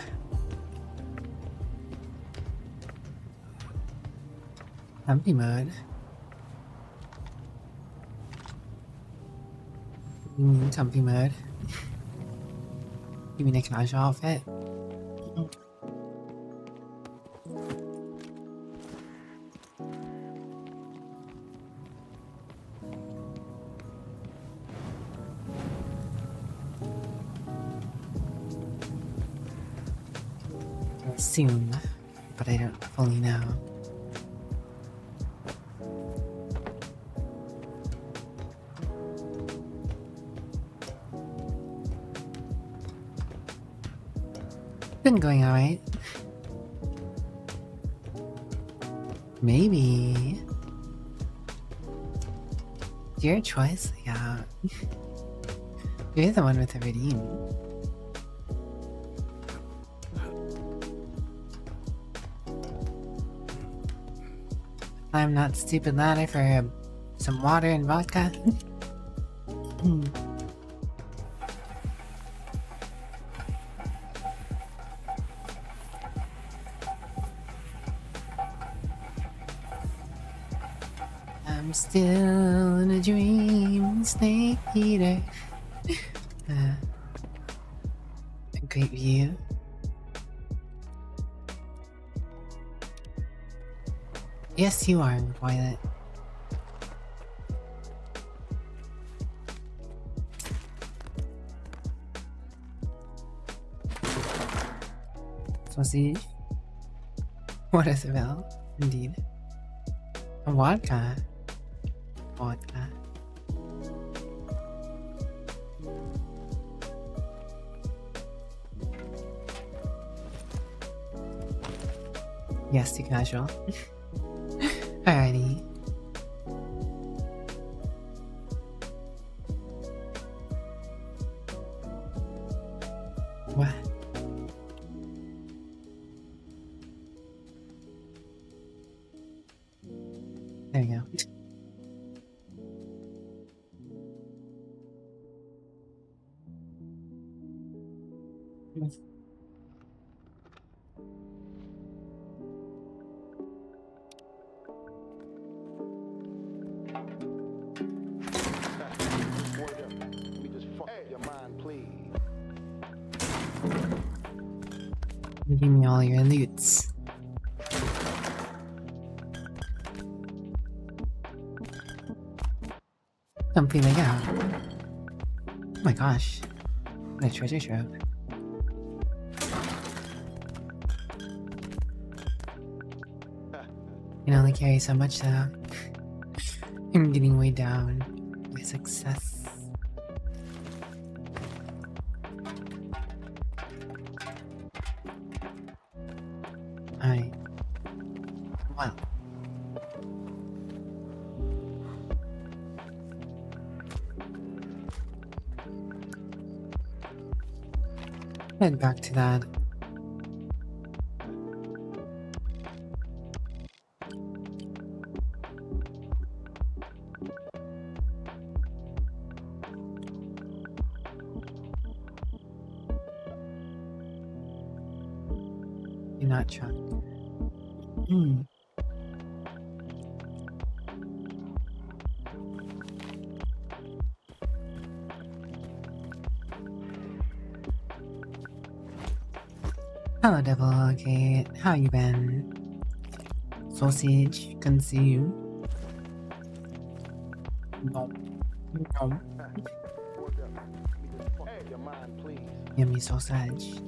Empty mode. Comfy mode. You mean a casual outfit? Soon, but I don't fully know. Been going alright. Maybe. Your choice, yeah. You're the one with the redeem. I'm not stupid ladder for some water and vodka. I'm still in a dream, snake eater. A great view. Yes, you are, Violet. Sausage. What is it, Val? Indeed. A vodka. Vodka. Yes, too casual. Alrighty. What? There you go. Give me all your loots. Completely out. Oh my gosh. What a treasure trove. You can only carry so much though. I'm getting way down by success. Alright. Wow. Head back to that. Do not truck. Hello, Devil. Okay, how you been? Sausage, consume. No. No. Yummy sausage.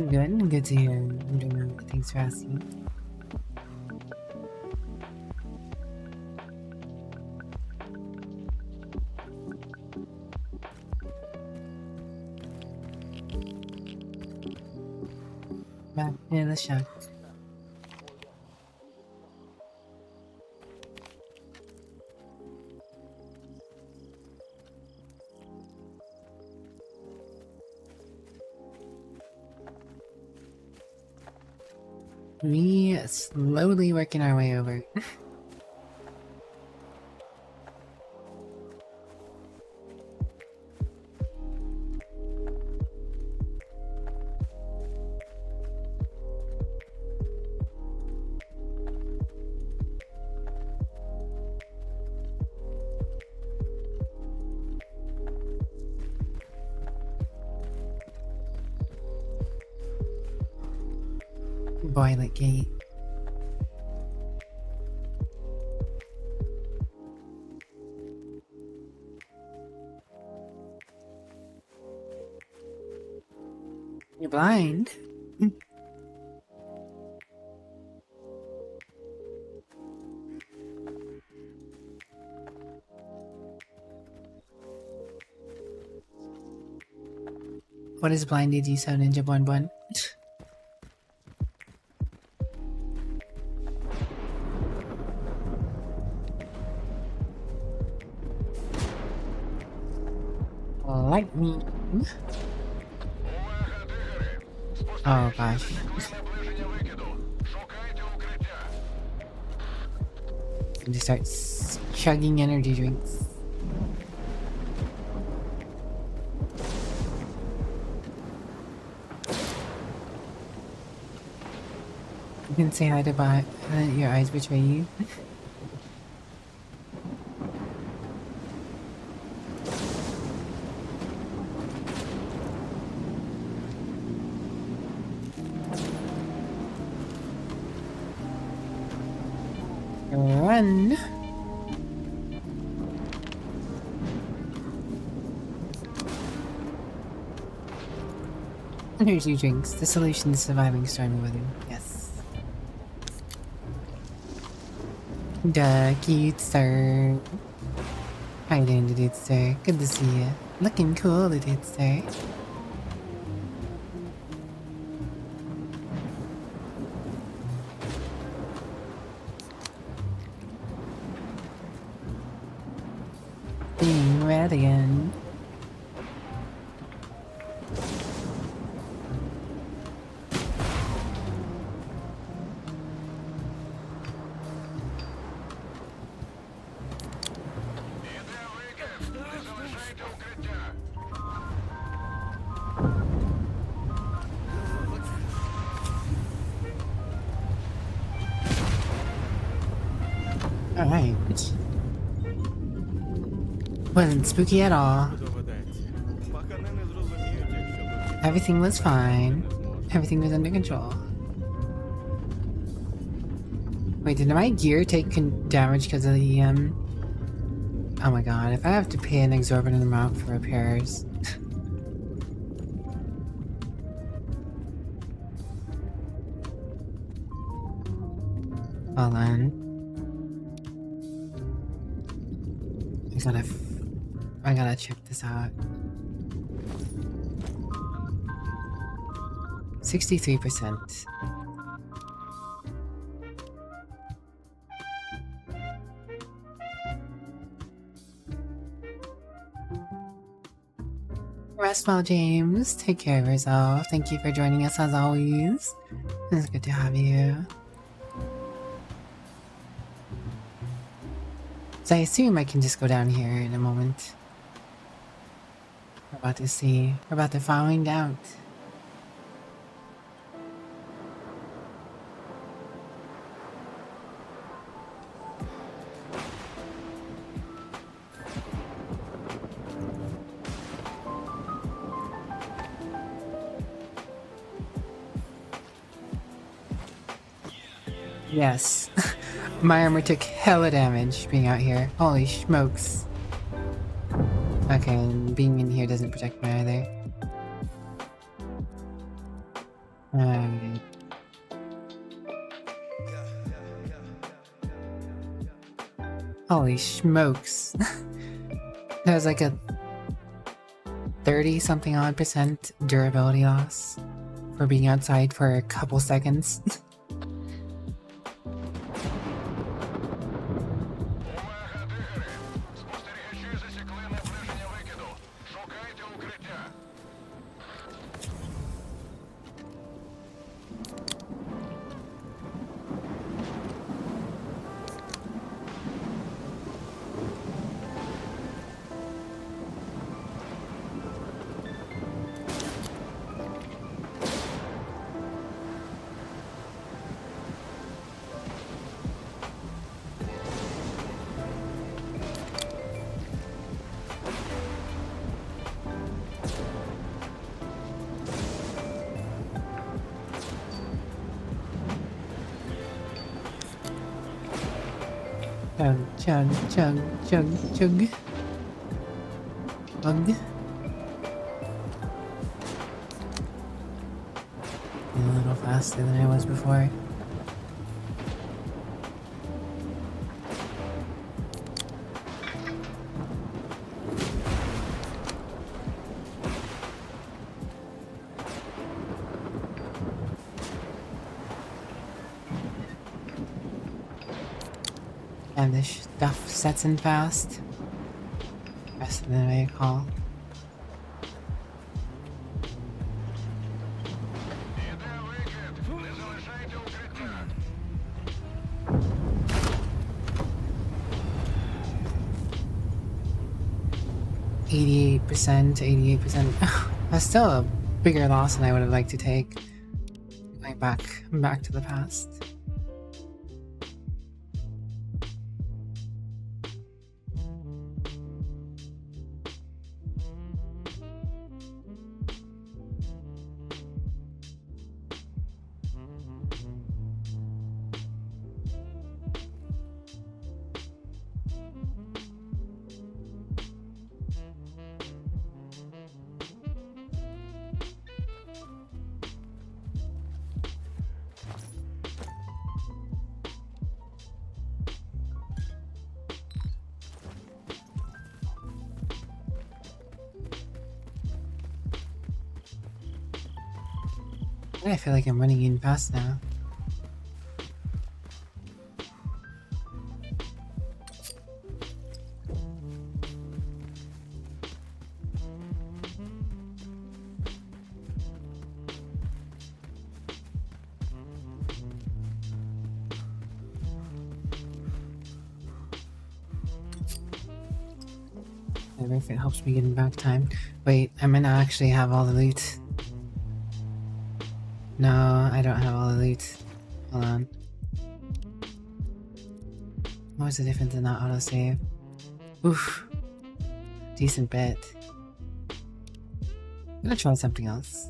Good, good to hear. I'm doing good. Thanks for asking. Back in the shack. We slowly working our way over. Violet Gate. You're blind? What is blinded you so Ninja Bun Bun? Lightning. Oh gosh. And just start chugging energy drinks. can say hi to Bot. Your eyes betray you. Run. Energy drinks, the solution to surviving stormy weather. Yes. Duh, cute sir. How you doing today, sir? Good to see you. Looking cool today, sir. Being red again. Alright. Wasn't spooky at all. Everything was fine. Everything was under control. Wait, did my gear take damage because of the oh my god, if I have to pay an exorbitant amount for repairs. Hold on. I gotta check this out. 63%. Rest well, James. Take care of yourself. Thank you for joining us as always. It's good to have you. So I assume I can just go down here in a moment. We're about to see. We're about to find out. Yes. My armor took hella damage being out here. Holy smokes. Okay, and being in here doesn't protect me either. Alright. Holy smokes. There's like a 30-something odd % durability loss for being outside for a couple seconds. Chug, chug, chug, chug. Bug. A little faster than I was before. And this stuff sets in fast. Faster than I recall. %88%. That's still a bigger loss than I would have liked to take. Going back to the past. I feel like I'm running in fast now. Maybe if it helps me get in back time. Wait, I might not actually have all the loot. No, I don't have all the loot. Hold on. What was the difference in that autosave? Oof. Decent bit. I'm gonna try something else.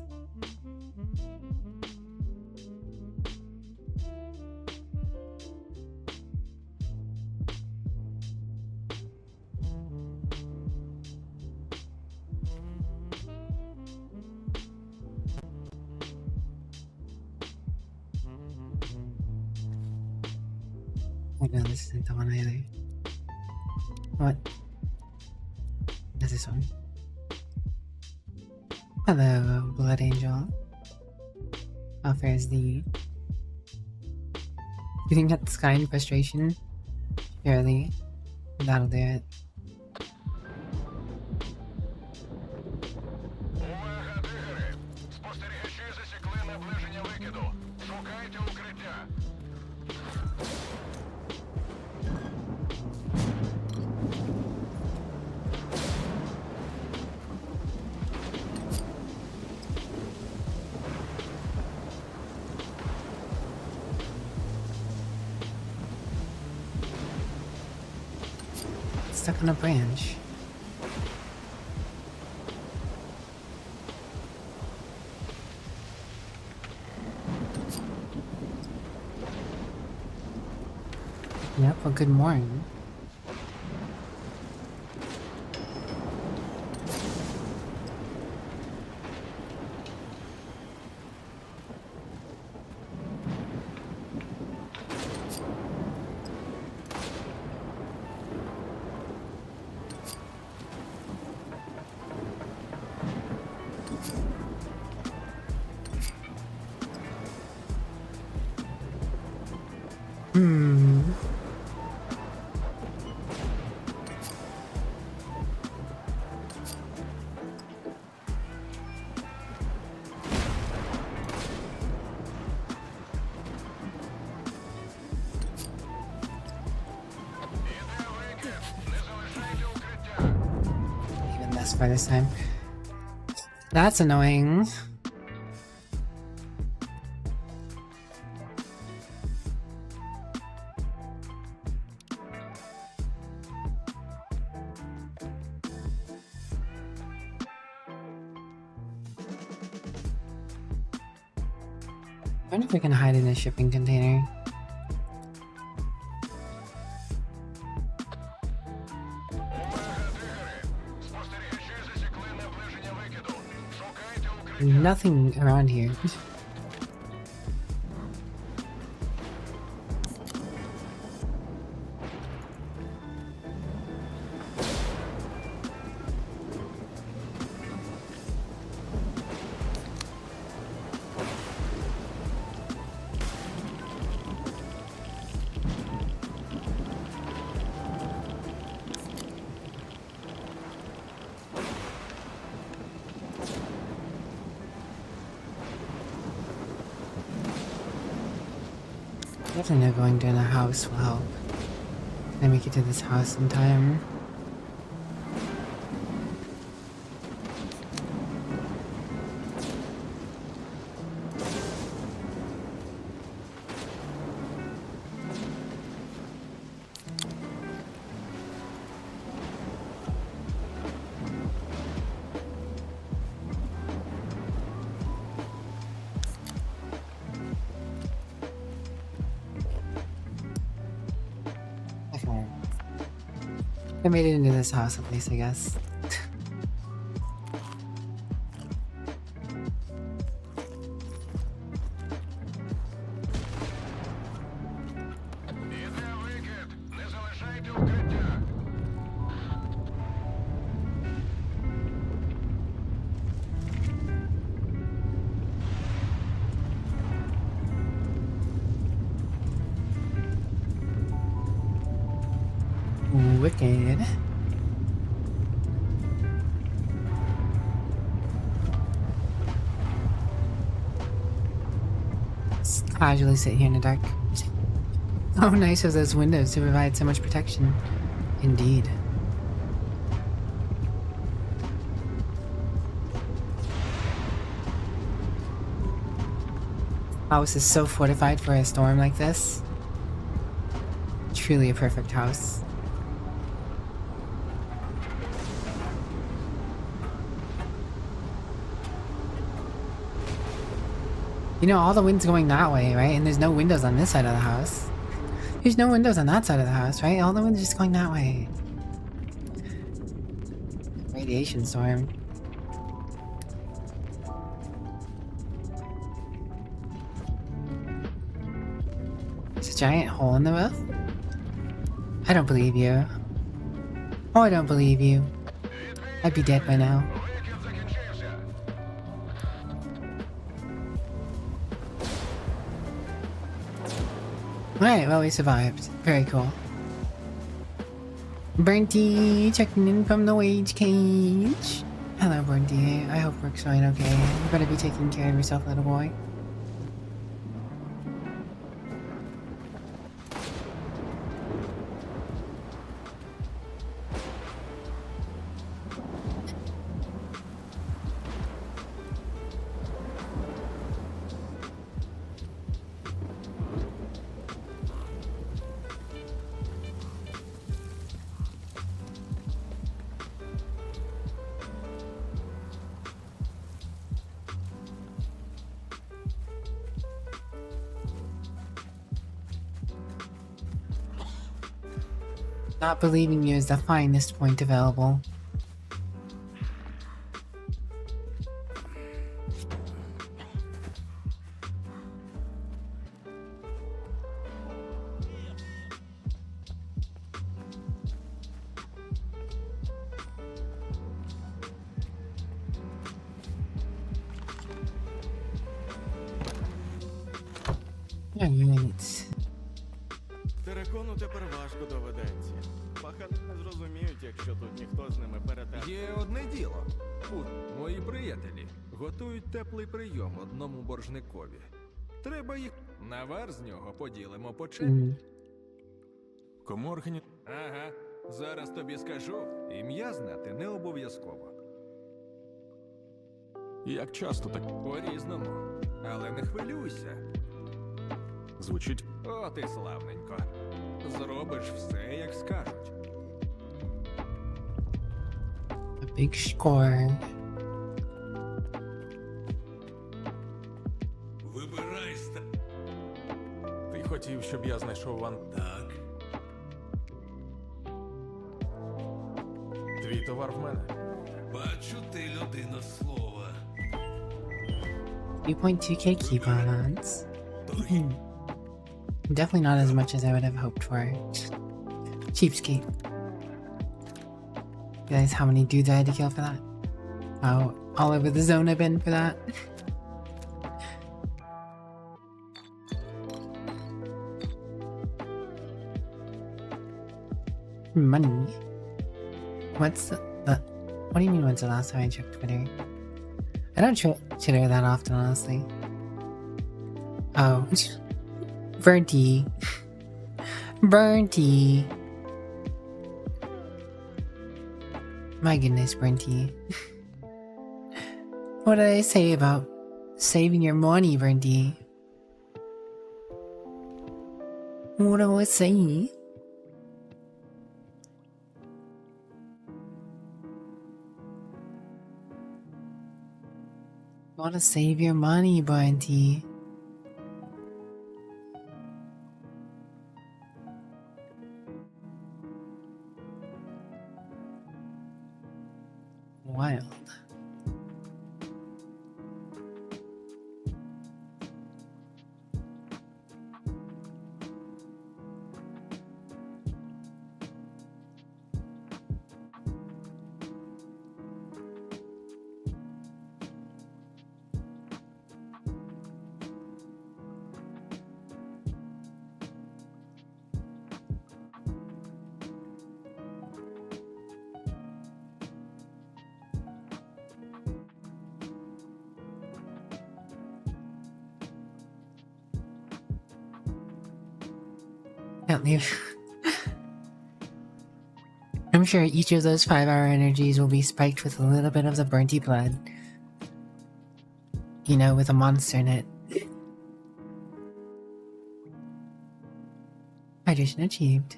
Oh no, this isn't the one either. What? Is this one? Hello, Blood Angel. Offers the... Shooting at the sky in frustration? Surely. That'll do it. Увага, дигери! Спостерігачі засікли наближення викиду. Шукайте укриття. Stuck on a branch. Yep, well, good morning. Even less by this time. That's annoying. I wonder if we can hide in a shipping container. Nothing around here. Definitely not going to the house will help. Can I make it to this house in time? I made it into this house at least, I guess. Wicked. Just casually sit here in the dark. How nice of those windows to provide so much protection. Indeed. House is so fortified for a storm like this. Truly a perfect house. You know, all the wind's going that way, right? And there's no windows on this side of the house. There's no windows on that side of the house, right? All the wind's just going that way. Radiation storm. There's a giant hole in the roof? I don't believe you. Oh, I don't believe you. I'd be dead by now. Alright, well, we survived. Very cool. Burnty, checking in from the wage cage. Hello, Burnty. I hope work's going okay. You better be taking care of yourself, little boy. Not believing you is the finest point available. Alright. Терекону тепер важко доведеться. Пахати не зрозуміють, якщо тут ніхто з ними перетер. Є одне діло. Мої приятелі готують теплий прийом одному боржникові. Треба їх навар з нього поділимо по черзі. Кому органі... Ага, зараз тобі скажу. Ім'я знати не обов'язково. Як часто так? По-різному. Але не хвилюйся. Звучить. О, ти славненько. Зробиш все, як скажуть. A big score. Вибирай Ти хотів, щоб я знайшов ван... Так. Твій товар в мене. Бачу, ти людина слова. 3.2k coupons. Definitely not as much as I would have hoped for. Cheapskate. Realize how many dudes I had to kill for that? How all over the zone I've been for that? Money. What's the... What do you mean when's the last time I checked Twitter? I don't Twitter that often, honestly. Oh. Burnty. Burnty. My goodness, Burnty. What did I say about saving your money, Burnty? What do I say? Want to save your money, Burnty. Wild. Can't leave. I'm sure each of those 5-hour energies will be spiked with a little bit of the burnty blood. You know, with a monster in it. Hydration achieved.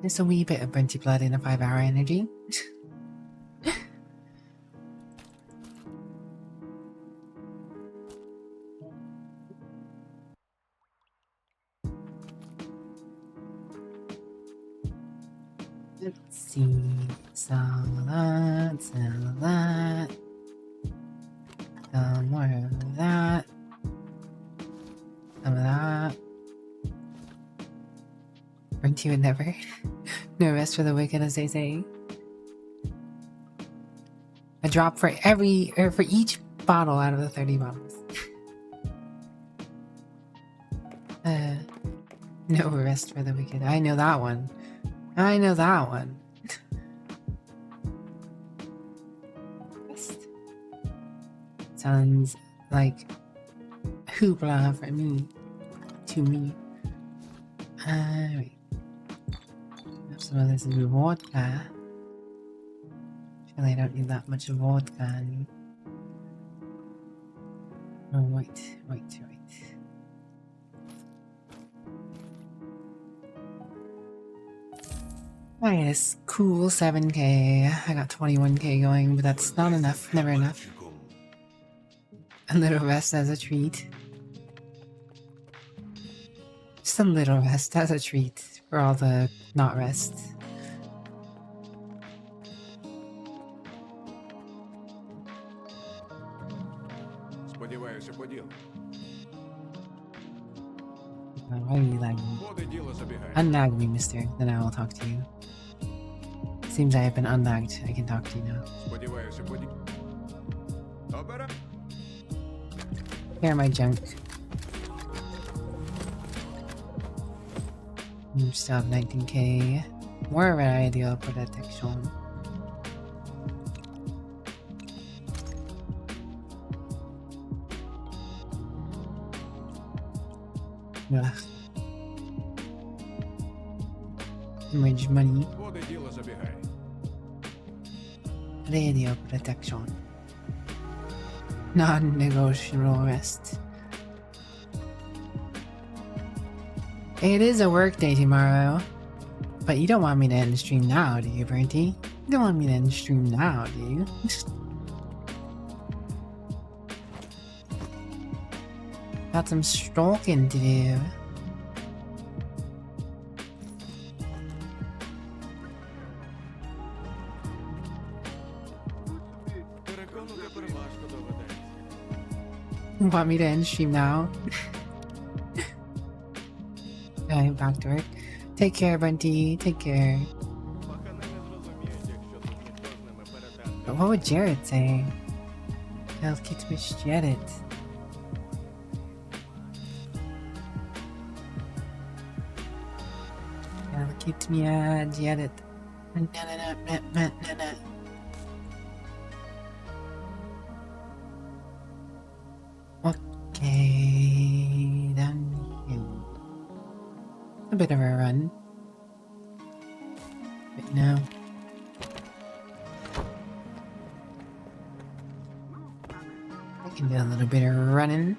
There's a wee bit of burnty blood in a 5-hour energy. Let's see. Sell that, sell that. More of that. Some of that. Burnty would never. No rest for the wicked, as they say. A drop for for each bottle out of the 30 bottles. No rest for the wicked. I know that one. I know that one. Rest. Sounds like hoopla for me. To me. Wait. Have some of this vodka. I don't need that much vodka. Oh, wait. Nice, cool 7k. I got 21k going, but that's not enough. Never enough. A little rest as a treat. Just a little rest as a treat for all the not rest. Сподіваюся, поділ. Why are you lagging? Буде діло забігає. Unlag me, mister. Then I will talk to you. Seems I have been unlagged. I can talk to you now. Сподіваюся, поділ. Обера. Here my junk. Still have 19k. More of an ideal protection. Ugh. Much money. Буде діло забігає. Radio protection. Non-negotiable rest. It is a work day tomorrow. But you don't want me to end the stream now, do you, Burnty? You don't want me to end the stream now, do you? Got some stalking to do. Want me to end stream now? Okay, back to work. Take care, Bunty. Take care. But what would Jared say? I'll get to Jared. I'll get to Jared. Okay, down here. A bit of a run. Right now. I can do a little bit of running.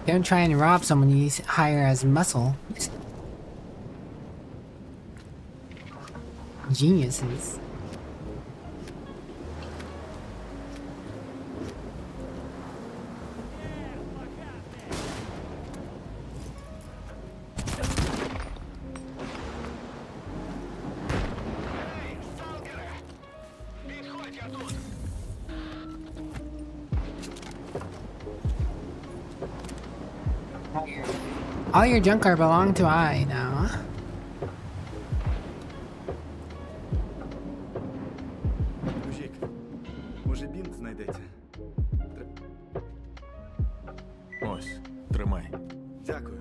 Don't try and rob someone you hire as muscle. Geniuses. All your junk car belong to I now. Мужик, може бінт знайдеться? Ось, тримай. Дякую.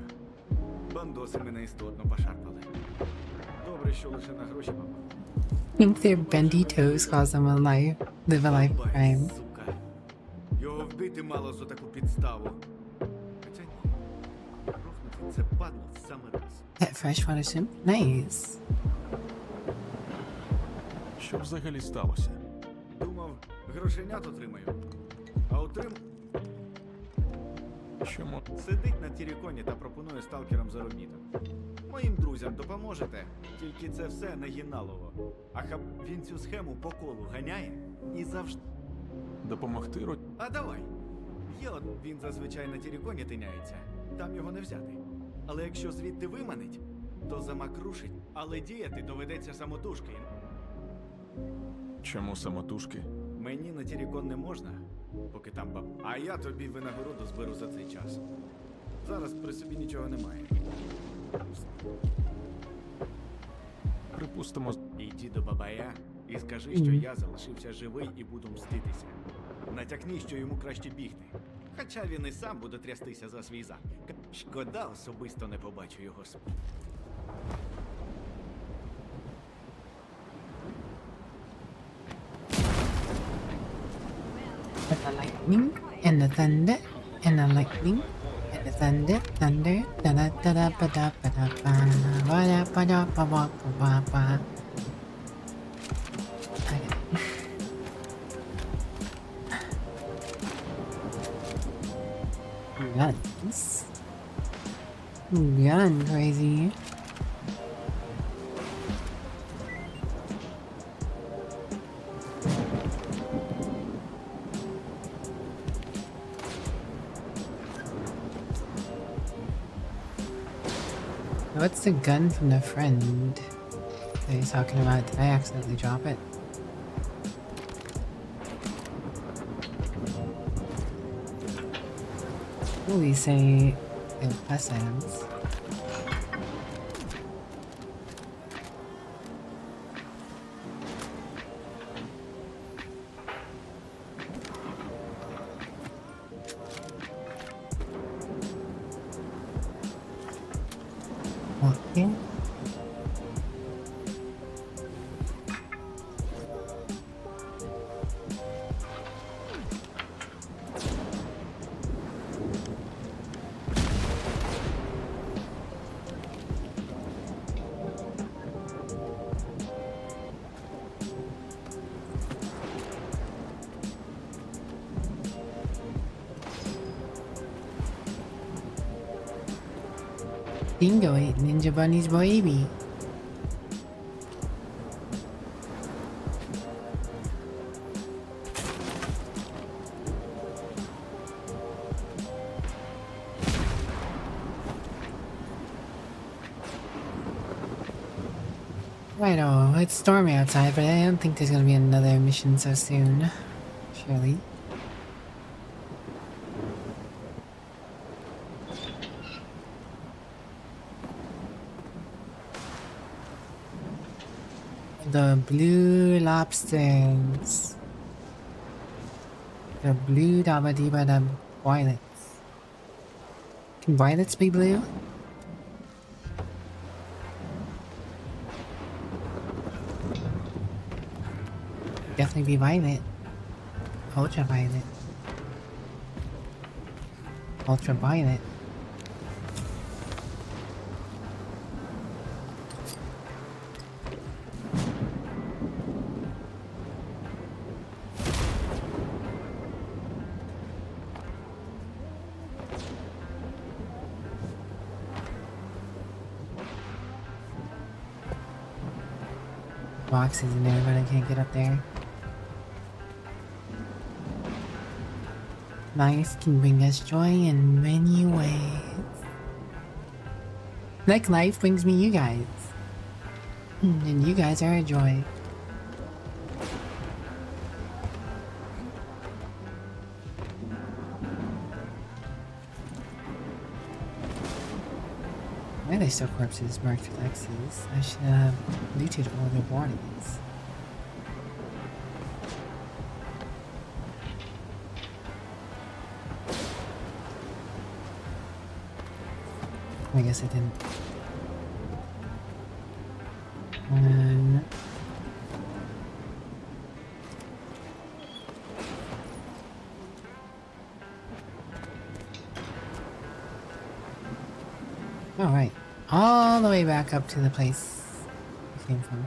Бандоси мене істотно пошарпали. Добре, що лише на гроші попав. Think their bendy toes cause them live a life crime. Сука. Його вбити мало за таку підставу. Хоча ні. Рухнути це падло в самий раз. That freshwater soup? Nice. Що взагалі сталося? Думав, грошенят отримаю. А отримав... Чому? Сидить на тіріконі та пропонує сталкерам заробіток. Моїм друзям допоможете, тільки це все нагіналово. А він цю схему по колу ганяє і завжди... Допомогти А давай. Є от він зазвичай на тіріконі тиняється. Там його не взяти. Але якщо звідти виманить, то замакрушить. Але діяти доведеться самотужки. Чому самотужки? Мені на тірікон не можна, поки там баб. А я тобі винагороду зберу за цей час. Зараз при собі нічого немає. Припустимо, Іди до бабая і скажи, що я залишився живий і буду мститися. Натякни, що йому краще бігти. Хоча він і сам буде трястися за свій зад. Шкода, особисто не побачу його The lightning and the thunder and the lightning and the thunder, thunder, da da da da ba da ba da ba ba da ba da ba ba ba ba. Guns. Gun crazy. What's the gun from the friend that he's talking about? Did I accidentally drop it? What do we say in quest items? Okay. Bingo ate Ninja Bunny's baby. Righto, it's stormy outside, but I don't think there's gonna be another mission so soon. Surely. The blue lobsters. The blue dabba the violets. Can violets be blue? Definitely be violet. Ultraviolet. Ultraviolet. boxes in there, but I can't get up there. Life can bring us joy in many ways. Like life brings me you guys. And you guys are a joy. Why are they still corpses marked with X's? I should have looted all their bodies. I guess I didn't. Alright. All the way back up to the place we came from.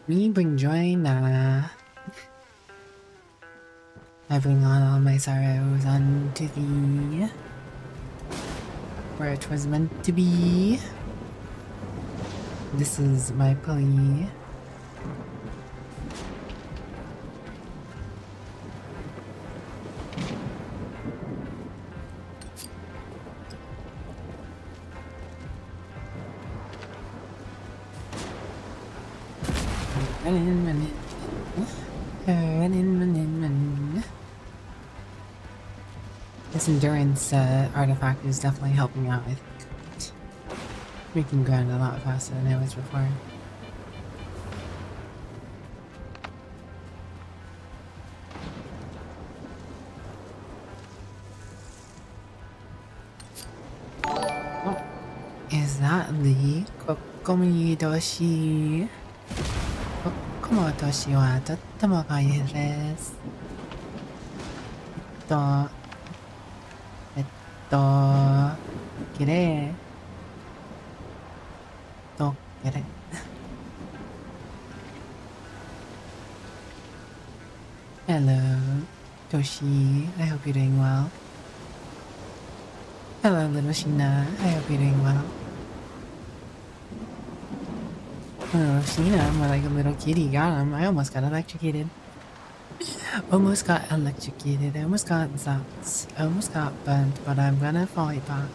We bring joy, nah. I bring all my sorrows unto thee, where it was meant to be. This is my plea. This endurance artifact is definitely helping out, I think. Making ground a lot faster than I was before. Oh, is that the Kokomidoshi? Kokomidoshi wa tottemo kaiei desu. 綺麗と綺麗 Hello, Toshi. I hope you're doing well. Hello, little Sheena. I hope you're doing well. Little Sheena, more like a little kitty. Got him. I almost got electrocuted. Almost got electrocuted, almost got zapped, almost got burnt, but I'm gonna fight back.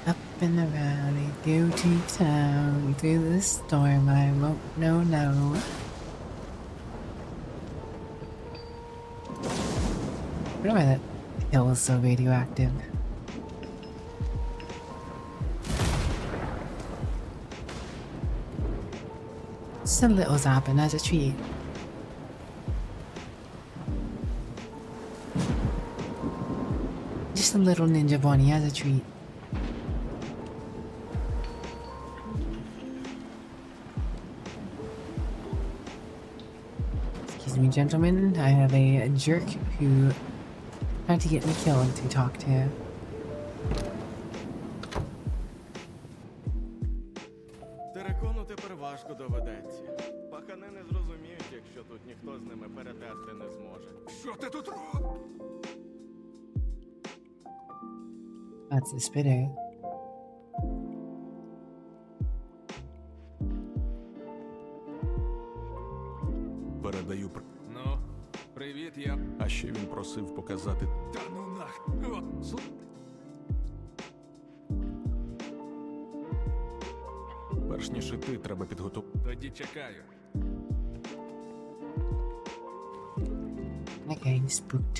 Up in the valley, go to town, through the storm, I won't know no. I don't know why that hill is so radioactive. Just a little zapping as a treat. Just a little ninja bunny as a treat. Excuse me, gentlemen. I have a jerk who tried to get me killed to talk to. Терекону тепер важко доведеться. Пахани не зрозуміють, якщо тут ніхто з ними перетерти не зможе. Що ти тут робиш? That's the spitter. Передаю Ну, привіт, я. А ще він просив показати. Та ну нах. О, Перш ніж іти, треба підготувати. тоді чекаю. That guy is spooked.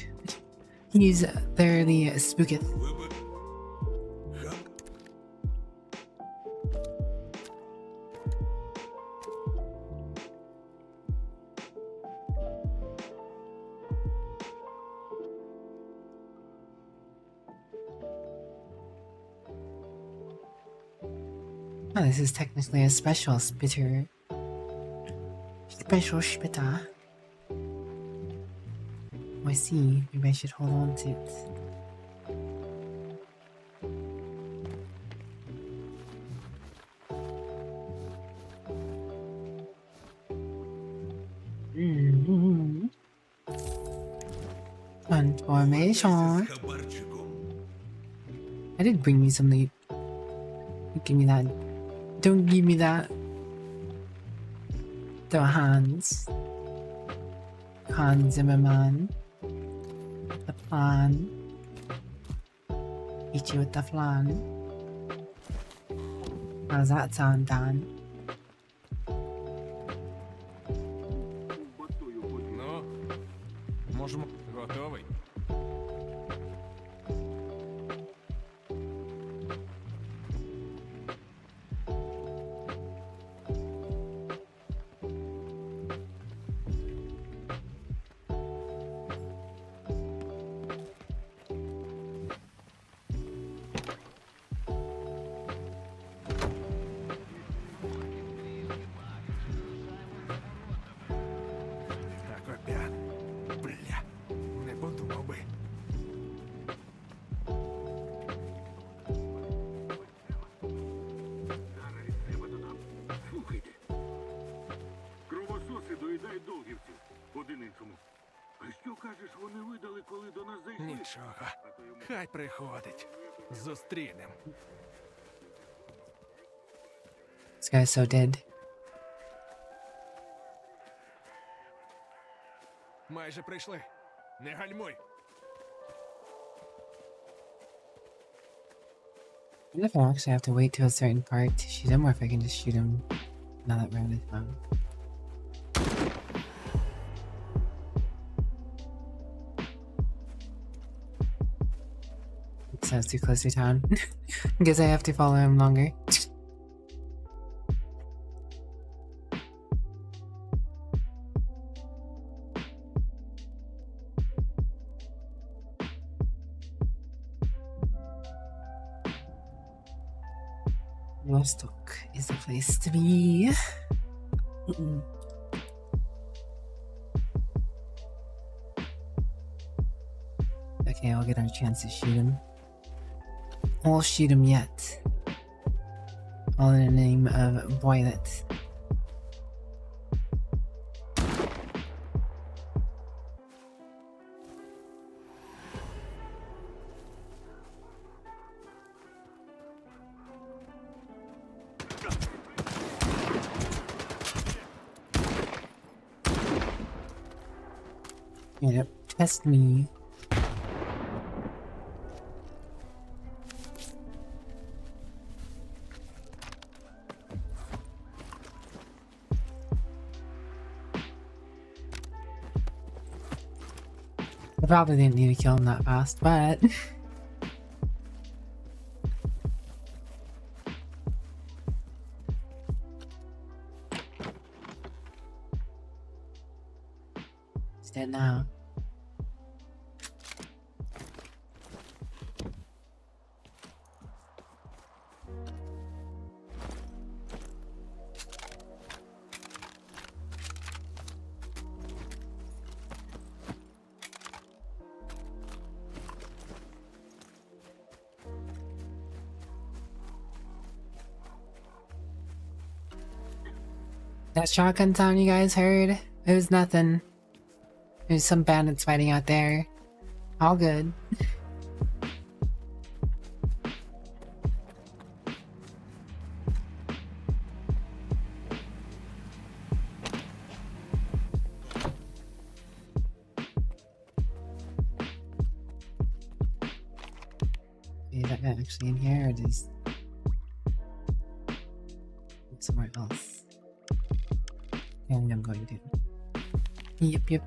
He's thoroughly spooked. Oh, this is technically a special spitter. Special spitter. Oh, I see. Maybe I should hold on to it. Transformation. Хабарчиком. I did bring me some leap. Give me that. Don't give me that. The Hans. Hans Zimmerman. The plan. Eat you with the flan. How's that sound, Dan? Ну, можемо. Готовий? Так опять. Бля, не подумав би. Слухайте. Кровососи доїдають довгівців. Один іншому. А що кажеш, вони видали, коли до нас зайшли? Нічого. Хай приходить. Зустрінем. This guy's so dead. Майже прийшли. Не гальмуй. I wonder if I actually have to wait till a certain part to shoot him, or if I can just shoot him now that we're out of town. Sounds too close to town. Guess I have to follow him longer. Vostok is the place to be. Okay, I'll get our chance to shoot him. I'll shoot him yet. All in the name of Violet. Yep, test me. I probably didn't need to kill him that fast, but he's dead now. That shotgun sound you guys heard? It was nothing. There's some bandits fighting out there. All good. Is that guy actually in here, or is somewhere else? And I'm going to. Yep.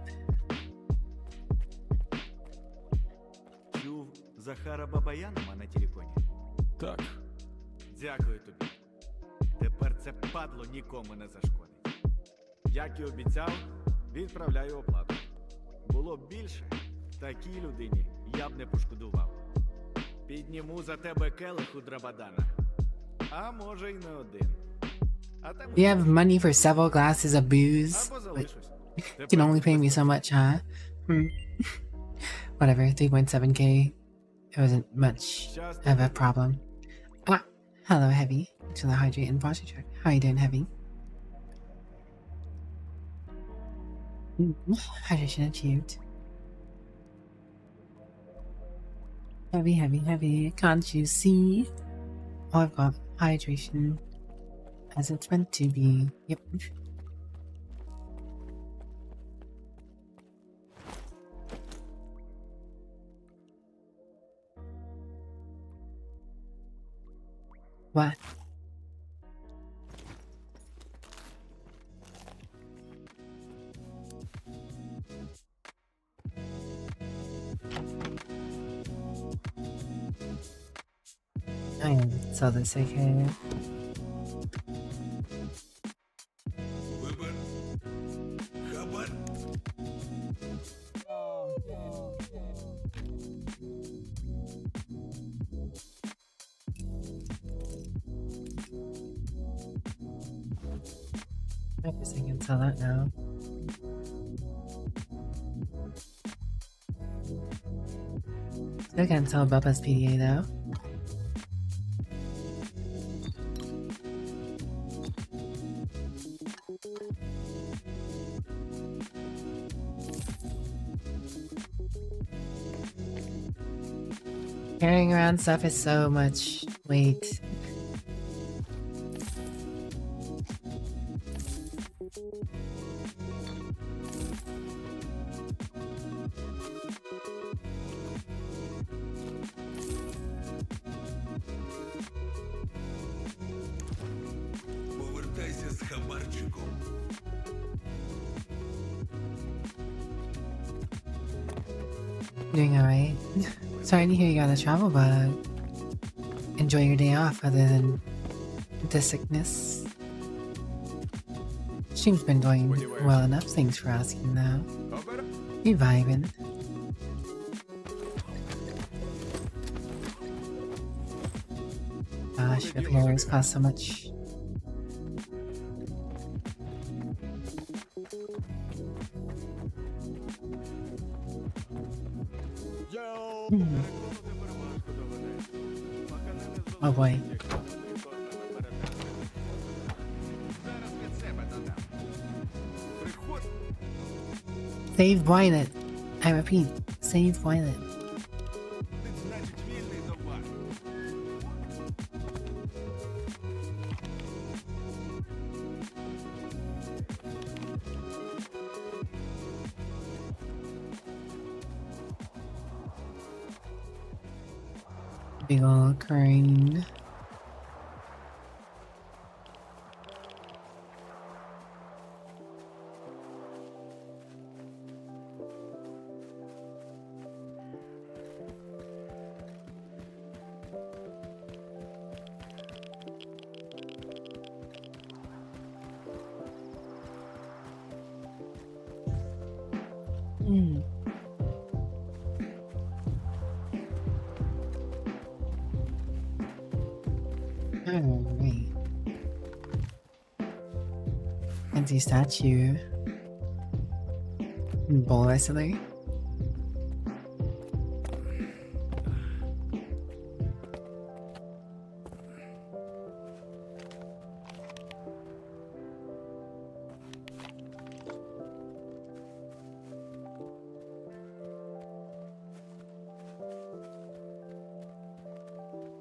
Чув, Захара Бабая нема на телефоні? Так. Дякую тобі. Тепер це падло нікому не зашкодить. Як і обіцяв, відправляю оплату. Було б більше, такій людині я б не пошкодував. Підніму за тебе келих у Драбадана. А може й не один. You have money for several glasses of booze? But you can only pay me so much, huh? Whatever, 3.7k. It wasn't much of a problem. Ah, hello, Heavy. To the hydrate and posture check. How you doing, Heavy? Hydration achieved. Heavy, heavy, heavy. Can't you see? Oh, I've got hydration as it's meant to be. Yep. What? I saw this, okay. I guess I can tell that now. Still can't tell Bubba's PDA though. Carrying around stuff is so much weight. Повертайся з хабарчиком. Doing alright. Sorry to hear you gotta travel, but enjoy your day off other than the sickness. Stream's been going well enough, thanks for asking though. You vibing. Gosh, repairs cost so much. Oh boy. Save Violet. I repeat, save Violet. Big ol' crane. Alright. Empty statue. Bowl wrestler.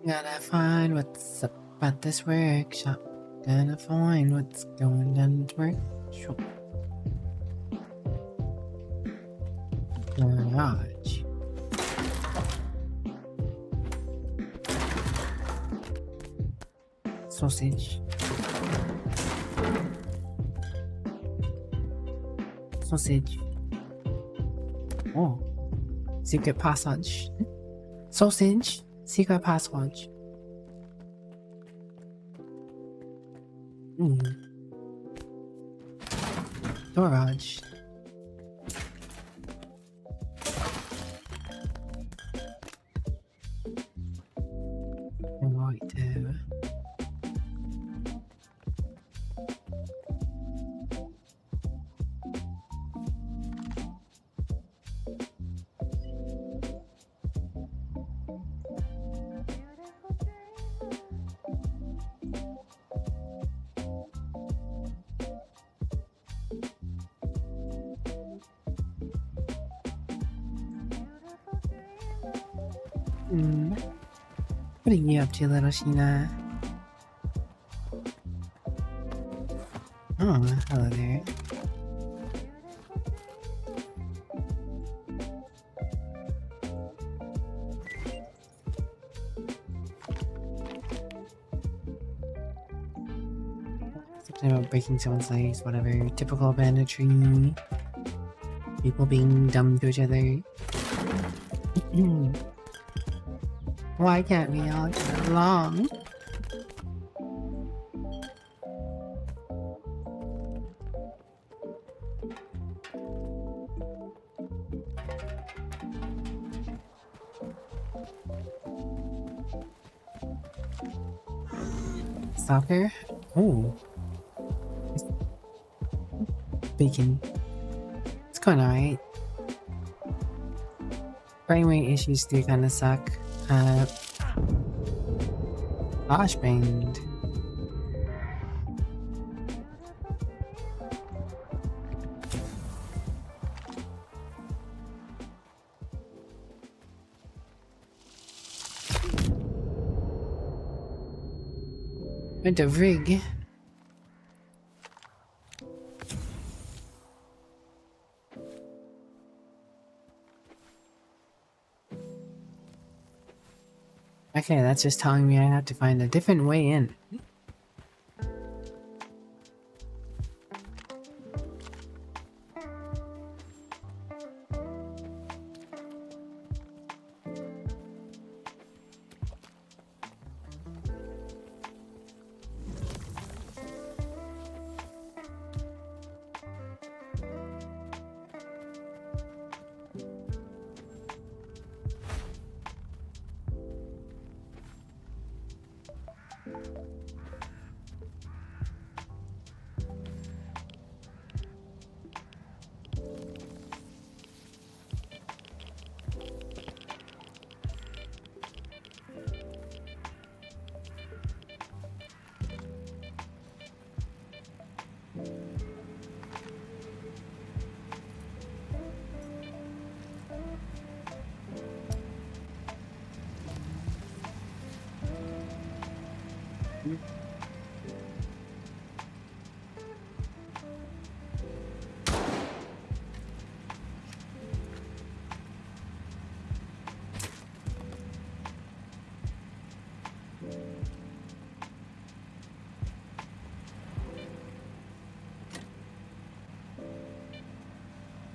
Gotta find what's up at this workshop. Gotta find what's going down at workshop. Garage. Sausage. Sausage. Oh. Secret passage. Sausage. Secret passage. Garage. Right there. What are you up to, little Sheena? Oh, hello there. Something about breaking someone's legs, whatever. Typical banditry. People being dumb to each other. Why can't we all get along? Soccer? Oh. Bacon. It's going alright. Brain weight issues do kind of suck. Gosh, banged. Went to rig. Okay, that's just telling me I have to find a different way in.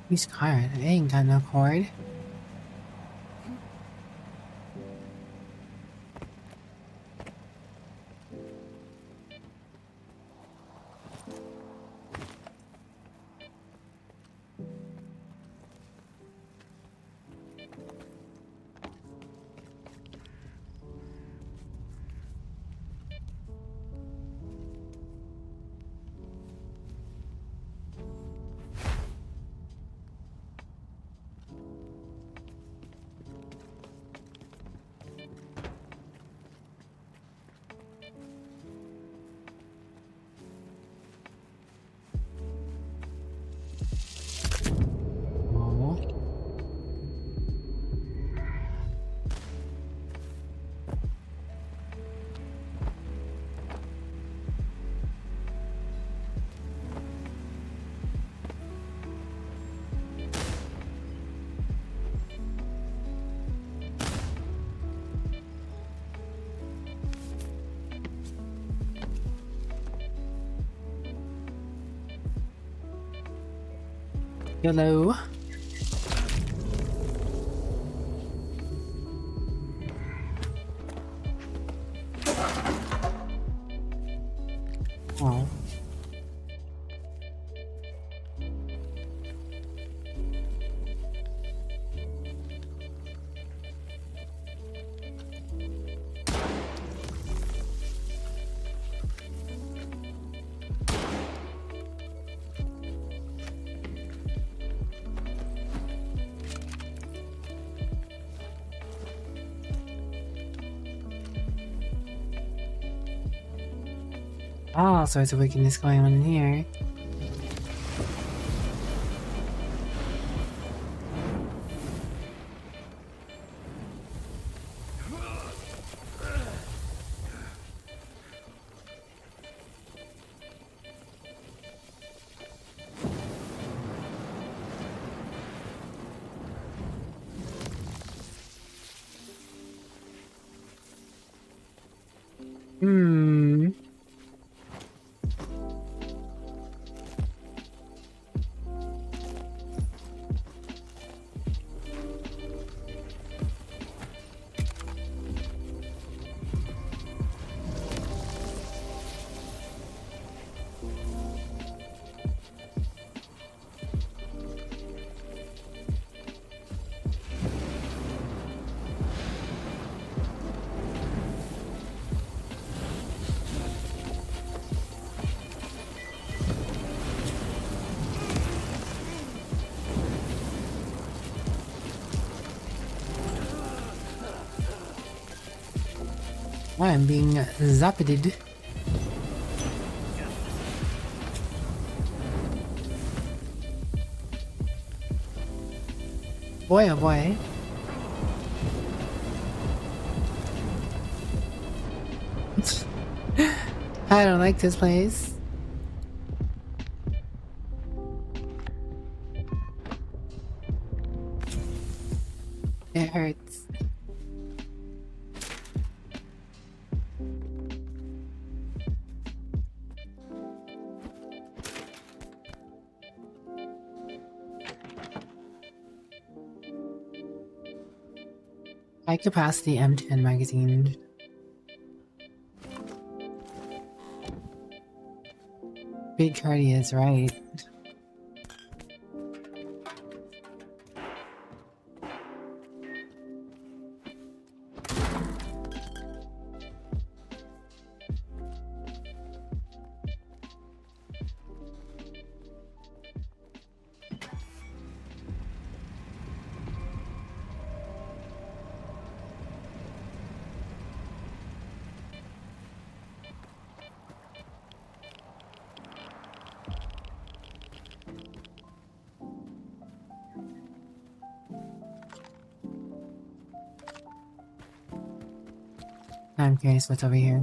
Whose card? I ain't got no cord. Hello. Oh. All sorts of wickedness going on in here. Hmm. I'm being zappeted. Boy, oh boy. I don't like this place. It hurts. High capacity M10 magazine. Big Cardi is right. I'm curious what's over here.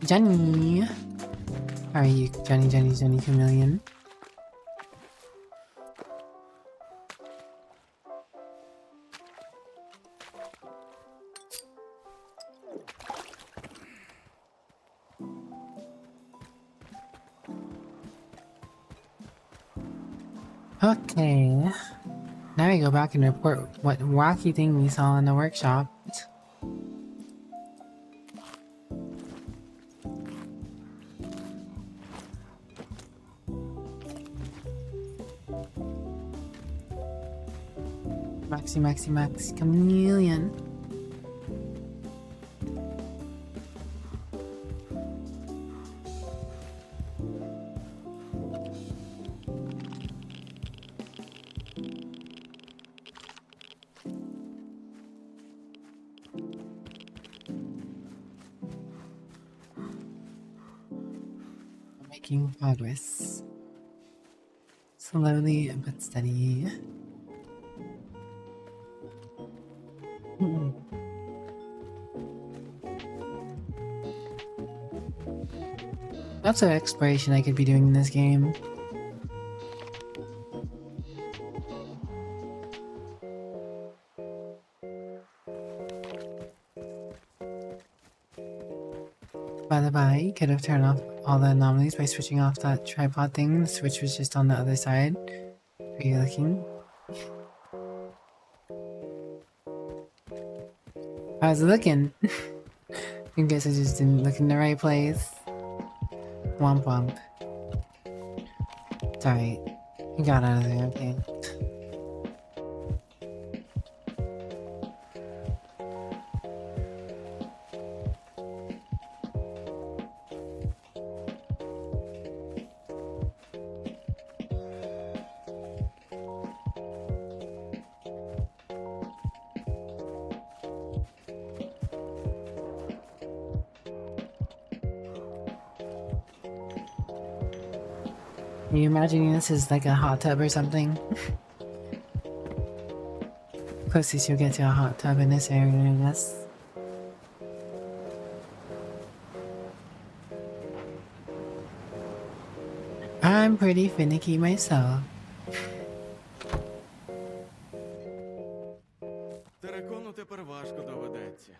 Jenny! How are you, Jenny Chameleon? Okay. Now we go back and report what wacky thing we saw in the workshop. Maxi Chameleon. Making progress. Slowly but steady. Lots of exploration I could be doing in this game. By the by, you could have turned off all the anomalies by switching off that tripod thing. The switch was just on the other side. Are you looking? I was looking. I guess I just didn't look in the right place. Womp womp. It's alright. You got out of there, okay. Are you imagining this is like a hot tub or something? Closest you'll get to a hot tub in this area, I guess. I'm pretty finicky myself. Терекону тепер важко доведеться.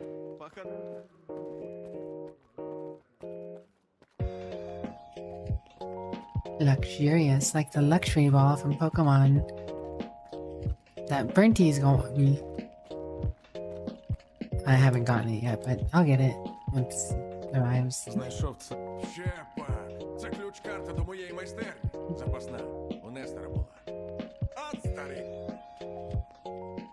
Luxurious, like the luxury ball from Pokemon. That Burnty's got me. I haven't gotten it yet, but I'll get it once it arrives. Знайшов це. Ще пак. Це ключ-карта до моєї майстерні. Запасна. У Нестора була. От старий.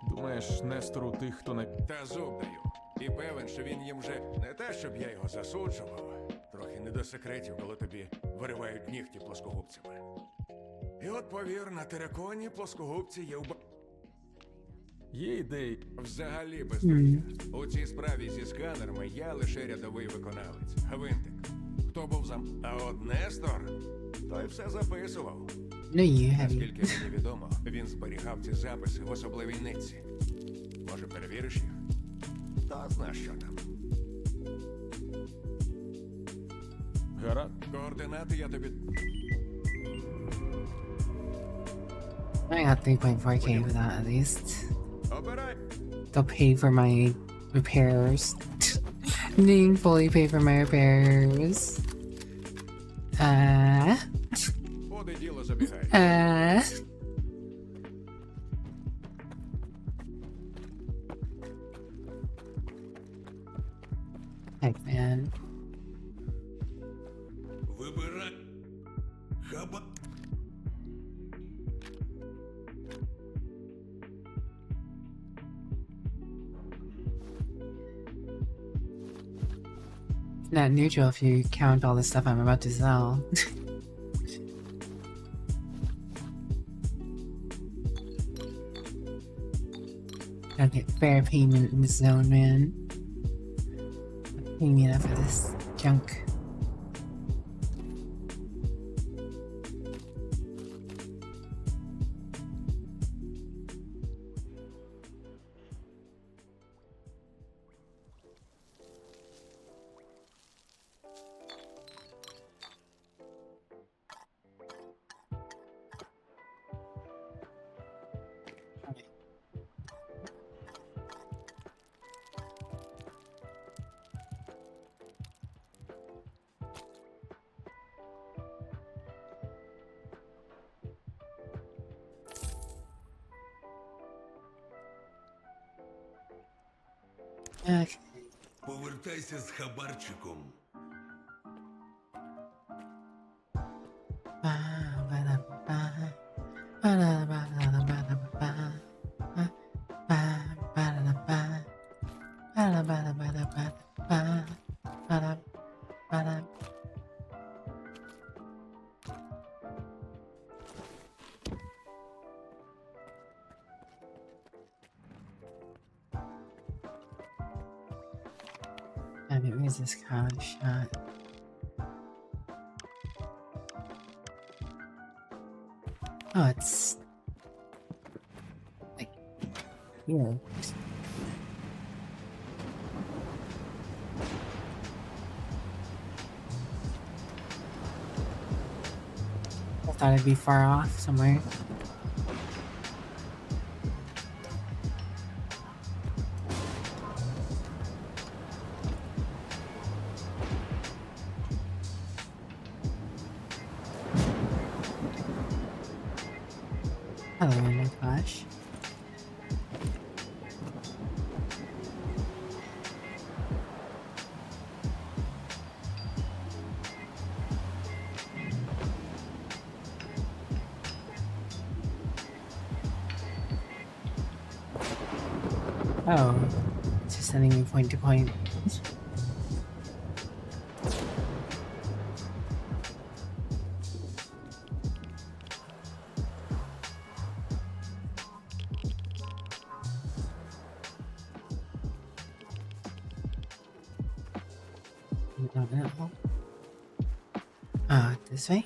Думаєш, Нестор у тих, хто не... Та зуб даю. І певен, що він їм вже не те, щоб я його засуджував. Трохи не до секретів, коли тобі виривають нігті плоскогубцями. І от повір, на тереконі плоскогубці є у... Є ідеї. Взагалі без туя. У цій справі зі сканерами я лише рядовий виконавець. Гвинтик. Хто був А от Нестор, той все записував. Наскільки мені відомо, він зберігав ці записи в особливій нитці. Може, перевіриш їх? Та знаєш, що там. Гаразд. Координати я тобі... I got 3.4k for that at least. Обирай. They'll pay for my repairs. Didn't fully pay for my repairs. Буде діло забігай. Heck, man. Вибирай. Хаба. Not neutral if you count all the stuff I'm about to sell. Gotta get fair payment in this zone, man. Pay me enough for this junk. Okay. Повертайся з хабарчиком. Where's this college shot? Oh, it's like here. I thought it'd be far off somewhere. Hello, my gosh. Oh, it's just sending me point to point. This way?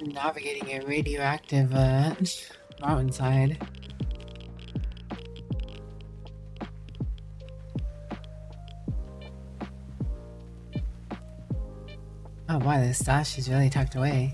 Navigating a radioactive mountainside. Oh wow, this stash is really tucked away.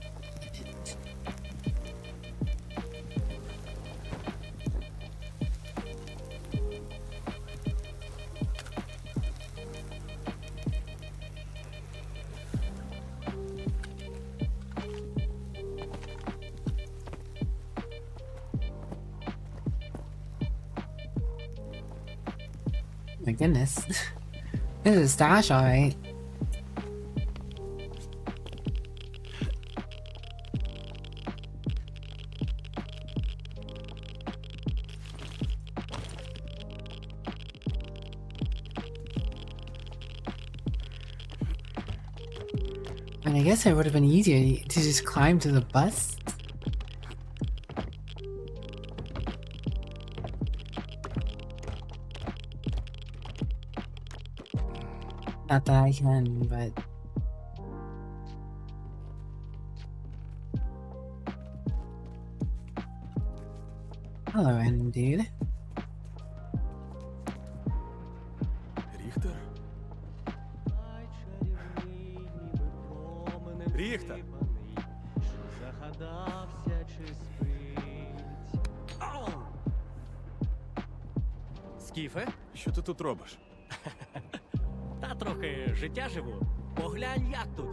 My goodness. This is a stash, alright. And I guess it would have been easier to just climb to the bus. Not that I can, but... Hello, random dude. Ріхтер? Ріхтер! Скіфе? Що ти тут робиш? Та трохи життя живу. Поглянь, як тут.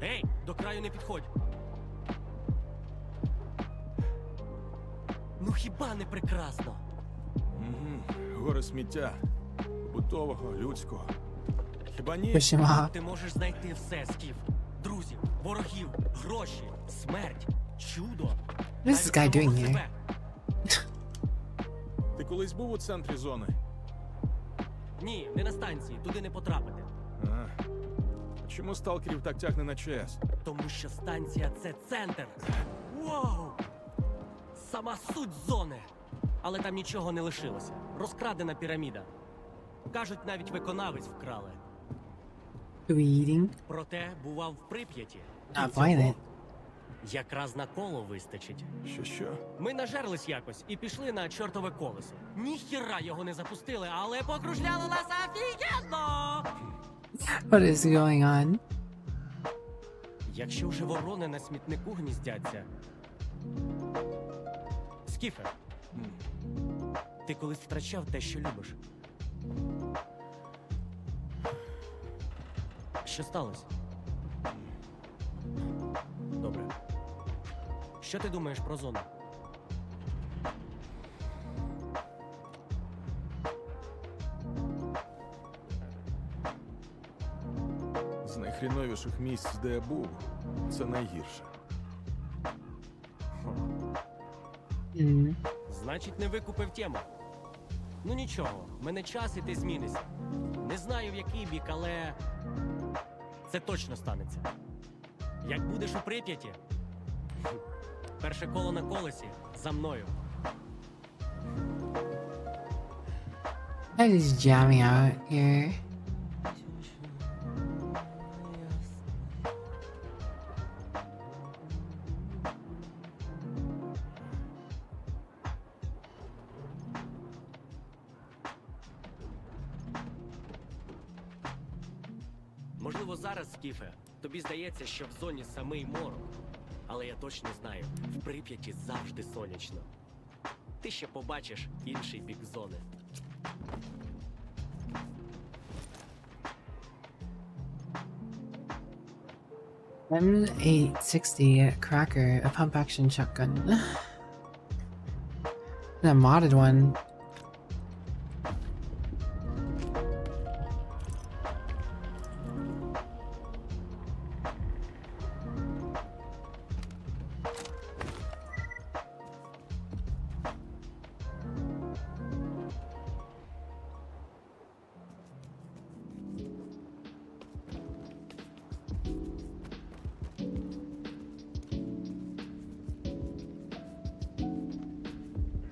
Ей, до краю не підходь. Ну хіба не прекрасно? Гори сміття. Побутового, людського. Хіба ні? Ти можеш знайти все, Скіф. Друзів, ворогів, гроші, смерть, чудо. What is this guy doing here? Ти колись був у центрі зони? Ні, не на станції, туди не потрапити. Чому сталкерів так тягне на ЧС? Тому що станція – це центр. Вау! Сама суть зони. Але там нічого не лишилося. Розкрадена піраміда. Кажуть, навіть виконавець вкрали. Reading? Проте бував в Прип'яті. Not violent. Якраз на коло вистачить. Що? Ми нажерлись якось і пішли на чортове колесо. Ніхіра його не запустили, але покружляли нас офігенно! What is going on? Якщо вже ворони на смітнику гніздяться... Скіфе, ти колись втрачав те, що любиш? Що сталося? Добре. Що ти думаєш про зону? З найхріновіших місць, де я був, це найгірше. Значить, не викупив тему. Ну нічого, в мене час і ти змінишся. Не знаю, в який бік, але це точно станеться. Як будеш у Прип'яті, перше коло на колесі за мною. I'm just jamming out here. Можливо, зараз, Скіфе, тобі здається, що в зоні самий морок. Але я точно знаю, в Прип'яті завжди сонячно. Ти ще побачиш інший бік зони. M860 Cracker, a pump-action shotgun. A modded one.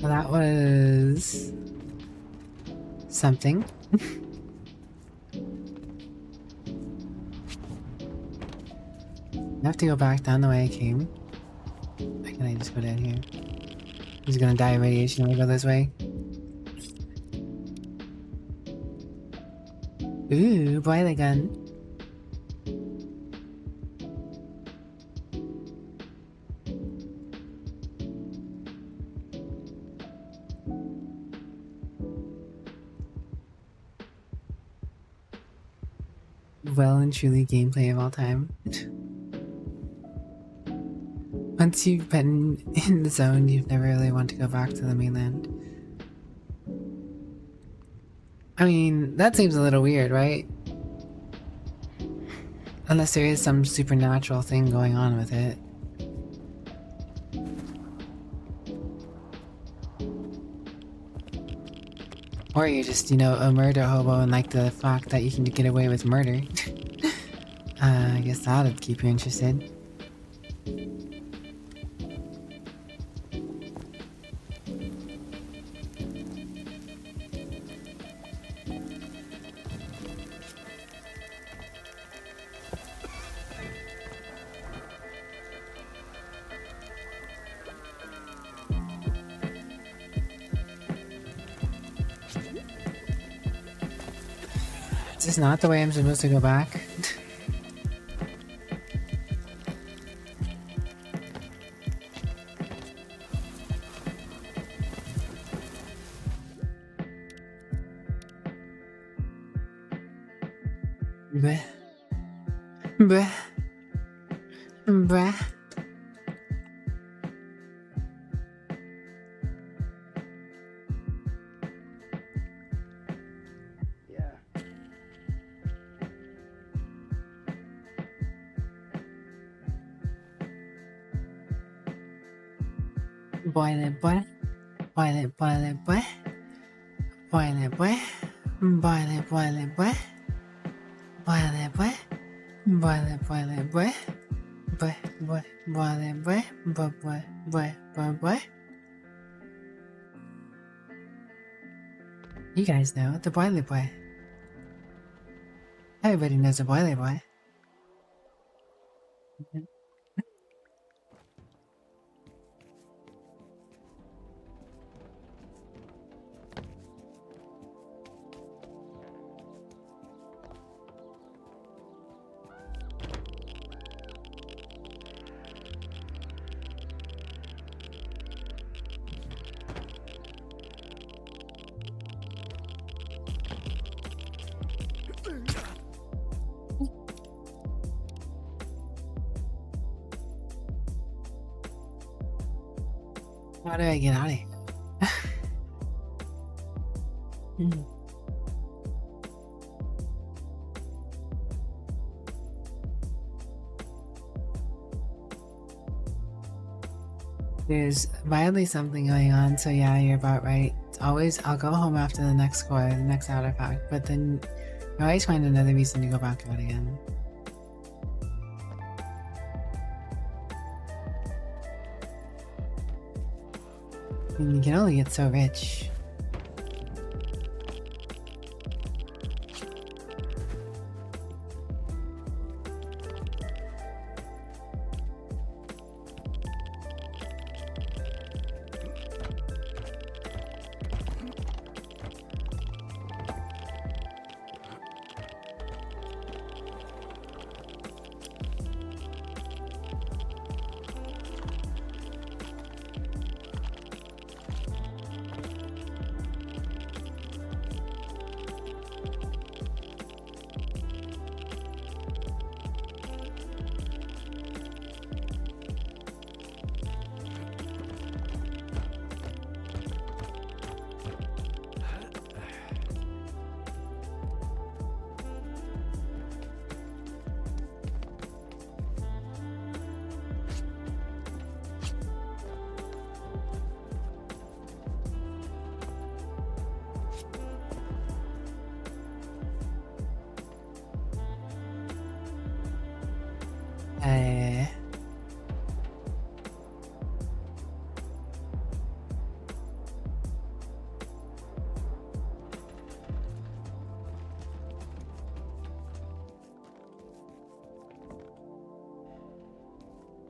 Well, that was something. I have to go back down the way I came. Why can't I just go down here? He's gonna die of radiation if I go this way. Ooh, boiler gun. Well and truly gameplay of all time. Once you've been in the zone, you've never really want to go back to the mainland. I mean, that seems a little weird, right? Unless there is some supernatural thing going on with it. Or you're just, you know, a murder hobo and like the fact that you can get away with murder. I guess that'd keep you interested. Is this not the way I'm supposed to go back? Bleh. Bleh. Bleh. Boil it, boy. Boil it, boy. Boil it, boy. Boil it, boy. Boil it, boy. Boil it, boy. Boy, boil it, boy. You guys know the boiler boy. Everybody knows the boiler boy. How do I get out of here? There's mildly something going on, so yeah, you're about right. It's always, I'll go home after the next score, the next artifact, but then you always find another reason to go back out again. I mean, you can only get so rich.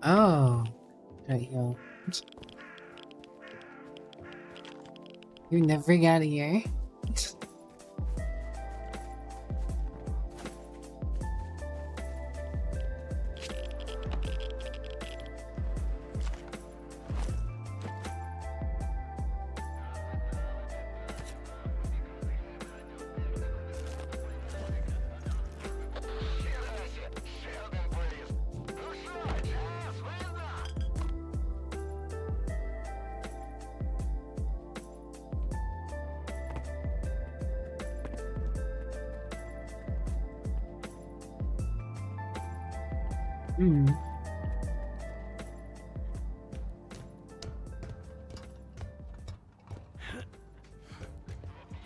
Oh. Right, yo. You never got out of here. Hmm.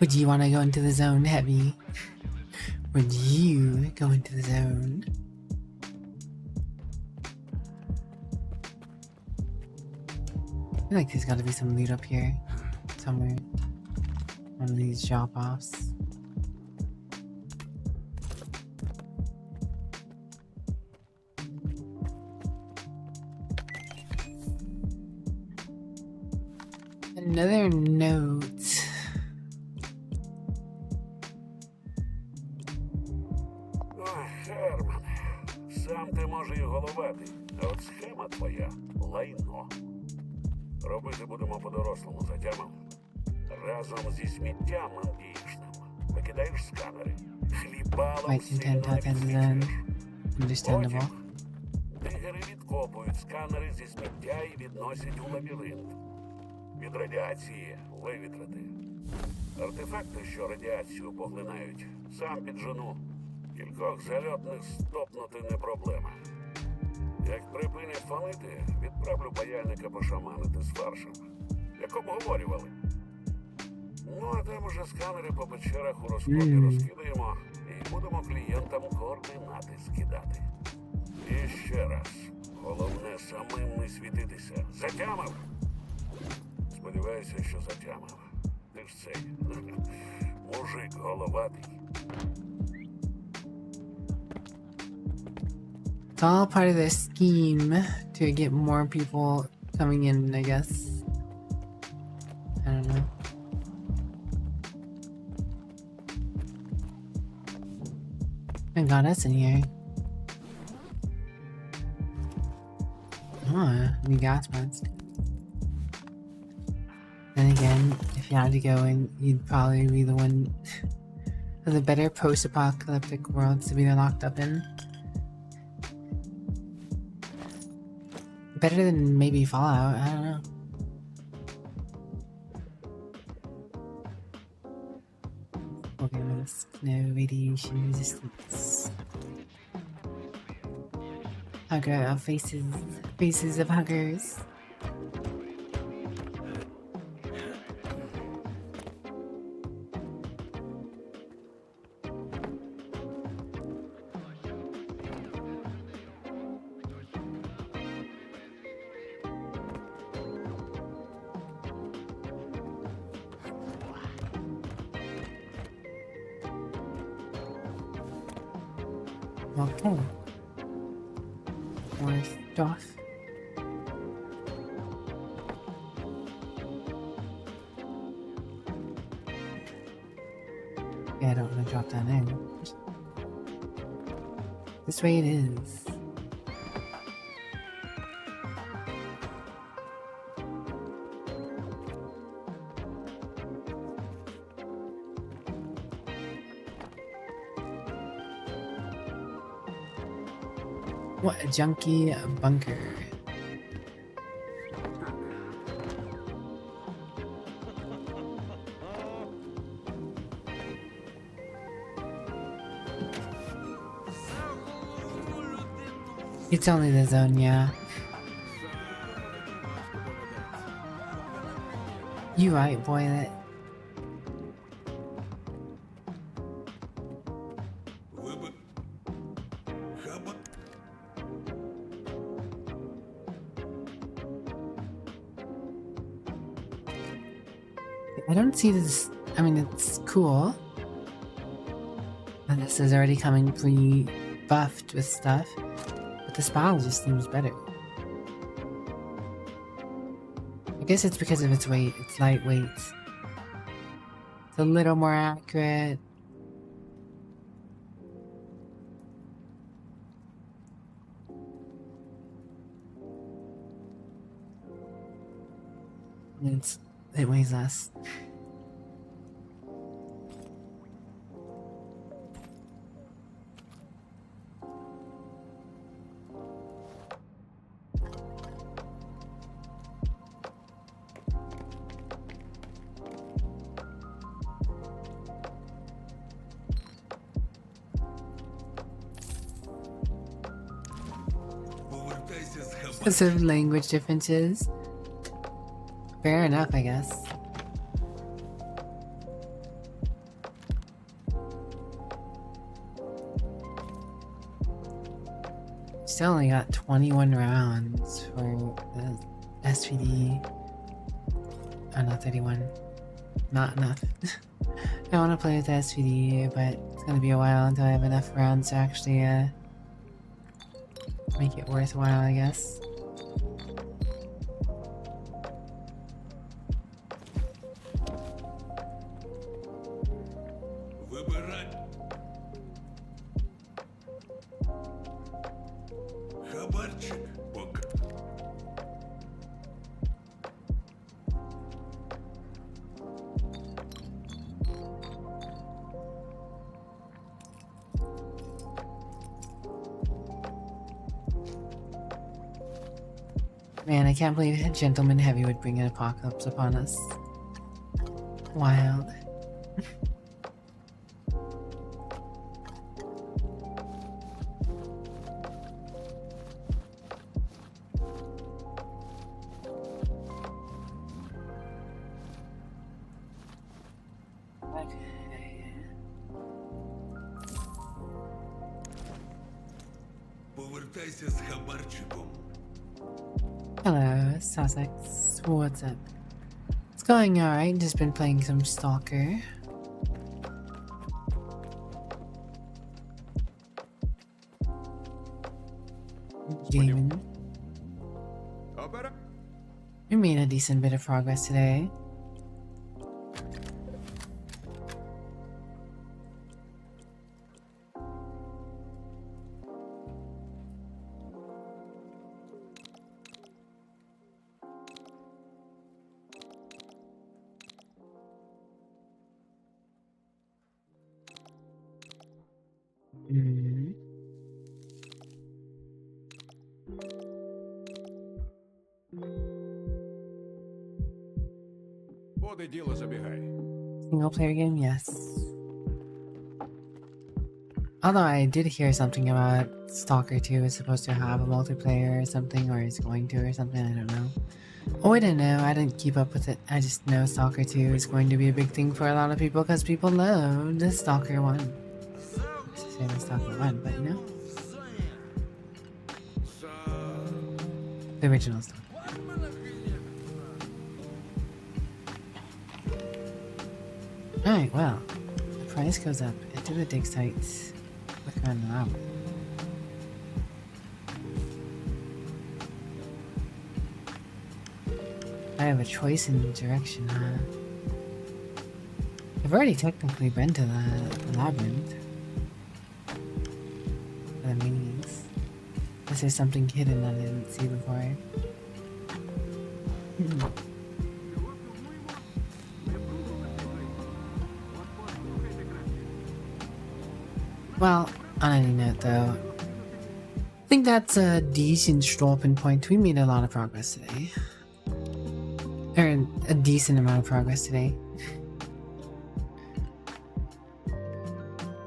Would you want to go into the zone, Heavy? Would you go into the zone? I feel like there's got to be some loot up here somewhere. One of these drop-offs. Another note. Ой, Герман, сам ти може і головатий, а от схема твоя лайно. Робити будемо по-дорослому, затямив. Разом зі сміттям андіїшним викидаєш сканери. Хлібалом сильно не підсвічуєш. Understandable. Дигери відкопують сканери зі сміття і відносять у лабіринт. Від радіації вивітрити. Артефакти, що радіацію поглинають, сам піджену. Кількох зальотних стопнути не проблема. Як припинять фалити, відправлю паяльника пошаманити з фаршем. Як обговорювали. Ну, а там уже сканери по печерах у розкопі розкидаємо і будемо клієнтам координати скидати. І ще раз, головне самим не світитися. Затямив? Сподіваюся, що затямив. Ти ж цей мужик головатий. It's all part of their scheme to get more people coming in, I guess. I don't know. And got us in here. Oh, new gas mask. Then again, if you had to go in, you'd probably be the one of the better post-apocalyptic worlds to be locked up in. Better than maybe Fallout, I don't know. Okay, mask, no radiation resistance. Hugger of faces of huggers. Okay. More stuff. Yeah, I don't want to drop that in. This way it is. What a junky bunker. It's only the zone, yeah. You right, Boylet. I don't see this. I mean, it's cool. And this is already coming pre-buffed with stuff. But the spell just seems better. guess it's because of its weight. It's lightweight. It's a little more accurate. It weighs less. Because of language differences. Fair enough, I guess. Still only got 21 rounds for the SVD. Oh, not 31. Not enough. I want to play with the SVD, but it's gonna be a while until I have enough rounds to actually make it worthwhile, I guess. Man, I can't believe Gentleman Heavy would bring an apocalypse upon us. Wild. Повертайся з хабарчиком. Hello, Sussex. What's up? It's going alright, just been playing some Stalker. Gaming. We made a decent bit of progress today. Поди діло забігай. Single player game, yes. Although I did hear something about Stalker 2 is supposed to have a multiplayer or something, or is going to or something, I don't know. Oh, I don't know, I didn't keep up with it. I just know Stalker 2 is going to be a big thing for a lot of people because people love the Stalker 1. To say the Stalker 1, but you know. The original Stalker. Alright, well, the price goes up. Into the dig sites. Look around the lab. I have a choice in direction, huh? I've already technically been to the labyrinth. The minis. Unless there's something hidden that I didn't see before. Well, on any note though, I think that's a decent stopping point. We made a lot of progress today. Or a decent amount of progress today.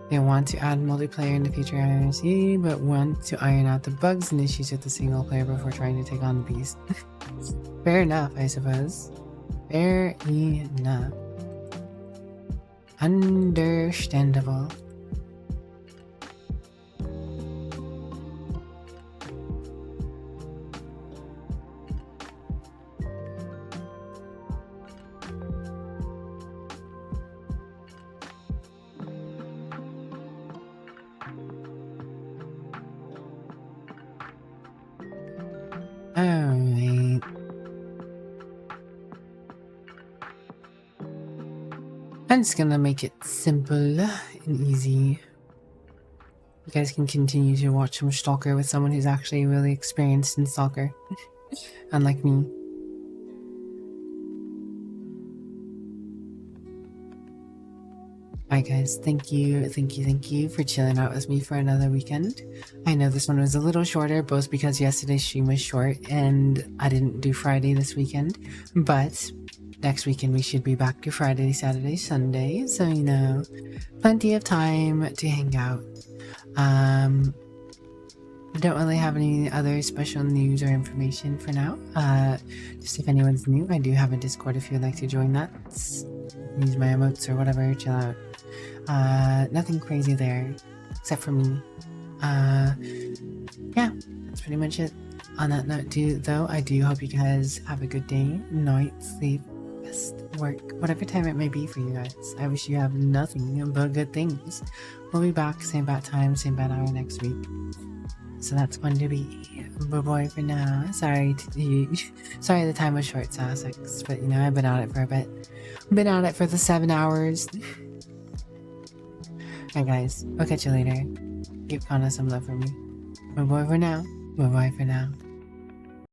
They want to add multiplayer in the future IRC, but want to iron out the bugs and issues with the single player before trying to take on the beast. Fair enough, I suppose. Fair enough. Understandable. Alright. I'm just gonna make it simple and easy. You guys can continue to watch some Stalker with someone who's actually really experienced in Stalker, unlike me. Alright guys, thank you for chilling out with me for another weekend. I know this one was a little shorter, both because yesterday's stream was short and I didn't do Friday this weekend, but next weekend we should be back to Friday, Saturday, Sunday, so you know, plenty of time to hang out. I don't really have any other special news or information for now. Just if anyone's new, I do have a Discord if you'd like to join that. Use my emotes or whatever, chill out. Nothing crazy there, except for me. Yeah, that's pretty much it. On that note though, I do hope you guys have a good day, night, sleep, rest, work, whatever time it may be for you guys. I wish you have nothing but good things. We'll be back, same bad time, same bad hour next week. So that's going to be bye-bye for now. Sorry the time was short, Sussex, but you know, I've been at it for a bit. Been at it for the 7 hours. Alright guys, I'll catch you later. Give Kana some love for me. Bye-bye for now. Bye-bye for now.